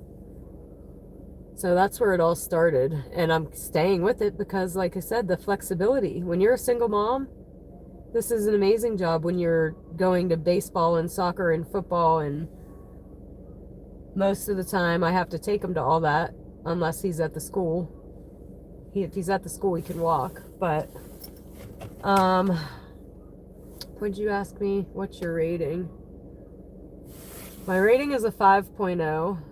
So that's where it all started. And I'm staying with it because, like I said, the flexibility. When you're a single mom, this is an amazing job when you're going to baseball and soccer and football. And most of the time I have to take him to all that unless he's at the school. If he's at the school, he can walk. But, would you ask me, what's your rating? My rating is a 5.0.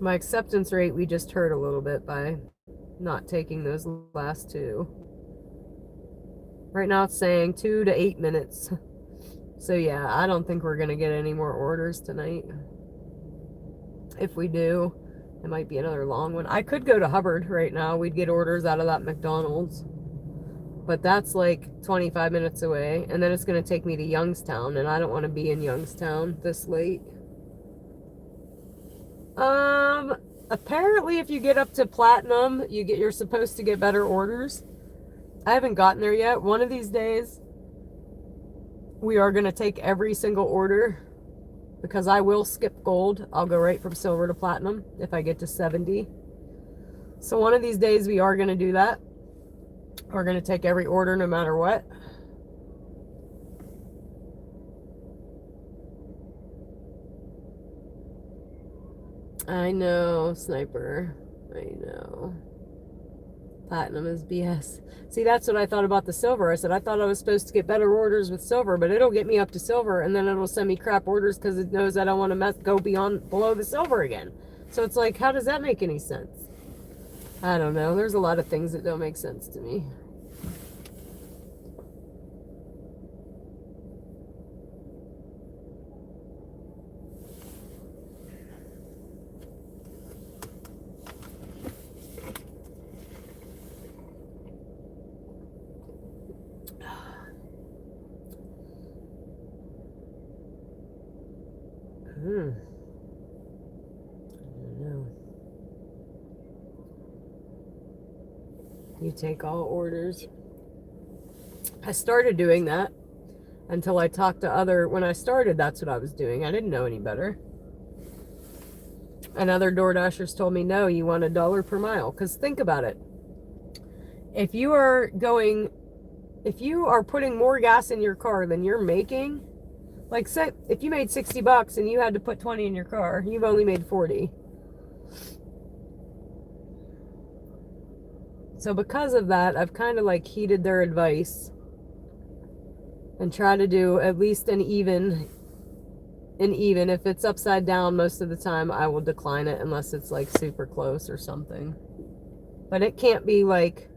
My acceptance rate, we just hurt a little bit by not taking those last 2. Right now it's saying 2 to 8 minutes. So yeah, I don't think we're going to get any more orders tonight. If we do, it might be another long one. I could go to Hubbard right now. We'd get orders out of that McDonald's. But that's like 25 minutes away. And then it's going to take me to Youngstown. And I don't want to be in Youngstown this late. Apparently if you get up to Platinum, you're supposed to get better orders. I haven't gotten there yet. One of these days, we are going to take every single order. Because I will skip gold. I'll go right from silver to platinum if I get to 70. So one of these days we are going to do that. We're going to take every order no matter what. I know, Sniper. I know. Platinum is BS. See, that's what I thought about the silver. I said, I thought I was supposed to get better orders with silver, but it'll get me up to silver, and then it'll send me crap orders because it knows I don't want to go below the silver again. So it's like, how does that make any sense? I don't know. There's a lot of things that don't make sense to me. I don't know. You take all orders. I started doing that until I talked to when I started, that's what I was doing. I didn't know any better. And other DoorDashers told me, no, you want $1 per mile. Because think about it. If you are putting more gas in your car than you're making, like say, if you made $60 and you had to put 20 in your car, you've only made 40. So because of that, I've kind of like heeded their advice and try to do at least an even. If it's upside down, most of the time I will decline it unless it's like super close or something. But it can't be like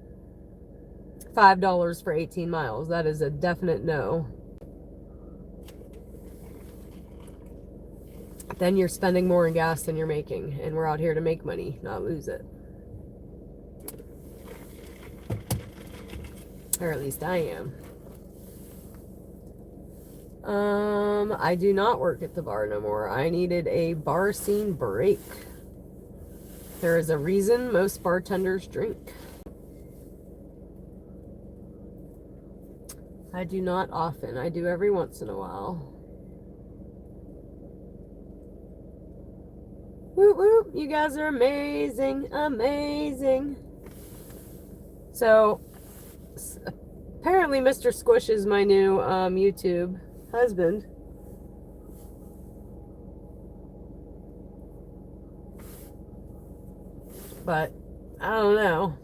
$5 for 18 miles. That is a definite no. Then you're spending more in gas than you're making, and we're out here to make money, not lose it. Or at least I am. I do not work at the bar no more. I needed a bar scene break. There is a reason most bartenders drink. I do not often. I do every once in a while. Whoop whoop, you guys are amazing, amazing. So, apparently Mr. Squish is my new YouTube husband. But, I don't know.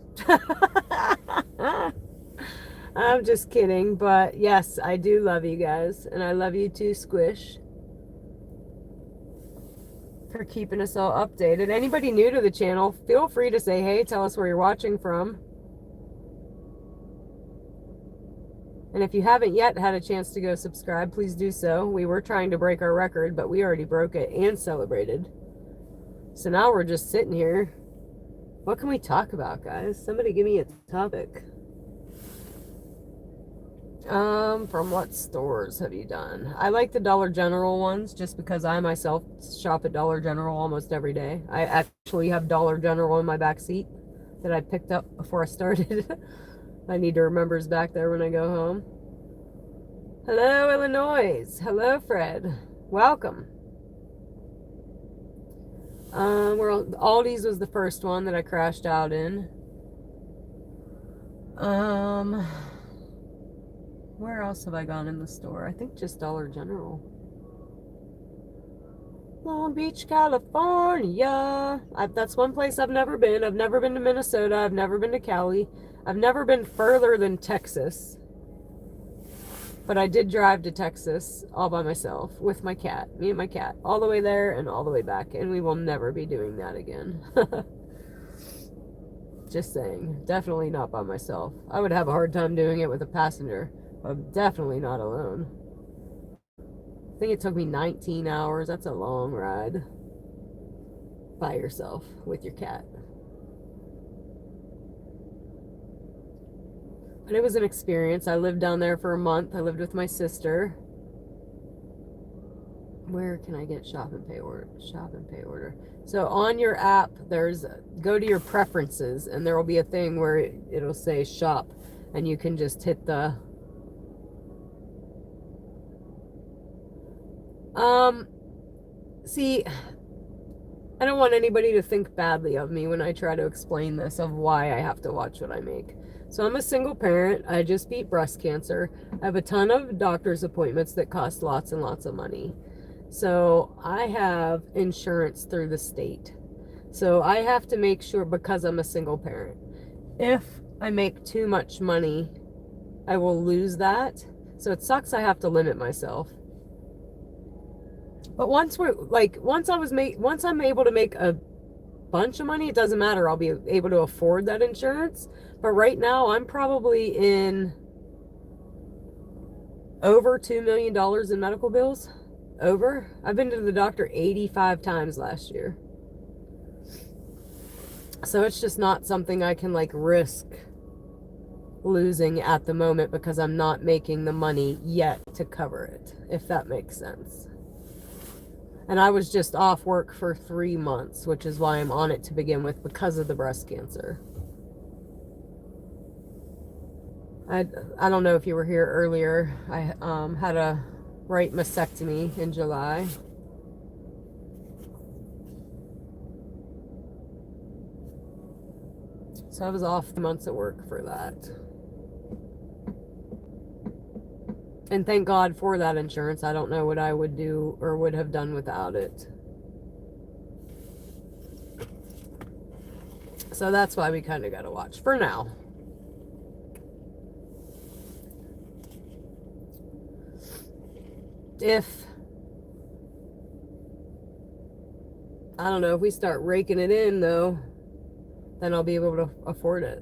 I'm just kidding, but yes, I do love you guys, and I love you too, Squish, for keeping us all updated. Anybody new to the channel, feel free to say hey, tell us where you're watching from. And if you haven't yet had a chance to go subscribe, please do so. We were trying to break our record, but we already broke it and celebrated. So now we're just sitting here. What can we talk about, guys? Somebody give me a topic. From what stores have you done? I like the Dollar General ones just because I myself shop at Dollar General almost every day. I actually have Dollar General in my back seat that I picked up before I started. I need to remember it's back there when I go home. Hello, Illinois. Hello, Fred. Welcome. Aldi's was the first one that I crashed out in. Where else have I gone in the store? I think just Dollar General. Long Beach, California. That's one place I've never been. I've never been to Minnesota. I've never been to Cali. I've never been further than Texas. But I did drive to Texas all by myself with my cat. Me and my cat. All the way there and all the way back. And we will never be doing that again. Just saying. Definitely not by myself. I would have a hard time doing it with a passenger. I'm definitely not alone. I think it took me 19 hours. That's a long ride. By yourself with your cat. But it was an experience. I lived down there for a month. I lived with my sister. Where can I get shop and pay order? Shop and pay order. So on your app, go to your preferences, and there will be a thing where it'll say shop, and you can just hit the see, I don't want anybody to think badly of me when I try to explain this, of why I have to watch what I make. So I'm a single parent. I just beat breast cancer. I have a ton of doctor's appointments that cost lots and lots of money. So I have insurance through the state. So I have to make sure, because I'm a single parent, if I make too much money, I will lose that. So it sucks I have to limit myself. But once I'm able to make a bunch of money, it doesn't matter. I'll be able to afford that insurance. But right now I'm probably in over $2 million in medical bills. Over. I've been to the doctor 85 times last year. So it's just not something I can like risk losing at the moment because I'm not making the money yet to cover it, if that makes sense. And I was just off work for 3 months, which is why I'm on it to begin with, because of the breast cancer. I don't know if you were here earlier. I had a right mastectomy in July. So I was off months at work for that. And thank God for that insurance. I don't know what I would do or would have done without it. So that's why we kind of got to watch for now. If, I don't know, if we start raking it in though, then I'll be able to afford it.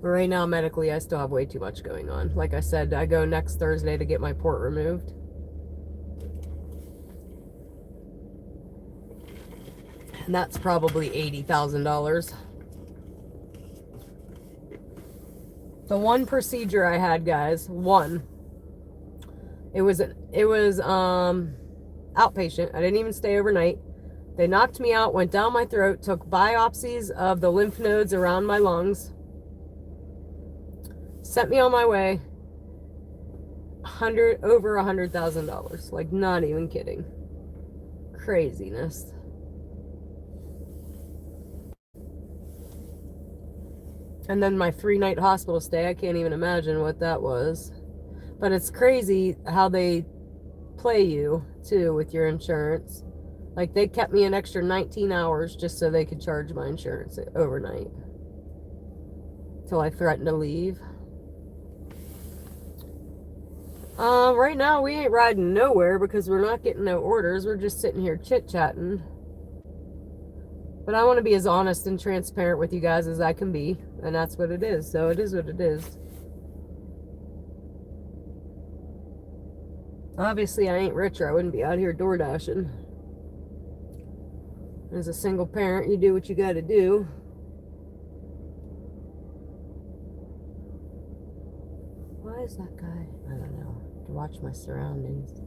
But right now, medically, I still have way too much going on. Like I said, I go next Thursday to get my port removed. And that's probably $80,000. The one procedure I had, guys, it was outpatient. I didn't even stay overnight. They knocked me out, went down my throat, took biopsies of the lymph nodes around my lungs, sent me on my way. Over $100,000. Like, not even kidding. Craziness. And then my 3-night hospital stay, I can't even imagine what that was. But it's crazy how they play you, too, with your insurance. Like, they kept me an extra 19 hours just so they could charge my insurance overnight. Till I threatened to leave. Right now, we ain't riding nowhere because we're not getting no orders. We're just sitting here chit-chatting. But I want to be as honest and transparent with you guys as I can be. And that's what it is. So it is what it is. Obviously, I ain't rich or I wouldn't be out here DoorDashing. As a single parent, you do what you got to do. Why is that guy? I don't know. To watch my surroundings.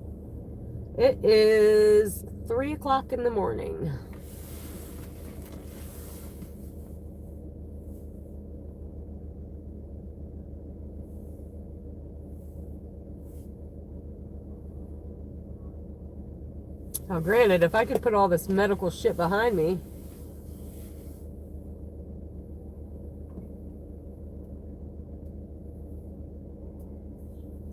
It is 3 o'clock in the morning. Now, granted, if I could put all this medical shit behind me,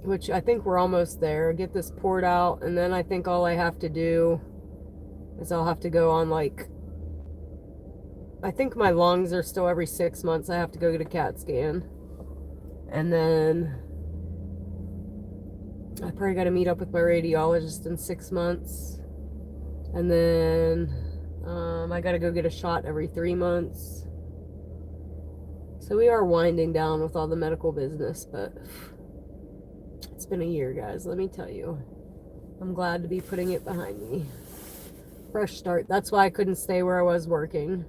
which I think we're almost there, get this poured out, and then I think all I have to do is I'll have to go on, like, I think my lungs are still every 6 months. I have to go get a CAT scan. And then I probably got to meet up with my radiologist in 6 months. And then I got to go get a shot every 3 months. So we are winding down with all the medical business, but it's been a year, guys, let me tell you. I'm glad to be putting it behind me. Fresh start. That's why I couldn't stay where I was working.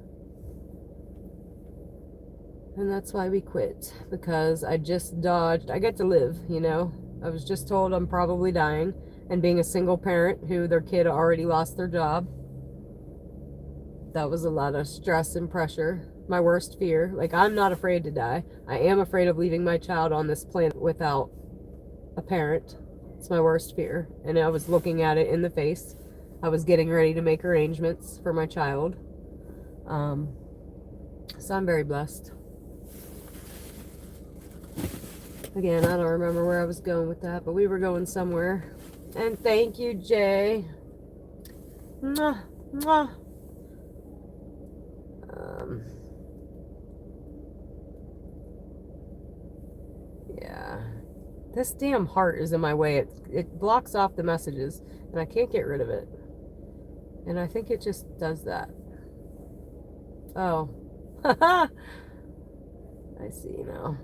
And that's why we quit. Because I just dodged. I get to live, you know. I was just told I'm probably dying. And being a single parent who their kid already lost their job, that was a lot of stress and pressure. My worst fear. Like, I'm not afraid to die. I am afraid of leaving my child on this planet without a parent. It's my worst fear. And I was looking at it in the face. I was getting ready to make arrangements for my child. So I'm very blessed. Again, I don't remember where I was going with that, but we were going somewhere. And thank you, Jay. Mwah, mwah. Yeah. This damn heart is in my way. It blocks off the messages, and I can't get rid of it. And I think it just does that. Oh. I see now.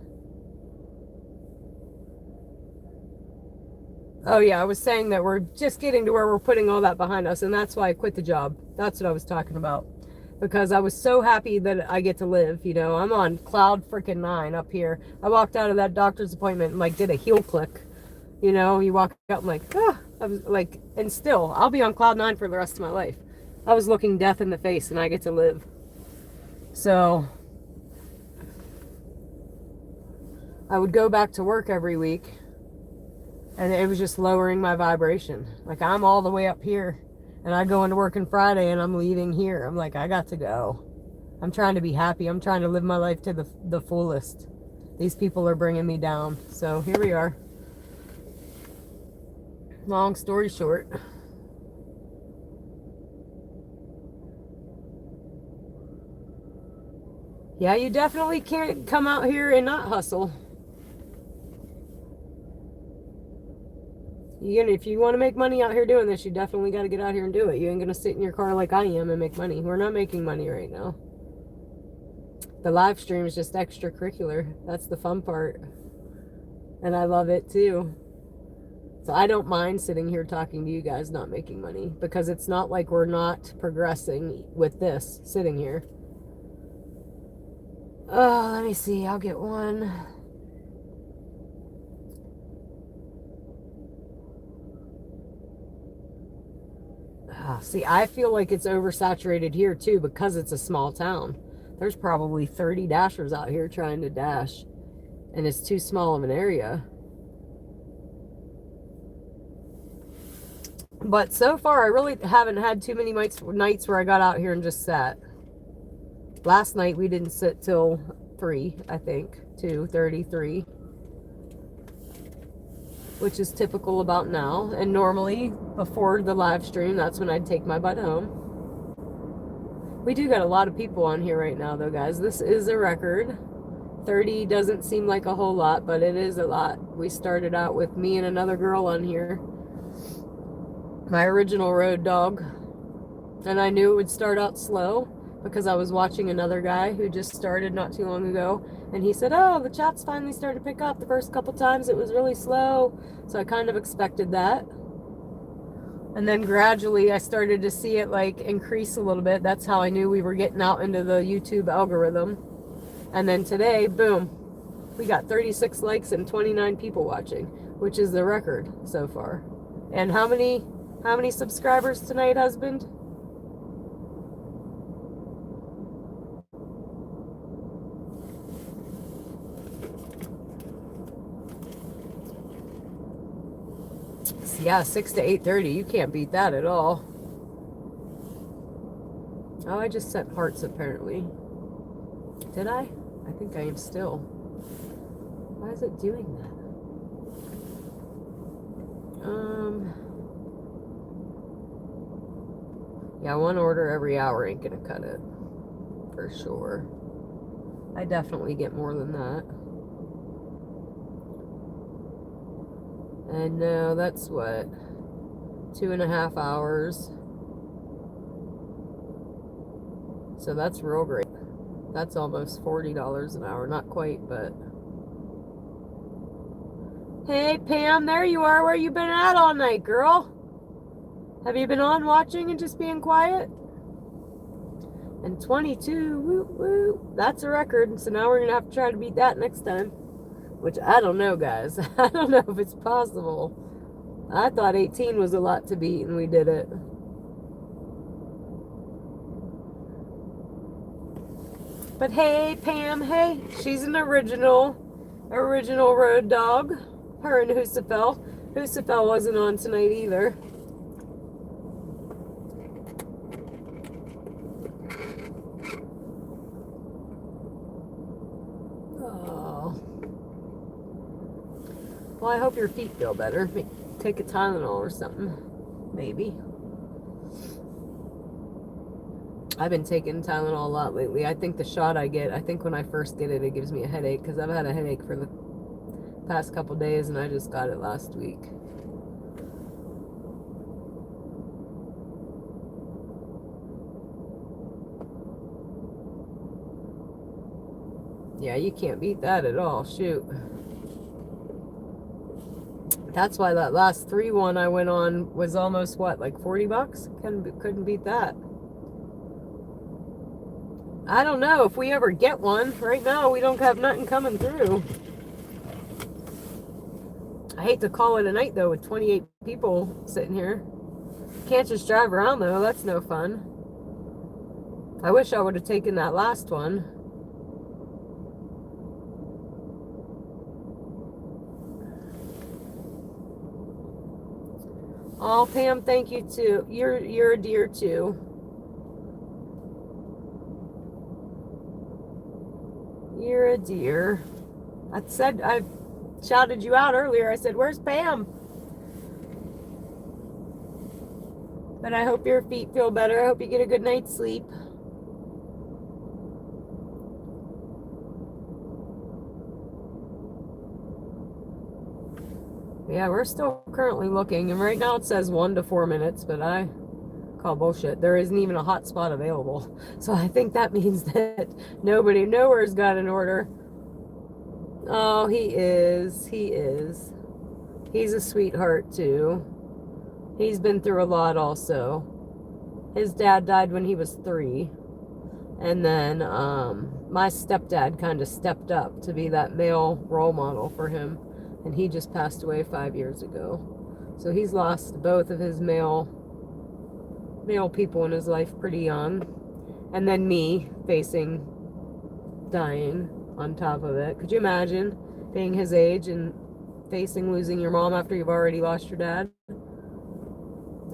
Oh yeah, I was saying that we're just getting to where we're putting all that behind us, and that's why I quit the job. That's what I was talking about. Because I was so happy that I get to live, you know. I'm on cloud freaking 9 up here. I walked out of that doctor's appointment and like did a heel click. You know, you walk out and like, ah, I was like, and still, I'll be on cloud 9 for the rest of my life. I was looking death in the face and I get to live. So I would go back to work every week and it was just lowering my vibration. Like I'm all the way up here and I go into work on Friday and I'm leaving here. I'm like, I got to go. I'm trying to be happy. I'm trying to live my life to the fullest. These people are bringing me down. So here we are. Long story short. Yeah, you definitely can't come out here and not hustle. If you want to make money out here doing this, you definitely got to get out here and do it. You ain't going to sit in your car like I am and make money. We're not making money right now. The live stream is just extracurricular. That's the fun part. And I love it too. So I don't mind sitting here talking to you guys not making money, because it's not like we're not progressing with this sitting here. Oh, let me see. I'll get one. See, I feel like it's oversaturated here too because it's a small town. There's probably 30 dashers out here trying to dash, and it's too small of an area. But so far, I really haven't had too many nights where I got out here and just sat. Last night, we didn't sit till 3, I think. 2:33. Which is typical about now. And normally, before the live stream, that's when I'd take my butt home. We do got a lot of people on here right now, though, guys. This is a record. 30 doesn't seem like a whole lot, but it is a lot. We started out with me and another girl on here. My original road dog. And I knew it would start out slow because I was watching another guy who just started not too long ago. And he said, oh, the chat's finally started to pick up. The first couple times it was really slow. So I kind of expected that. And then gradually I started to see it like increase a little bit. That's how I knew we were getting out into the YouTube algorithm. And then today, boom, we got 36 likes and 29 people watching, which is the record so far. And how many subscribers tonight, husband? Yeah, 6 to 8:30. You can't beat that at all. Oh, I just sent hearts apparently. Did I? I think I am still. Why is it doing that? Yeah, one order every hour ain't gonna cut it. For sure. I definitely get more than that. And no, that's what? 2.5 hours. So that's real great. That's almost $40 an hour. Not quite, but. Hey, Pam, there you are. Where you been at all night, girl? Have you been on watching and just being quiet? And 22, woo, woo. That's a record. So now we're going to have to try to beat that next time. Which I don't know, guys. I don't know if it's possible. I thought 18 was a lot to beat, and we did it. But hey, Pam, hey. She's an original road dog. Her and Husafel. Husafel wasn't on tonight either. Well, I hope your feet feel better. Take a Tylenol or something. Maybe. I've been taking Tylenol a lot lately. I think the shot I get, I think when I first get it, it gives me a headache because I've had a headache for the past couple days and I just got it last week. Yeah, you can't beat that at all. Shoot. That's why that last 3 one I went on was almost what, like $40? Couldn't beat that. I don't know if we ever get one. Right now, we don't have nothing coming through. I hate to call it a night though with 28 people sitting here. Can't just drive around though. That's no fun. I wish I would have taken that last one. Oh, Pam, thank you too. You're a dear too. You're a dear. I shouted you out earlier. I said, "Where's Pam?" But I hope your feet feel better. I hope you get a good night's sleep. Yeah, we're still currently looking, and right now it says 1 to 4 minutes, but I call bullshit. There isn't even a hot spot available. So I think that means that nobody nowhere's got an order. Oh, he is. He's a sweetheart too. He's been through a lot also. His dad died when he was 3. And then my stepdad kind of stepped up to be that male role model for him. And he just passed away 5 years ago. So he's lost both of his male people in his life pretty young. And then me facing dying on top of it. Could you imagine being his age and facing losing your mom after you've already lost your dad?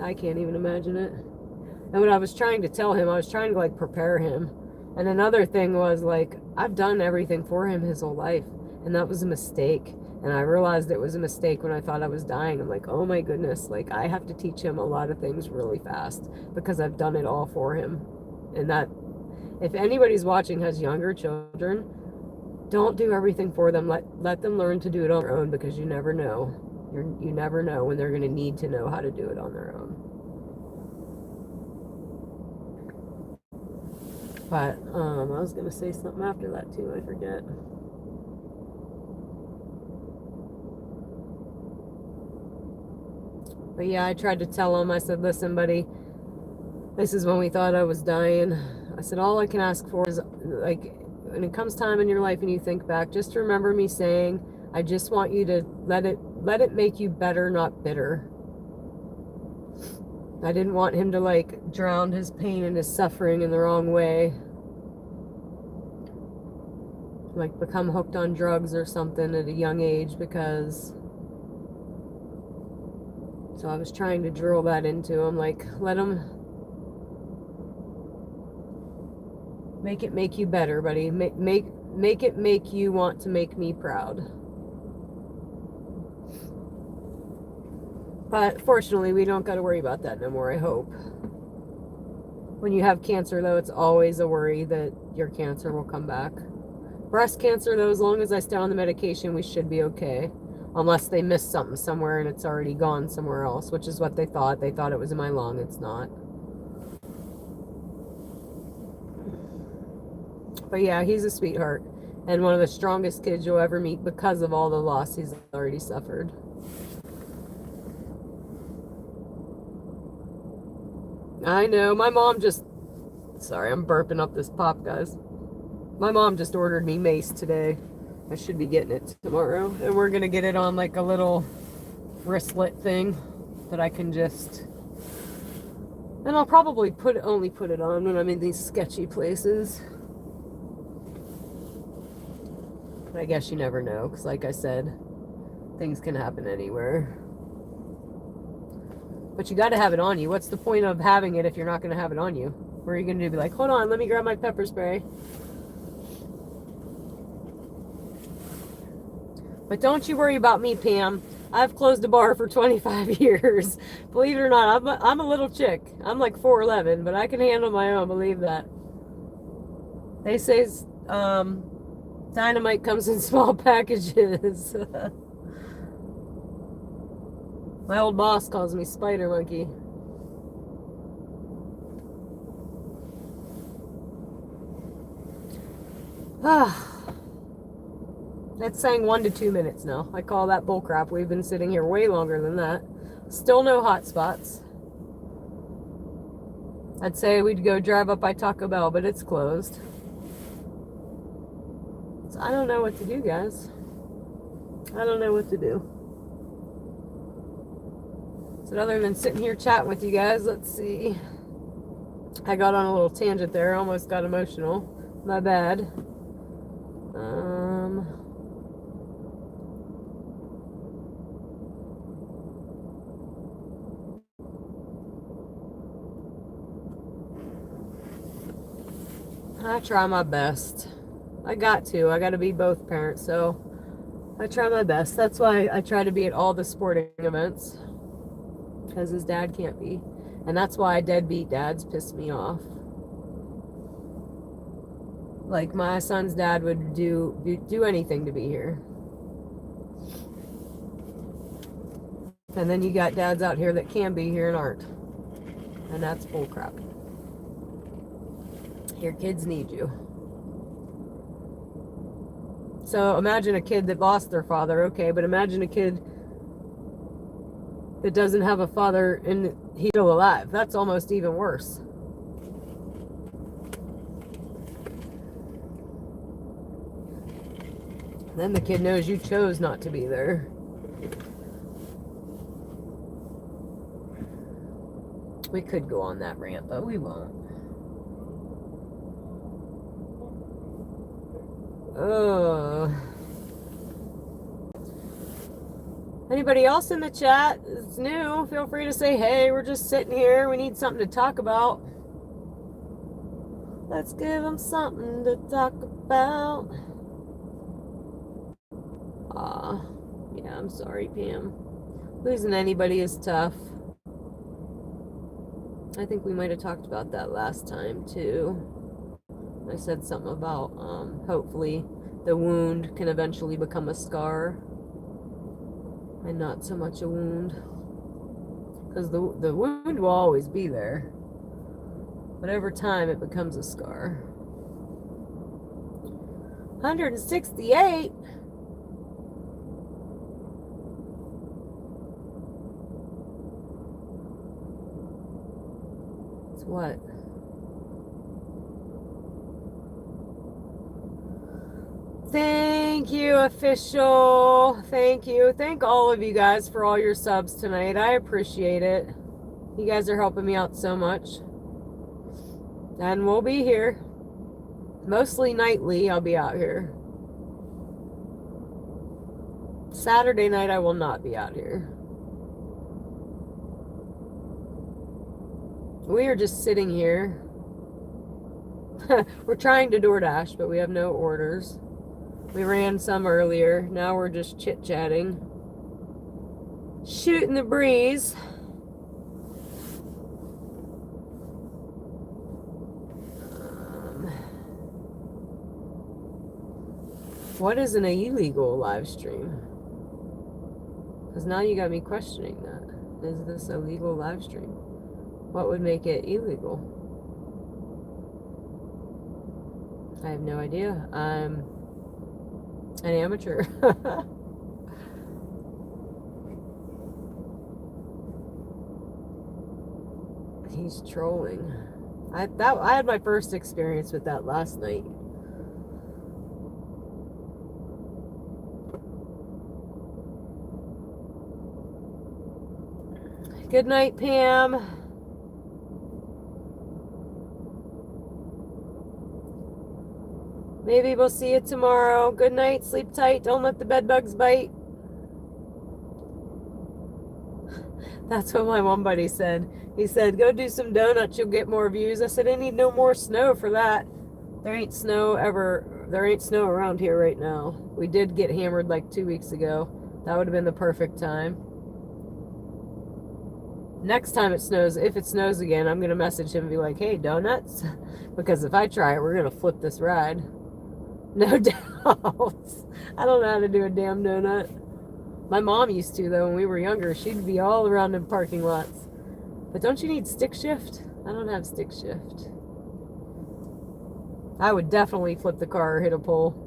I can't even imagine it. And what I was trying to tell him, I was trying to like prepare him. And another thing was like, I've done everything for him his whole life. And that was a mistake. And I realized it was a mistake when I thought I was dying. I'm like, oh my goodness, like I have to teach him a lot of things really fast because I've done it all for him. And that, if anybody's watching has younger children, don't do everything for them. Let them learn to do it on their own because you never know. You never know when they're going to need to know how to do it on their own. But I was going to say something after that too. I forget. But yeah, I tried to tell him, I said, listen, buddy, this is when we thought I was dying. I said, all I can ask for is, like, when it comes time in your life and you think back, just remember me saying, I just want you to let it make you better, not bitter. I didn't want him to, like, drown his pain and his suffering in the wrong way. Like, become hooked on drugs or something at a young age because... So I was trying to drill that into him, like, let him make it make you better, buddy. Make it make you want to make me proud. But fortunately, we don't got to worry about that no more, I hope. When you have cancer, though, it's always a worry that your cancer will come back. Breast cancer, though, as long as I stay on the medication, we should be okay. Unless they missed something somewhere and it's already gone somewhere else, which is what they thought. They thought it was in my lung. It's not. But yeah, he's a sweetheart. And one of the strongest kids you'll ever meet because of all the loss he's already suffered. I know. My mom just... Sorry, I'm burping up this pop, guys. My mom just ordered me mace today. I should be getting it tomorrow. And we're going to get it on like a little wristlet thing that I can just... And I'll probably only put it on when I'm in these sketchy places. But I guess you never know. Because like I said, things can happen anywhere. But you got to have it on you. What's the point of having it if you're not going to have it on you? Where are you going to do? Be like, hold on, let me grab my pepper spray. But don't you worry about me, Pam. I've closed a bar for 25 years. Believe it or not, I'm a little chick. I'm like 4'11", but I can handle my own, believe that. They say dynamite comes in small packages. My old boss calls me Spider Monkey. That's saying 1 to 2 minutes now. I call that bullcrap. We've been sitting here way longer than that. Still no hot spots. I'd say we'd go drive up by Taco Bell, but it's closed. So I don't know what to do, guys. I don't know what to do. So other than sitting here chatting with you guys, let's see. I got on a little tangent there. Almost got emotional. My bad. I try my best. I got to be both parents, so I try my best. That's why I try to be at all the sporting events, because his dad can't be. And that's why deadbeat dads piss me off. Like, my son's dad would do anything to be here. And then you got dads out here that can be here and aren't. And that's bullcrap. Your kids need you. So imagine a kid that lost their father, okay, but imagine a kid that doesn't have a father and he's still alive. That's almost even worse. Then the kid knows you chose not to be there. We could go on that rant, but we won't. Oh. Anybody else in the chat is new? Feel free to say, hey, we're just sitting here. We need something to talk about. Let's give them something to talk about. Yeah, I'm sorry, Pam. Losing anybody is tough. I think we might have talked about that last time, too. I said something about hopefully the wound can eventually become a scar and not so much a wound, because the wound will always be there, but over time it becomes a scar. 168. It's what? Thank you, official. Thank you. Thank all of you guys for all your subs tonight. I appreciate it. You guys are helping me out so much. And we'll be here. Mostly nightly, I'll be out here. Saturday night, I will not be out here. We are just sitting here. We're trying to DoorDash, but we have no orders. We ran some earlier. Now we're just chit-chatting. Shooting the breeze. What is an illegal live stream? Because now you got me questioning that. Is this a legal live stream? What would make it illegal? I have no idea. I'm an amateur. He's trolling. I had my first experience with that last night. Good night, Pam. Maybe we'll see you tomorrow. Good night. Sleep tight. Don't let the bed bugs bite. That's what my one buddy said. He said, go do some donuts. You'll get more views. I said, I need no more snow for that. There ain't snow around here right now. We did get hammered like 2 weeks ago. That would have been the perfect time. Next time it snows, if it snows again, I'm going to message him and be like, hey, donuts? Because if I try it, we're going to flip this ride. No doubt. I don't know how to do a damn donut. My mom used to, though, when we were younger. She'd be all around in parking lots. But don't you need stick shift? I don't have stick shift. I would definitely flip the car or hit a pole.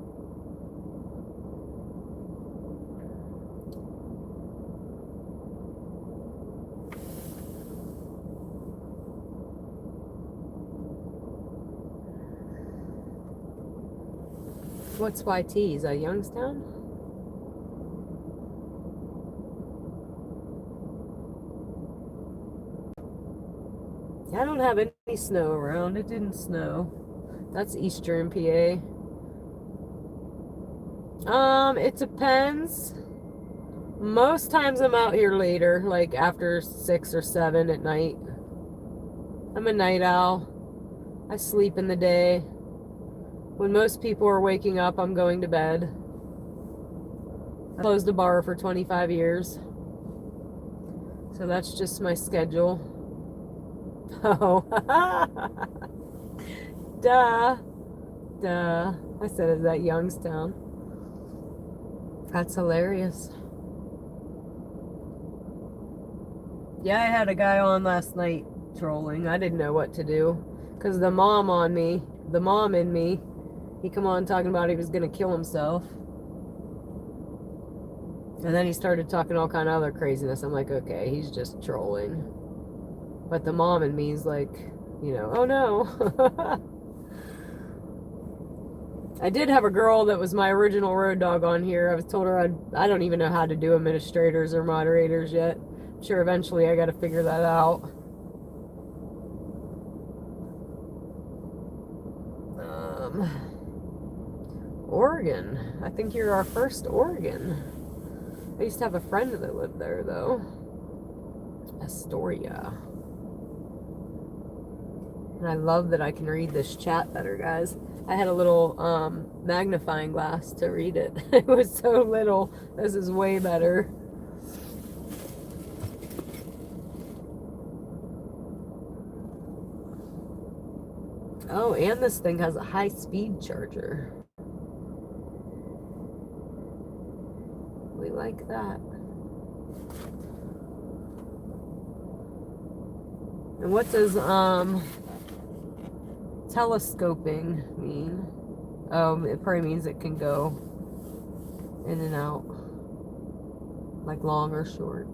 What's YT? Is that Youngstown? I don't have any snow around. It didn't snow. That's Eastern PA. It depends. Most times I'm out here later, like after 6 or 7 at night. I'm a night owl. I sleep in the day. When most people are waking up, I'm going to bed. I closed a bar for 25 years. So that's just my schedule. Oh. Duh. I said, is that Youngstown? That's hilarious. Yeah, I had a guy on last night trolling. I didn't know what to do. Because the mom in me, he come on talking about he was going to kill himself. And then he started talking all kind of other craziness. I'm like, okay, he's just trolling. But the mom in me is like, you know, oh no. I did have a girl that was my original road dog on here. I was told her I don't even know how to do administrators or moderators yet. I'm sure eventually I got to figure that out. Oregon. I think you're our first Oregon. I used to have a friend that lived there, though. Astoria. And I love that I can read this chat better, guys. I had a little magnifying glass to read it. It was so little. This is way better. Oh, and this thing has a high-speed charger. We like that. And what does telescoping mean? It probably means it can go in and out, like long or short.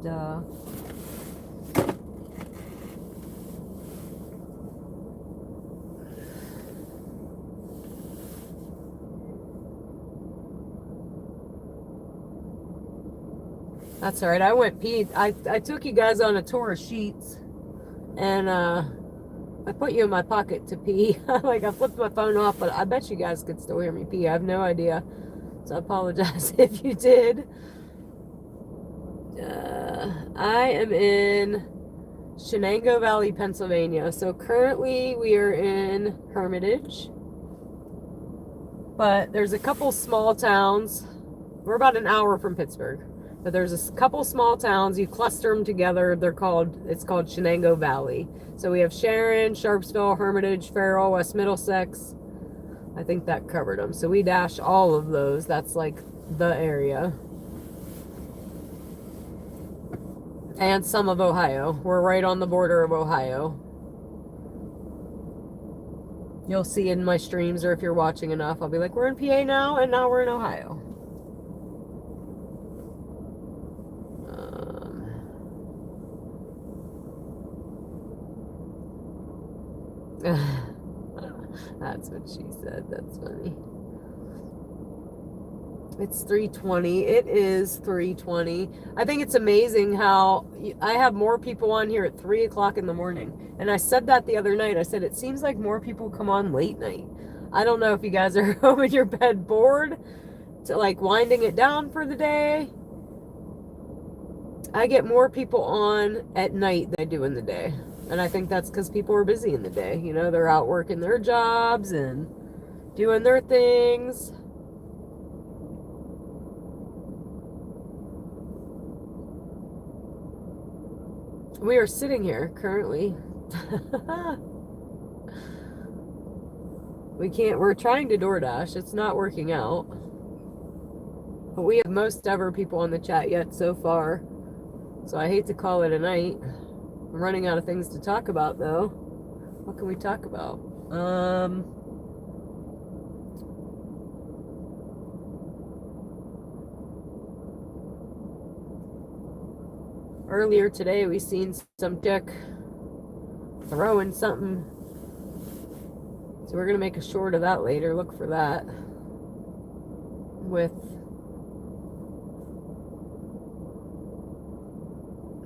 Duh. That's all right. I went pee. I took you guys on a tour of Sheets, and I put you in my pocket to pee. Like, I flipped my phone off, but I bet you guys could still hear me pee. I have no idea. So I apologize if you did. I am in Shenango Valley, Pennsylvania. So currently we are in Hermitage. But there's a couple small towns. We're about an hour from Pittsburgh. But there's a couple small towns. You cluster them together. It's called Shenango Valley. So we have Sharon, Sharpsville, Hermitage, Farrell, West Middlesex. I think that covered them. So we dash all of those. That's like the area. And some of Ohio. We're right on the border of Ohio. You'll see in my streams, or if you're watching enough, I'll be like, we're in PA now, and now we're in Ohio. That's what she said. That's funny. It's 3:20. It is 3:20. I think it's amazing how I have more people on here at 3 o'clock in the morning. And I said that the other night. I said, it seems like more people come on late night. I don't know if you guys are home in your bed bored to like winding it down for the day. I get more people on at night than I do in the day. And I think that's because people are busy in the day. You know, they're out working their jobs and doing their things. We are sitting here currently. We're trying to DoorDash. It's not working out. But we have most ever people on the chat yet so far. So I hate to call it a night. I'm running out of things to talk about though. What can we talk about? Earlier today we seen some chick throwing something. So we're gonna make a short of that later. Look for that. With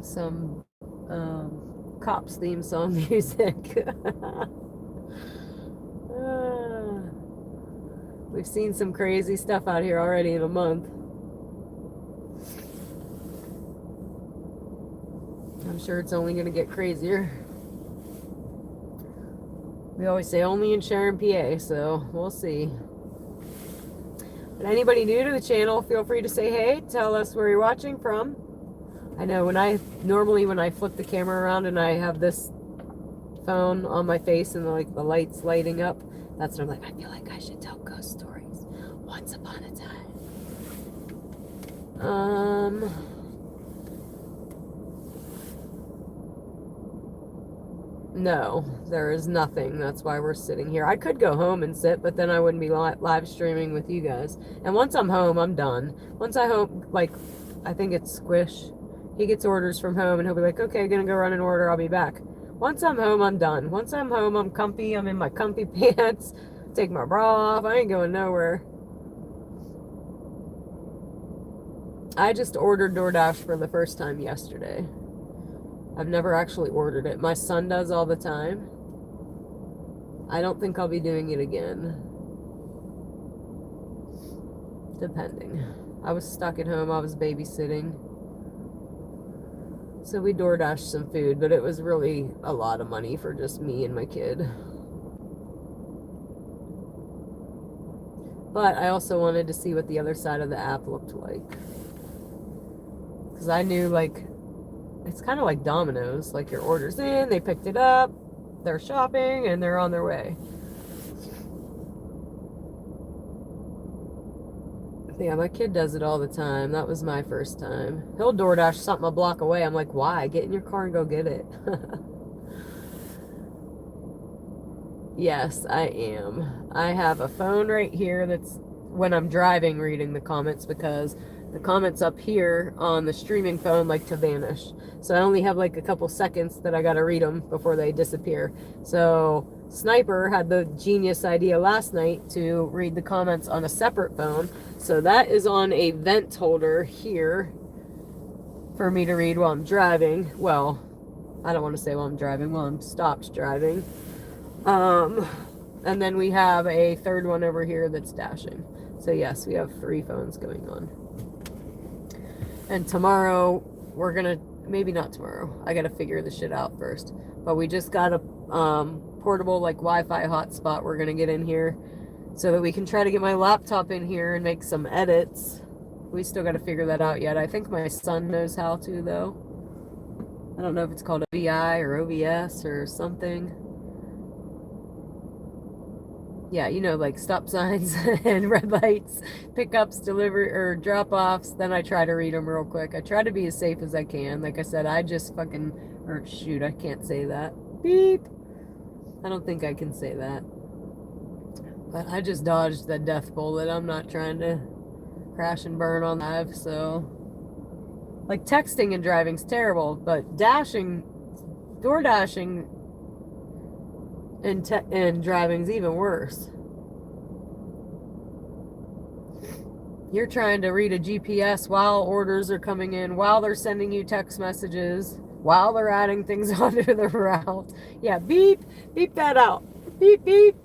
some Cops theme song music. We've seen some crazy stuff out here already in a month. I'm sure it's only gonna get crazier. We always say only in Sharon, PA, so we'll see. But anybody new to the channel, feel free to say hey, tell us where you're watching from. I know when I flip the camera around and I have this phone on my face and like the lights lighting up, that's when I'm like, I feel like I should tell ghost stories. Once upon a time. No, there is nothing. That's why we're sitting here. I could go home and sit, but then I wouldn't be live streaming with you guys. And once I'm home, I'm done. Once I home, like, I think it's Squish. He gets orders from home and he'll be like, okay, gonna go run an order. I'll be back. Once I'm home, I'm done. Once I'm home, I'm comfy. I'm in my comfy pants. Take my bra off. I ain't going nowhere. I just ordered DoorDash for the first time yesterday. I've never actually ordered it. My son does all the time. I don't think I'll be doing it again. Depending. I was stuck at home. I was babysitting. So we DoorDashed some food, but it was really a lot of money for just me and my kid. But I also wanted to see what the other side of the app looked like. Because I knew, like, it's kind of like Domino's. Like, your order's in, they picked it up, they're shopping, and they're on their way. Yeah, my kid does it all the time. That was my first time. He'll DoorDash something a block away. I'm like, why? Get in your car and go get it. Yes, I am. I have a phone right here that's when I'm driving reading the comments, because the comments up here on the streaming phone like to vanish. So I only have like a couple seconds that I gotta read them before they disappear. So Sniper had the genius idea last night to read the comments on a separate phone. So that is on a vent holder here for me to read while I'm driving. Well, I don't want to say while I'm driving, while I'm stopped driving. And then we have a third one over here that's dashing. So yes, we have 3 phones going on. And tomorrow we're gonna, maybe not tomorrow, I gotta figure this shit out first. But we just got a portable like Wi-Fi hotspot we're gonna get in here so that we can try to get my laptop in here and make some edits. We still gotta figure that out yet. I think my son knows how to though. I don't know if it's called VI or OBS or something. Yeah, you know, like stop signs and red lights, pickups, delivery, or drop-offs. Then I try to read them real quick. I try to be as safe as I can. Like I said, I just fucking, or shoot, I can't say that. Beep. I don't think I can say that. But I just dodged the death bullet. I'm not trying to crash and burn on live, so. Like texting and driving's terrible, but door dashing and driving's even worse. You're trying to read a GPS while orders are coming in, while they're sending you text messages, while they're adding things onto the route. Yeah, beep that out. Beep, beep.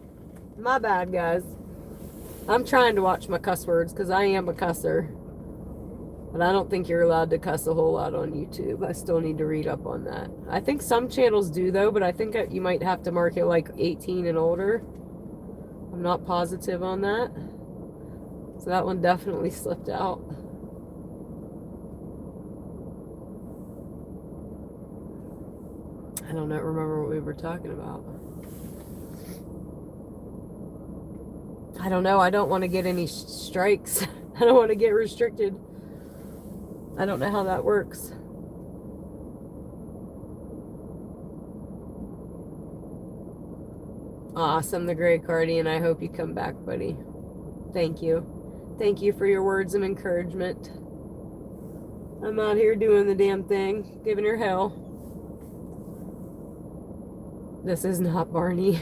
My bad, guys. I'm trying to watch my cuss words because I am a cusser. But I don't think you're allowed to cuss a whole lot on YouTube. I still need to read up on that. I think some channels do, though, but I think you might have to mark it like 18 and older. I'm not positive on that. So that one definitely slipped out. I don't remember what we were talking about. I don't know. I don't want to get any strikes. I don't want to get restricted. I don't know how that works. Awesome, the Gray Cardian. I hope you come back, buddy. Thank you. Thank you for your words of encouragement. I'm out here doing the damn thing, giving her hell. This is not Barney.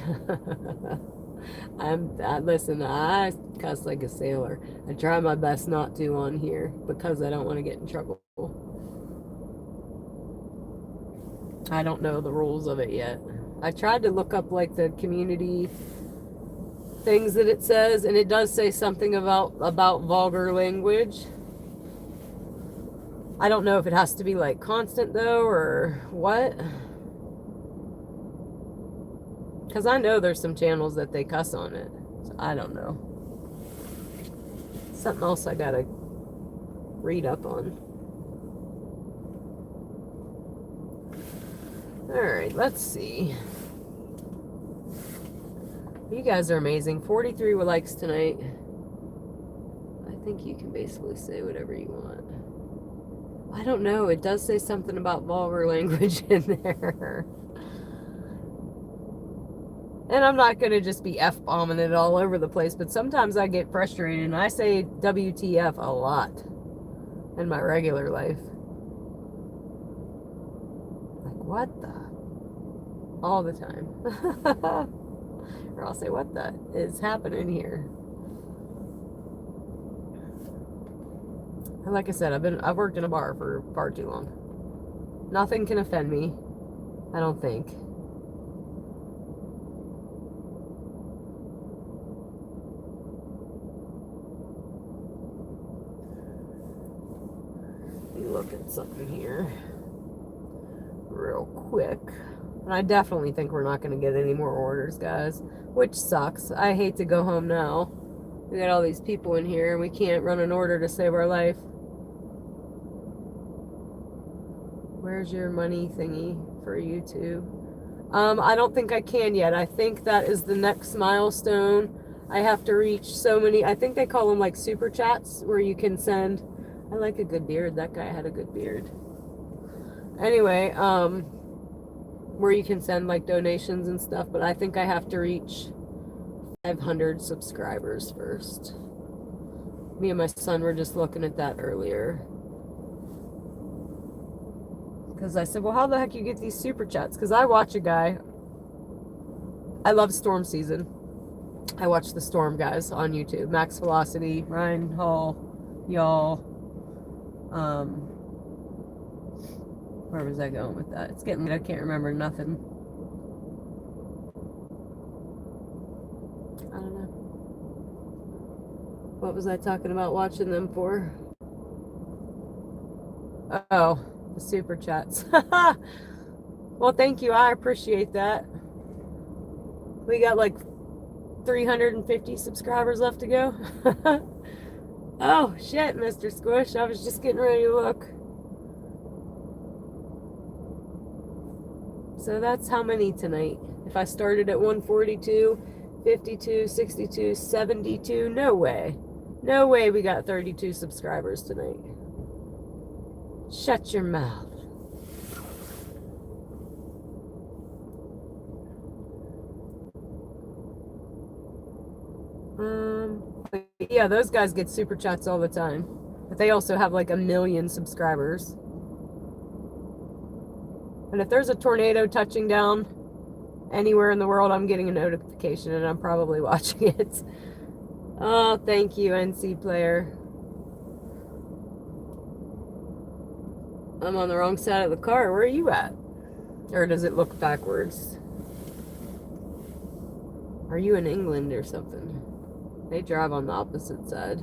Listen, I cuss like a sailor. I try my best not to on here because I don't want to get in trouble. I don't know the rules of it yet. I tried to look up like the community things that it says, and it does say something about vulgar language. I don't know if it has to be like constant though or what. Because I know there's some channels that they cuss on it. So I don't know. Something else I gotta read up on. Alright, let's see. You guys are amazing. 43 likes tonight. I think you can basically say whatever you want. I don't know. It does say something about vulgar language in there. And I'm not going to just be F-bombing it all over the place, but sometimes I get frustrated and I say WTF a lot in my regular life. Like, what the? All the time. Or I'll say, what the is happening here? And like I said, I've worked in a bar for far too long. Nothing can offend me, I don't think. Let me look at something here real quick. And I definitely think we're not going to get any more orders, guys, which sucks. I hate to go home now. We got all these people in here and we can't run an order to save our life. Where's your money thingy for YouTube? I don't think I can yet. I think that is the next milestone. I have to reach so many, I think they call them like super chats where you can send. I like a good beard. That guy had a good beard. Anyway, where you can send like donations and stuff, but I think I have to reach 500 subscribers first. Me and my son were just looking at that earlier. Because I said, well, how the heck you get these super chats? Because I watch a guy. I love Storm Season. I watch the Storm guys on YouTube. Max Velocity, Ryan Hall, y'all. Where was I going with that? It's getting late. I can't remember nothing. I don't know. What was I talking about watching them for? Oh, the super chats. Well, thank you. I appreciate that. We got like 350 subscribers left to go. Oh, shit, Mr. Squish. I was just getting ready to look. So that's how many tonight. If I started at 142, 52, 62, 72, no way. No way we got 32 subscribers tonight. Shut your mouth. Yeah, those guys get super chats all the time. But they also have like 1 million subscribers. And if there's a tornado touching down anywhere in the world, I'm getting a notification and I'm probably watching it. Oh, thank you, NC player. I'm on the wrong side of the car. Where are you at? Or does it look backwards? Are you in England or something? They drive on the opposite side.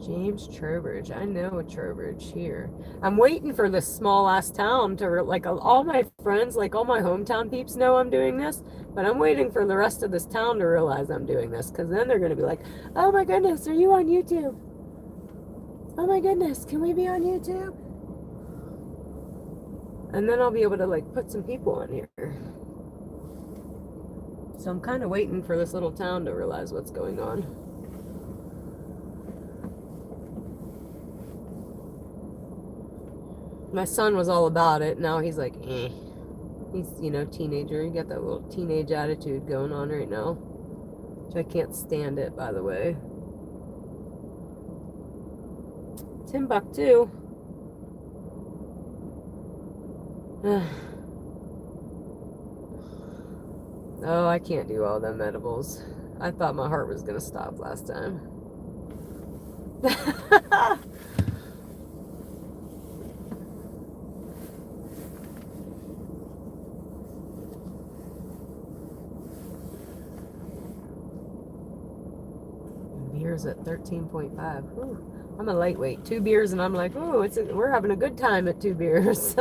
James Trowbridge. I know Trowbridge here. I'm waiting for this small ass town to like all my friends, like all my hometown peeps know I'm doing this, but I'm waiting for the rest of this town to realize I'm doing this, because then they're gonna be like, oh my goodness, are you on YouTube? Oh my goodness, can we be on YouTube? And then I'll be able to like put some people on here. So I'm kind of waiting for this little town to realize what's going on. My son was all about it. Now he's like, eh. He's, you know, teenager. You got that little teenage attitude going on right now. Which I can't stand it, by the way. Timbuktu. Oh, I can't do all them edibles. I thought my heart was gonna stop last time. Beers at 13.5. Ooh, I'm a lightweight. 2 beers and I'm like, oh, we're having a good time at 2 beers.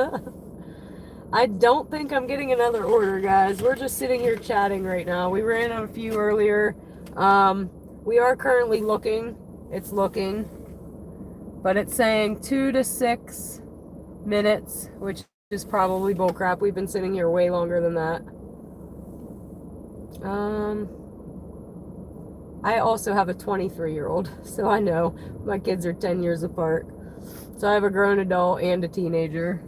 I don't think I'm getting another order, guys. We're just sitting here chatting right now. We ran out a few earlier. We are currently looking. It's looking. But it's saying 2 to 6 minutes, which is probably bullcrap. We've been sitting here way longer than that. I also have a 23-year-old, so I know my kids are 10 years apart. So I have a grown adult and a teenager.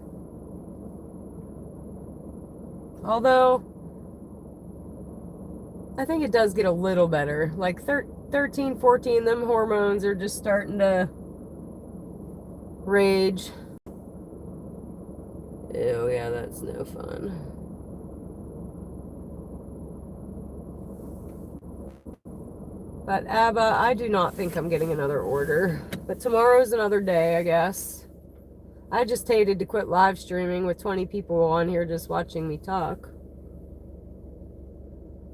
Although, I think it does get a little better. Like 13, 14, them hormones are just starting to rage. Oh yeah, that's no fun. But Abba, I do not think I'm getting another order. But tomorrow's another day, I guess. I just hated to quit live streaming with 20 people on here just watching me talk.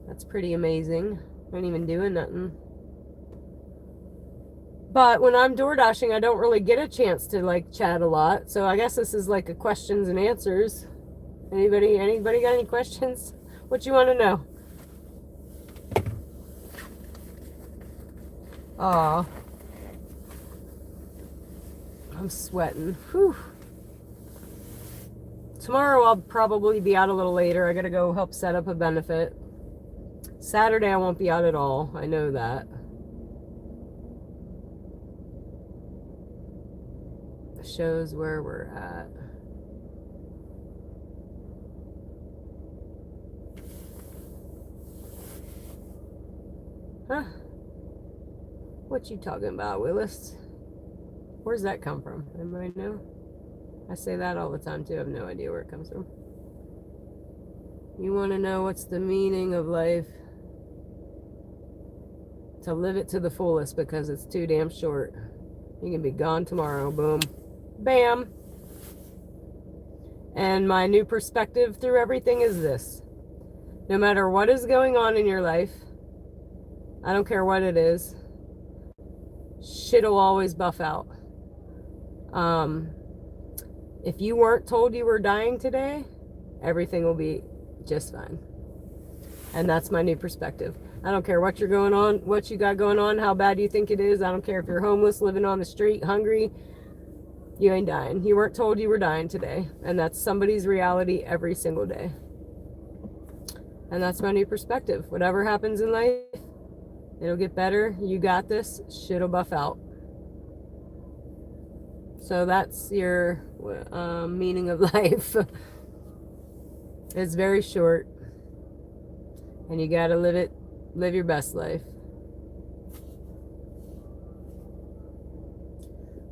That's pretty amazing. I ain't even doing nothing. But when I'm DoorDashing, I don't really get a chance to like chat a lot. So I guess this is like a questions and answers. Anybody got any questions? What you want to know? Aw. I'm sweating. Whew. Tomorrow I'll probably be out a little later. I gotta go help set up a benefit. Saturday I won't be out at all. I know that. Shows where we're at. Huh? What you talking about, Willis? Where's that come from? Anybody know? I say that all the time too. I have no idea where it comes from. You want to know what's the meaning of life? To live it to the fullest, because it's too damn short. You can be gone tomorrow. Boom. Bam. And my new perspective through everything is this. No matter what is going on in your life, I don't care what it is, shit'll always buff out. If you weren't told you were dying today, everything will be just fine. And that's my new perspective. I don't care what you're going on, what you got going on, how bad you think it is. I don't care if you're homeless, living on the street, hungry. You ain't dying. You weren't told you were dying today. And that's somebody's reality every single day. And that's my new perspective. Whatever happens in life, it'll get better. You got this. Shit'll buff out. So that's your meaning of life. It's very short. And you gotta live your best life.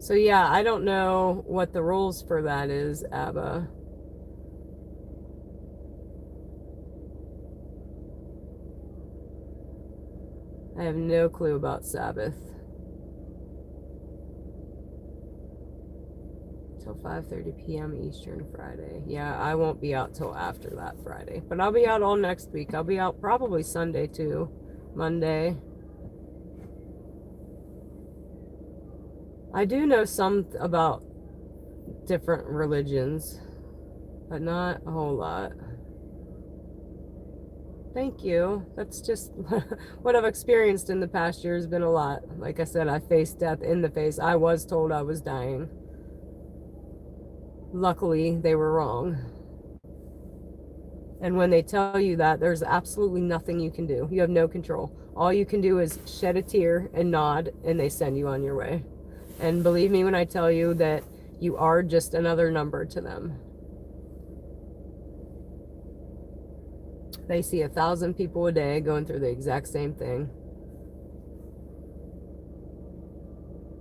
So yeah, I don't know what the rules for that is, Abba. I have no clue about Sabbath. Till 5:30 p.m. Eastern Friday. Yeah, I won't be out till after that Friday. But I'll be out all next week. I'll be out probably Sunday too. Monday. I do know some about different religions, but not a whole lot. Thank you. That's just what I've experienced in the past year has been a lot. Like I said, I faced death in the face. I was told I was dying. Luckily, they were wrong. And when they tell you that, there's absolutely nothing you can do. You have no control. All you can do is shed a tear and nod, and they send you on your way. And believe me when I tell you that you are just another number to them. They see 1,000 people a day going through the exact same thing.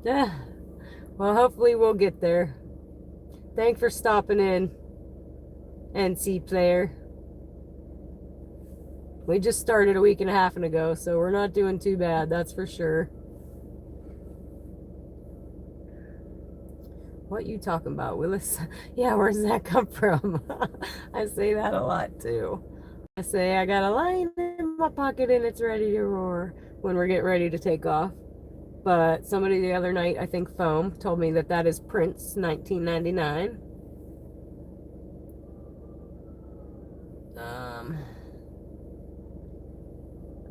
Yeah. Well, hopefully we'll get there. Thanks for stopping in, NC player. We just started a week and a half ago, so we're not doing too bad, that's for sure. What you talking about, Willis? Yeah, where's that come from? I say that a lot too. I say I got a line in my pocket and it's ready to roar when we're getting ready to take off. But somebody the other night, I think Foam, told me that that is Prince, 1999.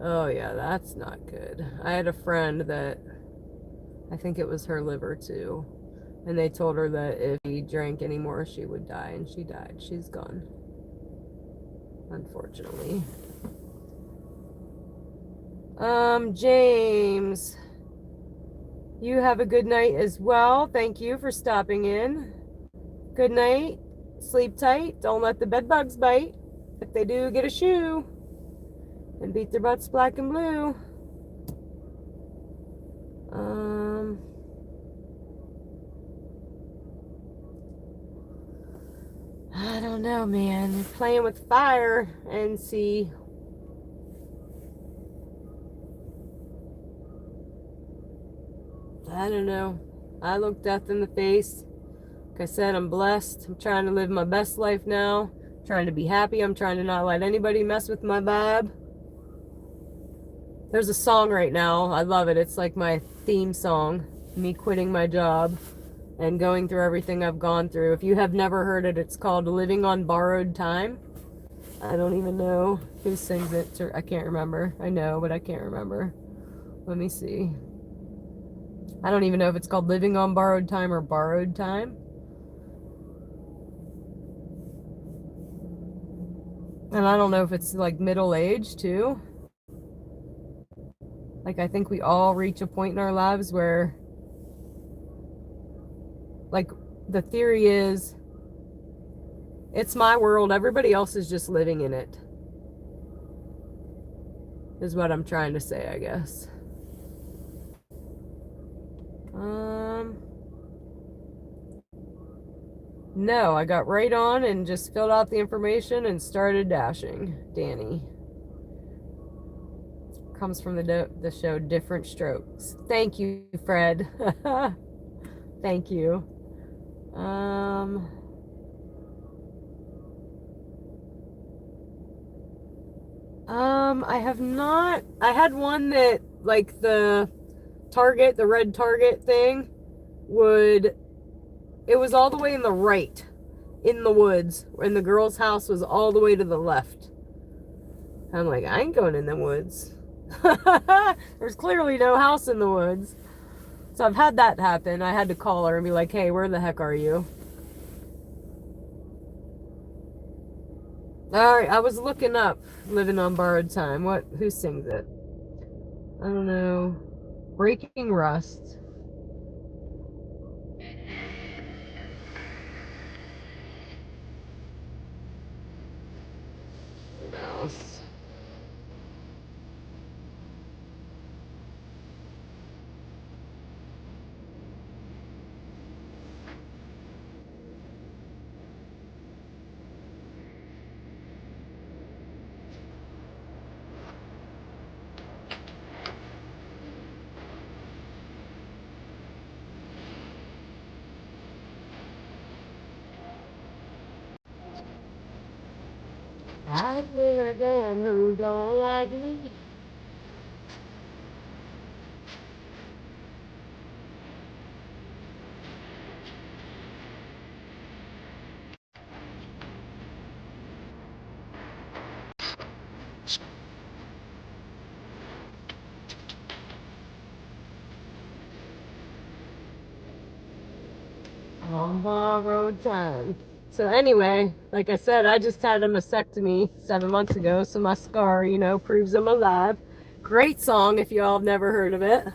Oh yeah, that's not good. I had a friend that, I think it was her liver too, and they told her that if she drank anymore, she would die, and she died. She's gone, unfortunately. James, you have a good night as well. Thank you for stopping in. Good night. Sleep tight. Don't let the bed bugs bite. If they do, get a shoe and beat their butts black and blue. I don't know, man. They're playing with fire and see. I don't know. I look death in the face. Like I said, I'm blessed. I'm trying to live my best life now. I'm trying to be happy. I'm trying to not let anybody mess with my vibe. There's a song right now. I love it. It's like my theme song. Me quitting my job and going through everything I've gone through. If you have never heard it, it's called Living on Borrowed Time. I don't even know who sings it. I can't remember. I know, but I can't remember. Let me see. I don't even know if it's called Living on Borrowed Time or Borrowed Time. And I don't know if it's like middle age too. Like I think we all reach a point in our lives where, like, the theory is, it's my world, everybody else is just living in it. Is what I'm trying to say, I guess. No, I got right on and just filled out the information and started dashing. Danny. Comes from the show Different Strokes. Thank you, Fred. Thank you. I have not. I had one that, like, the Target, the red Target thing, it was all the way in the right, in the woods, and the girl's house was all the way to the left. I'm like, I ain't going in the woods. There's clearly no house in the woods. So I've had that happen. I had to call her and be like, hey, where the heck are you? Alright, I was looking up Living on Borrowed Time. Who sings it? I don't know. Breaking Rust. What else? I feel again who don't like me. On borrowed time. So anyway, like I said, I just had a mastectomy 7 months ago, so my scar, you know, proves I'm alive. Great song if y'all have never heard of it.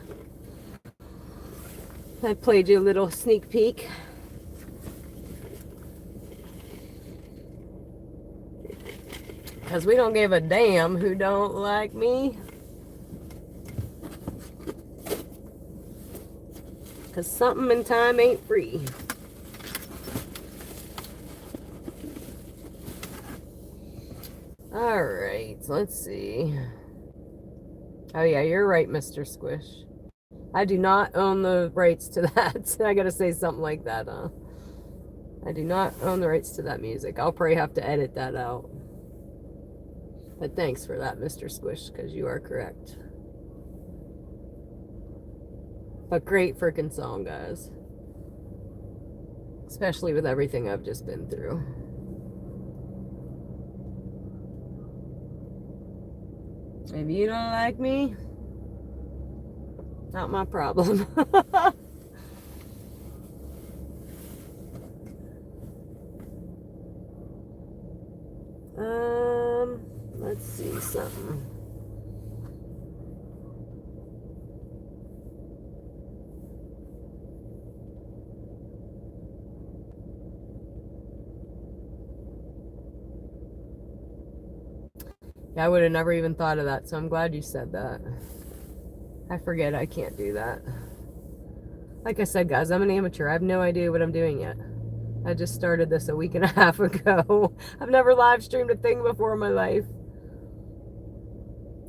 I played you a little sneak peek. Because we don't give a damn who don't like me. Because something in time ain't free. Alright, let's see. Oh yeah, you're right, Mr. Squish. I do not own the rights to that. I gotta say something like that, huh? I do not own the rights to that music. I'll probably have to edit that out. But thanks for that, Mr. Squish, because you are correct. But great freaking song, guys. Especially with everything I've just been through. If you don't like me, not my problem. Let's see something. Yeah, I would have never even thought of that, so I'm glad you said that. I forget I can't do that. Like I said, guys, I'm an amateur. I have no idea what I'm doing yet. I just started this a week and a half ago. I've never live streamed a thing before in my life.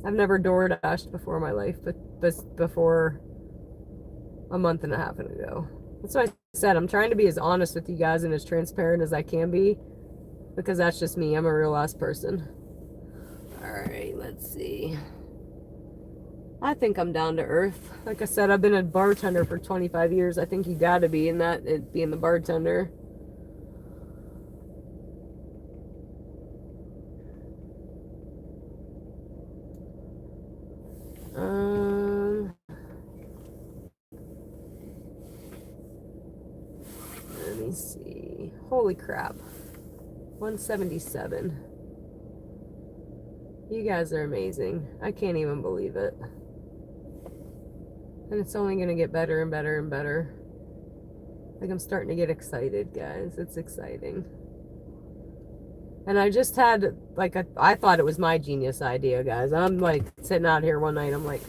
I've never DoorDashed before in my life, but before a month and a half ago. That's why I said I'm trying to be as honest with you guys and as transparent as I can be, because that's just me. I'm a real ass person. Alright, let's see. I think I'm down to earth. Like I said, I've been a bartender for 25 years. I think you gotta be in that, being the bartender. Let me see. Holy crap. 177. You guys are amazing. I can't even believe it. And it's only gonna get better and better and better. Like, I'm starting to get excited, guys. It's exciting. And I just had, like, I thought it was my genius idea, guys. I'm, like, sitting out here one night. I'm like,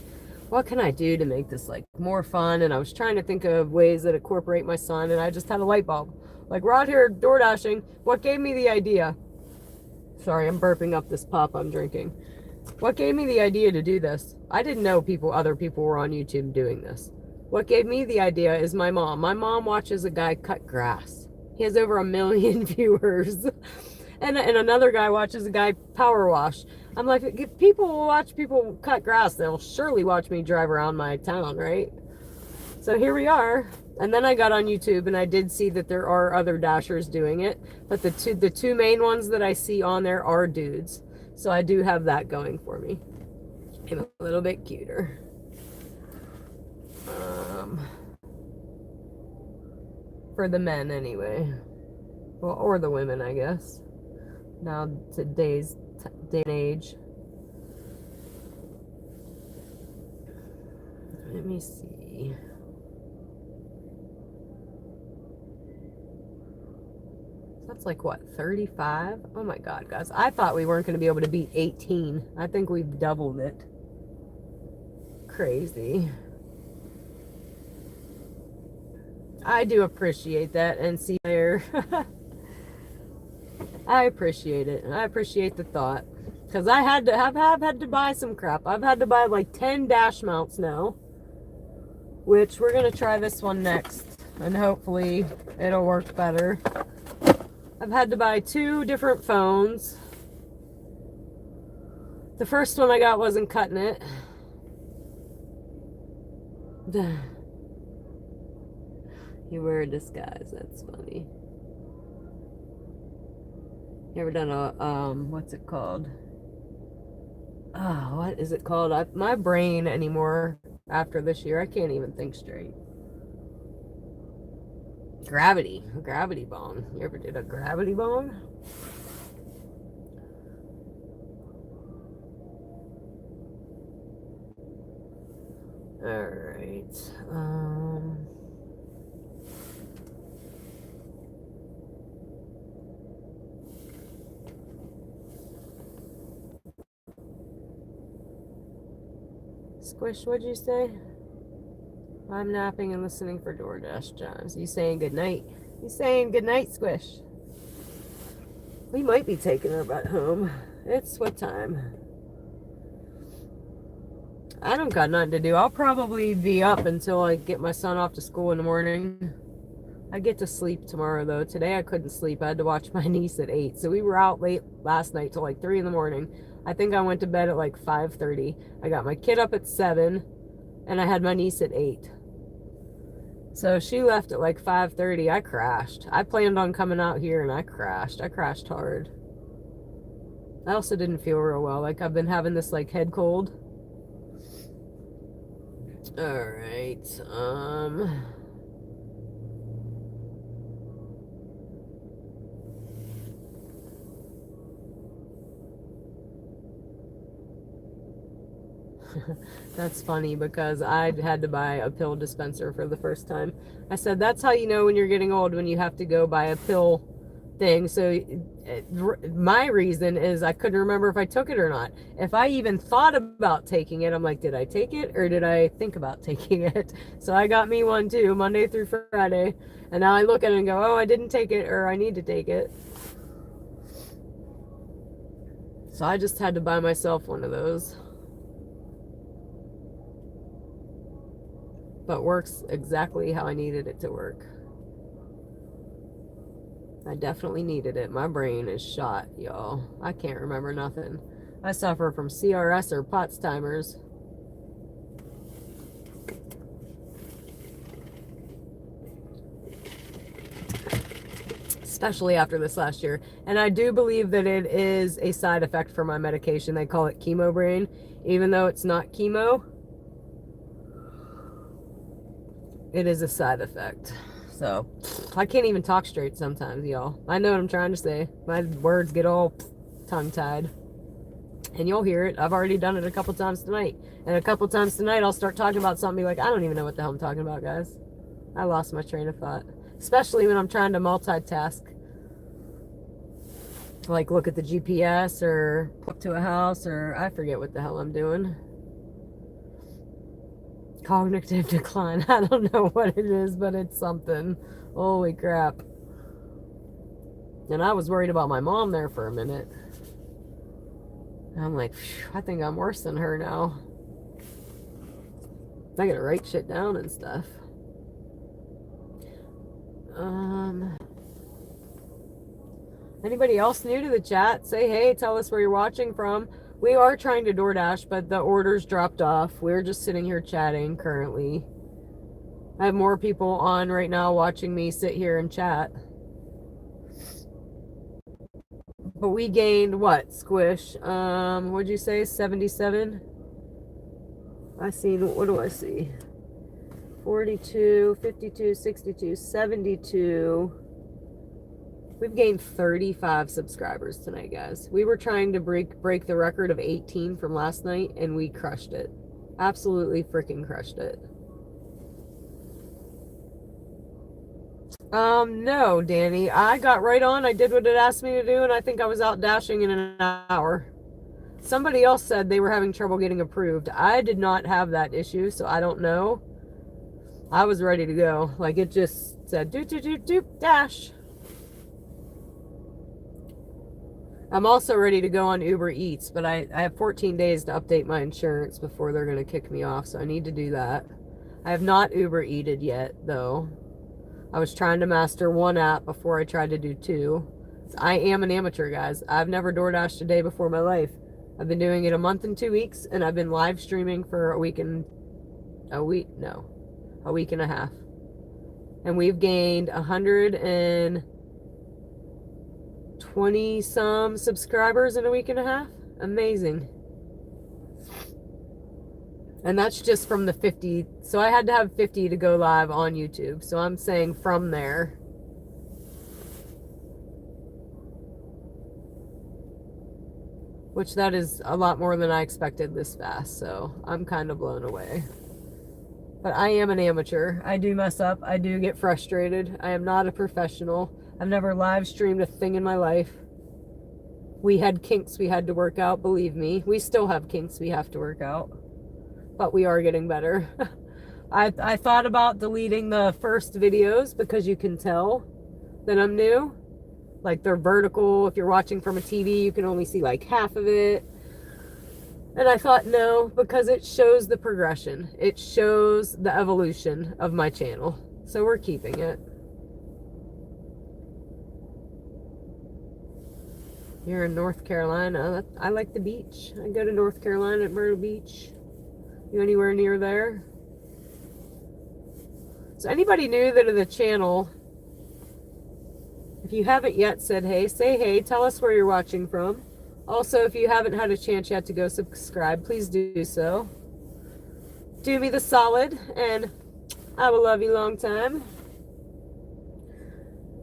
what can I do to make this, like, more fun? And I was trying to think of ways that incorporate my son, and I just had a light bulb. Like, we're out here door dashing. What gave me the idea? Sorry, I'm burping up this pop I'm drinking. What gave me the idea to do this? I didn't know other people were on YouTube doing this. What gave me the idea is my mom. My mom watches a guy cut grass. He has over 1 million viewers. And another guy watches a guy power wash. I'm like, if people will watch people cut grass, they'll surely watch me drive around my town, right? So here we are. And then I got on YouTube and I did see that there are other dashers doing it. But the two main ones that I see on there are dudes. So I do have that going for me. I'm a little bit cuter. For the men anyway. Well, or the women, I guess. Now today's day and age. Let me see. That's like what, 35? Oh my god, guys. I thought we weren't going to be able to beat 18. I think we've doubled it. Crazy. I do appreciate that, NC Player. I appreciate it. I appreciate the thought. Because I had to have had to buy some crap. I've had to buy like 10 dash mounts now. Which we're going to try this one next. And hopefully it'll work better. I've had to buy 2 different phones. The first one I got wasn't cutting it. You wear a disguise. That's funny. You ever done a, what's it called? Oh, what is it called? My brain anymore after this year, I can't even think straight. Gravity bone. You ever did a gravity bone? Alright. Squish, what'd you say? I'm napping and listening for DoorDash chimes. You saying good night? You saying good night, Squish? We might be taking her butt home. It's what time? I don't got nothing to do. I'll probably be up until I get my son off to school in the morning. I get to sleep tomorrow, though. Today I couldn't sleep. I had to watch my niece at 8. So we were out late last night till like 3 in the morning. I think I went to bed at like 5:30. I got my kid up at 7, and I had my niece at 8. So she left at like 5:30. I crashed. I planned on coming out here, and I crashed. I crashed hard. I also didn't feel real well. Like, I've been having this like head cold. Alright, That's funny because I had to buy a pill dispenser for the first time. I said, that's how you know when you're getting old, when you have to go buy a pill thing. So my reason is I couldn't remember if I took it or not. If I even thought about taking it, I'm like, did I take it or did I think about taking it? So I got me one too, Monday through Friday. And now I look at it and go, oh, I didn't take it, or I need to take it. So I just had to buy myself one of those. But works exactly how I needed it to work. I definitely needed it. My brain is shot, y'all. I can't remember nothing. I suffer from CRS or Potsdamers. Especially after this last year. And I do believe that it is a side effect for my medication. They call it chemo brain, even though it's not chemo. It is a side effect. So, I can't even talk straight sometimes, y'all. I know what I'm trying to say. My words get all tongue-tied. And you'll hear it. I've already done it a couple times tonight. And a couple times tonight, I'll start talking about something, be like, I don't even know what the hell I'm talking about, guys. I lost my train of thought. Especially when I'm trying to multitask. Like, look at the GPS, or up to a house, or I forget what the hell I'm doing. Cognitive decline. I don't know what it is, but it's something. Holy crap. And I was worried about my mom there for a minute. I'm like, I think I'm worse than her now. I gotta write shit down and stuff. Anybody else new to the chat? Say hey, tell us where you're watching from. We are trying to DoorDash, but the orders dropped off. We're just sitting here chatting currently. I have more people on right now watching me sit here and chat. But we gained what, Squish? What'd you say? 77? I seen, what do I see? 42, 52, 62, 72. We've gained 35 subscribers tonight, guys. We were trying to break the record of 18 from last night, and we crushed it. Absolutely freaking crushed it. No, Danny. I got right on. I did what it asked me to do, and I think I was out dashing in an hour. Somebody else said they were having trouble getting approved. I did not have that issue, so I don't know. I was ready to go. Like, it just said, doop, dash. I'm also ready to go on Uber Eats, but I have 14 days to update my insurance before they're going to kick me off, so I need to do that. I have not Uber Eated yet, though. I was trying to master one app before I tried to do two. So I am an amateur, guys. I've never DoorDashed a day before in my life. I've been doing it a month and 2 weeks, and I've been live streaming for a week and a half. And we've gained 120 some subscribers in a week and a half. Amazing. And that's just from the 50. So I had to have 50 to go live on YouTube. So I'm saying from there. Which that is a lot more than I expected this fast. So I'm kind of blown away. But I am an amateur. I do mess up. I do get frustrated. I am not a professional. I've never live streamed a thing in my life. We had kinks we had to work out, believe me. We still have kinks we have to work out. But we are getting better. I thought about deleting the first videos because you can tell that I'm new. Like they're vertical. If you're watching from a TV, you can only see like half of it. And I thought no, because it shows the progression. It shows the evolution of my channel. So we're keeping it. You're in North Carolina. I like the beach. I go to North Carolina at Myrtle Beach. You anywhere near there? So anybody new that to the channel, if you haven't yet said hey, say hey. Tell us where you're watching from. Also, if you haven't had a chance yet to go subscribe, please do so. Do me the solid, and I will love you long time.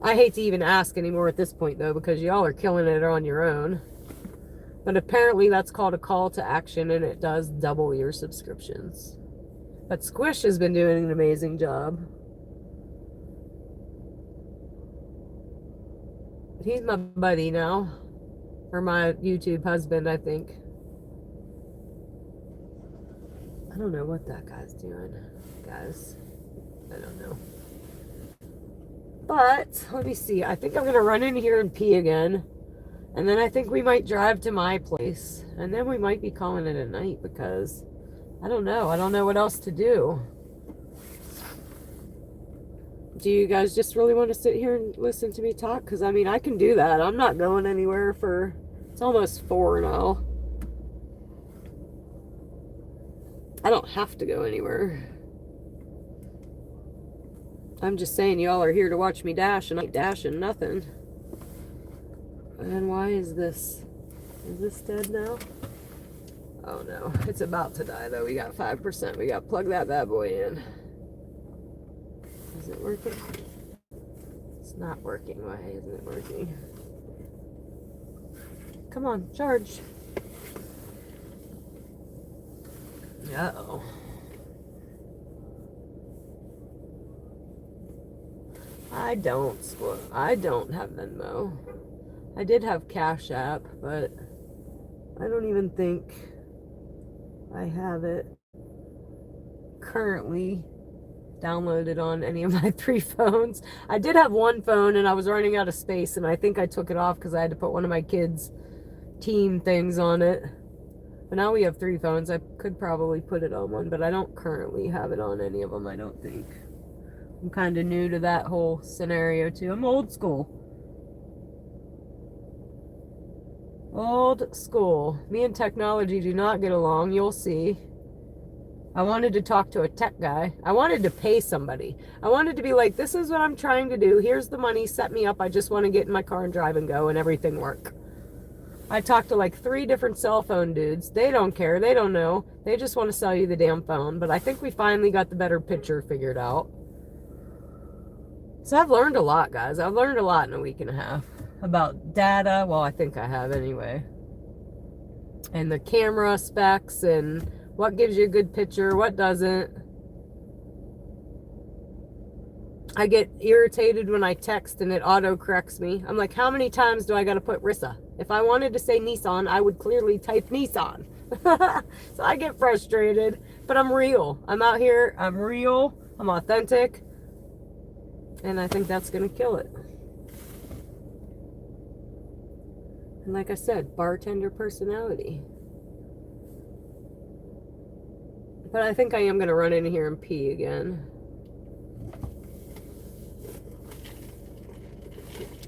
I hate to even ask anymore at this point, though, because y'all are killing it on your own. But apparently that's called a call to action, and it does double your subscriptions. But Squish has been doing an amazing job. He's my buddy now. Or my YouTube husband, I think. I don't know what that guy's doing, guys. I don't know. But, let me see. I think I'm going to run in here and pee again. And then I think we might drive to my place. And then we might be calling it a night because, I don't know. I don't know what else to do. Do you guys just really want to sit here and listen to me talk? Because, I mean, I can do that. I'm not going anywhere for... It's almost 4 now. I don't have to go anywhere. I'm just saying y'all are here to watch me dash, and I ain't dashing nothing. And why is this? Is this dead now? Oh no, it's about to die though. We got 5%. We got to plug that bad boy in. Is it working? It's not working. Why isn't it working? Come on, charge. Uh-oh. I don't have Venmo. I did have Cash App, but I don't even think I have it currently downloaded on any of my 3 phones. I did have one phone and I was running out of space, and I think I took it off because I had to put one of my kids' team things on it. But now we have 3 phones. I could probably put it on one, but I don't currently have it on any of them, I don't think. I'm kind of new to that whole scenario too. I'm old school. Old school. Me and technology do not get along. You'll see. I wanted to talk to a tech guy. I wanted to pay somebody. I wanted to be like, this is what I'm trying to do. Here's the money. Set me up. I just want to get in my car and drive and go and everything work. I talked to like 3 different cell phone dudes. They don't care. They don't know. They just want to sell you the damn phone. But I think we finally got the better picture figured out. So I've learned a lot, guys. I've learned a lot in a week and a half about data. Well, I think I have anyway. And the camera specs and what gives you a good picture, what doesn't. I get irritated when I text and it auto-corrects me. I'm like, how many times do I got to put Rissa? If I wanted to say Nissan, I would clearly type Nissan. So I get frustrated, but I'm real. I'm out here, I'm real, I'm authentic. And I think that's going to kill it. And like I said, bartender personality. But I think I am going to run in here and pee again.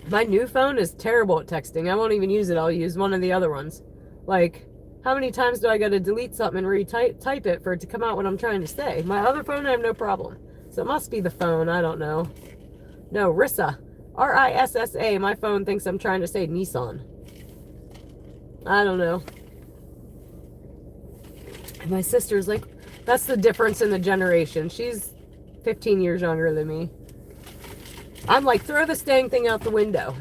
My new phone is terrible at texting. I won't even use it. I'll use one of the other ones. Like, how many times do I got to delete something and retype it for it to come out what I'm trying to say? My other phone, I have no problem. So it must be the phone. I don't know. No, Rissa. R-I-S-S-A. My phone thinks I'm trying to say Nissan. I don't know. And my sister's like, That's the difference in the generation. She's 15 years younger than me. I'm like, throw this dang thing out the window.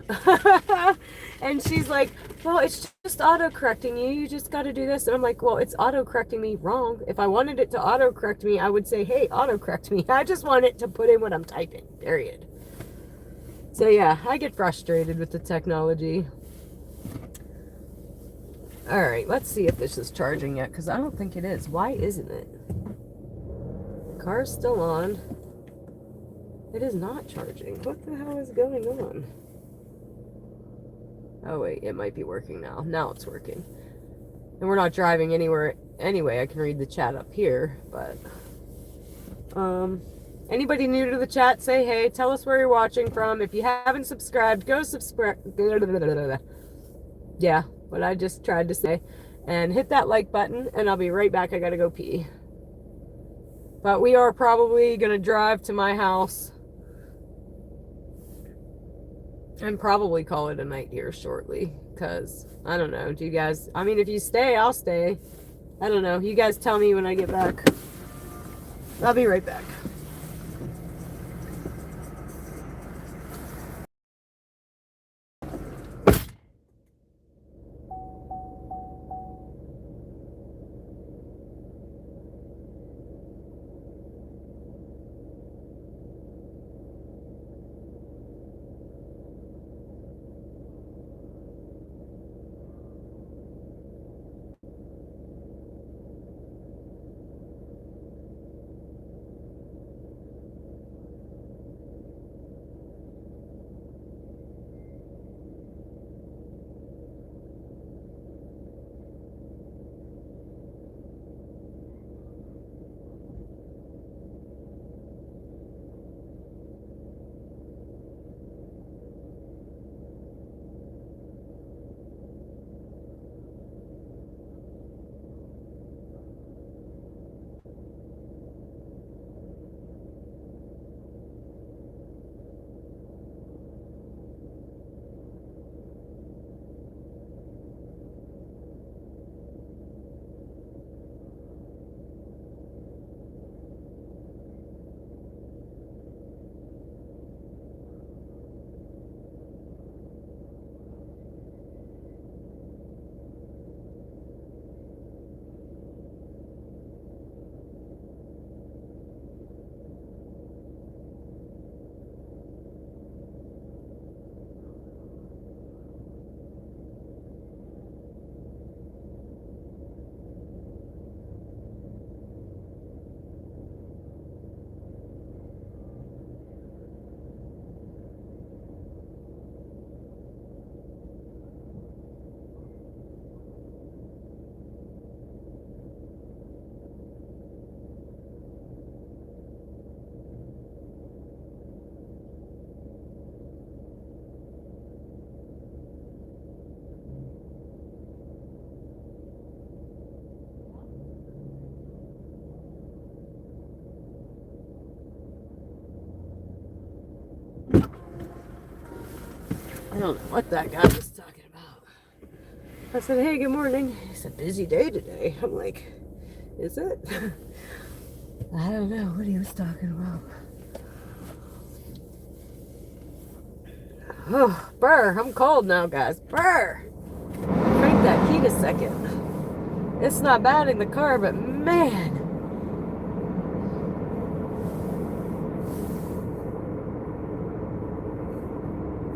And she's like, well, it's just auto-correcting you. You just got to do this. And I'm like, well, it's auto-correcting me wrong. If I wanted it to auto-correct me, I would say, hey, auto-correct me. I just want it to put in what I'm typing, period. So yeah, I get frustrated with the technology. All right, let's see if this is charging yet, because I don't think it is. Why isn't it? Car's still on. It is not charging. What the hell is going on? Oh wait, it might be working now. Now it's working. And we're not driving anywhere anyway. I can read the chat up here, but anybody new to the chat, say hey, tell us where you're watching from. If you haven't subscribed, go subscribe. Yeah, what I just tried to say. And hit that like button, and I'll be right back. I gotta go pee. But we are probably gonna drive to my house and probably call it a night here shortly, because I don't know, do you guys, I mean, if you stay, I'll stay. I don't know, you guys tell me when I get back. I'll be right back. I don't know what that guy was talking about. I said, hey, good morning. It's a busy day today. I'm like, is it? I don't know what he was talking about. Oh, brr, I'm cold now, guys. Brr. Crank that heat a second. It's not bad in the car, but man.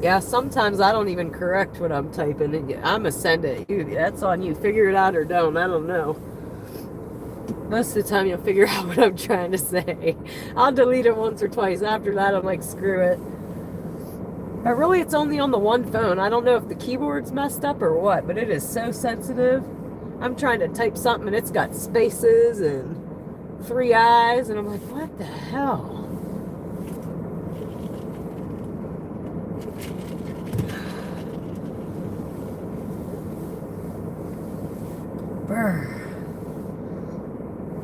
Yeah, sometimes I don't even correct what I'm typing. I'm going to send it. That's on you. Figure it out or don't. I don't know. Most of the time you'll figure out what I'm trying to say. I'll delete it once or twice. After that, I'm like, screw it. But really, it's only on the one phone. I don't know if the keyboard's messed up or what, but it is so sensitive. I'm trying to type something and it's got spaces and 3 eyes. And I'm like, what the hell?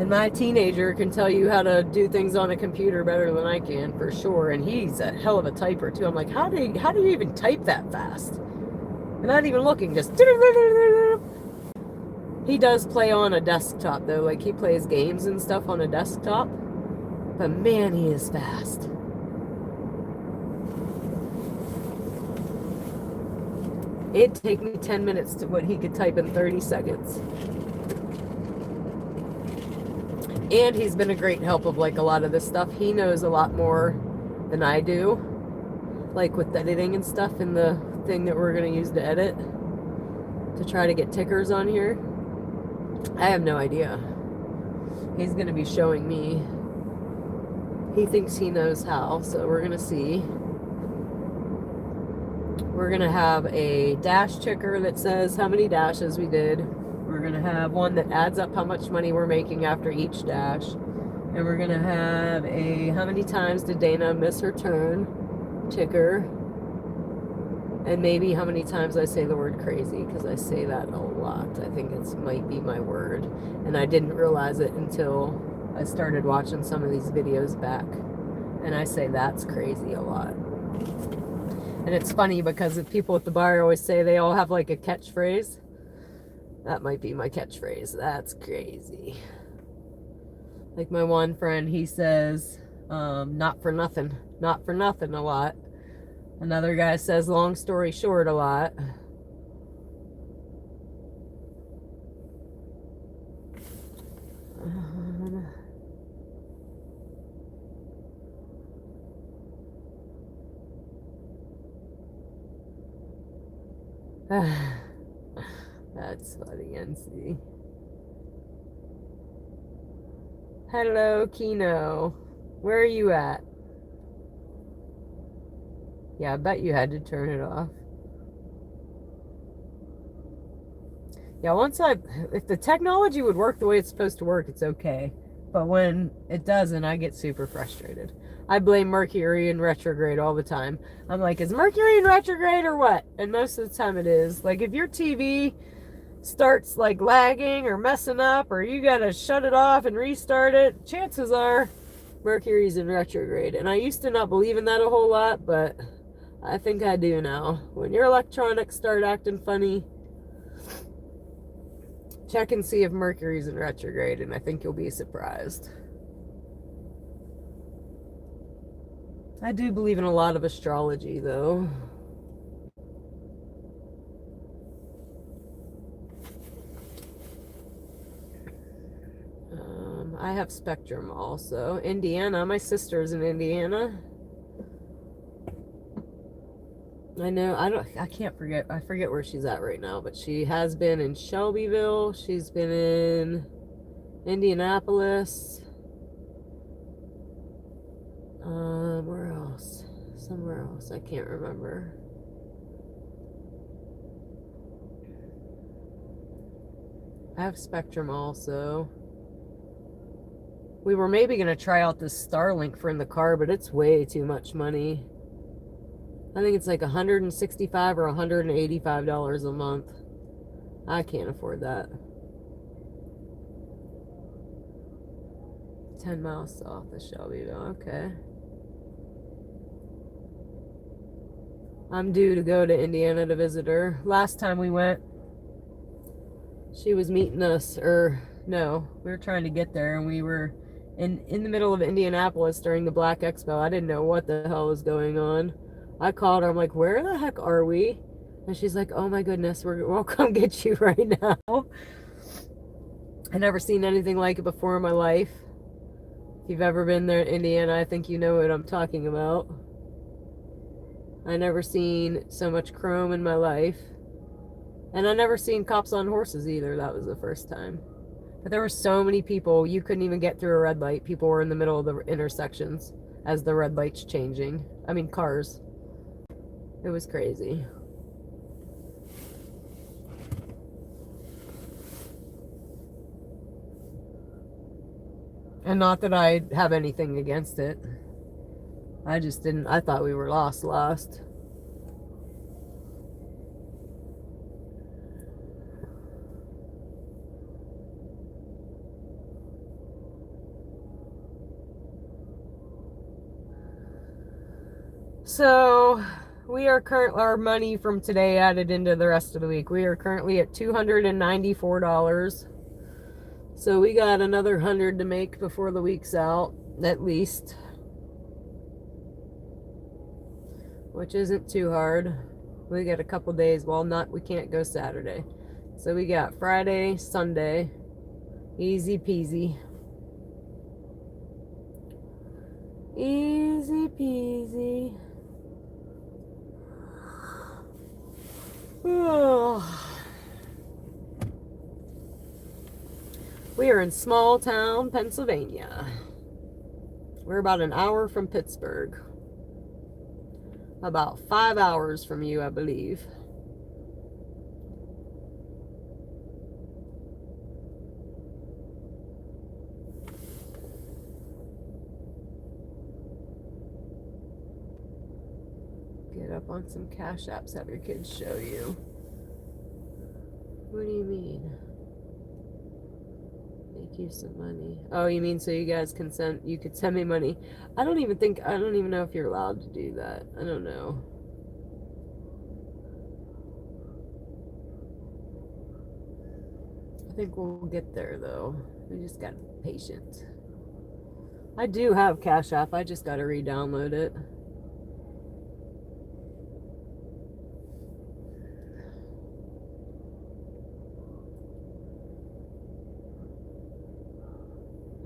And my teenager can tell you how to do things on a computer better than I can, for sure. And he's a hell of a typer too. I'm like, how do you even type that fast? And not even looking, just. He does play on a desktop though, like he plays games and stuff on a desktop. But man, he is fast. It'd take me 10 minutes to what he could type in 30 seconds. And he's been a great help of like a lot of this stuff. He knows a lot more than I do. Like with editing and stuff in the thing that we're going to use to edit. To try to get tickers on here. I have no idea. He's going to be showing me. He thinks he knows how, so we're going to see. We're going to have a dash ticker that says how many dashes we did. We're going to have one that adds up how much money we're making after each dash. And we're going to have a how many times did Dana miss her turn ticker. And maybe how many times I say the word crazy, because I say that a lot. I think it might be my word. And I didn't realize it until I started watching some of these videos back. And I say that's crazy a lot. And it's funny because the people at the bar always say they all have like a catchphrase. That might be my catchphrase. That's crazy. Like my one friend, he says, not for nothing. Not for nothing a lot. Another guy says long story short a lot. That's funny, NC. Hello, Kino. Where are you at? Yeah, I bet you had to turn it off. Yeah, if the technology would work the way it's supposed to work, it's okay. But when it doesn't, I get super frustrated. I blame Mercury in retrograde all the time. I'm like, is Mercury in retrograde or what? And most of the time it is. Like, if your TV starts, like, lagging or messing up, or you gotta shut it off and restart it, chances are Mercury's in retrograde. And I used to not believe in that a whole lot, but I think I do now. When your electronics start acting funny, check and see if Mercury's in retrograde, and I think you'll be surprised. I do believe in a lot of astrology, though. I have Spectrum also. Indiana. My sister's in Indiana. I know. I can't forget. I forget where she's at right now, but she has been in Shelbyville. She's been in Indianapolis. Where else? Somewhere else. I can't remember. I have Spectrum also. We were maybe going to try out this Starlink for in the car, but it's way too much money. I think it's like $165 or $185 a month. I can't afford that. 10 miles south of Shelbyville. Okay. I'm due to go to Indiana to visit her. Last time we went, she was meeting us, or no, we were trying to get there, and we were in the middle of Indianapolis during the Black Expo. I didn't know what the hell was going on. I called her. I'm like, where the heck are we? And she's like, oh my goodness, we'll come get you right now. I never seen anything like it before in my life. If you've ever been there in Indiana, I think you know what I'm talking about. I never seen so much chrome in my life. And I never seen cops on horses either. That was the first time. But there were so many people, you couldn't even get through a red light. People were in the middle of the intersections as the red light's changing. I mean, cars. It was crazy. And not that I have anything against it. I just didn't, I thought we were lost. So, we are our money from today added into the rest of the week. We are currently at $294. So we got another 100 to make before the week's out, at least. Which isn't too hard. We got a couple days. Well, we can't go Saturday. So we got Friday, Sunday. Easy peasy. Easy peasy. We are in small town, Pennsylvania. We're about an hour from Pittsburgh. About 5 hours from you, I believe. Get up on some cash apps, have your kids show you. What do you mean? Make you some money. Oh, you mean so you guys can you could send me money. I don't even know if you're allowed to do that. I don't know. I think we'll get there though. We just gotta be patient. I do have Cash App, I just gotta re-download it.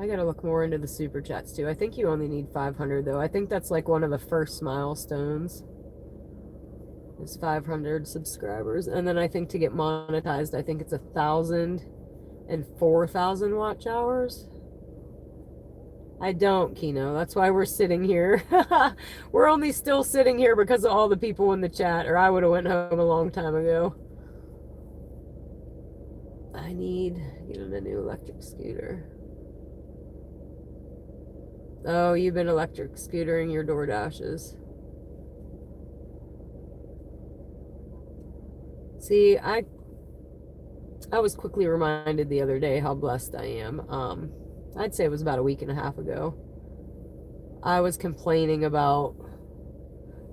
I gotta look more into the super chats too. I think you only need 500 though. I think that's like one of the first milestones. Is 500 subscribers, and then I think to get monetized, I think it's 1,000 and 4,000 watch hours. I don't, Kino. That's why we're sitting here. We're only still sitting here because of all the people in the chat, or I would have went home a long time ago. I need getting a new electric scooter. Oh, you've been electric scootering your DoorDashes. See, I was quickly reminded the other day how blessed I am. I'd say it was about a week and a half ago. I was complaining about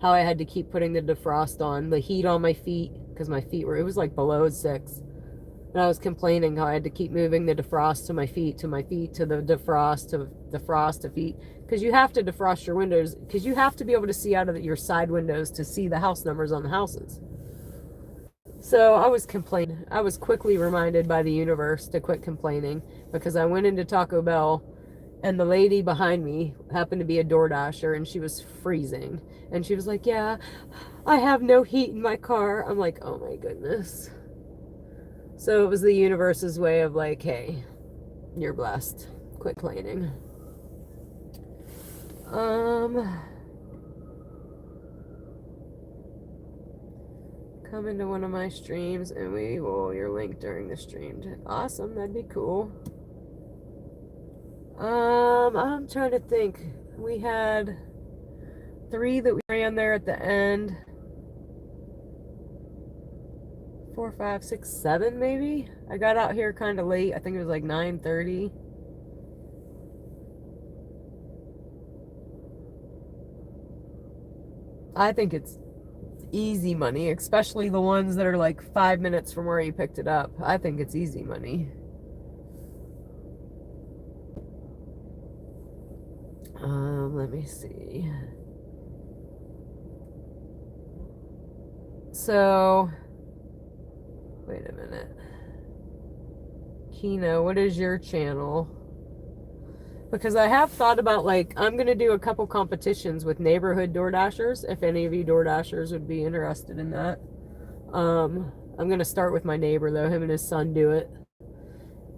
how I had to keep putting the defrost on, the heat on my feet, because my feet it was like below 6. And I was complaining how I had to keep moving the defrost to my feet, to the defrost, to defrost to feet. Because you have to defrost your windows, because you have to be able to see out of your side windows to see the house numbers on the houses. So I was complaining. I was quickly reminded by the universe to quit complaining, because I went into Taco Bell and the lady behind me happened to be a DoorDasher and she was freezing. And she was like, yeah, I have no heat in my car. I'm like, oh my goodness. So it was the universe's way of like, hey, you're blessed. Quit complaining. Come into one of my streams and we will your link during the stream. Awesome, that'd be cool. I'm trying to think. We had 3 that we ran there at the end. 4, 5, 6, 7 maybe. I got out here kind of late. I think it was like 9:30. I think it's easy money, especially the ones that are like 5 minutes from where you picked it up. I think it's easy money. Let me see. So, wait a minute. Kino, what is your channel? Because I have thought about, like, I'm going to do a couple competitions with neighborhood DoorDashers, if any of you DoorDashers would be interested in that. I'm going to start with my neighbor, though. Him and his son do it.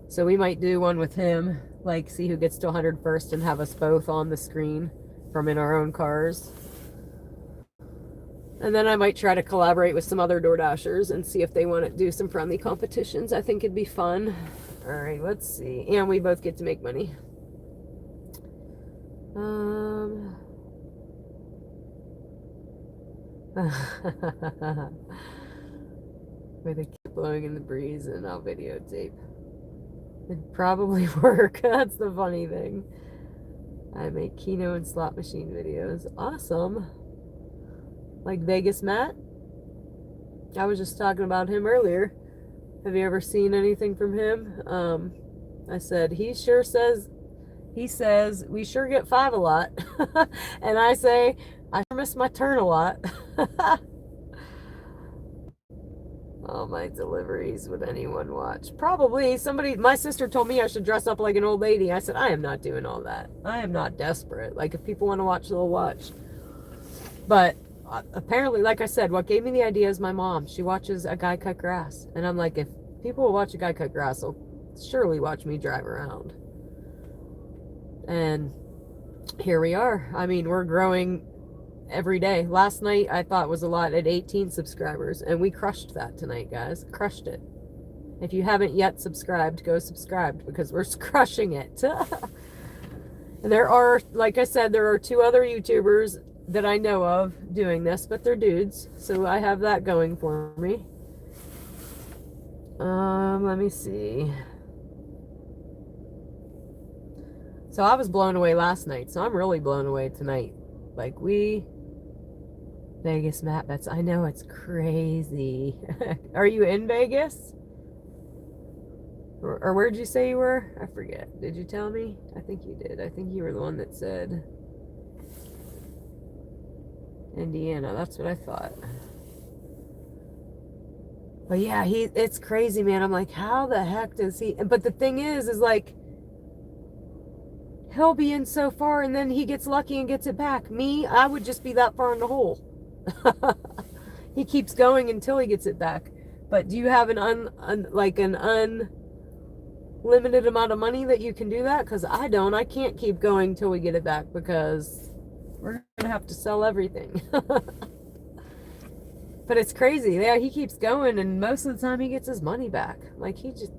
So we might do one with him, like, see who gets to 100 first and have us both on the screen from in our own cars. And then I might try to collaborate with some other DoorDashers and see if they want to do some friendly competitions. I think it'd be fun. All right, let's see. And we both get to make money. With a keep blowing in the breeze and I'll videotape. It'd probably work. That's the funny thing. I make Keno and slot machine videos. Awesome. Like Vegas Matt. I was just talking about him earlier. Have you ever seen anything from him? I said, he says, we sure get 5 a lot. And I say, I sure miss my turn a lot. Oh, my deliveries, would anyone watch? Probably. My sister told me I should dress up like an old lady. I said, I am not doing all that. I am not desperate. Like, if people want to watch, they'll watch. But apparently, like I said, what gave me the idea is my mom. She watches a guy cut grass. And I'm like, if people will watch a guy cut grass, they'll surely watch me drive around. And here we are. I mean, we're growing every day. Last night I thought was a lot at 18 subscribers, and we crushed that tonight, guys. Crushed it. If you haven't yet subscribed, go subscribe, because we're crushing it. And there are, like I said, there are 2 other YouTubers that I know of doing this, but they're dudes, so I have that going for me. Let me see. So I was blown away last night, so I'm really blown away tonight. Like, Vegas Matt bets. I know, it's crazy. Are you in Vegas? Or where'd you say you were? I forget. Did you tell me? I think you did. I think you were the one that said Indiana. That's what I thought. But yeah, it's crazy, man. I'm like, how the heck does he? But the thing is like, he'll be in so far and then he gets lucky and gets it back. Me, I would just be that far in the hole. He keeps going until he gets it back. But do you have an unlimited amount of money that you can do that? Because I don't. I can't keep going till we get it back, because we're gonna have to sell everything. But it's crazy. Yeah, he keeps going, and most of the time he gets his money back. Like, he just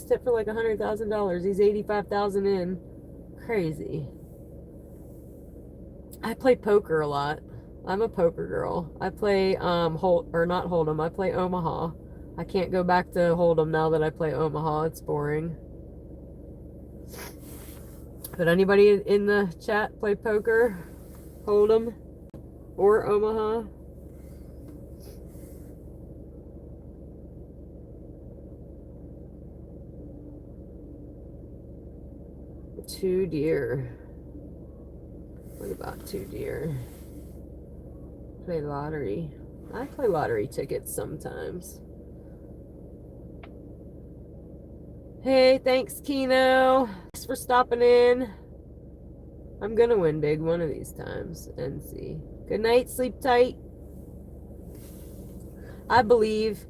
hit for like $100,000. He's 85,000 in. Crazy. I play poker a lot. I'm a poker girl. I play not Hold'em. I play Omaha. I can't go back to Hold'em now that I play Omaha. It's boring. But anybody in the chat play poker, Hold'em, or Omaha? Two deer. What about 2 deer? Play lottery. I play lottery tickets sometimes. Hey, thanks, Kino. Thanks for stopping in. I'm gonna win big one of these times. And see. Good night, sleep tight. I believe,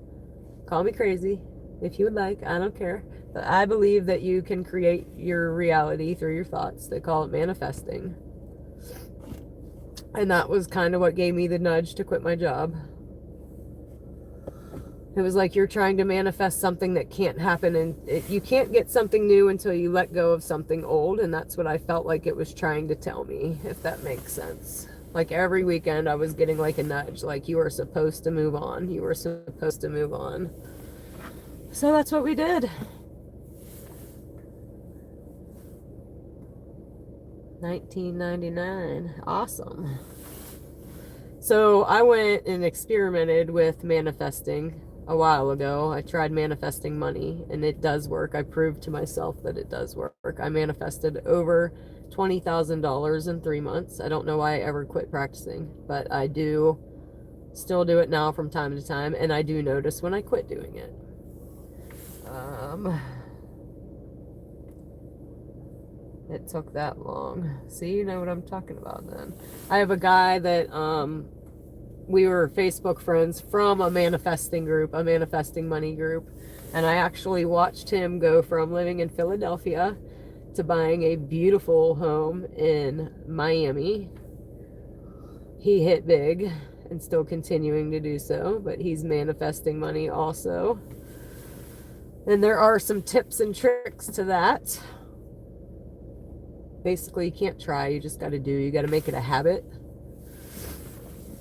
call me crazy if you would like, I don't care. But I believe that you can create your reality through your thoughts. They call it manifesting. And that was kind of what gave me the nudge to quit my job. It was like you're trying to manifest something that can't happen, and you can't get something new until you let go of something old, and that's what I felt like it was trying to tell me, if that makes sense. Like, every weekend I was getting like a nudge, like, you are supposed to move on. You are supposed to move on. So that's what we did. 1999. Awesome. So I went and experimented with manifesting a while ago. I tried manifesting money, and it does work. I proved to myself that it does work. I manifested over $20,000 in 3 months. I don't know why I ever quit practicing, but I do still do it now from time to time, and I do notice when I quit doing it. It took that long. See, you know what I'm talking about then. I have a guy that we were Facebook friends from a manifesting group, a manifesting money group, and I actually watched him go from living in Philadelphia to buying a beautiful home in Miami. He hit big and still continuing to do so, but he's manifesting money also. And there are some tips and tricks to that. Basically, you can't try, you just got to do. You got to make it a habit.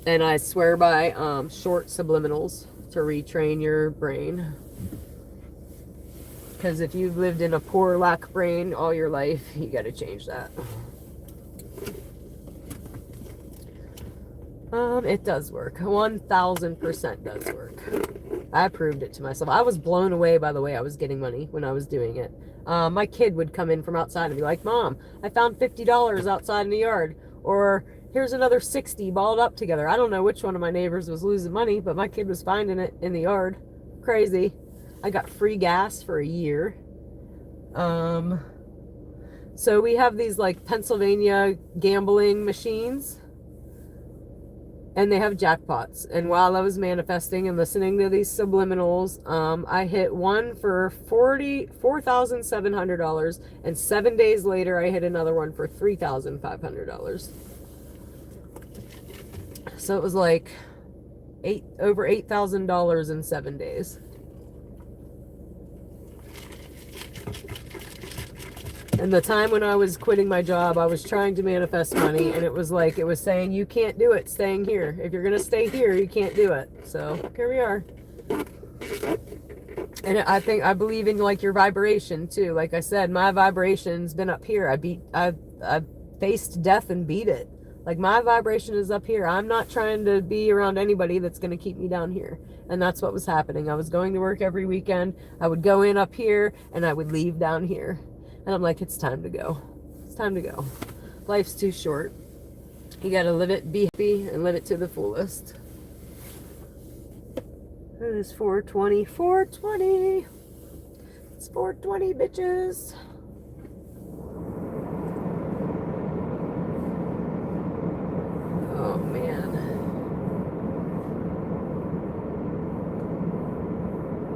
And I swear by short subliminals to retrain your brain. Because if you've lived in a poor lack brain all your life, you got to change that. It does work. 1000% does work. I proved it to myself. I was blown away by the way I was getting money when I was doing it. My kid would come in from outside and be like, Mom, I found $50 outside in the yard. Or here's another 60 balled up together. I don't know which one of my neighbors was losing money, but my kid was finding it in the yard. Crazy. I got free gas for a year. So we have these like Pennsylvania gambling machines. And they have jackpots. And while I was manifesting and listening to these subliminals, I hit one for $4,700. And 7 days later, I hit another one for $3,500. So it was like over $8,000 in 7 days. And the time when I was quitting my job, I was trying to manifest money, and it was like, it was saying, you can't do it staying here. If you're going to stay here, you can't do it. So here we are. And I believe in like your vibration too. Like I said, my vibration's been up here. I faced death and beat it. Like my vibration is up here. I'm not trying to be around anybody that's going to keep me down here. And that's what was happening. I was going to work every weekend. I would go in up here and I would leave down here. And I'm like, it's time to go. It's time to go. Life's too short. You gotta live it, be happy, and live it to the fullest. It is 4:20. 4:20. It's 4:20, bitches. Oh, man.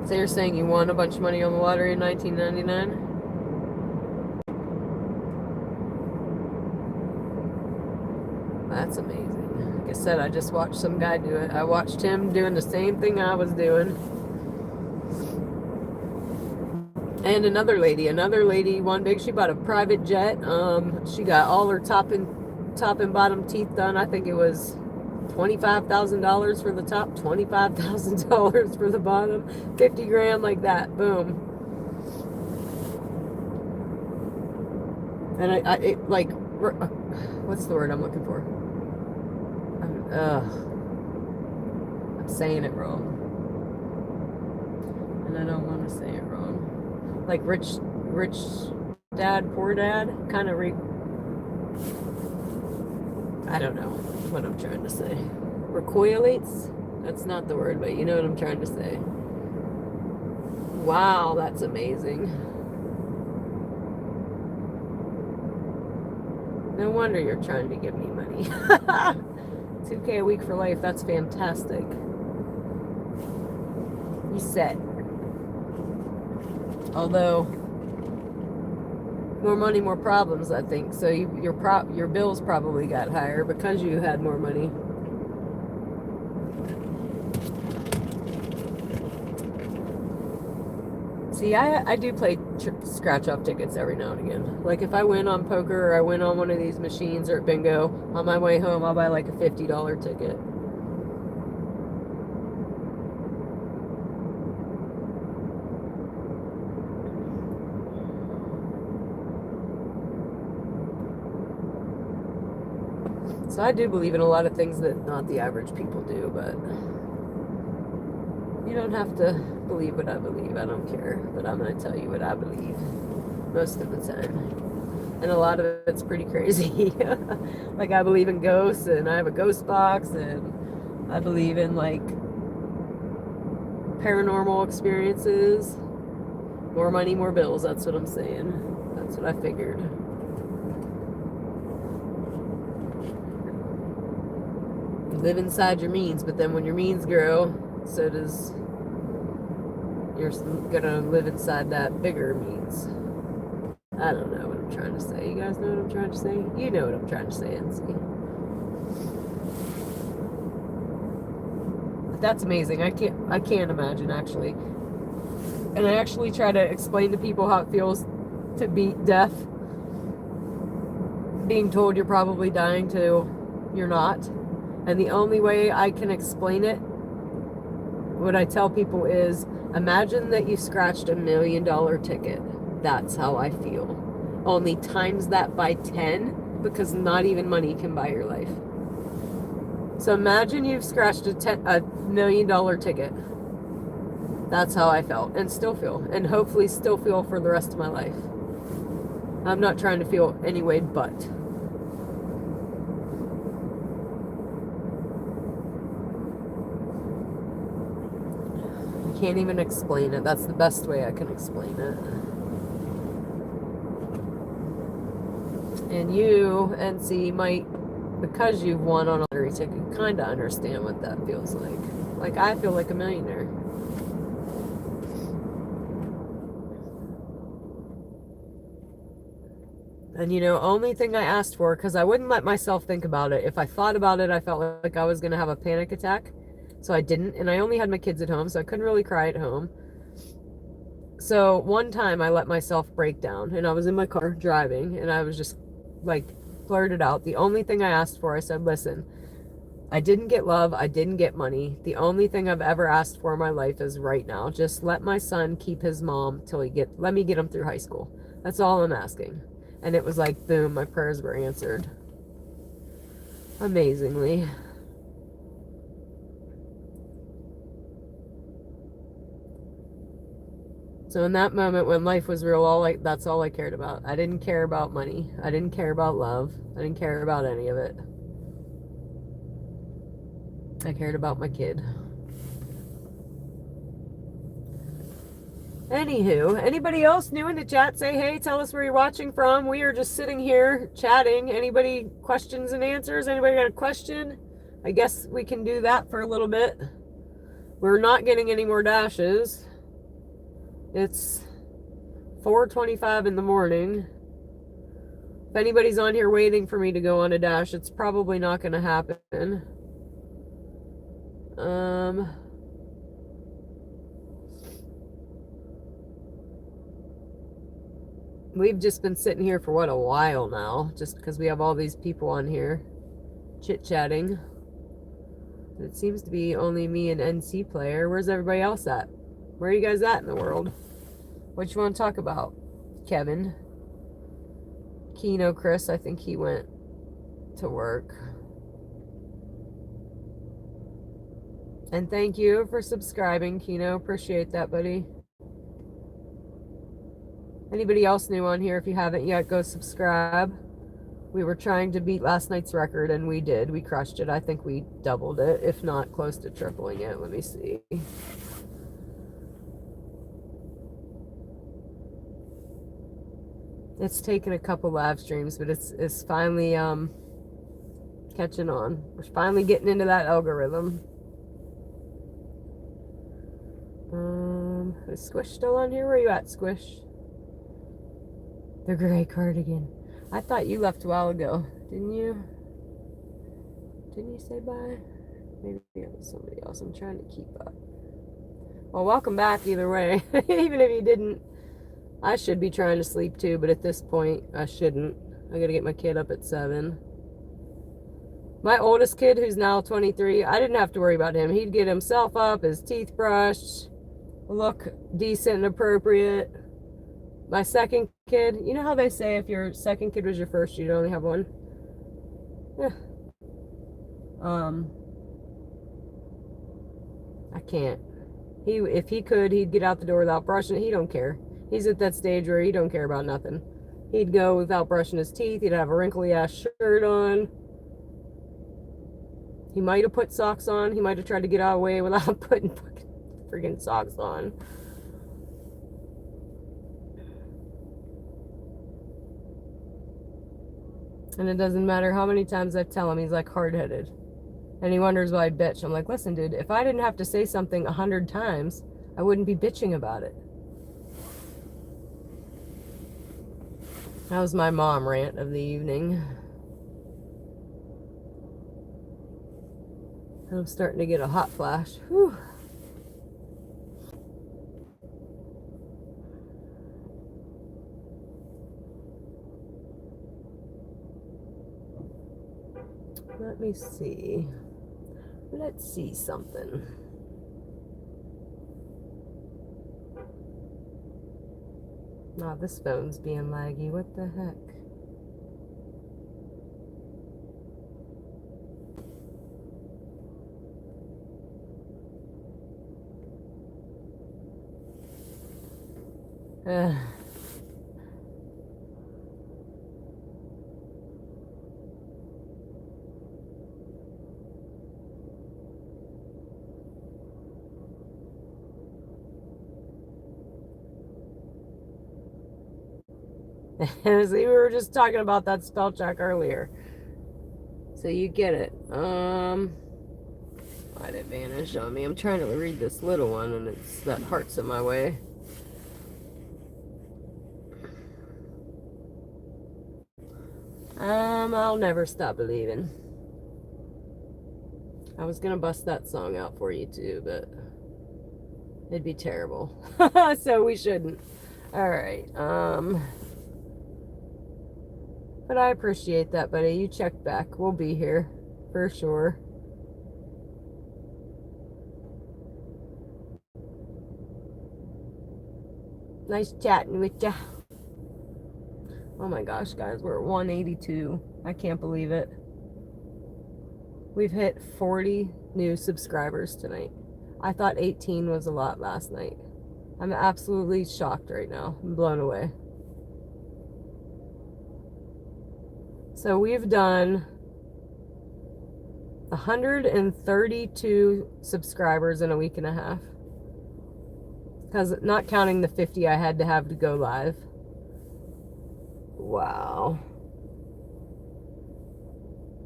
So you're saying you won a bunch of money on the lottery in 1999? That's amazing. Like I said, I just watched some guy do it. I watched him doing the same thing I was doing. And another lady, one big, she bought a private jet. She got all her top and bottom teeth done. I think it was $25,000 for the top, $25,000 for the bottom, 50 grand like that. Boom. And it like, what's the word I'm looking for? I'm saying it wrong. And I don't want to say it wrong. Like rich dad, poor dad, kind of I don't know what I'm trying to say. Recoilates? That's not the word, but you know what I'm trying to say. Wow, that's amazing. No wonder you're trying to give me money. $2K a week for life, that's fantastic. You said. Although, more money, more problems, I think. So your bills probably got higher because you had more money. See, I do play scratch-off tickets every now and again. Like if I win on poker or I win on one of these machines or at bingo, on my way home I'll buy like a $50 ticket. So I do believe in a lot of things that not the average people do, but you don't have to believe what I believe. I don't care. But I'm going to tell you what I believe most of the time. And a lot of it's pretty crazy. Like I believe in ghosts and I have a ghost box and I believe in like paranormal experiences. More money, more bills. That's what I'm saying. That's what I figured. You live inside your means, but then when your means grow, so does you're gonna live inside that bigger means. I don't know what I'm trying to say. You guys know what I'm trying to say? You know what I'm trying to say, NC. But that's amazing. I can't imagine actually. And I actually try to explain to people how it feels to beat death. Being told you're probably dying to you're not. And the only way I can explain it, what I tell people is, imagine that you scratched $1 million ticket. That's how I feel. Only times that by 10, because not even money can buy your life. So imagine you've scratched a $1 million ticket. That's how I felt and still feel, and hopefully still feel for the rest of my life. I'm not trying to feel any way but. I can't even explain it. That's the best way I can explain it. And you, NC, might, because you've won on a lottery ticket, kind of understand what that feels like. Like, I feel like a millionaire. And you know, only thing I asked for, because I wouldn't let myself think about it. If I thought about it, I felt like I was going to have a panic attack. So I didn't. And I only had my kids at home, so I couldn't really cry at home. So one time I let myself break down, and I was in my car driving, and I was just like blurted out. The only thing I asked for, I said, listen, I didn't get love. I didn't get money. The only thing I've ever asked for in my life is right now. Just let my son keep his mom till let me get him through high school. That's all I'm asking. And it was like, boom, my prayers were answered. Amazingly. So in that moment when life was real, that's all I cared about. I didn't care about money. I didn't care about love. I didn't care about any of it. I cared about my kid. Anywho, anybody else new in the chat, say hey, tell us where you're watching from. We are just sitting here chatting. Anybody questions and answers? Anybody got a question? I guess we can do that for a little bit. We're not getting any more dashes. It's 4:25 in the morning. If anybody's on here waiting for me to go on a dash, it's probably not going to happen. We've just been sitting here for what, a while now, just because we have all these people on here chit-chatting. It seems to be only me and NC player. Where's everybody else at? Where are you guys at in the world? What you want to talk about? Kevin. Keno Chris, I think he went to work. And thank you for subscribing, Keno. Appreciate that, buddy. Anybody else new on here? If you haven't yet, go subscribe. We were trying to beat last night's record, and we did. We crushed it. I think we doubled it, if not close to tripling it. Let me see. It's taken a couple live streams, but it's finally catching on. We're finally getting into that algorithm. Is Squish still on here? Where are you at, Squish? The gray cardigan. I thought you left a while ago, didn't you? Didn't you say bye? Maybe it was somebody else. I'm trying to keep up. Well, welcome back either way. Even if you didn't, I should be trying to sleep too, but at this point, I shouldn't. I gotta get my kid up at 7. My oldest kid, who's now 23, I didn't have to worry about him. He'd get himself up, his teeth brushed, look decent and appropriate. My second kid, you know how they say if your second kid was your first, you'd only have one? Yeah. I can't. If he could, he'd get out the door without brushing. He don't care. He's at that stage where he don't care about nothing. He'd go without brushing his teeth. He'd have a wrinkly ass shirt on. He might have put socks on. He might have tried to get out of the way without putting fucking freaking socks on. And it doesn't matter how many times I tell him, he's like hard-headed. And he wonders why I bitch. I'm like, listen, dude, if I didn't have to say something 100 times, I wouldn't be bitching about it. That was my mom rant of the evening. I'm starting to get a hot flash. Whew. Let me see. Let's see something. Nah, this phone's being laggy. What the heck? See, we were just talking about that spell check earlier. So you get it. Why'd it vanish on me? I'm trying to read this little one and it's that heart's in my way. I'll never stop believing. I was gonna bust that song out for you too, but it'd be terrible. So we shouldn't. Alright, but I appreciate that, buddy. You checked back. We'll be here for sure. Nice chatting with ya. Oh my gosh, guys, we're at 182. I can't believe it. We've hit 40 new subscribers tonight. I thought 18 was a lot last night. I'm absolutely shocked right now. I'm blown away. So we've done 132 subscribers in a week and a half. Because not counting the 50 I had to have to go live. Wow.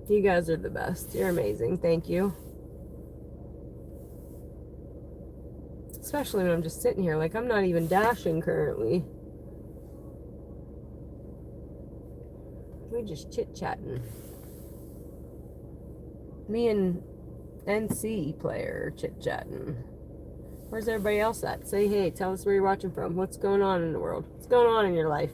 You guys are the best. You're amazing. Thank you. Especially when I'm just sitting here. Like, I'm not even dashing currently. We're just chit-chatting. Me and NC player chit-chatting. Where's everybody else at? Say hey. Tell us where you're watching from. What's going on in the world? What's going on in your life?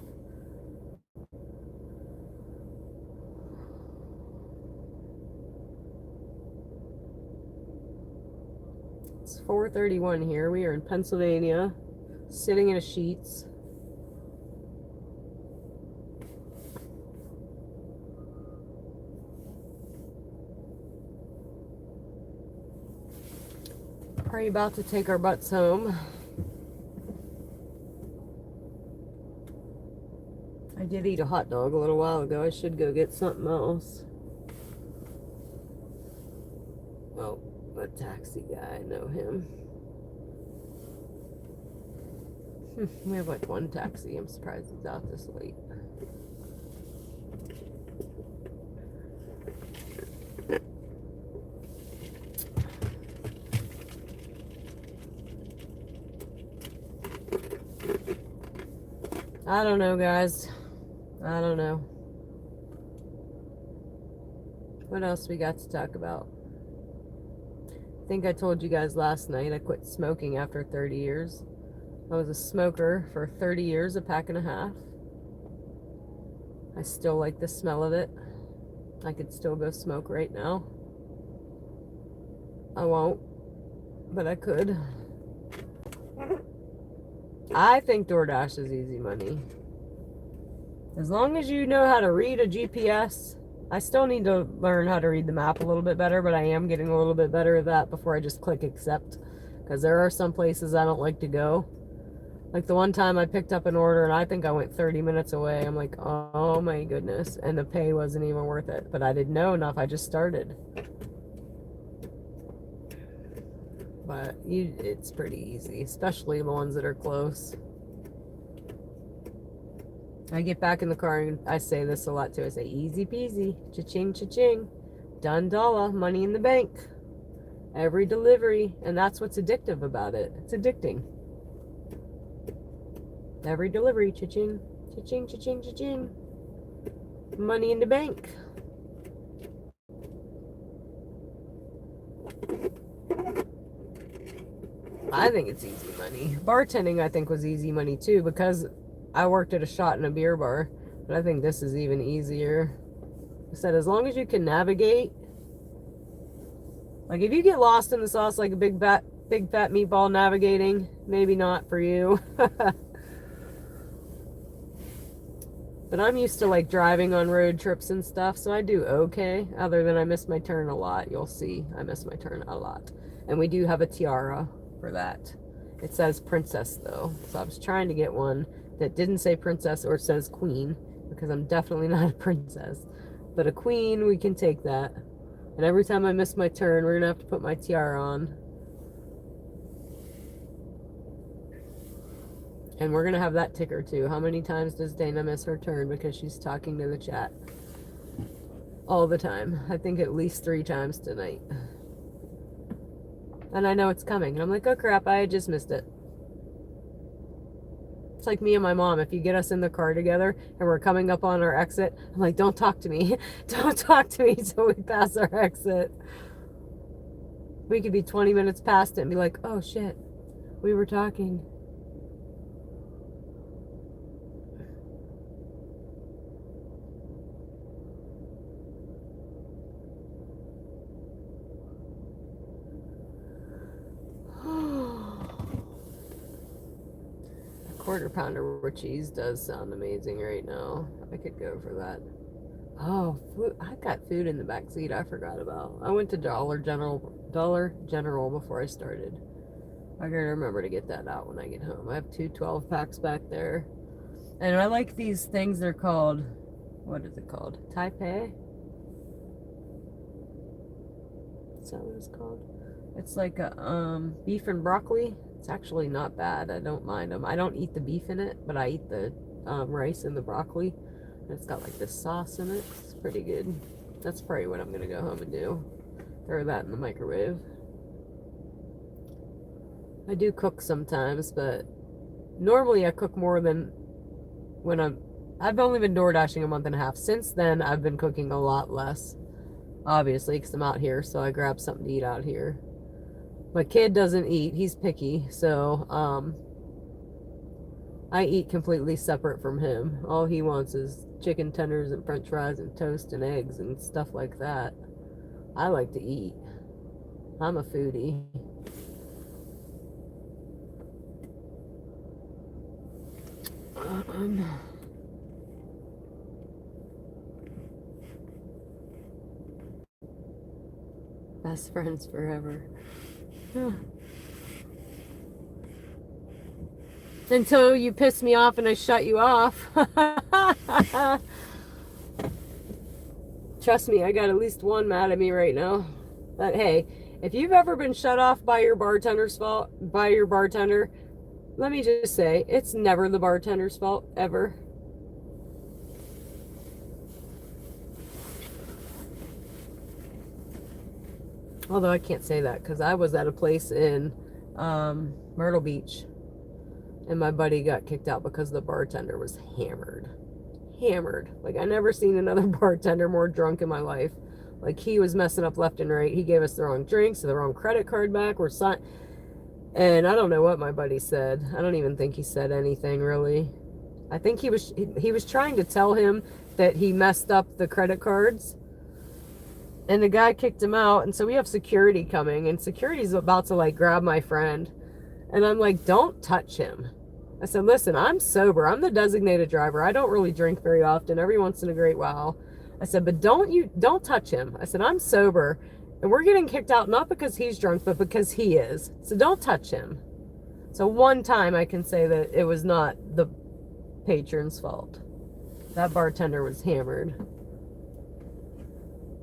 It's 4:31 here. We are in Pennsylvania, sitting in a sheets. Probably about to take our butts home. I did eat a hot dog a little while ago. I should go get something else. Oh, a taxi guy. I know him. We have like one taxi. I'm surprised he's out this late. I don't know, guys. I don't know. What else we got to talk about? I think I told you guys last night I quit smoking after 30 years. I was a smoker for 30 years, a pack and a half. I still like the smell of it. I could still go smoke right now. I won't, but I could. I think DoorDash is easy money. As long as you know how to read a GPS. I still need to learn how to read the map a little bit better, but I am getting a little bit better at that before I just click accept. Because there are some places I don't like to go. Like the one time I picked up an order and I think I went 30 minutes away. I'm like, oh my goodness. And the pay wasn't even worth it. But I didn't know enough. I just started. But it's pretty easy, especially the ones that are close. I get back in the car and I say this a lot too. I say, easy peasy, cha-ching, cha-ching, done dollar, money in the bank. Every delivery. And that's what's addictive about it. It's addicting. Every delivery, cha-ching, cha-ching, cha-ching, cha-ching. Money in the bank. I think it's easy money. Bartending, I think, was easy money too because I worked at a shot and a beer bar. But I think this is even easier. I said, as long as you can navigate. Like, if you get lost in the sauce like a big fat meatball navigating, maybe not for you. But I'm used to, like, driving on road trips and stuff, so I do okay. Other than I miss my turn a lot. You'll see. I miss my turn a lot. And we do have a tiara for that. It says princess though. So I was trying to get one that didn't say princess or says queen, because I'm definitely not a princess. But a queen, we can take that. And every time I miss my turn, we're gonna have to put my tiara on. And we're gonna have that ticker too. How many times does Dana miss her turn because she's talking to the chat? All the time. I think at least 3 times tonight. And I know it's coming. And I'm like, oh crap, I just missed it. It's like me and my mom. If you get us in the car together and we're coming up on our exit, I'm like, don't talk to me. Don't talk to me until we pass our exit. We could be 20 minutes past it and be like, oh shit, we were talking. Quarter pounder with cheese does sound amazing right now. I could go for that. Oh, food. I got food in the back seat I forgot about. I went to Dollar General before I started. I gotta remember to get that out when I get home. I have 2 12 packs back there. And I like these things. They're called, what is it called? Taipei? Is that what it's called? It's like a beef and broccoli. It's actually not bad. I don't mind them. I don't eat the beef in it, but I eat the rice and the broccoli. And it's got like this sauce in it. It's pretty good. That's probably what I'm going to go home and do. Throw that in the microwave. I do cook sometimes, but normally I cook more than when I've only been DoorDashing a month and a half. Since then, I've been cooking a lot less. Obviously, because I'm out here, so I grab something to eat out here. My kid doesn't eat. He's picky, so I eat completely separate from him. All he wants is chicken tenders and french fries and toast and eggs and stuff like that. I like to eat. I'm a foodie. Best friends forever. Until you piss me off and I shut you off. Trust me, I got at least one mad at me right now. But hey, if you've ever been shut off by your bartender, let me just say, it's never the bartender's fault, ever. Although I can't say that because I was at a place in Myrtle Beach and my buddy got kicked out because the bartender was hammered. Like, I never seen another bartender more drunk in my life. Like, he was messing up left and right. He gave us the wrong drinks, the wrong credit card back. And I don't know what my buddy said. I don't even think he said anything really. I think he was trying to tell him that he messed up the credit cards. And the guy kicked him out, and so we have security coming, and security's about to, like, grab my friend. And I'm like, don't touch him. I said, listen, I'm sober. I'm the designated driver. I don't really drink very often, every once in a great while. I said, but don't touch him. I said, I'm sober, and we're getting kicked out not because he's drunk, but because he is. So don't touch him. So one time I can say that it was not the patron's fault. That bartender was hammered.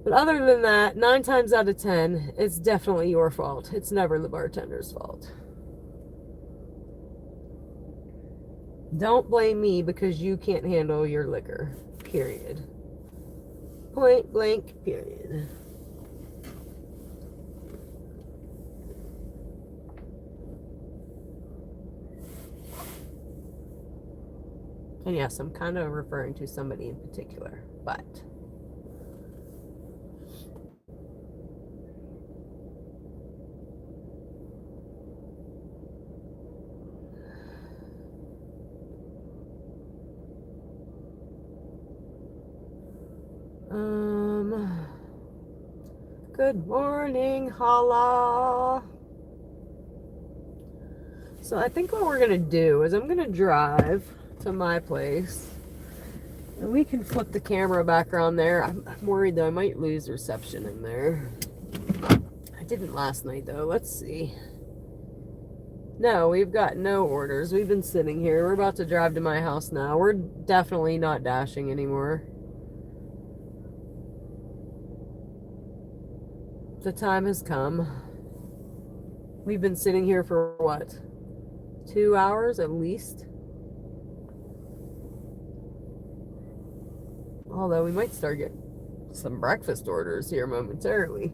But other than that, 9 times out of 10, it's definitely your fault. It's never the bartender's fault. Don't blame me because you can't handle your liquor. Period. Point blank, period. And yes, I'm kind of referring to somebody in particular, but... Good morning, holla. So I think what we're gonna do is I'm gonna drive to my place, and we can flip the camera back around there. I'm worried though I might lose reception in there. I didn't last night though. Let's see. No, we've got no orders. We've been sitting here. We're about to drive to my house now. We're definitely not dashing anymore. The time has come. We've been sitting here for what? 2 hours at least? Although we might start getting some breakfast orders here momentarily.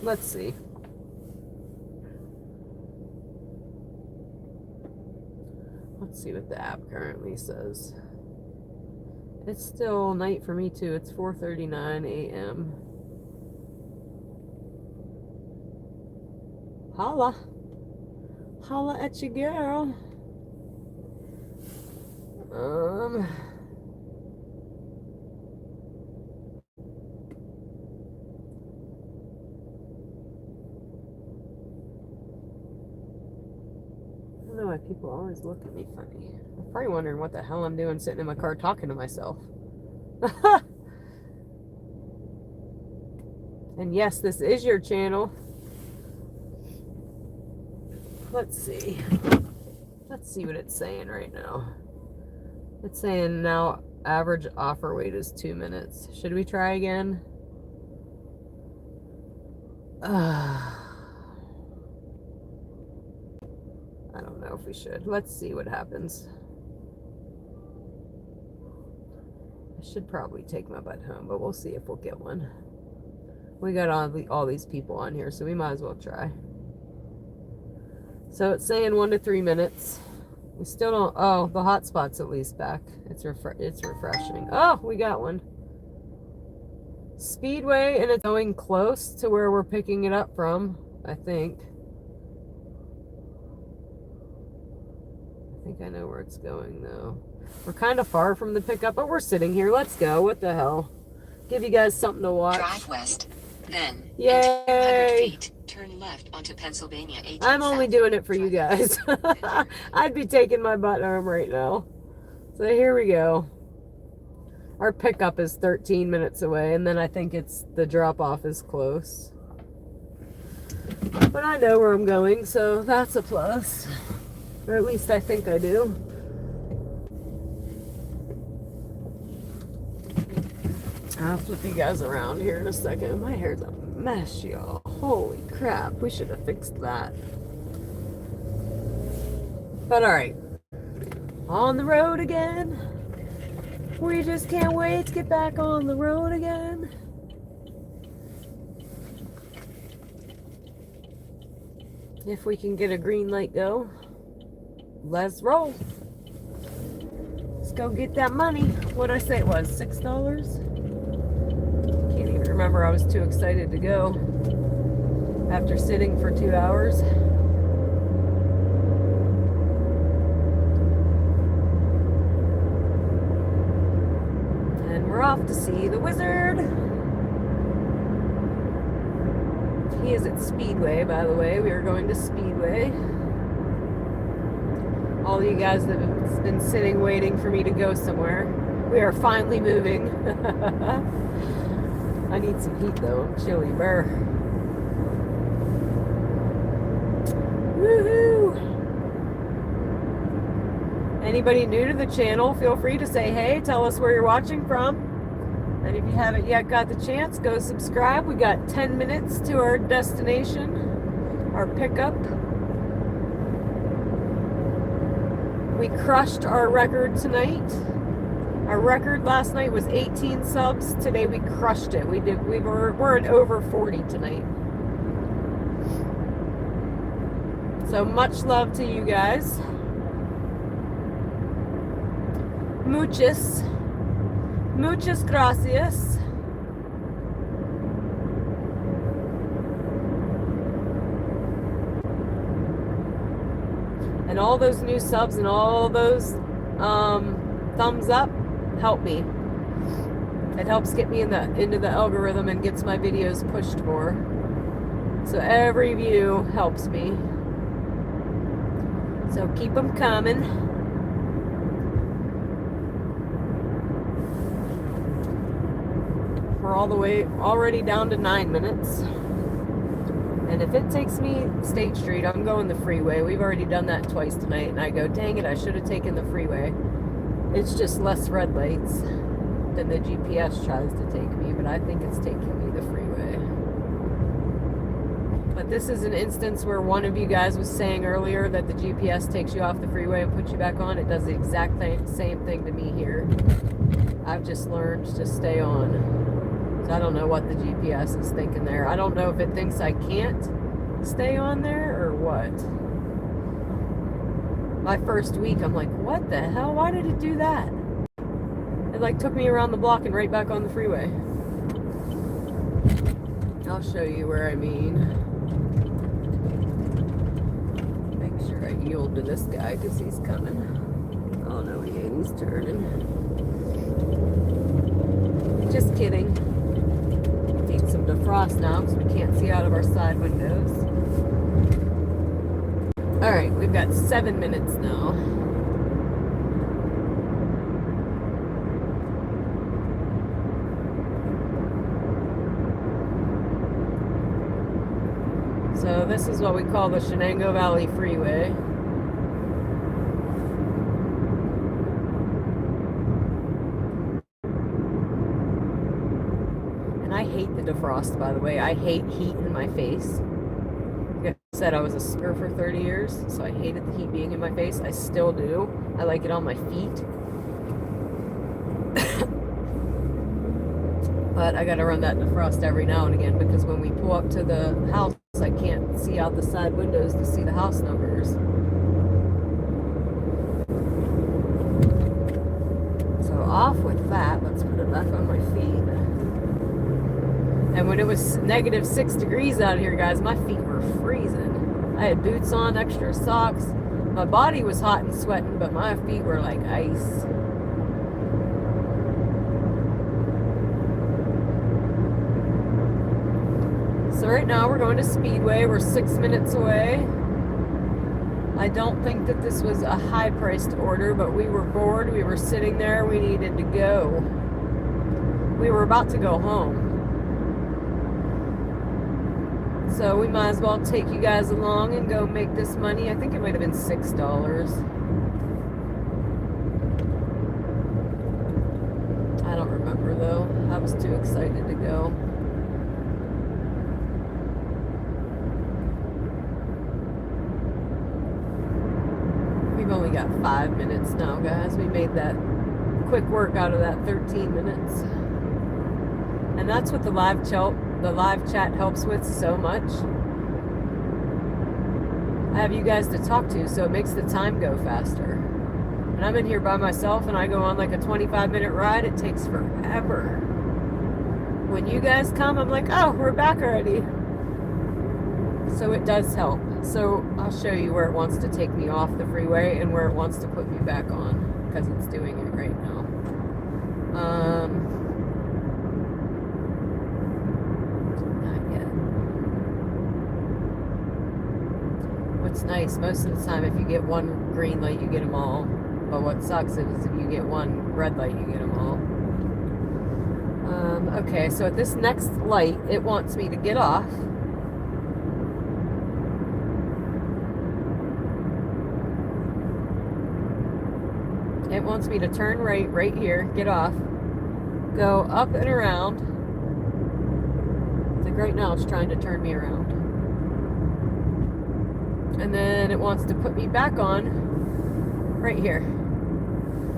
Let's see. Let's see what the app currently says. It's still night for me too. It's 4:39 a.m. Holla. Holla at your girl. I don't know why people always look at me funny. I'm probably wondering what the hell I'm doing sitting in my car talking to myself. And yes, this is your channel. Let's see. Let's see what it's saying right now. It's saying now average offer wait is 2 minutes. Should we try again? I don't know if we should. Let's see what happens. I should probably take my butt home, but we'll see if we'll get one. We got all these people on here, so we might as well try. So it's saying 1 to 3 minutes. We still don't. Oh, the hotspot's at least back. It's refreshing. Oh, we got one. Speedway, and it's going close to where we're picking it up from, I think. I think I know where it's going, though. We're kind of far from the pickup, but we're sitting here. Let's go. What the hell? Give you guys something to watch. Drive west. Then, Yay! in 200 feet, turn left onto Pennsylvania 18 I'm only South. doing it for you guys. I'd be taking my butt home right now. So here we go. Our pickup is 13 minutes away, and then I think the drop-off is close. But I know where I'm going, so that's a plus. Or at least I think I do. I'll flip you guys around here in a second. My hair's a mess, y'all. Holy crap. We should have fixed that. But alright. On the road again. We just can't wait to get back on the road again. If we can get a green light go. Let's roll. Let's go get that money. What'd I say it was? $6? Can't even remember. I was too excited to go after sitting for 2 hours. And we're off to see the wizard. He is at Speedway, by the way. We are going to Speedway. All you guys that have been sitting waiting for me to go somewhere, we are finally moving. I need some heat though. I'm chilly, burr. Woohoo! Anybody new to the channel, feel free to say hey, tell us where you're watching from. And if you haven't yet got the chance, go subscribe. We got 10 minutes to our destination, our pickup. We crushed our record tonight. Our record last night was 18 subs. Today we crushed it. We're at over 40 tonight. So much love to you guys. Muchas gracias. And all those new subs and all those thumbs up help me. It helps get me into the algorithm and gets my videos pushed more. So every view helps me. So keep them coming. We're all the way already down to 9 minutes. And if it takes me State Street, I'm going the freeway. We've already done that twice tonight. And I go, dang it, I should have taken the freeway. It's just less red lights than the GPS tries to take me. But I think it's taking me the freeway. But this is an instance where one of you guys was saying earlier that the GPS takes you off the freeway and puts you back on. It does the exact same thing to me here. I've just learned to stay on. So I don't know what the GPS is thinking there. I don't know if it thinks I can't stay on there or what. My first week, I'm like, what the hell? Why did it do that? It like took me around the block and right back on the freeway. I'll show you where I mean. Make sure I yield to this guy because he's coming. Oh no, he ain't. He's turning. Just kidding. Need some defrost now because we can't see out of our side windows. Alright, we've got 7 minutes now. So this is what we call the Shenango Valley Freeway. And I hate the defrost, by the way. I hate heat in my face. Like I said, I was a skier for 30 years, so I hated the heat being in my face. I still do. I like it on my feet. But I gotta run that defrost every now and again because when we pull up to the house, I can't see out the side windows to see the house numbers. So off with that. Let's put it back on my feet. And when it was -6 degrees out here, guys, my feet were freezing. I had boots on, extra socks. My body was hot and sweating, but my feet were like ice. So right now we're going to Speedway. We're 6 minutes away. I don't think that this was a high-priced order, but we were bored. We were sitting there. We needed to go. We were about to go home. So we might as well take you guys along and go make this money. I think it might have been $6. I don't remember though. I was too excited to go. We've only got 5 minutes now, guys. We made that quick work out of that 13 minutes. And that's what the live chat helps with so much. I have you guys to talk to, so it makes the time go faster. And I'm in here by myself and I go on like a 25-minute ride. It takes forever. When you guys come, I'm like, oh, we're back already. So it does help. So I'll show you where it wants to take me off the freeway and where it wants to put me back on, because it's doing it right now. Not yet. What's nice, most of the time if you get one green light, you get them all. But what sucks is if you get one red light, you get them all. Okay, so at this next light, it wants me to get off. It wants me to turn right here, get off, go up and around. Like right now, it's trying to turn me around. And then it wants to put me back on right here.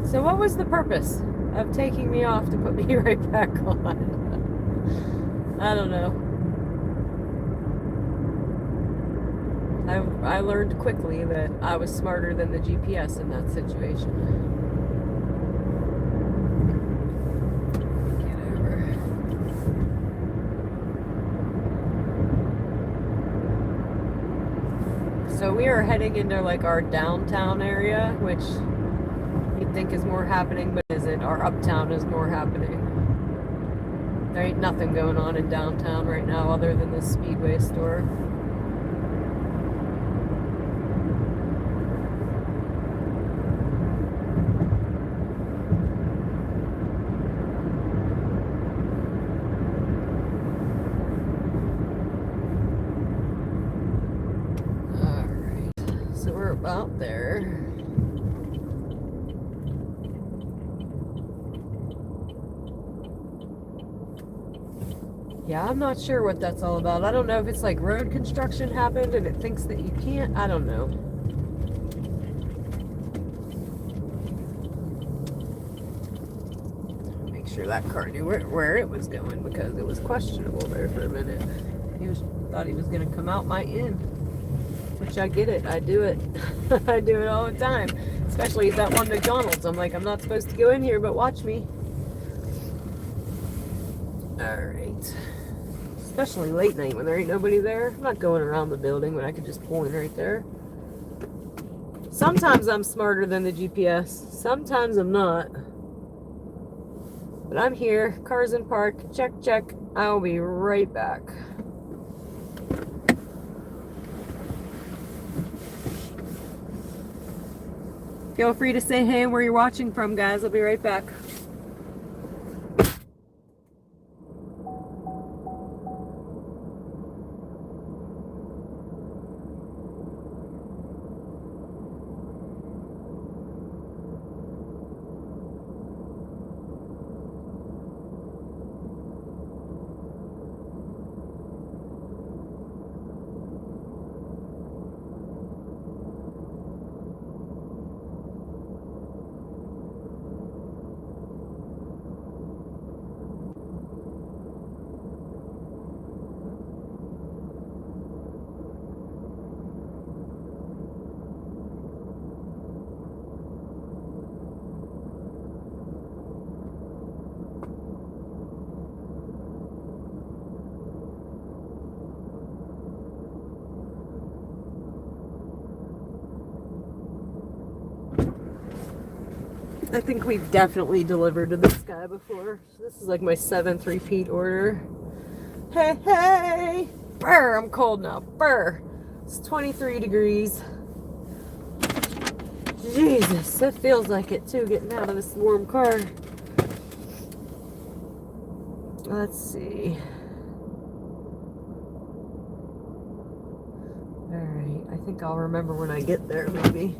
So what was the purpose of taking me off to put me right back on? I don't know. I learned quickly that I was smarter than the GPS in that situation. Get over. So we are heading into like our downtown area, which you'd think is more happening, but isn't. Our uptown is more happening. There ain't nothing going on in downtown right now other than the Speedway store. out there. Yeah, I'm not sure what that's all about. I don't know if it's like road construction happened and it thinks that you can't. I don't know. Make sure that car knew where it was going, because it was questionable there for a minute. Thought he was going to come out my inn, which I get it. I do it. I do it all the time, especially at that one McDonald's. I'm like, I'm not supposed to go in here, but watch me. All right. Especially late night when there ain't nobody there. I'm not going around the building when I could just pull in right there. Sometimes I'm smarter than the GPS. Sometimes I'm not. But I'm here. Cars in park. Check, check. I'll be right back. Feel free to say hey where you're watching from, guys. I'll be right back. I think we've definitely delivered to this guy before. This is like my 7th repeat order. Hey, hey! Brr, I'm cold now. Brr. It's 23 degrees. Jesus, it feels like it too, getting out of this warm car. Let's see. Alright, I think I'll remember when I get there, maybe.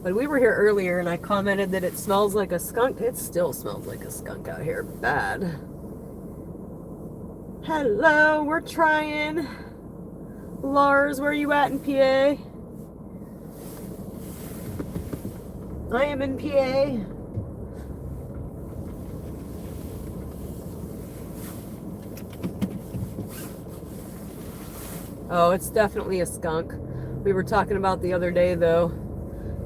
But we were here earlier and I commented that it smells like a skunk. It still smells like a skunk out here. Bad. Hello, we're trying. Lars, where are you at in PA? I am in PA. Oh, it's definitely a skunk. We were talking about the other day, though.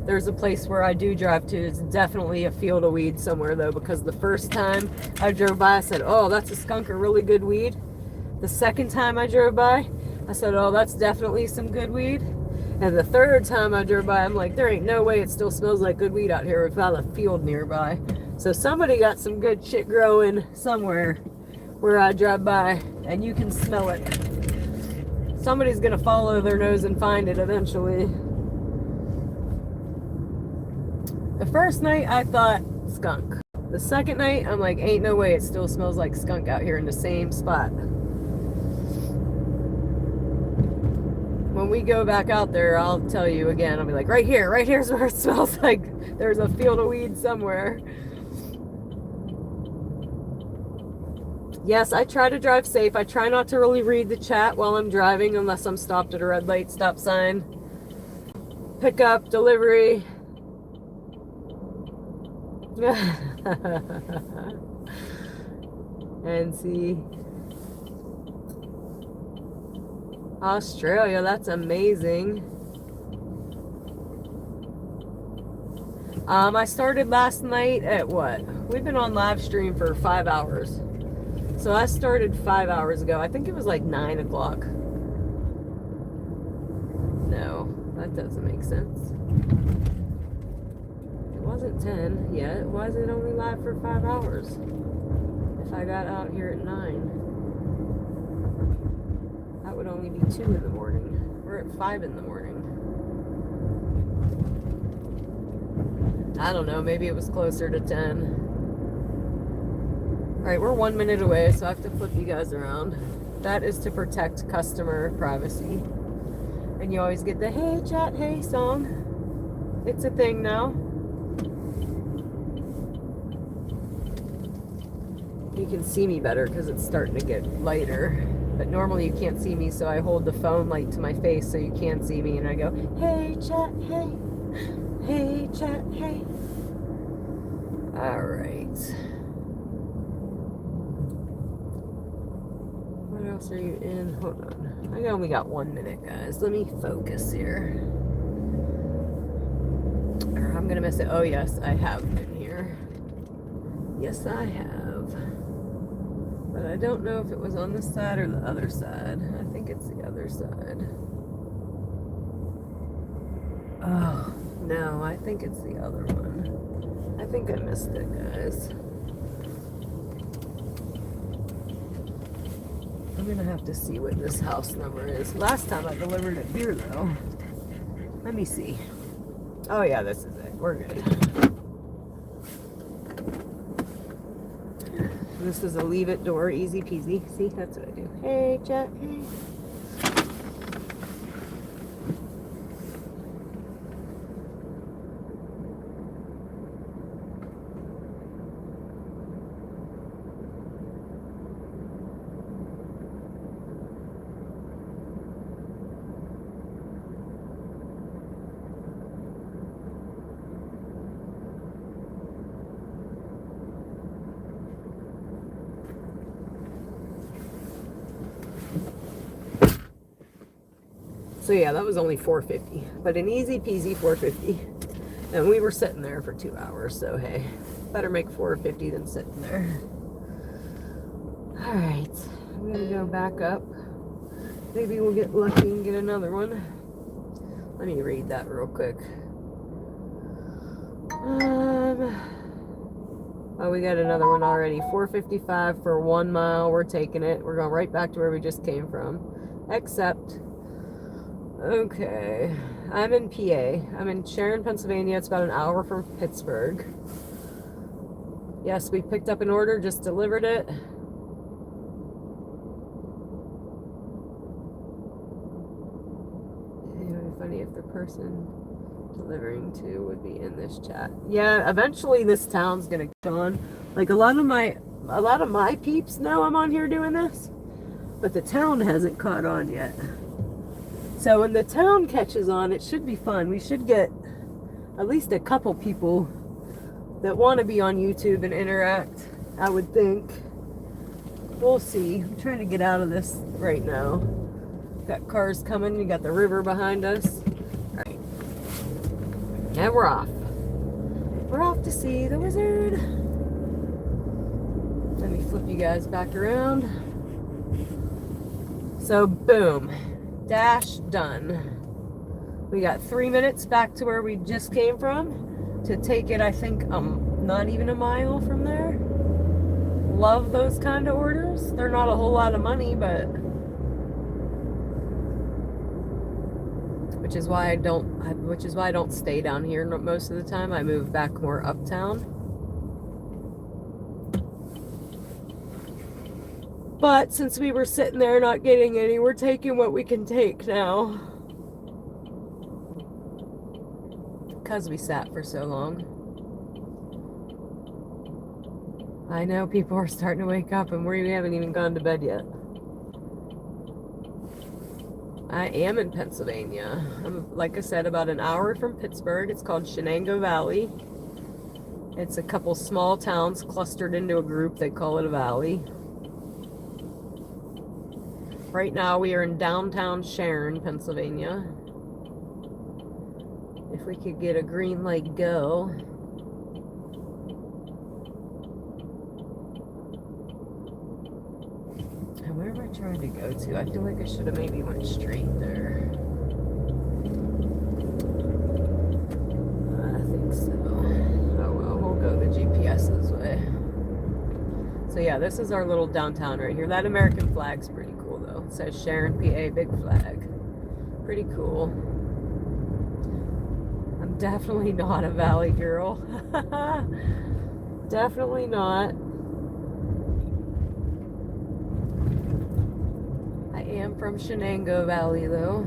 There's a place where I do drive to. It's definitely a field of weed somewhere, though, because the first time I drove by, I said, oh, that's a skunk, a really good weed. The second time I drove by, I said, oh, that's definitely some good weed. And the third time I drove by, I'm like, there ain't no way it still smells like good weed out here without a field nearby. So somebody got some good shit growing somewhere where I drive by, and you can smell it. Somebody's gonna follow their nose and find it eventually. The first night I thought skunk. The second night I'm like, ain't no way it still smells like skunk out here in the same spot. When we go back out there, I'll tell you again. I'll be like, right here's where it smells like there's a field of weed somewhere. Yes, I try to drive safe. I try not to really read the chat while I'm driving unless I'm stopped at a red light stop sign. Pickup, delivery. And see. Australia, that's amazing. I started last night at what? We've been on live stream for 5 hours. So I started 5 hours ago. I think it was like 9 o'clock. No, that doesn't make sense. It wasn't 10 yet. Why is it only live for 5 hours? If I got out here at 9. That would only be 2 in the morning. We're at 5 in the morning. I don't know, maybe it was closer to 10. Alright, we're 1 minute away, so I have to flip you guys around. That is to protect customer privacy. And you always get the hey chat, hey song. It's a thing now. You can see me better because it's starting to get lighter. But normally you can't see me, so I hold the phone light to my face so you can't see me, and I go, hey, chat, hey. Hey, chat, hey. Alright. What else are you in? Hold on. I only got 1 minute, guys. Let me focus here. Or I'm gonna miss it. Oh, yes, I have been here. Yes, I have. But I don't know if it was on this side or the other side. I think it's the other side. Oh, no, I think it's the other one. I think I missed it, guys. I'm gonna have to see what this house number is. Last time I delivered it here, though. Let me see. Oh, yeah, this is it. We're good. This is a leave it door, easy peasy. See, that's what I do. Hey, chat, hey. So yeah, that was only $4.50, but an easy peasy $4.50, and we were sitting there for 2 hours. So hey, better make $4.50 than sitting there. All right, I'm gonna go back up. Maybe we'll get lucky and get another one. Let me read that real quick. Oh, we got another one already. $4.55 for 1 mile. We're taking it. We're going right back to where we just came from, except. Okay, I'm in PA. I'm in Sharon, Pennsylvania. It's about an hour from Pittsburgh. Yes, we picked up an order, just delivered it. It would be funny if the person delivering to would be in this chat. Yeah, eventually this town's gonna get on. Like a lot of my peeps know I'm on here doing this, but the town hasn't caught on yet. So when the town catches on, it should be fun. We should get at least a couple people that want to be on YouTube and interact, I would think. We'll see. I'm trying to get out of this right now. Got cars coming. You got the river behind us. All right. And we're off. We're off to see the wizard. Let me flip you guys back around. So, boom. Dash done. We got 3 minutes back to where we just came from to take it, I think, not even a mile from there. Love those kind of orders. They're not a whole lot of money, but which is why I don't stay down here most of the time. I move back more uptown. But since we were sitting there not getting any, we're taking what we can take now. Because we sat for so long. I know people are starting to wake up and we haven't even gone to bed yet. I am in Pennsylvania. I'm, like I said, about an hour from Pittsburgh. It's called Shenango Valley. It's a couple small towns clustered into a group. They call it a valley. Right now we are in downtown Sharon, Pennsylvania. If we could get a green light, go. And where am I trying to go to? I feel like I should have maybe went straight there. I think so. Oh well, we'll go the GPS's way. So yeah, this is our little downtown right here. That American flag's pretty cool though. It says Sharon, PA, big flag. Pretty cool. I'm definitely not a valley girl. Definitely not. I am from Shenango Valley though.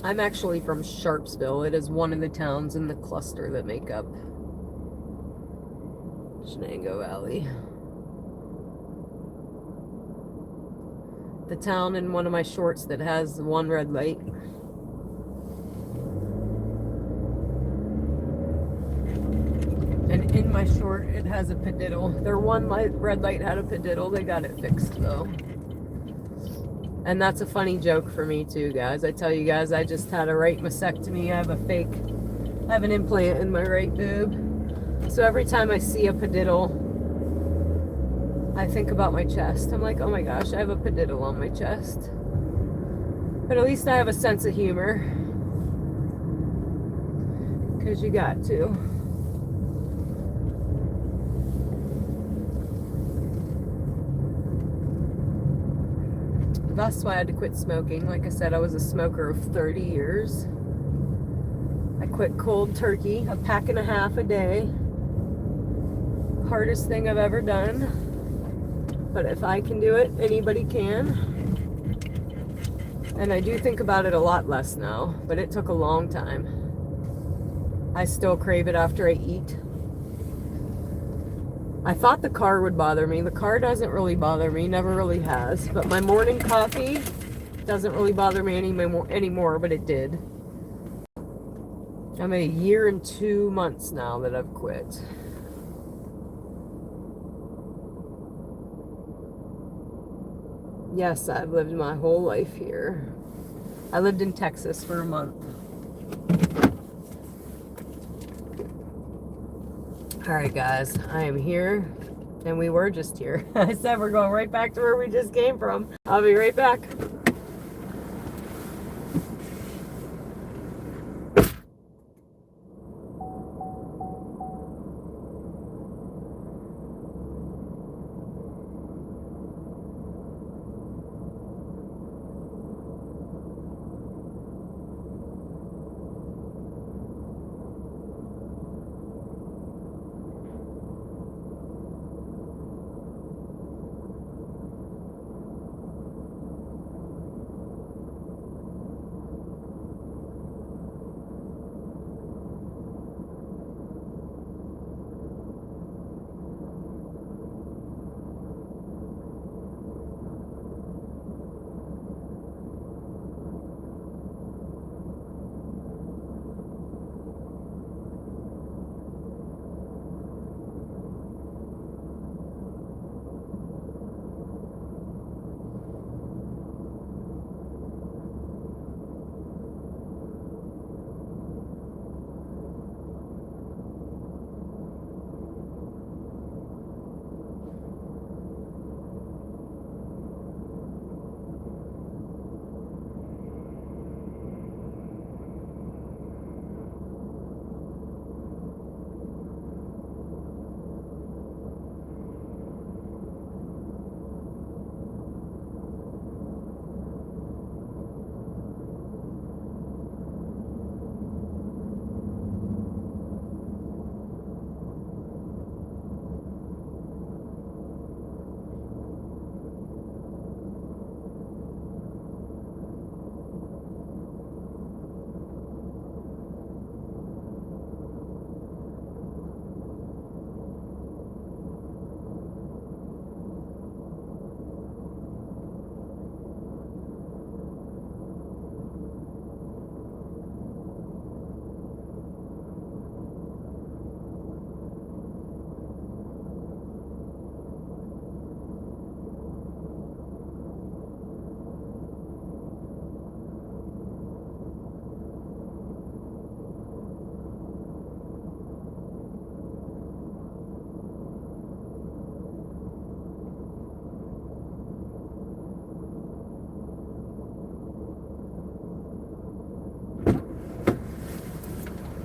I'm actually from Sharpsville. It is one of the towns in the cluster that make up Shenango Valley. The town in one of my shorts that has one red light. And in my short, it has a padiddle. Their one red light had a padiddle. They got it fixed though. And that's a funny joke for me too, guys. I tell you guys, I just had a right mastectomy. I have an implant in my right boob. So every time I see a padiddle, I think about my chest. I'm like, oh my gosh, I have a padiddle on my chest. But at least I have a sense of humor. Because you got to. That's why I had to quit smoking. Like I said, I was a smoker of 30 years. I quit cold turkey, a pack and a half a day. Hardest thing I've ever done. But if I can do it, anybody can. And I do think about it a lot less now, but it took a long time. I still crave it after I eat. I thought the car would bother me. The car doesn't really bother me, never really has. But my morning coffee doesn't really bother me anymore, but it did. I'm 1 year and 2 months now that I've quit. Yes, I've lived my whole life here. I lived in Texas for a month. Alright guys, I am here, and we were just here. I said we're going right back to where we just came from. I'll be right back.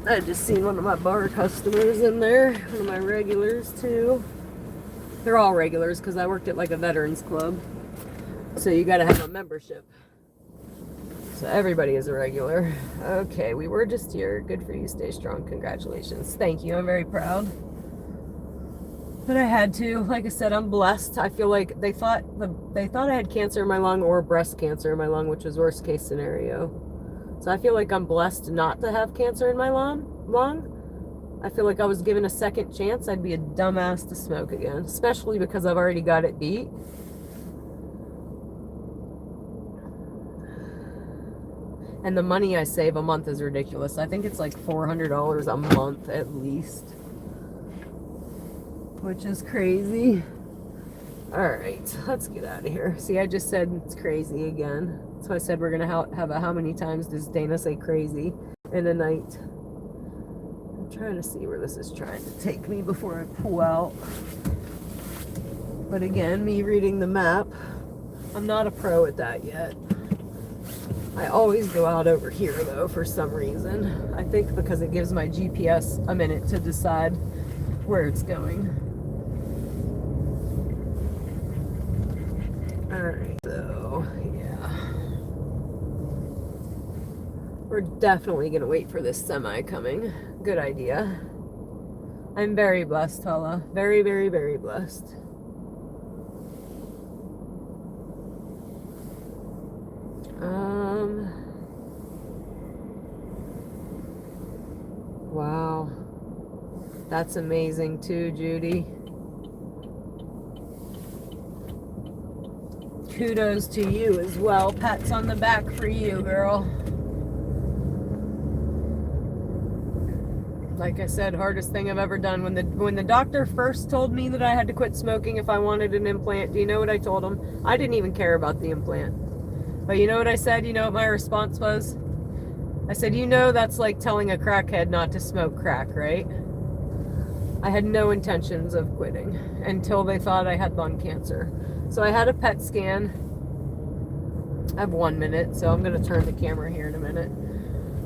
I just seen one of my bar customers in there, one of my regulars too. They're all regulars because I worked at like a veterans club. So you gotta have a membership. So everybody is a regular. Okay, we were just here. Good for you. Stay strong. Congratulations. Thank you. I'm very proud. But I had to. Like I said, I'm blessed. I feel like they thought I had cancer in my lung or breast cancer in my lung, which was worst case scenario. So I feel like I'm blessed not to have cancer in my lung. I feel like I was given a second chance. I'd be a dumbass to smoke again, especially because I've already got it beat. And the money I save a month is ridiculous. I think it's like $400 a month at least, which is crazy. All right, let's get out of here. See, I just said it's crazy again. So I said we're gonna have a how many times does Dana say crazy in a night? I'm trying to see where this is trying to take me before I pull out. But again, me reading the map, I'm not a pro at that yet. I always go out over here though for some reason. I think because it gives my GPS a minute to decide where it's going. Alright, so yeah. We're definitely gonna wait for this semi coming. Good idea. I'm very blessed, Hala. Very, very, very blessed. Wow. That's amazing too, Judy. Kudos to you as well. Pats on the back for you, girl. Like I said, hardest thing I've ever done. When the doctor first told me that I had to quit smoking if I wanted an implant, do you know what I told him? I didn't even care about the implant. But you know what I said? You know what my response was? I said, you know, that's like telling a crackhead not to smoke crack, right? I had no intentions of quitting until they thought I had lung cancer. So I had a PET scan. I have 1 minute, so I'm going to turn the camera here in a minute.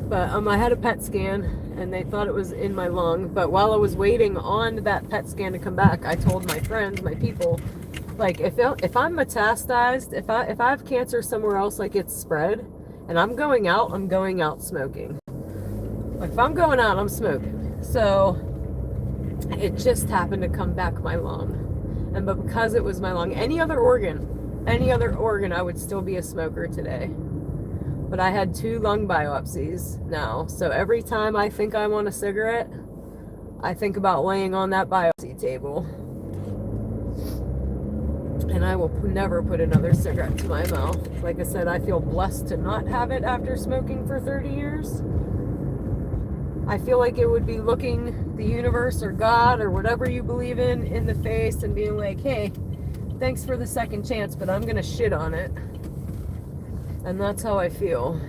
But I had a PET scan, and they thought it was in my lung. But while I was waiting on that PET scan to come back, I told my friends, my people, like, if I'm metastasized, if I have cancer somewhere else, like it's spread, and I'm going out smoking. Like, if I'm going out, I'm smoking. So it just happened to come back my lung. But because it was my lung, any other organ, I would still be a smoker today. But I had 2 lung biopsies now. So every time I think I want a cigarette, I think about laying on that biopsy table. And I will never put another cigarette to my mouth. Like I said, I feel blessed to not have it after smoking for 30 years. I feel like it would be looking the universe or God or whatever you believe in the face and being like, hey, thanks for the second chance, but I'm gonna shit on it. And that's how I feel.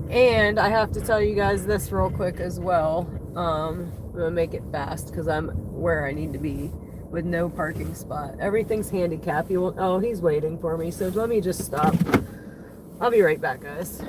And I have to tell you guys this real quick as well. I'm gonna make it fast because I'm where I need to be with no parking spot. Everything's handicapped. Oh, he's waiting for me, so let me just stop. I'll be right back, guys.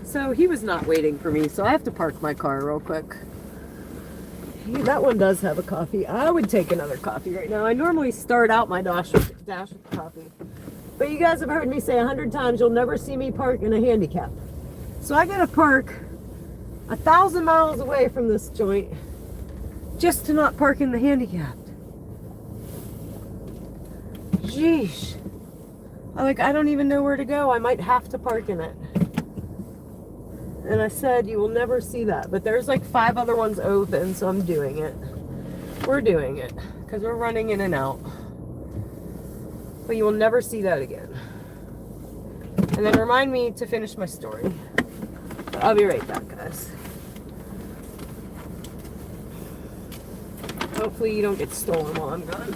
So he was not waiting for me, so I have to park my car real quick. That one does have a coffee. I would take another coffee right now. I normally start out my dash with coffee. But you guys have heard me say 100 times, you'll never see me park in a handicap. So I gotta park 1,000 miles away from this joint just to not park in the handicapped. Jeez. I don't even know where to go. I might have to park in it. And I said, you will never see that. But there's like 5 other ones open, so I'm doing it. We're doing it. Because we're running in and out. But you will never see that again. And then remind me to finish my story. But I'll be right back, guys. Hopefully you don't get stolen while I'm gone.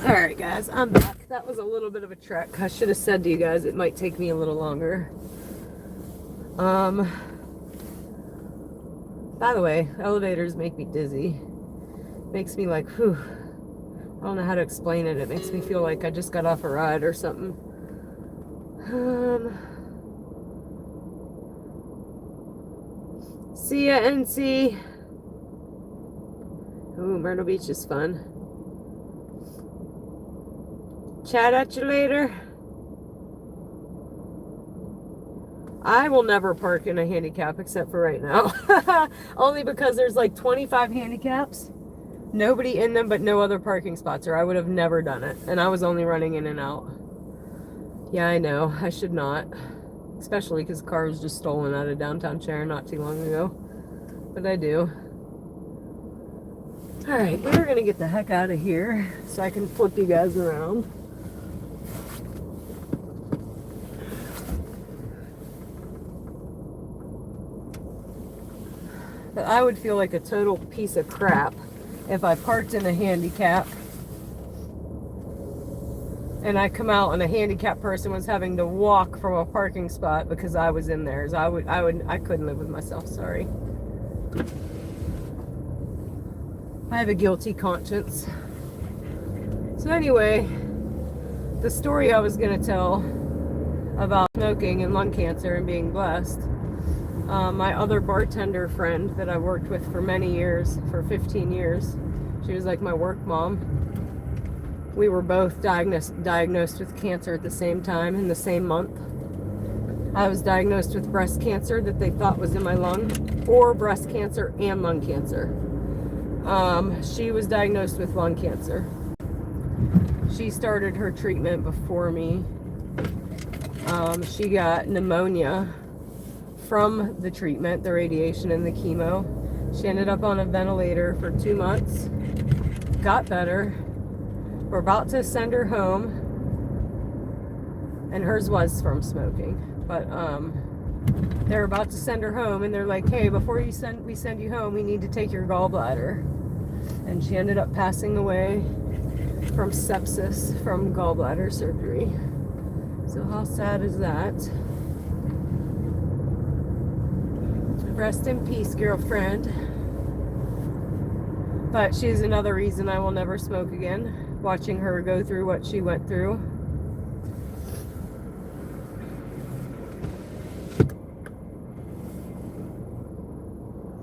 Alright guys, I'm back. That was a little bit of a trek. I should have said to you guys it might take me a little longer. By the way, elevators make me dizzy. Makes me like, whew. I don't know how to explain it. It makes me feel like I just got off a ride or something. See ya, NC. Ooh, Myrtle Beach is fun. Chat at you later. I will never park in a handicap except for right now. Only because there's like 25 handicaps. Nobody in them but no other parking spots, or I would have never done it. And I was only running in and out. Yeah, I know. I should not. Especially because the car was just stolen out of downtown Sharon not too long ago. But I do. Alright, we're going to get the heck out of here so I can flip you guys around. But I would feel like a total piece of crap if I parked in a handicap and I come out and a handicapped person was having to walk from a parking spot because I was in theirs. I couldn't live with myself, sorry. I have a guilty conscience. So anyway, the story I was going to tell about smoking and lung cancer and being blessed. My other bartender friend that I worked with for many years, for 15 years, she was like my work mom. We were both diagnosed with cancer at the same time in the same month. I was diagnosed with breast cancer that they thought was in my lung, or breast cancer and lung cancer. She was diagnosed with lung cancer. She started her treatment before me. She got pneumonia from the treatment, the radiation and the chemo. She ended up on a ventilator for 2 months. Got better. We're about to send her home. And hers was from smoking. But they're about to send her home, and they're like, hey, before we send you home, we need to take your gallbladder. And she ended up passing away from sepsis from gallbladder surgery. So how sad is that? Rest in peace, girlfriend. But she's another reason I will never smoke again. Watching her go through what she went through.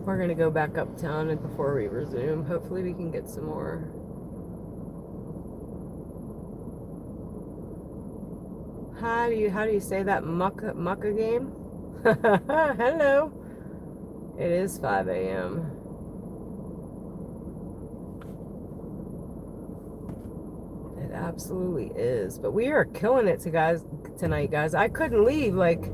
We're gonna go back uptown, and before we resume, hopefully we can get some more. How do you say that? Mucka game? Hello. It is 5 a.m. It absolutely is. But we are killing it tonight, guys. I couldn't leave. Like,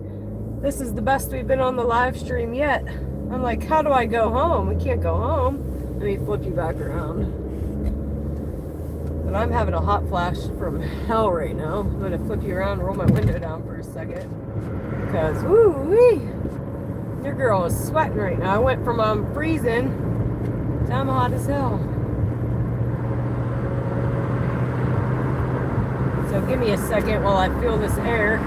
this is the best we've been on the live stream yet. I'm like, how do I go home? We can't go home. Let me flip you back around. But I'm having a hot flash from hell right now. I'm going to flip you around, roll my window down for a second. Because, woo-wee, your girl is sweating right now. I went from freezing to I'm hot as hell. So give me a second while I feel this air.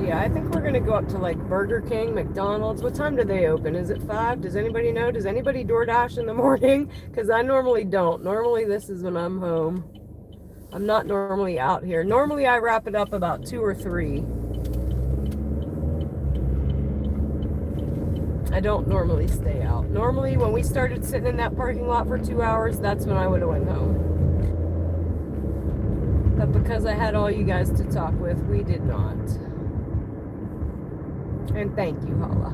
I think we're gonna go up to like Burger King, McDonald's. What time do they open? Is it 5? Does anybody know? Does anybody DoorDash in the morning? Because I normally don't. Normally this is when I'm home. I'm not normally out here. Normally I wrap it up about 2 or 3. I don't normally stay out. Normally when we started sitting in that parking lot for 2 hours, that's when I would have went home. But because I had all you guys to talk with, we did not. And thank you, Hala.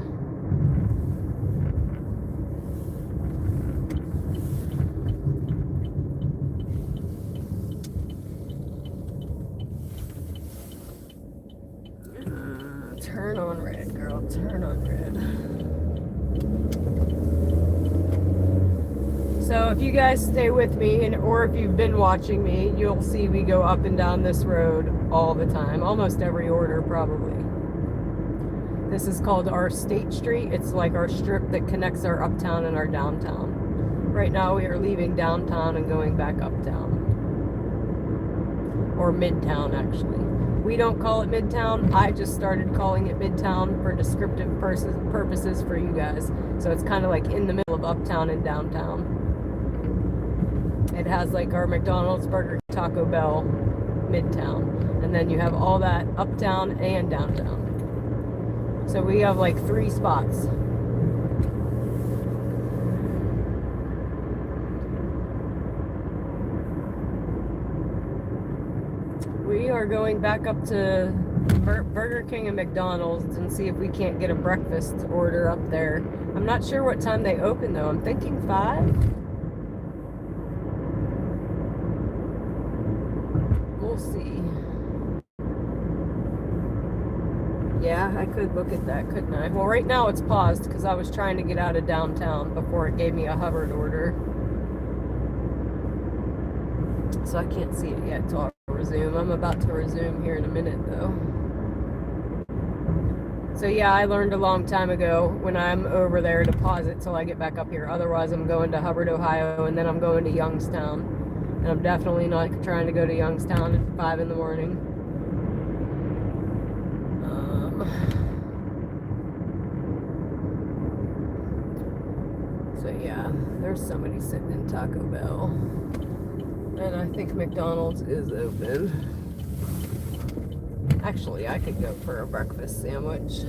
Turn on red, girl. Turn on red. So if you guys stay with me, or if you've been watching me, you'll see we go up and down this road all the time. Almost every order, probably. This is called our State Street. It's like our strip that connects our uptown and our downtown. Right now we are leaving downtown and going back uptown. Or midtown, actually. We don't call it midtown. I just started calling it midtown for descriptive purposes for you guys. So it's kind of like in the middle of uptown and downtown. It has like our McDonald's, Burger, Taco Bell, midtown. And then you have all that uptown and downtown. So we have like 3 spots. We are going back up to Burger King and McDonald's and see if we can't get a breakfast order up there. I'm not sure what time they open though. I'm thinking 5. We'll see. Yeah, I could look at that, couldn't I? Well, right now it's paused because I was trying to get out of downtown before it gave me a hovered order. So I can't see it yet till I resume. I'm about to resume here in a minute, though. So yeah, I learned a long time ago when I'm over there to pause it till I get back up here. Otherwise, I'm going to Hubbard, Ohio, and then I'm going to Youngstown. And I'm definitely not trying to go to Youngstown at 5 in the morning. So yeah, there's somebody sitting in Taco Bell. And I think McDonald's is open. Actually, I could go for a breakfast sandwich.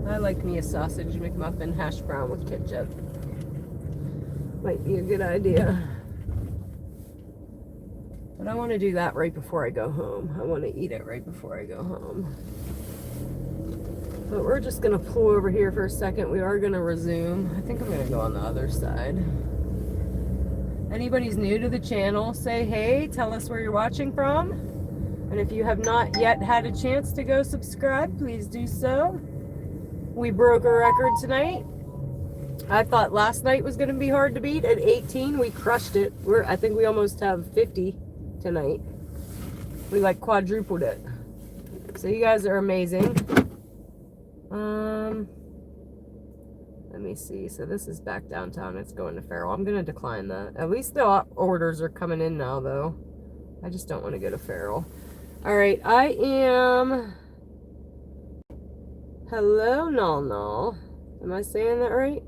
I like me a sausage McMuffin hash brown with ketchup. Might be a good idea. But I want to do that right before I go home. I want to eat it right before I go home. But we're just going to pull over here for a second. We are going to resume. I think I'm going to go on the other side. Anybody's new to the channel, say hey, tell us where you're watching from. And if you have not yet had a chance to go subscribe, please do so. We broke a record tonight. I thought last night was going to be hard to beat. At 18, we crushed it. I think we almost have 50 tonight. We like quadrupled it. So you guys are amazing. Let me see. So this is back downtown. It's going to Farrell. I'm going to decline that. At least the orders are coming in now, though. I just don't want to go to Farrell. All right. I am... Hello, Null. Am I saying that right?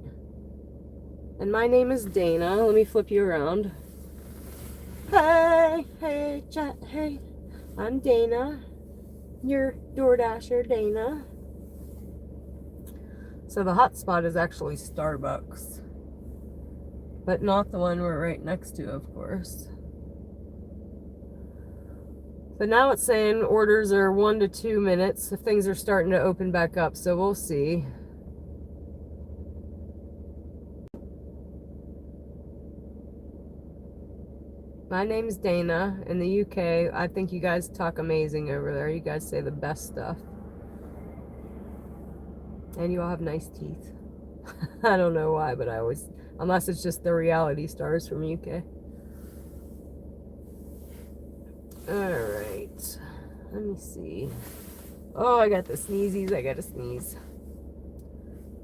And my name is Dana. Let me flip you around. Hey, chat, hey. I'm Dana. Your DoorDasher, Dana. So the hotspot is actually Starbucks. But not the one we're right next to, of course. But now it's saying orders are 1 to 2 minutes if things are starting to open back up, so we'll see. My name's Dana in the UK. I think you guys talk amazing over there. You guys say the best stuff. And you all have nice teeth. I don't know why, but I always, unless it's just the reality stars from UK. Alright. Let me see. Oh, I got the sneezies. I gotta sneeze.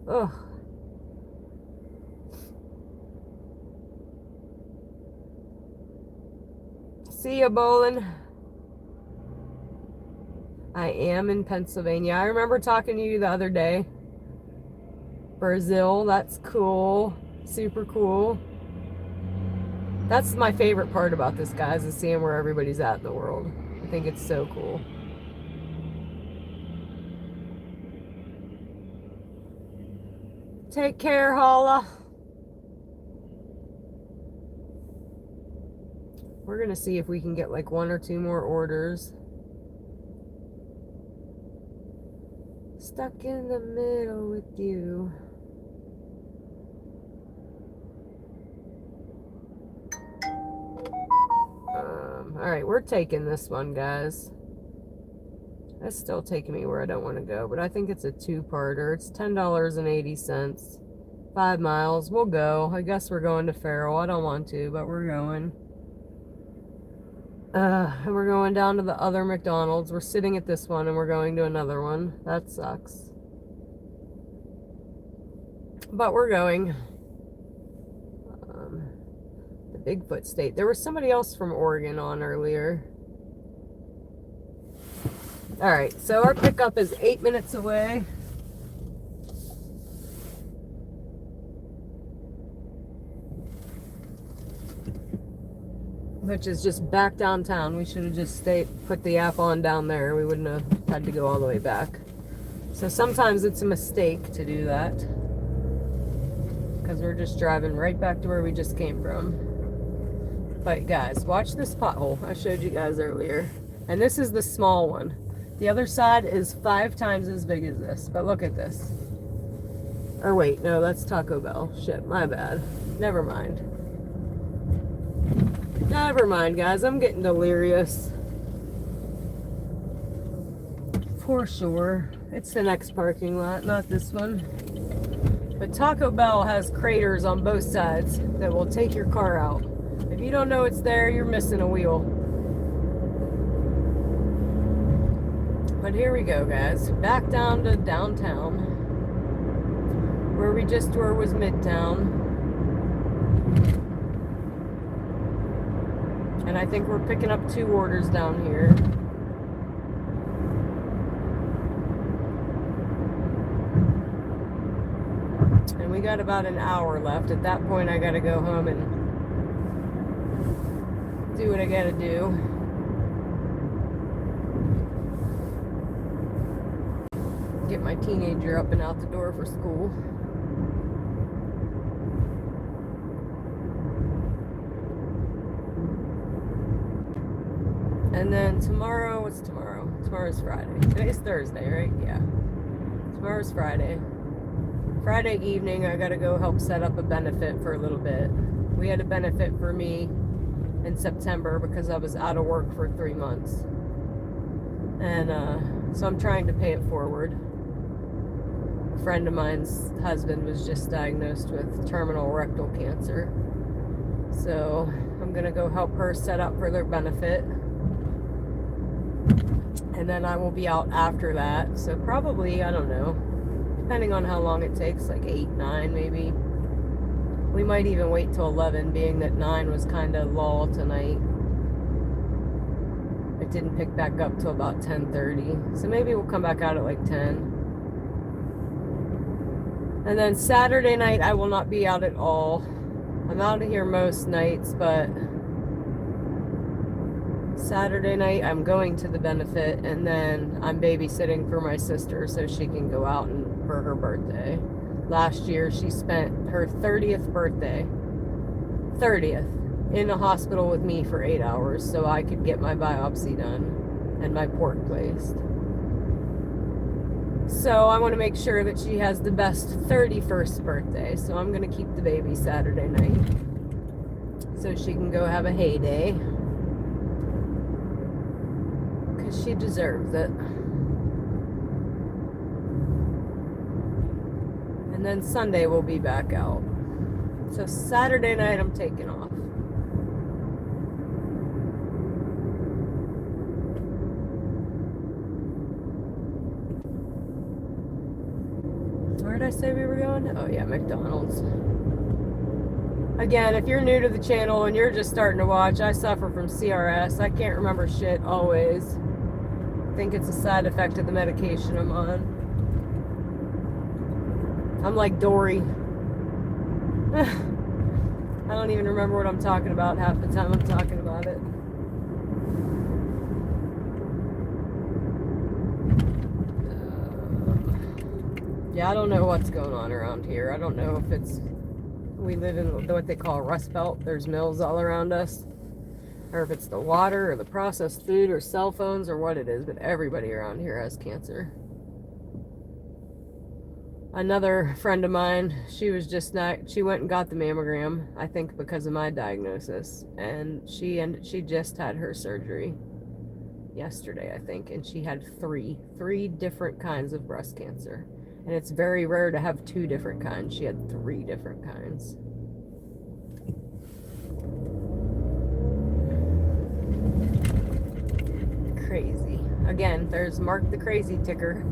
Oh. See ya, bowling. I am in Pennsylvania. I remember talking to you the other day. Brazil, that's cool. Super cool. That's my favorite part about this, guys, is seeing where everybody's at in the world. I think it's so cool. Take care, Holla. We're gonna see if we can get like 1 or 2 more orders. Stuck in the middle with you. Alright, we're taking this one, guys. That's still taking me where I don't want to go, but I think it's a 2-parter. It's $10.80. 5 miles. We'll go. I guess we're going to Farrell. I don't want to, but we're going. And we're going down to the other McDonald's. We're sitting at this one and we're going to another one. That sucks. But we're going. The Bigfoot State. There was somebody else from Oregon on earlier. Alright, so our pickup is 8 minutes away. Which is just back downtown. We should have just put the app on down there. We wouldn't have had to go all the way back. So sometimes it's a mistake to do that. Because we're just driving right back to where we just came from. But guys, watch this pothole I showed you guys earlier. And this is the small one. The other side is 5 times as big as this. But look at this. Or wait, no, that's Taco Bell. Shit, my bad. Never mind. Never mind, guys. I'm getting delirious. For sure. It's the next parking lot, not this one. But Taco Bell has craters on both sides that will take your car out. If you don't know it's there, you're missing a wheel. But here we go, guys. Back down to downtown. Where we just were was Midtown. And I think we're picking up 2 orders down here. And we got about an hour left. At that point, I gotta go home and do what I gotta do. Get my teenager up and out the door for school. And then tomorrow, what's tomorrow? Tomorrow's Friday. Today's Thursday, right? Yeah. Tomorrow's Friday. Friday evening, I gotta go help set up a benefit for a little bit. We had a benefit for me in September because I was out of work for 3 months. And so I'm trying to pay it forward. A friend of mine's husband was just diagnosed with terminal rectal cancer. So I'm gonna go help her set up for their benefit. And then I will be out after that. So probably, I don't know, depending on how long it takes, like 8, 9 maybe. We might even wait till 11, being that 9 was kind of lull tonight. It didn't pick back up till about 10:30. So maybe we'll come back out at like 10. And then Saturday night, I will not be out at all. I'm out of here most nights, but Saturday night, I'm going to the benefit, and then I'm babysitting for my sister so she can go out and for her birthday. Last year, she spent her 30th birthday, 30th, in a hospital with me for 8 hours so I could get my biopsy done and my port placed. So I want to make sure that she has the best 31st birthday. So I'm going to keep the baby Saturday night so she can go have a heyday. Because she deserves it. And then Sunday we'll be back out. So Saturday night I'm taking off. Where did I say we were going? Oh yeah, McDonald's. Again, if you're new to the channel and you're just starting to watch, I suffer from CRS. I can't remember shit always. I think it's a side effect of the medication I'm on. I'm like Dory. I don't even remember what I'm talking about half the time I'm talking about it. Yeah, I don't know what's going on around here. I don't know if it's... We live in what they call a rust belt. There's mills all around us. Or if it's the water or the processed food or cell phones or what it is. But everybody around here has cancer. Another friend of mine, she was just not... She went and got the mammogram, I think because of my diagnosis. And she just had her surgery yesterday, I think. And she had three different kinds of breast cancer. And it's very rare to have 2 different kinds. She had 3 different kinds. Crazy. Again, there's Mark the Crazy ticker.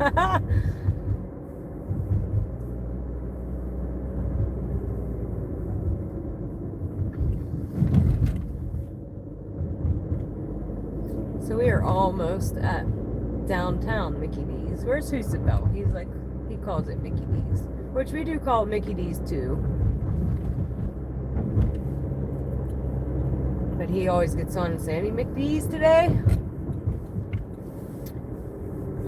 So we are almost at downtown Mickey D's. Where's Housabel? He's like... He calls it Mickey D's, which we do call it Mickey D's too. But he always gets on and say, "Any McD's today?"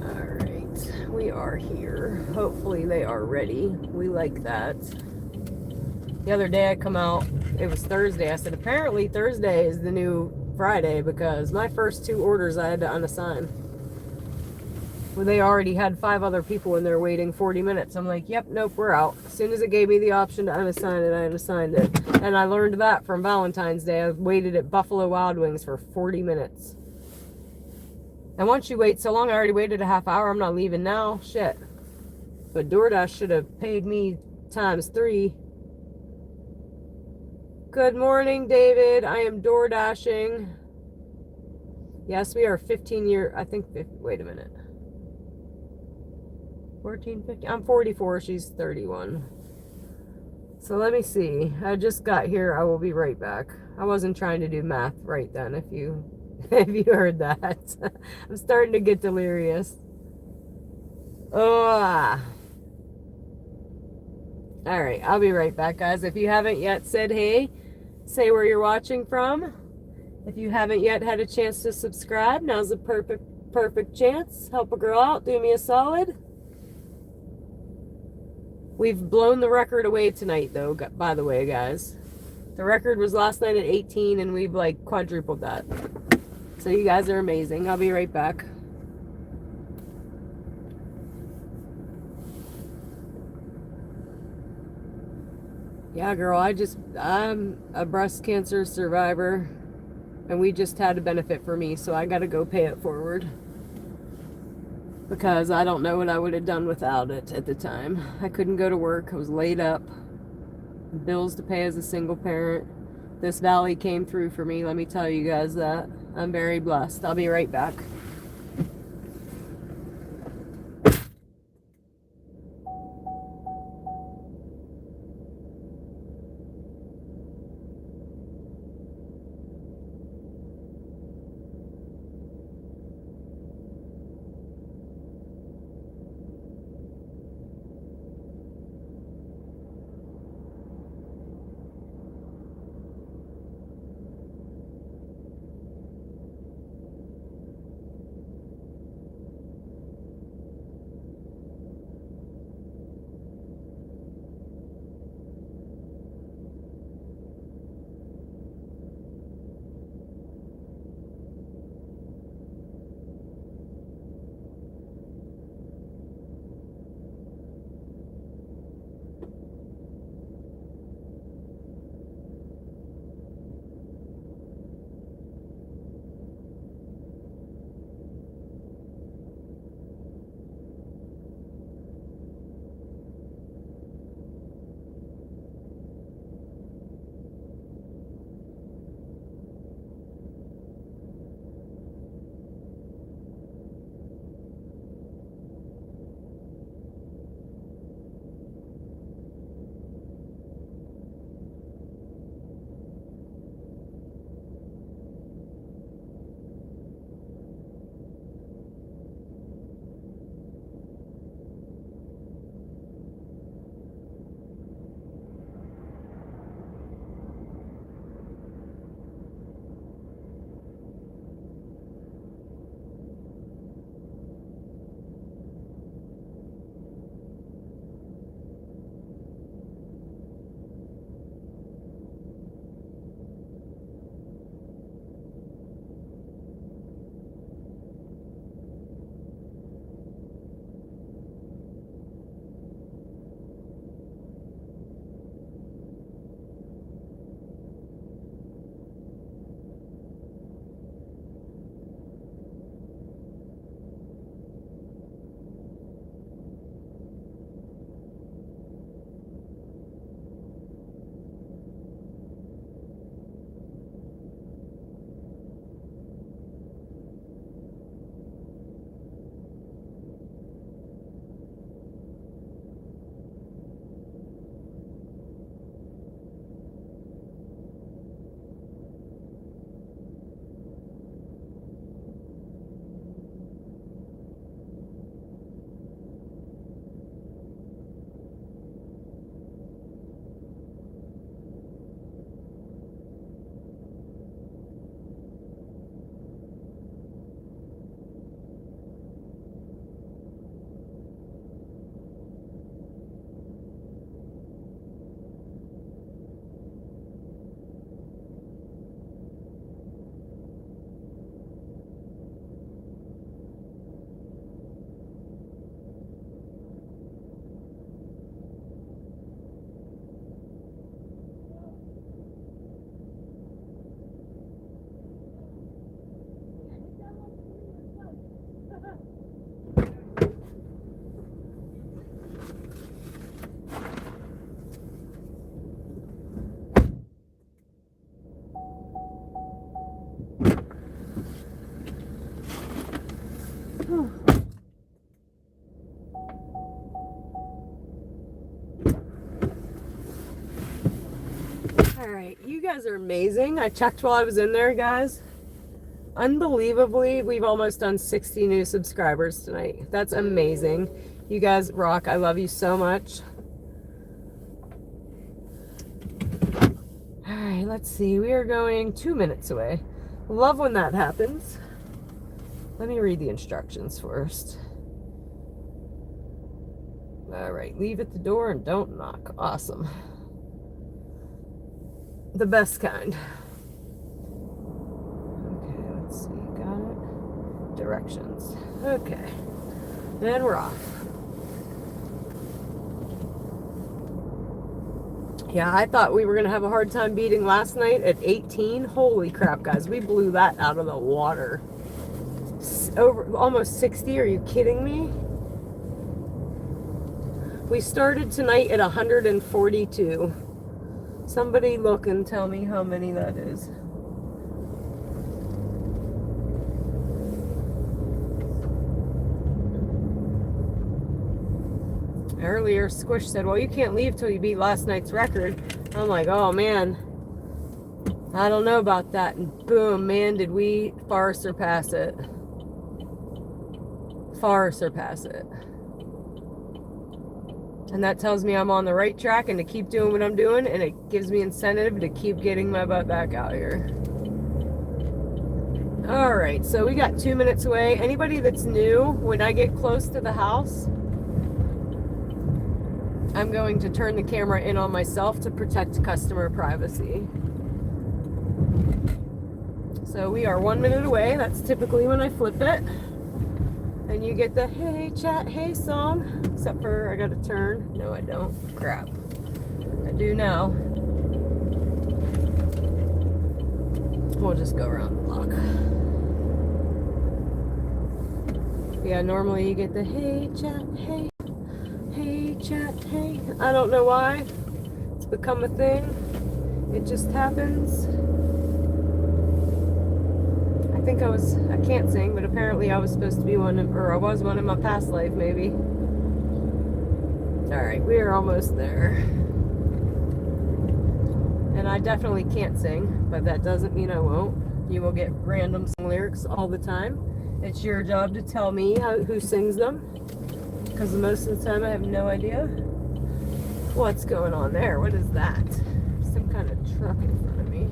Alright, we are here. Hopefully they are ready. We like that. The other day I come out, it was Thursday. I said, apparently Thursday is the new Friday because my first 2 orders I had to unassign. Well, they already had 5 other people in there waiting 40 minutes. I'm like, yep, nope, we're out. As soon as it gave me the option to unassign it, I unassigned it. And I learned that from Valentine's Day. I waited at Buffalo Wild Wings for 40 minutes. And once you wait so long, I already waited a half hour. I'm not leaving now. Shit. But DoorDash should have paid me times 3. Good morning, David. I am DoorDashing. Yes, we are 15 year. I think, wait a minute. 14, 15. I'm 44. She's 31. So let me see. I just got here. I will be right back. I wasn't trying to do math right then. If you if you heard that, I'm starting to get delirious. Oh. All right. I'll be right back, guys. If you haven't yet said hey, say where you're watching from. If you haven't yet had a chance to subscribe, now's the perfect chance. Help a girl out. Do me a solid. We've blown the record away tonight, though, by the way, guys. The record was last night at 18, and we've, like, quadrupled that. So you guys are amazing. I'll be right back. Yeah, girl, I'm a breast cancer survivor, and we just had a benefit for me, so I gotta go pay it forward. Because I don't know what I would have done without it at the time. I couldn't go to work. I was laid up. Bills to pay as a single parent. This valley came through for me. Let me tell you guys that. I'm very blessed. I'll be right back. Alright, you guys are amazing. I checked while I was in there, guys. Unbelievably, we've almost done 60 new subscribers tonight. That's amazing. You guys rock. I love you so much. Alright, let's see. We are going 2 minutes away. Love when that happens. Let me read the instructions first. Alright, leave at the door and don't knock. Awesome. The best kind. Okay, let's see. Got it. Directions. Okay. And we're off. Yeah, I thought we were going to have a hard time beating last night at 18. Holy crap, guys. We blew that out of the water. Over almost 60. Are you kidding me? We started tonight at 142. Somebody look and tell me how many that is. Earlier, Squish said, well, you can't leave till you beat last night's record. I'm like, oh, man. I don't know about that. And boom, man, did we far surpass it. Far surpass it. And that tells me I'm on the right track and to keep doing what I'm doing, and it gives me incentive to keep getting my butt back out here. Alright, so we got 2 minutes away. Anybody that's new, when I get close to the house, I'm going to turn the camera in on myself to protect customer privacy. So we are 1 minute away. That's typically when I flip it. And you get the hey chat, hey song. Except for I gotta turn. No, I don't. Crap. I do now. We'll just go around the block. Yeah, normally you get the hey chat, hey. Hey chat, hey. I don't know why. It's become a thing. It just happens. I think I can't sing, but apparently I was supposed to be one, or I was one in my past life, maybe. Alright, we are almost there. And I definitely can't sing, but that doesn't mean I won't. You will get random song lyrics all the time. It's your job to tell me who sings them, because most of the time I have no idea what's going on there. What is that? Some kind of truck in front of me.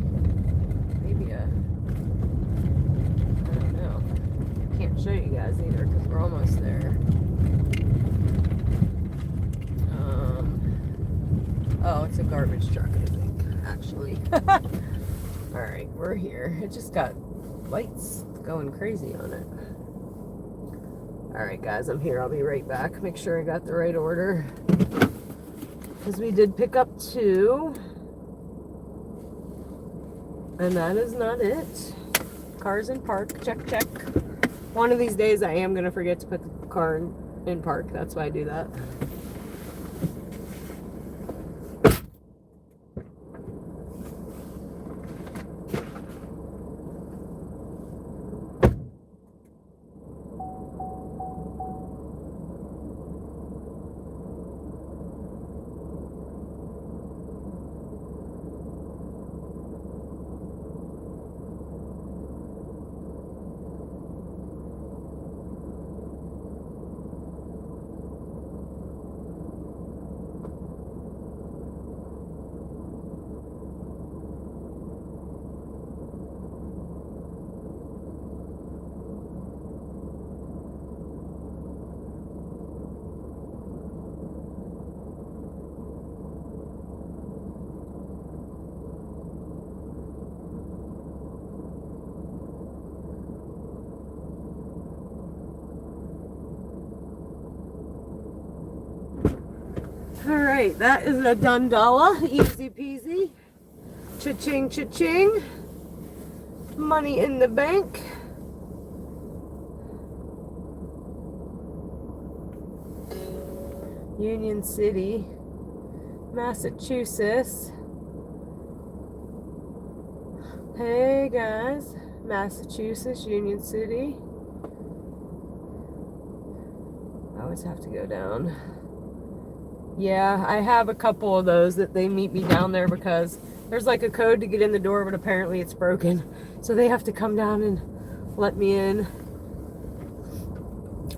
Maybe a... I don't know. Can't show you guys either because we're almost there. Oh, it's a garbage truck, I think, actually. Alright, we're here. It just got lights going crazy on it. Alright guys, I'm here. I'll be right back. Make sure I got the right order. Because we did pick up 2. And that is not it. Cars in park. Check, check. One of these days I am going to forget to put the car in park. That's why I do that. Alright, that is a $1. Easy peasy. Cha-ching, cha-ching. Money in the bank. Union City, Massachusetts. Hey guys, Massachusetts, Union City. I always have to go down. Yeah, I have a couple of those that they meet me down there because There's like a code to get in the door, but apparently it's broken. So they have to come down and let me in.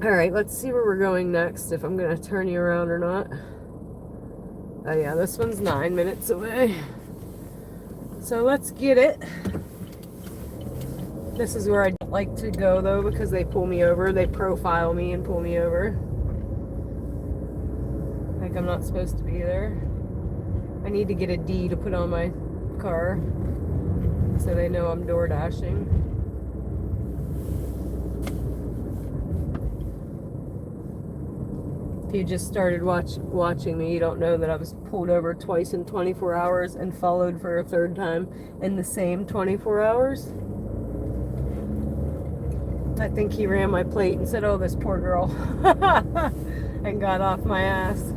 All right, let's see where we're going next, if I'm gonna turn you around or not. Oh yeah, this one's 9 minutes away. So let's get it. This is where I don't like to go though, because they pull me over. They profile me and pull me over. Like I'm not supposed to be there. I need to get a D to put on my car so they know I'm door dashing. If you just started watching me, you don't know that I was pulled over twice in 24 hours and followed for a third time in the same 24 hours. I think he ran my plate and said, "Oh, this poor girl," and got off my ass.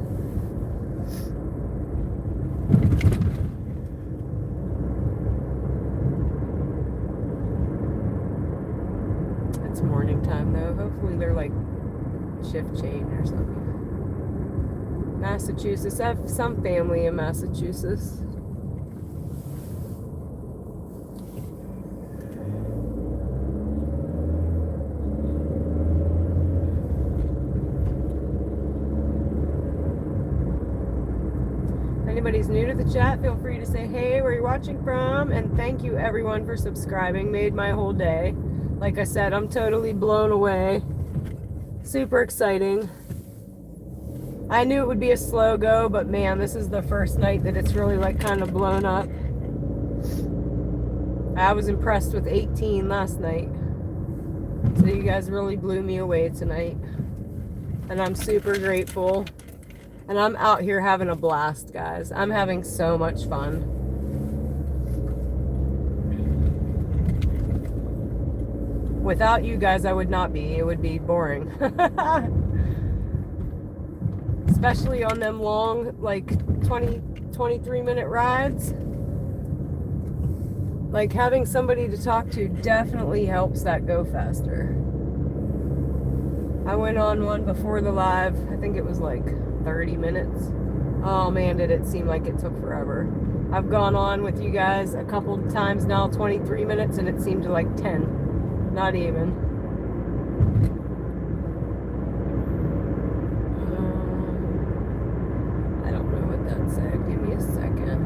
It's morning time though. Hopefully they're like shift change or something. Massachusetts. I have some family in Massachusetts. If anybody's new to the chat, feel free to say hey, where you're watching from, and thank you everyone for subscribing. Made my whole day. Like I said, I'm totally blown away. Super exciting. I knew it would be a slow go, but man, this is the first night that it's really like kind of blown up. I was impressed with 18 last night. So you guys really blew me away tonight. And I'm super grateful. And I'm out here having a blast, guys. I'm having so much fun. Without you guys, I would not be. It would be boring. Especially on them long, like 23-minute rides. Like having somebody to talk to definitely helps that go faster. I went on one before the live. I think it was like 30 minutes. Oh man, did it seem like it took forever. I've gone on with you guys a couple times now, 23 minutes, and it seemed like 10. Not even. I don't know what that said. Give me a second.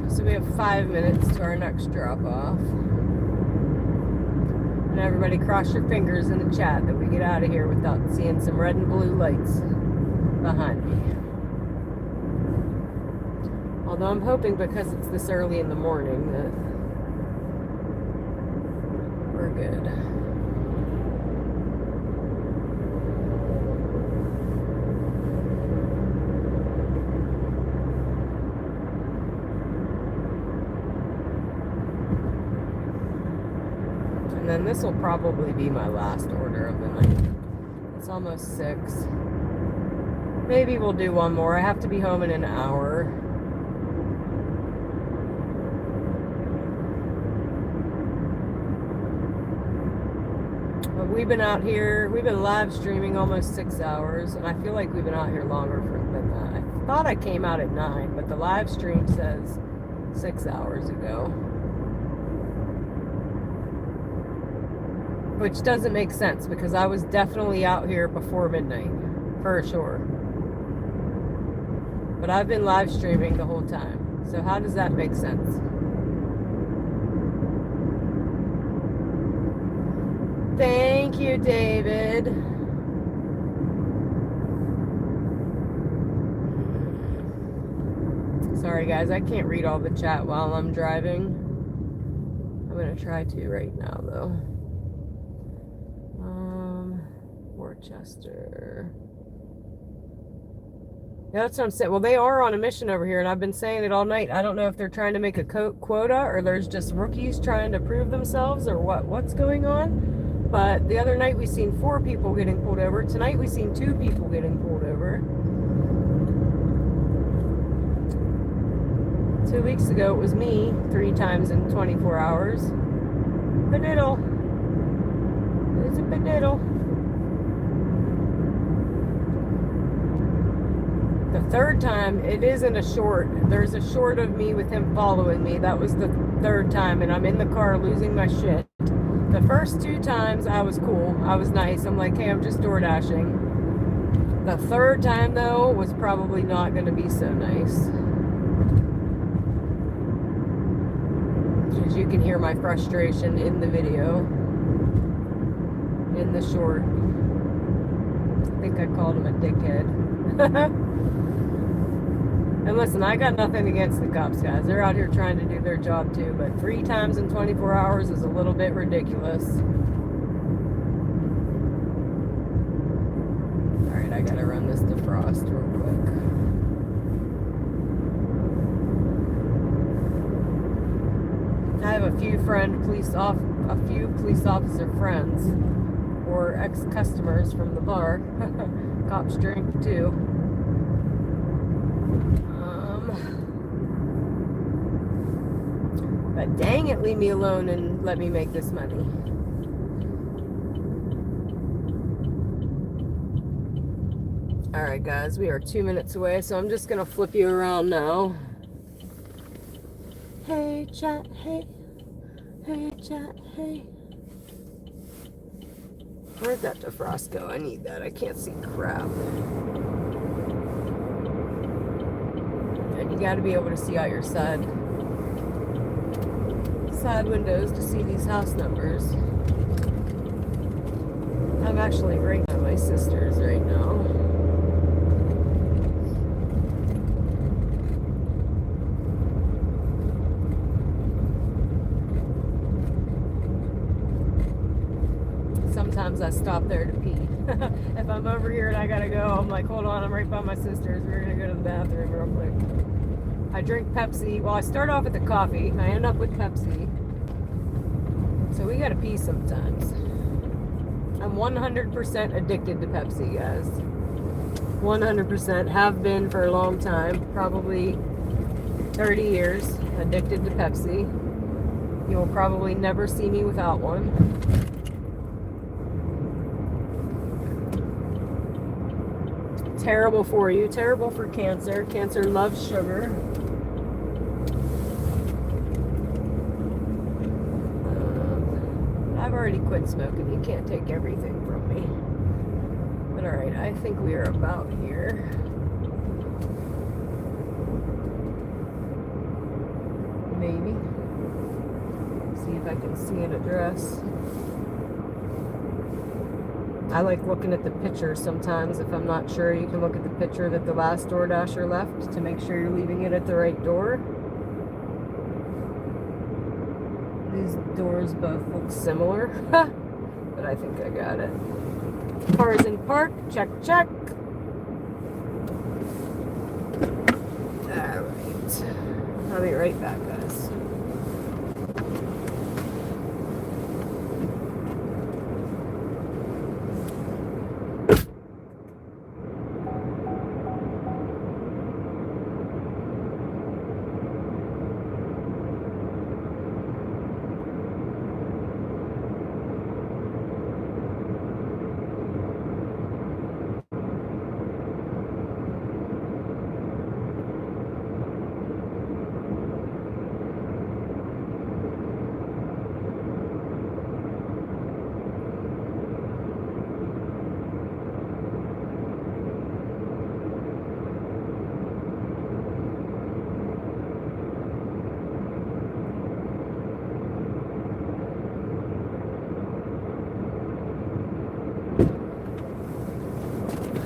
So we have 5 minutes to our next drop off. And everybody cross your fingers in the chat that we get out of here without seeing some red and blue lights behind me. Although I'm hoping because it's this early in the morning that we're good. And then this will probably be my last order of the night. It's almost 6. Maybe we'll do one more. I have to be home in an hour. But we've been out here, we've been live streaming almost 6 hours, and I feel like we've been out here longer than that. I thought I came out at 9, but the live stream says 6 hours ago. Which doesn't make sense because I was definitely out here before midnight, for sure. But I've been live streaming the whole time. So how does that make sense? Thank you, David. Sorry guys, I can't read all the chat while I'm driving. I'm gonna try to right now though. Worcester. Yeah, that's what I'm saying. Well, they are on a mission over here, and I've been saying it all night. I don't know if they're trying to make a quota, or there's just rookies trying to prove themselves, or what's going on. But the other night we seen 4 people getting pulled over. Tonight we seen 2 people getting pulled over. 2 weeks ago, it was me 3 times in 24 hours. Paniddle. It's a paniddle. The third time, it isn't a short. There's a short of me with him following me. That was the third time, and I'm in the car losing my shit. The first 2 times, I was cool. I was nice. I'm like, hey, I'm just DoorDashing. The third time, though, was probably not going to be so nice. As you can hear my frustration in the video. In the short. I think I called him a dickhead. And listen, I got nothing against the cops, guys. They're out here trying to do their job too, but 3 times in 24 hours is a little bit ridiculous. Alright, I gotta run this defrost real quick. I have a few police officer friends or ex-customers from the bar. Cops drink too. But dang it, leave me alone and let me make this money. Alright guys, we are 2 minutes away, so I'm just gonna flip you around now. Hey chat, hey. Hey chat, hey. Where'd that defrost go? I need that. I can't see crap. And you gotta be able to see out your side windows to see these house numbers. I'm actually right at my sister's right now. Sometimes I stop there to pee. If I'm over here and I gotta go, I'm like, hold on, I'm right by my sister's. We're gonna go to the bathroom real quick. I drink Pepsi. Well, I start off with the coffee. I end up with Pepsi. So we gotta pee sometimes. I'm 100% addicted to Pepsi, guys. 100%. Have been for a long time. Probably 30 years. Addicted to Pepsi. You will probably never see me without one. Terrible for you. Terrible for cancer. Cancer loves sugar. I've already quit smoking. You can't take everything from me. But alright, I think we are about here. Maybe. See if I can see an address. I like looking at the picture sometimes. If I'm not sure, you can look at the picture that the last DoorDasher left to make sure you're leaving it at the right door. These doors both look similar, but I think I got it. Cars in park, check, check. Alright. I'll be right back, guys.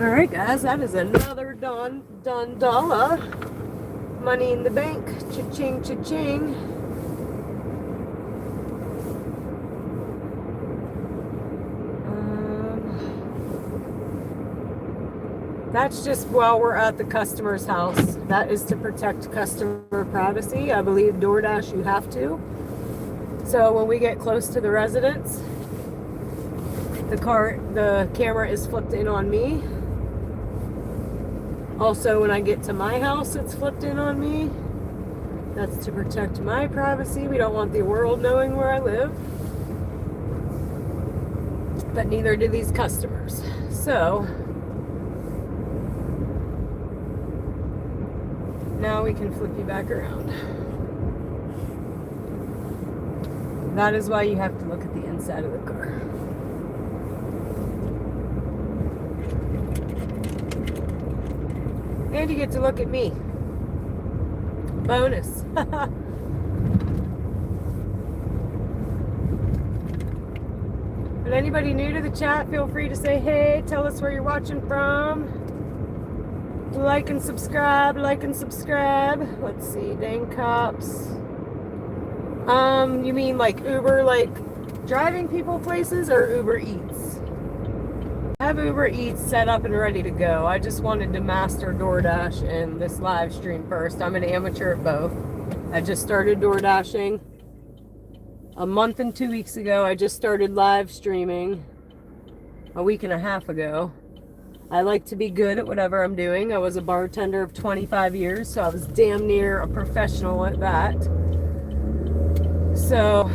Alright guys, that is another done dollar. Money in the bank. Cha-ching, cha-ching. That's just while we're at the customer's house. That is to protect customer privacy. I believe DoorDash you have to. So when we get close to the residence, the camera is flipped in on me. Also, when I get to my house, it's flipped in on me. That's to protect my privacy. We don't want the world knowing where I live. But neither do these customers. So, now we can flip you back around. That is why you have to look at the inside of the car. And you get to look at me. Bonus. But anybody new to the chat, feel free to say hey, tell us where you're watching from. Like and subscribe, like and subscribe. Let's see, dang cops. You mean like Uber, like driving people places, or Uber Eats? I have Uber Eats set up and ready to go. I just wanted to master DoorDash and this live stream first. I'm an amateur at both. I just started DoorDashing a month and 2 weeks ago. I just started live streaming a week and a half ago. I like to be good at whatever I'm doing. I was a bartender of 25 years, so I was damn near a professional at that. So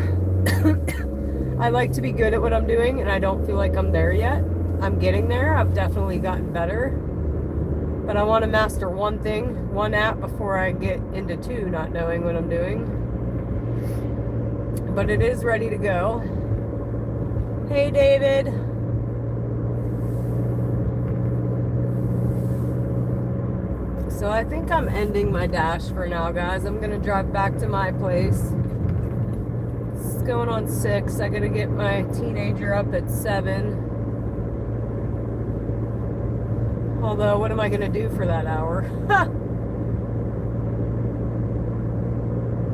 I like to be good at what I'm doing, and I don't feel like I'm there yet. I'm getting there. I've definitely gotten better. But I want to master one thing, one app, before I get into two, not knowing what I'm doing. But it is ready to go. Hey, David. So I think I'm ending my dash for now, guys. I'm going to drive back to my place. It's going on 6. I got to get my teenager up at 7. Although, what am I going to do for that hour?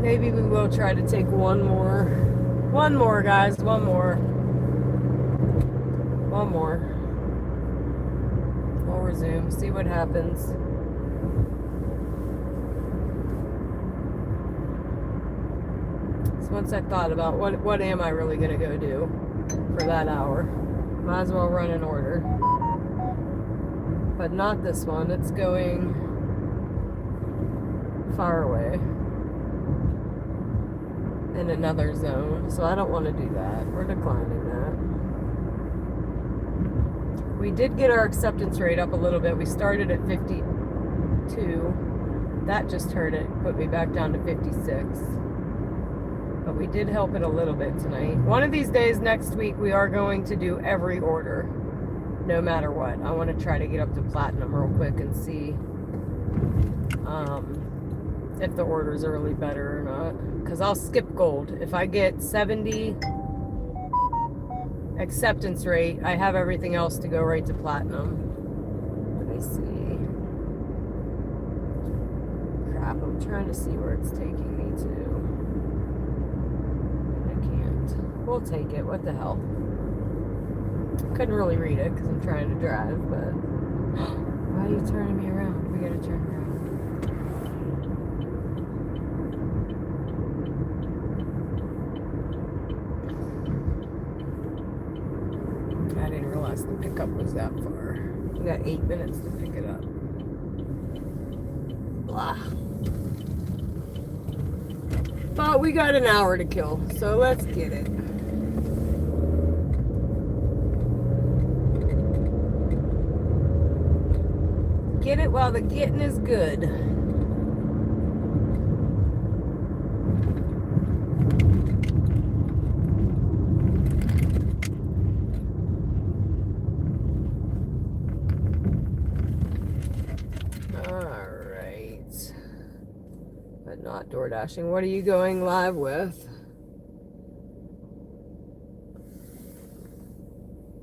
Maybe we will try to take one more. One more, guys. One more. One more. We'll resume. See what happens. So once I thought about what am I really going to go do for that hour, might as well run an order. But not this one. It's going far away in another zone, so I don't want to do that. We're declining that. We did get our acceptance rate up a little bit. We started at 52. That just hurt it, put me back down to 56. But we did help it a little bit tonight. One of these days next week, we are going to do every order, no matter what. I want to try to get up to platinum real quick and see if the orders are really better or not. Because I'll skip gold. If I get 70 acceptance rate, I have everything else to go right to platinum. Let me see. Crap, I'm trying to see where it's taking me to. I can't. We'll take it. What the hell? Couldn't really read it because I'm trying to drive, but why are you turning me around? We gotta turn around. I didn't realize the pickup was that far. We got 8 minutes to pick it up. Blah. But we got an hour to kill, so let's get it. Get it while the getting is good. Alright. But not DoorDashing. What are you going live with?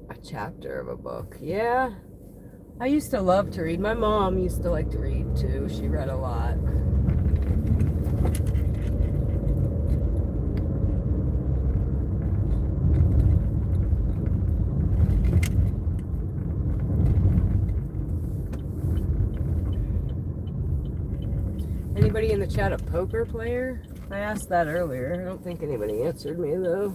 A chapter of a book. Yeah. I used to love to read. My mom used to like to read too. She read a lot. Anybody in the chat a poker player? I asked that earlier. I don't think anybody answered me though.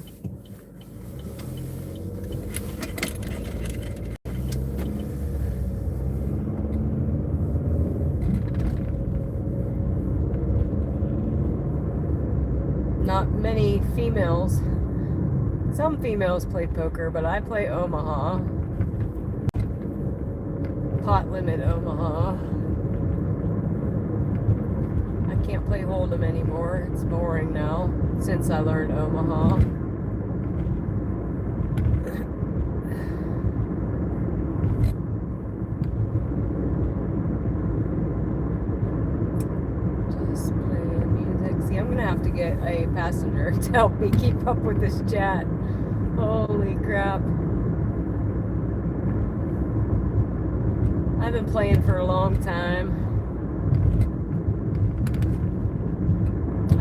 not many females. Some females play poker, but I play Omaha. Pot limit Omaha. I can't play Hold'em anymore. It's boring now since I learned Omaha. Just playing music. See, I'm gonna have to get a passenger to help me keep up with this chat. Holy crap. I've been playing for a long time.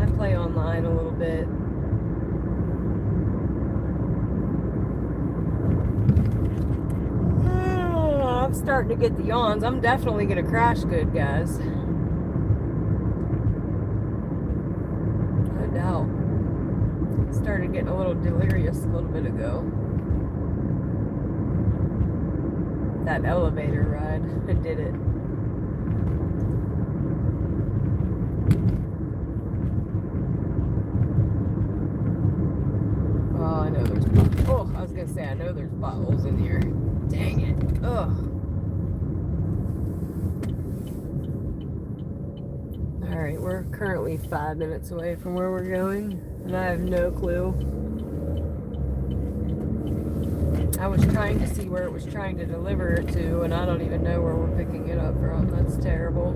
I play online a little bit. I'm starting to get the yawns. I'm definitely gonna crash good, guys. No doubt. Started getting a little delirious a little bit ago. That elevator ride, I did it. Oh, I know there's, oh, I was gonna say, I know there's potholes in here. Dang it. Ugh. Alright, we're currently 5 minutes away from where we're going, and I have no clue. I was trying to see where it was trying to deliver it to, and I don't even know where we're picking it up from. That's terrible.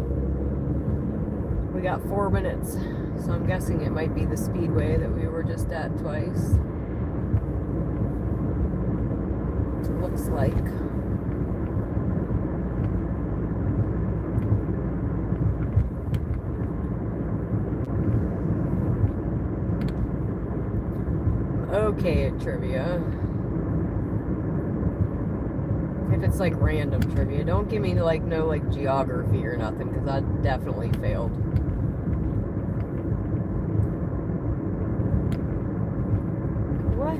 We got 4 minutes, so I'm guessing it might be the speedway that we were just at twice. It looks like. Okay at trivia. If it's like random trivia, don't give me like no like geography or nothing, because I definitely failed. What?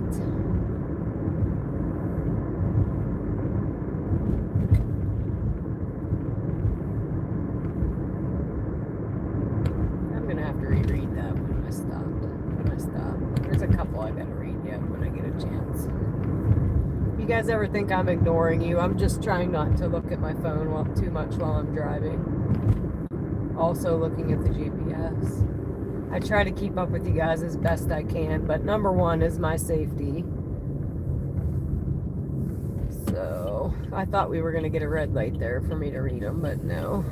I'm gonna have to reread that when I stop. There's a couple I gotta read yet when I get a chance. You guys ever think I'm ignoring you? I'm just trying not to look at my phone too much while I'm driving. Also looking at the GPS. I try to keep up with you guys as best I can, but number one is my safety. So, I thought we were going to get a red light there for me to read them, but no.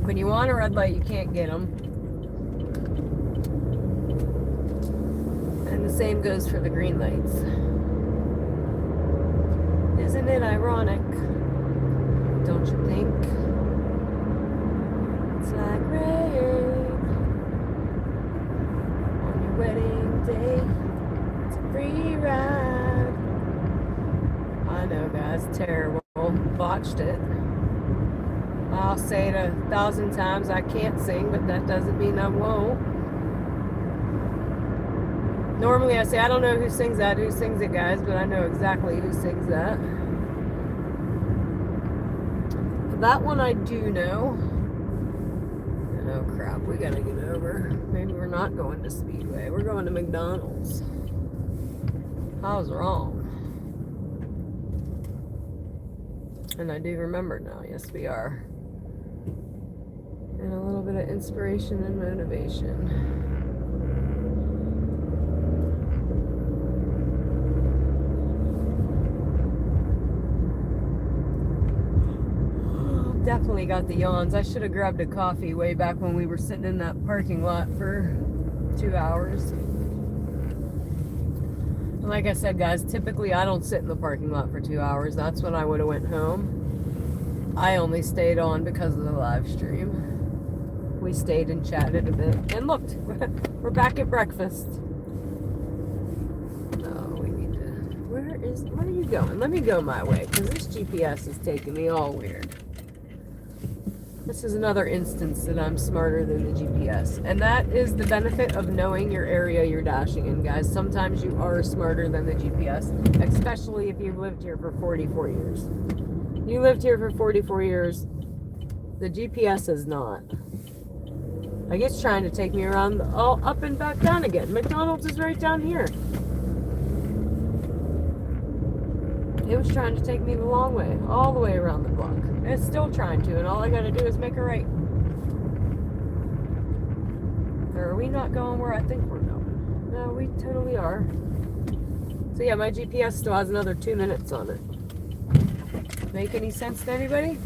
When you want a red light, you can't get them. And the same goes for the green lights. Isn't it ironic? Don't you think? It's like rain on your wedding day. It's a free ride. I know, guys, terrible. Botched it. I'll say it 1,000 times. I can't sing, but that doesn't mean I won't. Normally I say, I don't know who sings that, who sings it, guys, but I know exactly who sings that. That one I do know. And oh crap, we gotta get over. Maybe we're not going to Speedway. We're going to McDonald's. I was wrong. And I do remember now. Yes, we are. And a little bit of inspiration and motivation. Definitely got the yawns. I should have grabbed a coffee way back when we were sitting in that parking lot for 2 hours. And like I said, guys, typically I don't sit in the parking lot for 2 hours. That's when I would have went home. I only stayed on because of the live stream. We stayed and chatted a bit. And looked, we're back at breakfast. Oh, we need to... Where are you going? Let me go my way, because this GPS is taking me all weird. This is another instance that I'm smarter than the GPS. And that is the benefit of knowing your area you're dashing in, guys. Sometimes you are smarter than the GPS, especially if you've lived here for 44 years. You lived here for 44 years. The GPS is not. I guess trying to take me around all up and back down again. McDonald's is right down here. It was trying to take me the long way, all the way around the block. It's still trying to, and all I gotta do is make a right. Or are we not going where I think we're going? No, we totally are. So yeah, my GPS still has another 2 minutes on it. Make any sense to anybody?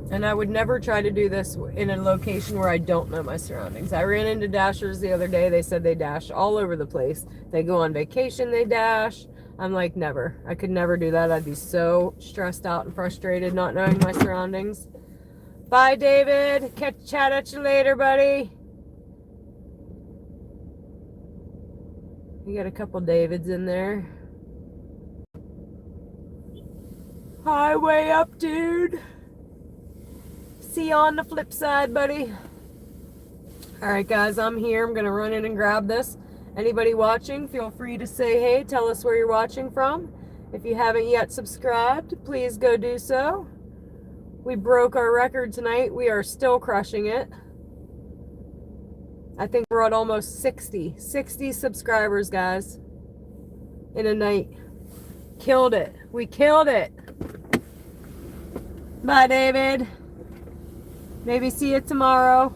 And I would never try to do this in a location where I don't know my surroundings. I ran into dashers the other day. They said they dash all over the place. They go on vacation, they dash. I'm like, never. I could never do that. I'd be so stressed out and frustrated not knowing my surroundings. Bye, David. Chat at you later, buddy. You got a couple Davids in there. Highway up, dude. See you on the flip side, buddy. Alright guys, I'm here. I'm gonna run in and grab this. Anybody watching, feel free to say hey, tell us where you're watching from. If you haven't yet subscribed, please go do so. We broke our record tonight. We are still crushing it. I think we're at almost 60 subscribers, guys, in a night. Killed it. We killed it. Bye, David. Maybe see you tomorrow.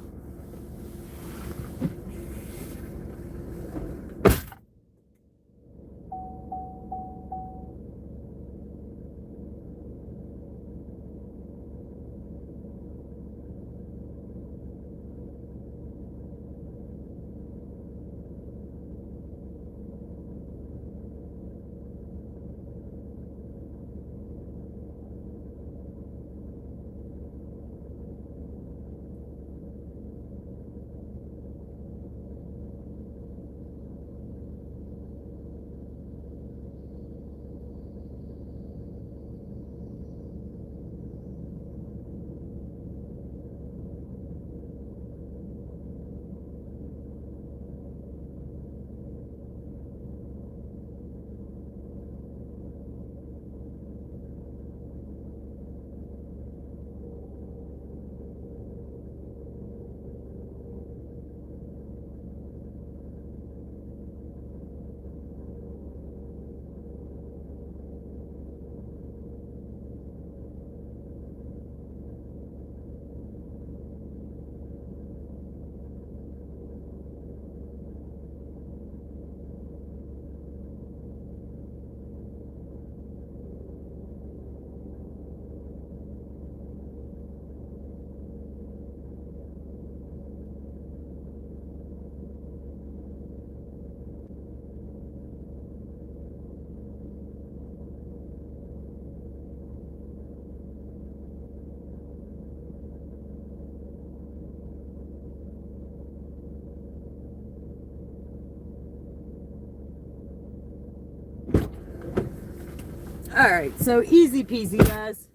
Alright, so easy peasy, guys.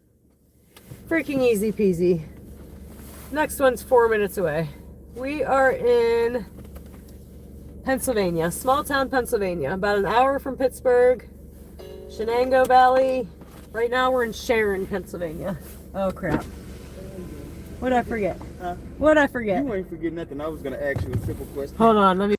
Freaking easy peasy. Next one's 4 minutes away. We are in Pennsylvania, small town Pennsylvania, about an hour from Pittsburgh, Shenango Valley. Right now we're in Sharon, Pennsylvania. Oh crap. What'd I forget? What'd I forget? You ain't forget nothing. I was gonna ask you a simple question. Hold on, let me.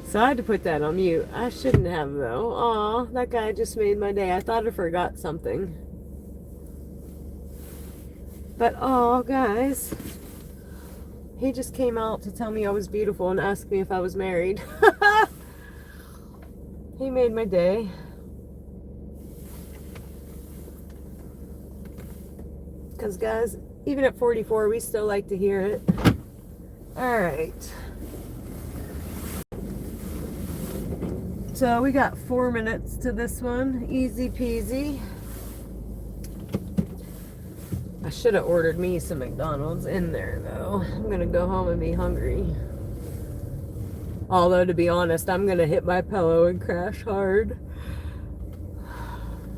So I had to put that on mute. I shouldn't have though. Aw, that guy just made my day. I thought I forgot something. But oh, guys, he just came out to tell me I was beautiful and ask me if I was married. He made my day. Because guys, even at 44, we still like to hear it. All right. So we got 4 minutes to this one. Easy peasy. I should have ordered me some McDonald's in there, though. I'm gonna go home and be hungry. Although, to be honest, I'm gonna hit my pillow and crash hard.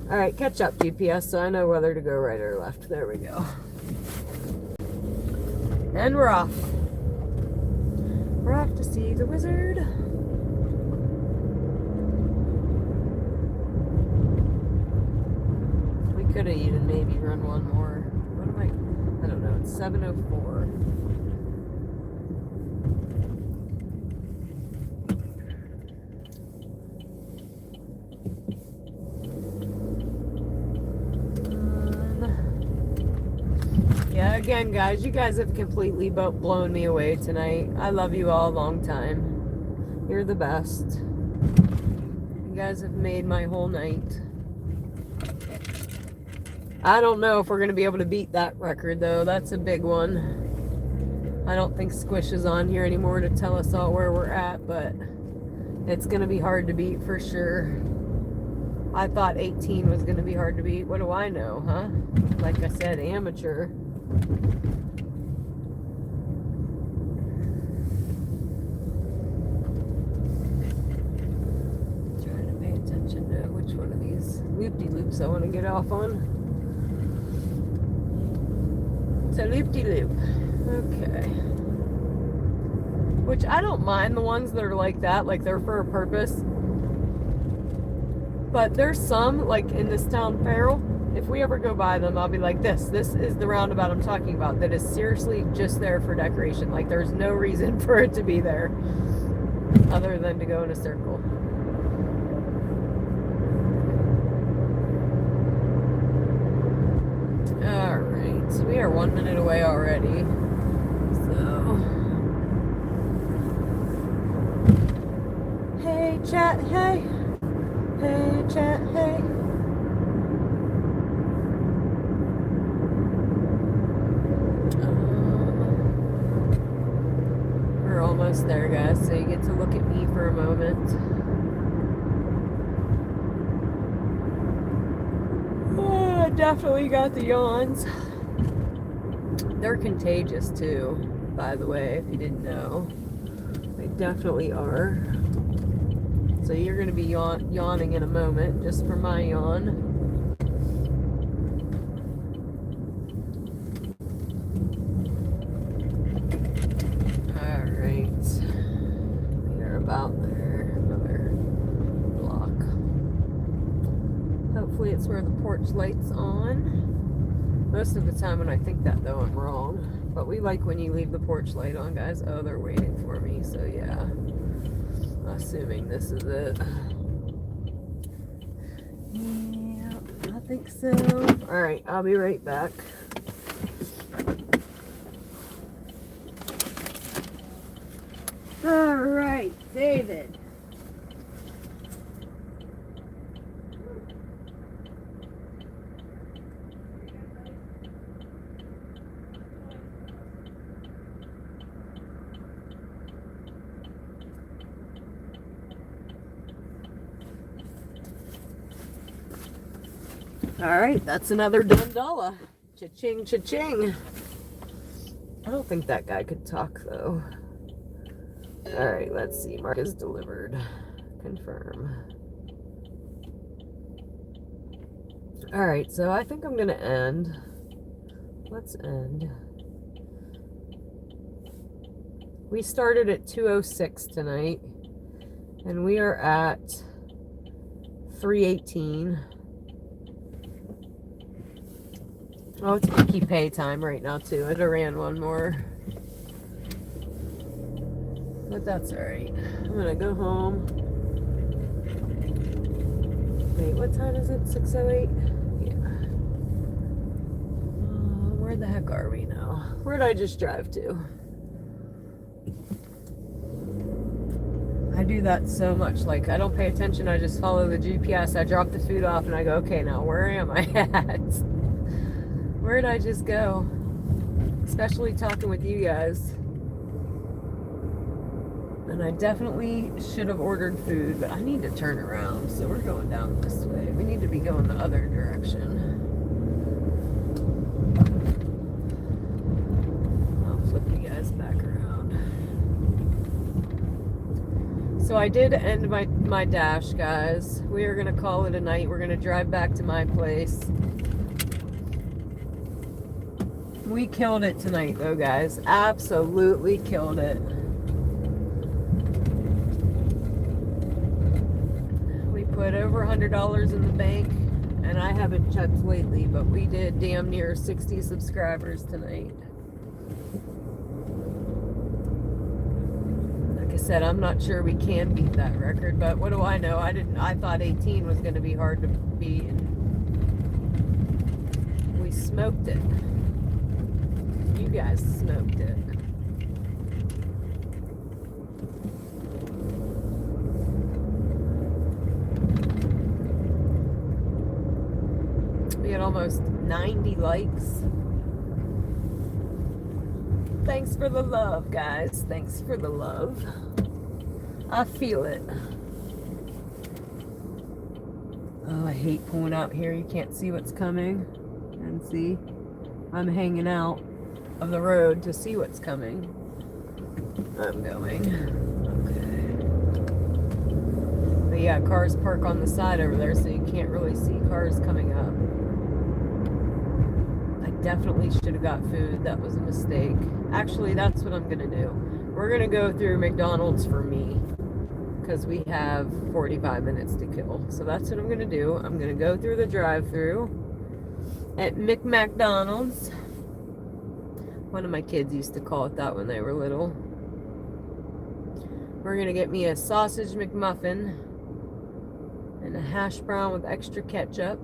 Alright, catch up, GPS, so I know whether to go right or left. There we go. And we're off. We're off to see the wizard. We could have even maybe run one more. What am I don't know. It's 7:04. Yeah, again, guys, you guys have completely blown me away tonight. I love you all a long time. You're the best. You guys have made my whole night. I don't know if we're going to be able to beat that record, though. That's a big one. I don't think Squish is on here anymore to tell us all where we're at, but it's going to be hard to beat for sure. I thought 18 was going to be hard to beat. What do I know, huh? Like I said, amateur. Trying to pay attention to which one of these loop-de-loops I want to get off on. It's a loop-de-loop. Okay. Which I don't mind the ones that are like that, like they're for a purpose. But there's some, like in this town, Farrell. If we ever go by them, I'll be like, this is the roundabout I'm talking about, that is seriously just there for decoration. Like, there's no reason for it to be there other than to go in a circle. Alright, so we are 1 minute away already. So, hey chat, hey. Hey chat, hey. We're almost there, guys, so you get to look at me for a moment. Oh, I definitely got the yawns. They're contagious too, by the way, if you didn't know. They definitely are. So you're going to be yawning in a moment, just for my yawn. About there, another block. Hopefully it's where the porch light's on. Most of the time when I think that, though, I'm wrong. But we like when you leave the porch light on, guys. Oh, they're waiting for me, so yeah. Assuming this is it. Yeah, I think so. Alright, I'll be right back. Alright, David. Alright, that's another $1. Cha-ching, cha-ching. I don't think that guy could talk, though. Alright, let's see. Mark is delivered. Confirm. Alright, so I think I'm going to end. Let's end. We started at 2:06 tonight. And we are at 3:18. Oh, it's Mickey pay time right now, too. I ran one more. But that's alright. I'm gonna go home. Wait, what time is it? 6:08? Yeah. Where the heck are we now? Where did I just drive to? I do that so much. Like, I don't pay attention. I just follow the GPS. I drop the food off and I go, okay, now where am I at? Where did I just go? Especially talking with you guys. And I definitely should have ordered food, but I need to turn around. So we're going down this way. We need to be going the other direction. So I did end my dash, guys. We are gonna call it a night. We're gonna drive back to my place. We killed it tonight though, guys. Absolutely killed it. We put over $100 in the bank, and I haven't checked lately, but we did damn near 60 subscribers tonight. Like I said, I'm not sure we can beat that record, but what do I know? I thought 18 was going to be hard to beat, and we smoked it. You guys smoked it. We had almost 90 likes. Thanks for the love, guys. Thanks for the love. I feel it. Oh, I hate pulling out here. You can't see what's coming. And see, I'm hanging out of the road to see what's coming. I'm going. Okay. But yeah, cars park on the side over there, so you can't really see cars coming up. I definitely should have got food. That was a mistake. Actually, that's what I'm gonna do. We're gonna go through McDonald's for me, because we have 45 minutes to kill. So that's what I'm gonna do. I'm gonna go through the drive-through at McDonald's. One of my kids used to call it that when they were little. We're gonna get me a sausage McMuffin and a hash brown with extra ketchup.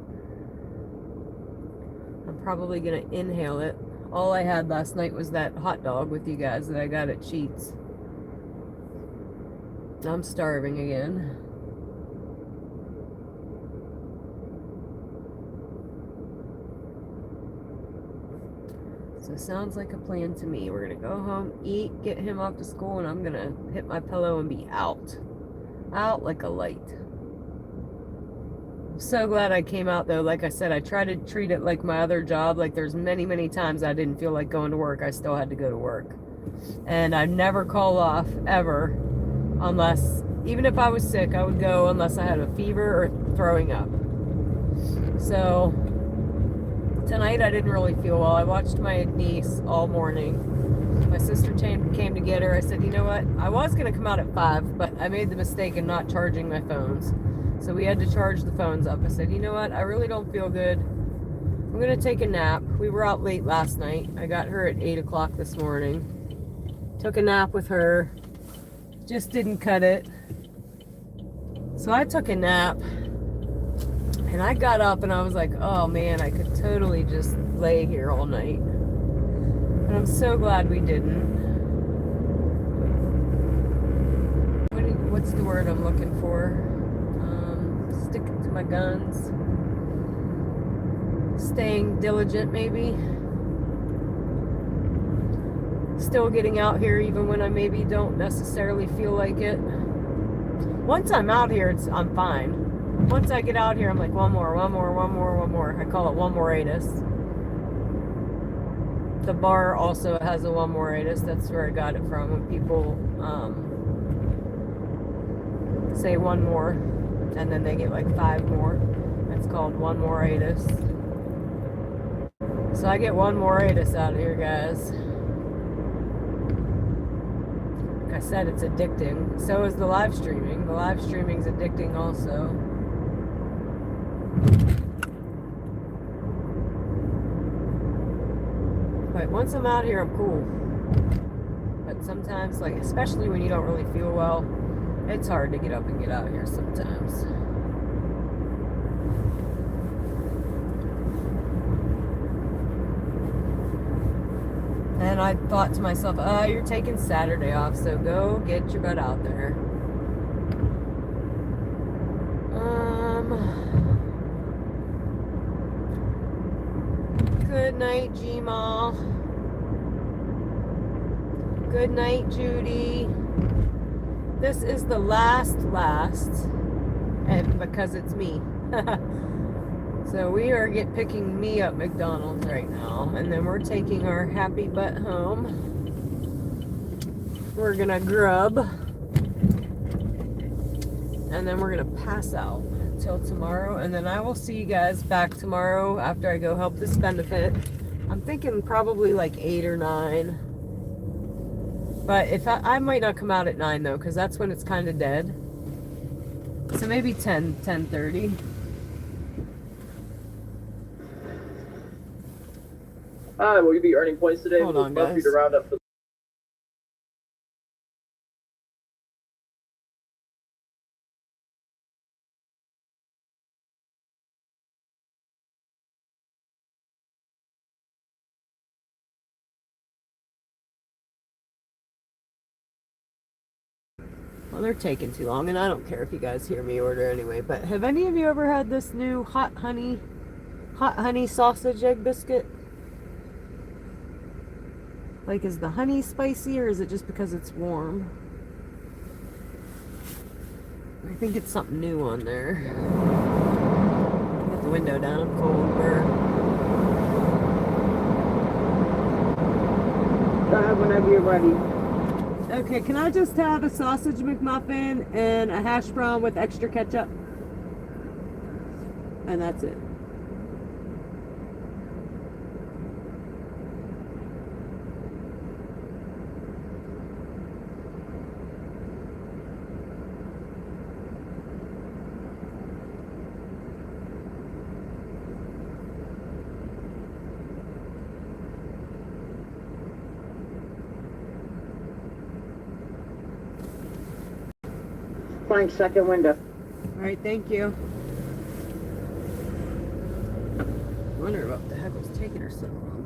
I'm probably gonna inhale it. All I had last night was that hot dog with you guys that I got at Cheats. I'm starving again. So it sounds like a plan to me. We're gonna go home, eat, get him off to school, and I'm gonna hit my pillow and be out. Out like a light. I'm so glad I came out though. Like I said, I try to treat it like my other job. Like there's many times I didn't feel like going to work. I still had to go to work. And I never call off ever, unless, even if I was sick, I would go unless I had a fever or throwing up. So tonight I didn't really feel well. I watched my niece all morning. My sister came to get her. I said, you know what? I was going to come out at 5, but I made the mistake of not charging my phones. So we had to charge the phones up. I said, you know what? I really don't feel good. I'm going to take a nap. We were out late last night. I got her at 8 o'clock this morning. Took a nap with her. Just didn't cut it. So I took a nap. And I got up and I was like, oh man, I could totally just lay here all night. And I'm so glad we didn't. What's the word I'm looking for? Sticking to my guns. Staying diligent, maybe. Still getting out here even when I maybe don't necessarily feel like it. Once I'm out here, I'm fine. Once I get out here, I'm like, one more. I call it one more-atus. The bar also has a one more-atus. That's where I got it from. When people say one more, and then they get like 5 more. That's called one more-atus. So I get one more-atus out of here, guys. Like I said, it's addicting. So is the live streaming. The live streaming's addicting also. But once I'm out here, I'm cool. But sometimes, like, especially when you don't really feel well, it's hard to get up and get out here sometimes. And I thought to myself, oh, you're taking Saturday off, so go get your butt out there. Good night, G-Ma. Good night, Judy. This is the last, and because it's me. So we are picking me up McDonald's right now, and then we're taking our happy butt home. We're gonna grub. and then we're gonna pass out till tomorrow, and then I will see you guys back tomorrow after I go help this benefit. I'm thinking probably like 8 or 9, but if I might not come out at 9 though, because that's when it's kind of dead. So maybe 10:30. Hi, will you be earning points today? Hold on, We'd love for you guys. to round up the Well, they're taking too long, and I don't care if you guys hear me order anyway. But have any of you ever had this new hot honey sausage egg biscuit? Like, is the honey spicy, or is it just because it's warm? I think it's something new on there. Get the window down. I'm cold. Go ahead whenever you're ready. Okay, can I just have a sausage McMuffin and a hash brown with extra ketchup? And that's it. Frank, second window. All right, thank you. I wonder what the heck was taking her so long.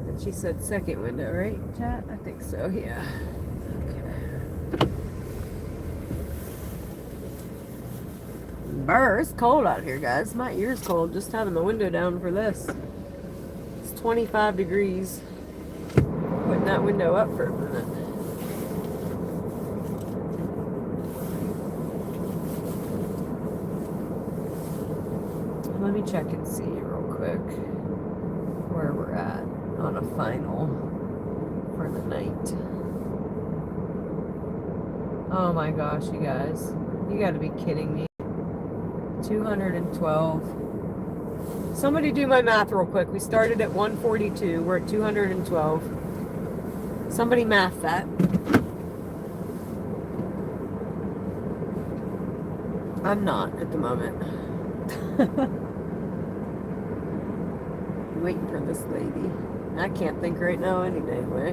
And she said second window, right, chat? I think so, yeah. Okay. Brr, it's cold out here, guys. My ear's cold just having the window down for this. It's 25 degrees. Putting that window up for a minute. Let me check and see real quick where we're at on a final for the night. Oh my gosh, you guys. You gotta be kidding me. 212. Somebody do my math real quick. We started at 142. We're at 212. Somebody math that. I'm not at the moment. Waiting for this lady. I can't think right now anyway.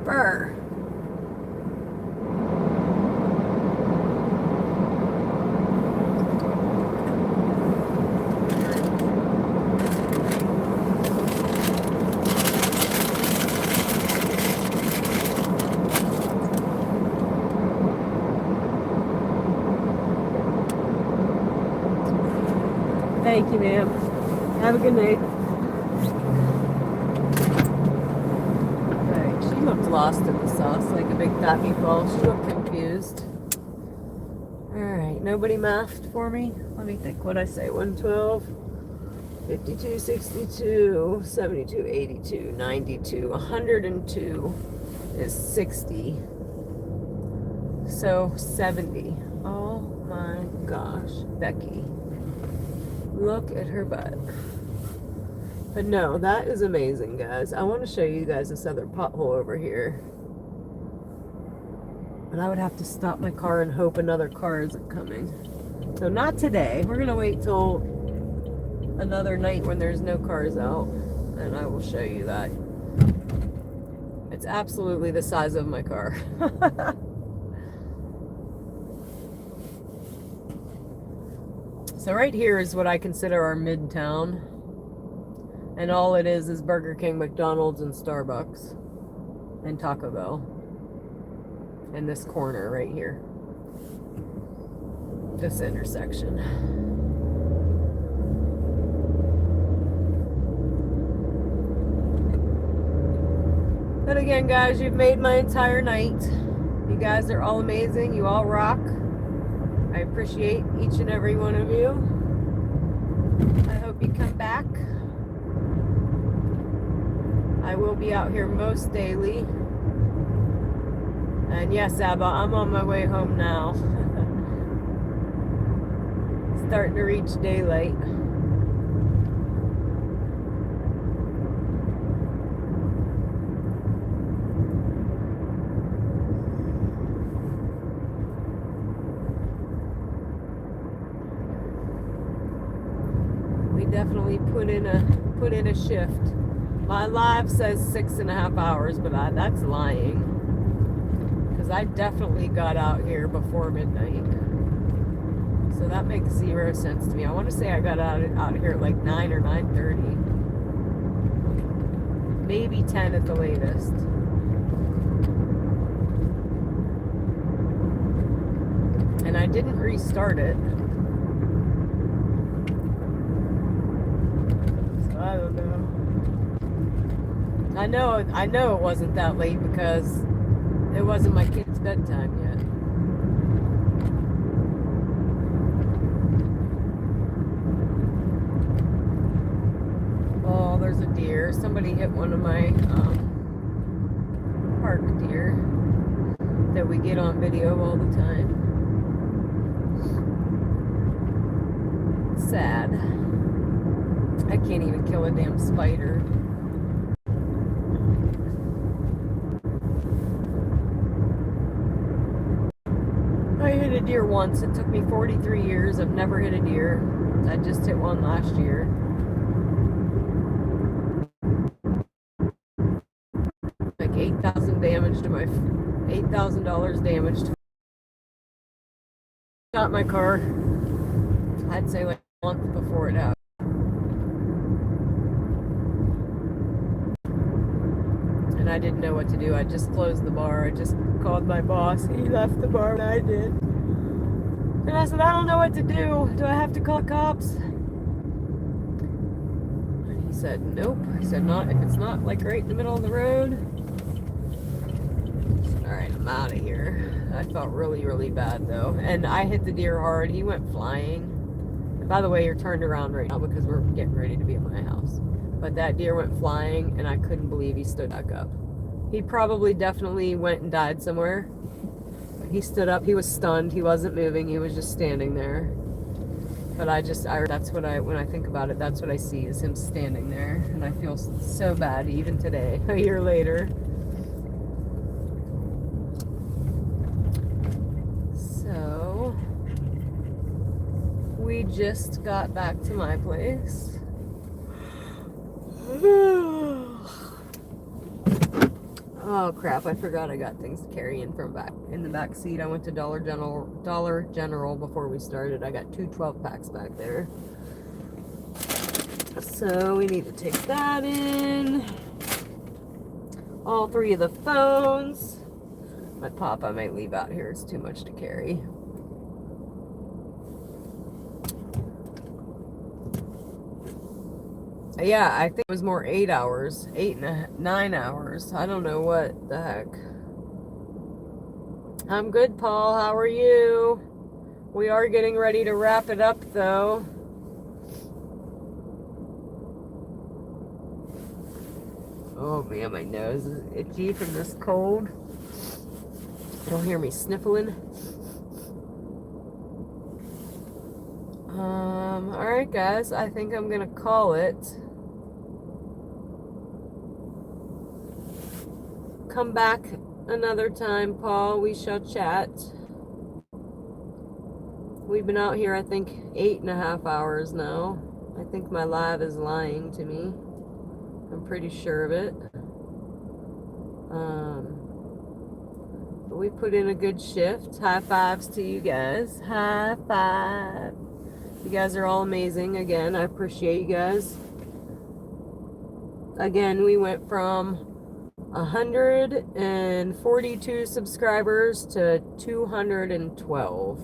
Brr. Thank you, ma'am. Have a good night. Alright, she looked lost in the sauce like a big fat meatball. She looked confused. Alright, nobody mathed for me? Let me think. What'd I say? 112, 52, 62, 72, 82, 92, 102 is 60. So 70. Oh my gosh, Becky. Look at her butt. But no, that is amazing, guys. I want to show you guys this other pothole over here. And I would have to stop my car and hope another car isn't coming. So not today. We're going to wait till another night when there's no cars out. And I will show you that. It's absolutely the size of my car. So right here is what I consider our midtown. And all it is Burger King, McDonald's, and Starbucks. And Taco Bell. In this corner right here. This intersection. But again, guys, you've made my entire night. You guys are all amazing. You all rock. I appreciate each and every one of you. I hope you come back. I will be out here most daily. And yes, Abba, I'm on my way home now. Starting to reach daylight. We definitely put in a shift. My live says 6.5 hours, but that's lying. Because I definitely got out here before midnight. So that makes 0 sense to me. I want to say I got out here at like 9 or 9:30. Maybe 10 at the latest. And I didn't restart it. So I don't know. I know it wasn't that late because it wasn't my kid's bedtime yet. Oh, there's a deer. Somebody hit one of my park deer that we get on video all the time. Sad. I can't even kill a damn spider. I hit a deer once. It took me 43 years. I've never hit a deer. I just hit one last year. Like $8,000 damage to my $8,000 damage to got my car. I'd say like a month before it happened. And I didn't know what to do. I just closed the bar. I just called my boss. He left the bar and I did. And I said, I don't know what to do. Do I have to call the cops? And he said, nope. He said, not if it's not like right in the middle of the road. I said, all right, I'm out of here. I felt really, really bad though. And I hit the deer hard. He went flying. And by the way, you're turned around right now because we're getting ready to be at my house. But that deer went flying and I couldn't believe he stood back up. He probably definitely went and died somewhere. He stood up. He was stunned. He wasn't moving. He was just standing there. But that's what when I think about it, that's what I see is him standing there. And I feel so bad even today, a year later. So, we just got back to my place. Oh crap, I forgot I got things to carry in the back seat. I went to Dollar General before we started. I got two 12-packs back there. So we need to take that in. All 3 of the phones. My pop I might leave out here. It's too much to carry. Yeah, I think it was more 8 hours. 9 hours. I don't know what the heck. I'm good, Paul. How are you? We are getting ready to wrap it up, though. Oh, man, my nose is itchy from this cold. You'll hear me sniffling. Alright, guys. I think I'm going to call it. Come back another time, Paul. We shall chat. We've been out here, I think, 8.5 hours now. I think my live is lying to me. I'm pretty sure of it. But we put in a good shift. High fives to you guys. High five. You guys are all amazing. Again, I appreciate you guys. Again, we went from 142 subscribers to 212.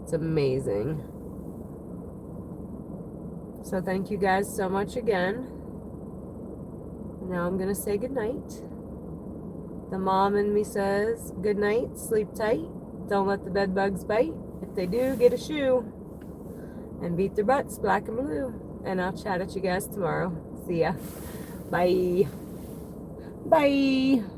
It's amazing. So thank you guys so much again. Now I'm gonna say goodnight. The mom in me says good night, sleep tight, don't let the bed bugs bite. If they do, get a shoe and beat their butts black and blue. And I'll chat at you guys tomorrow. See ya. Bye. Bye.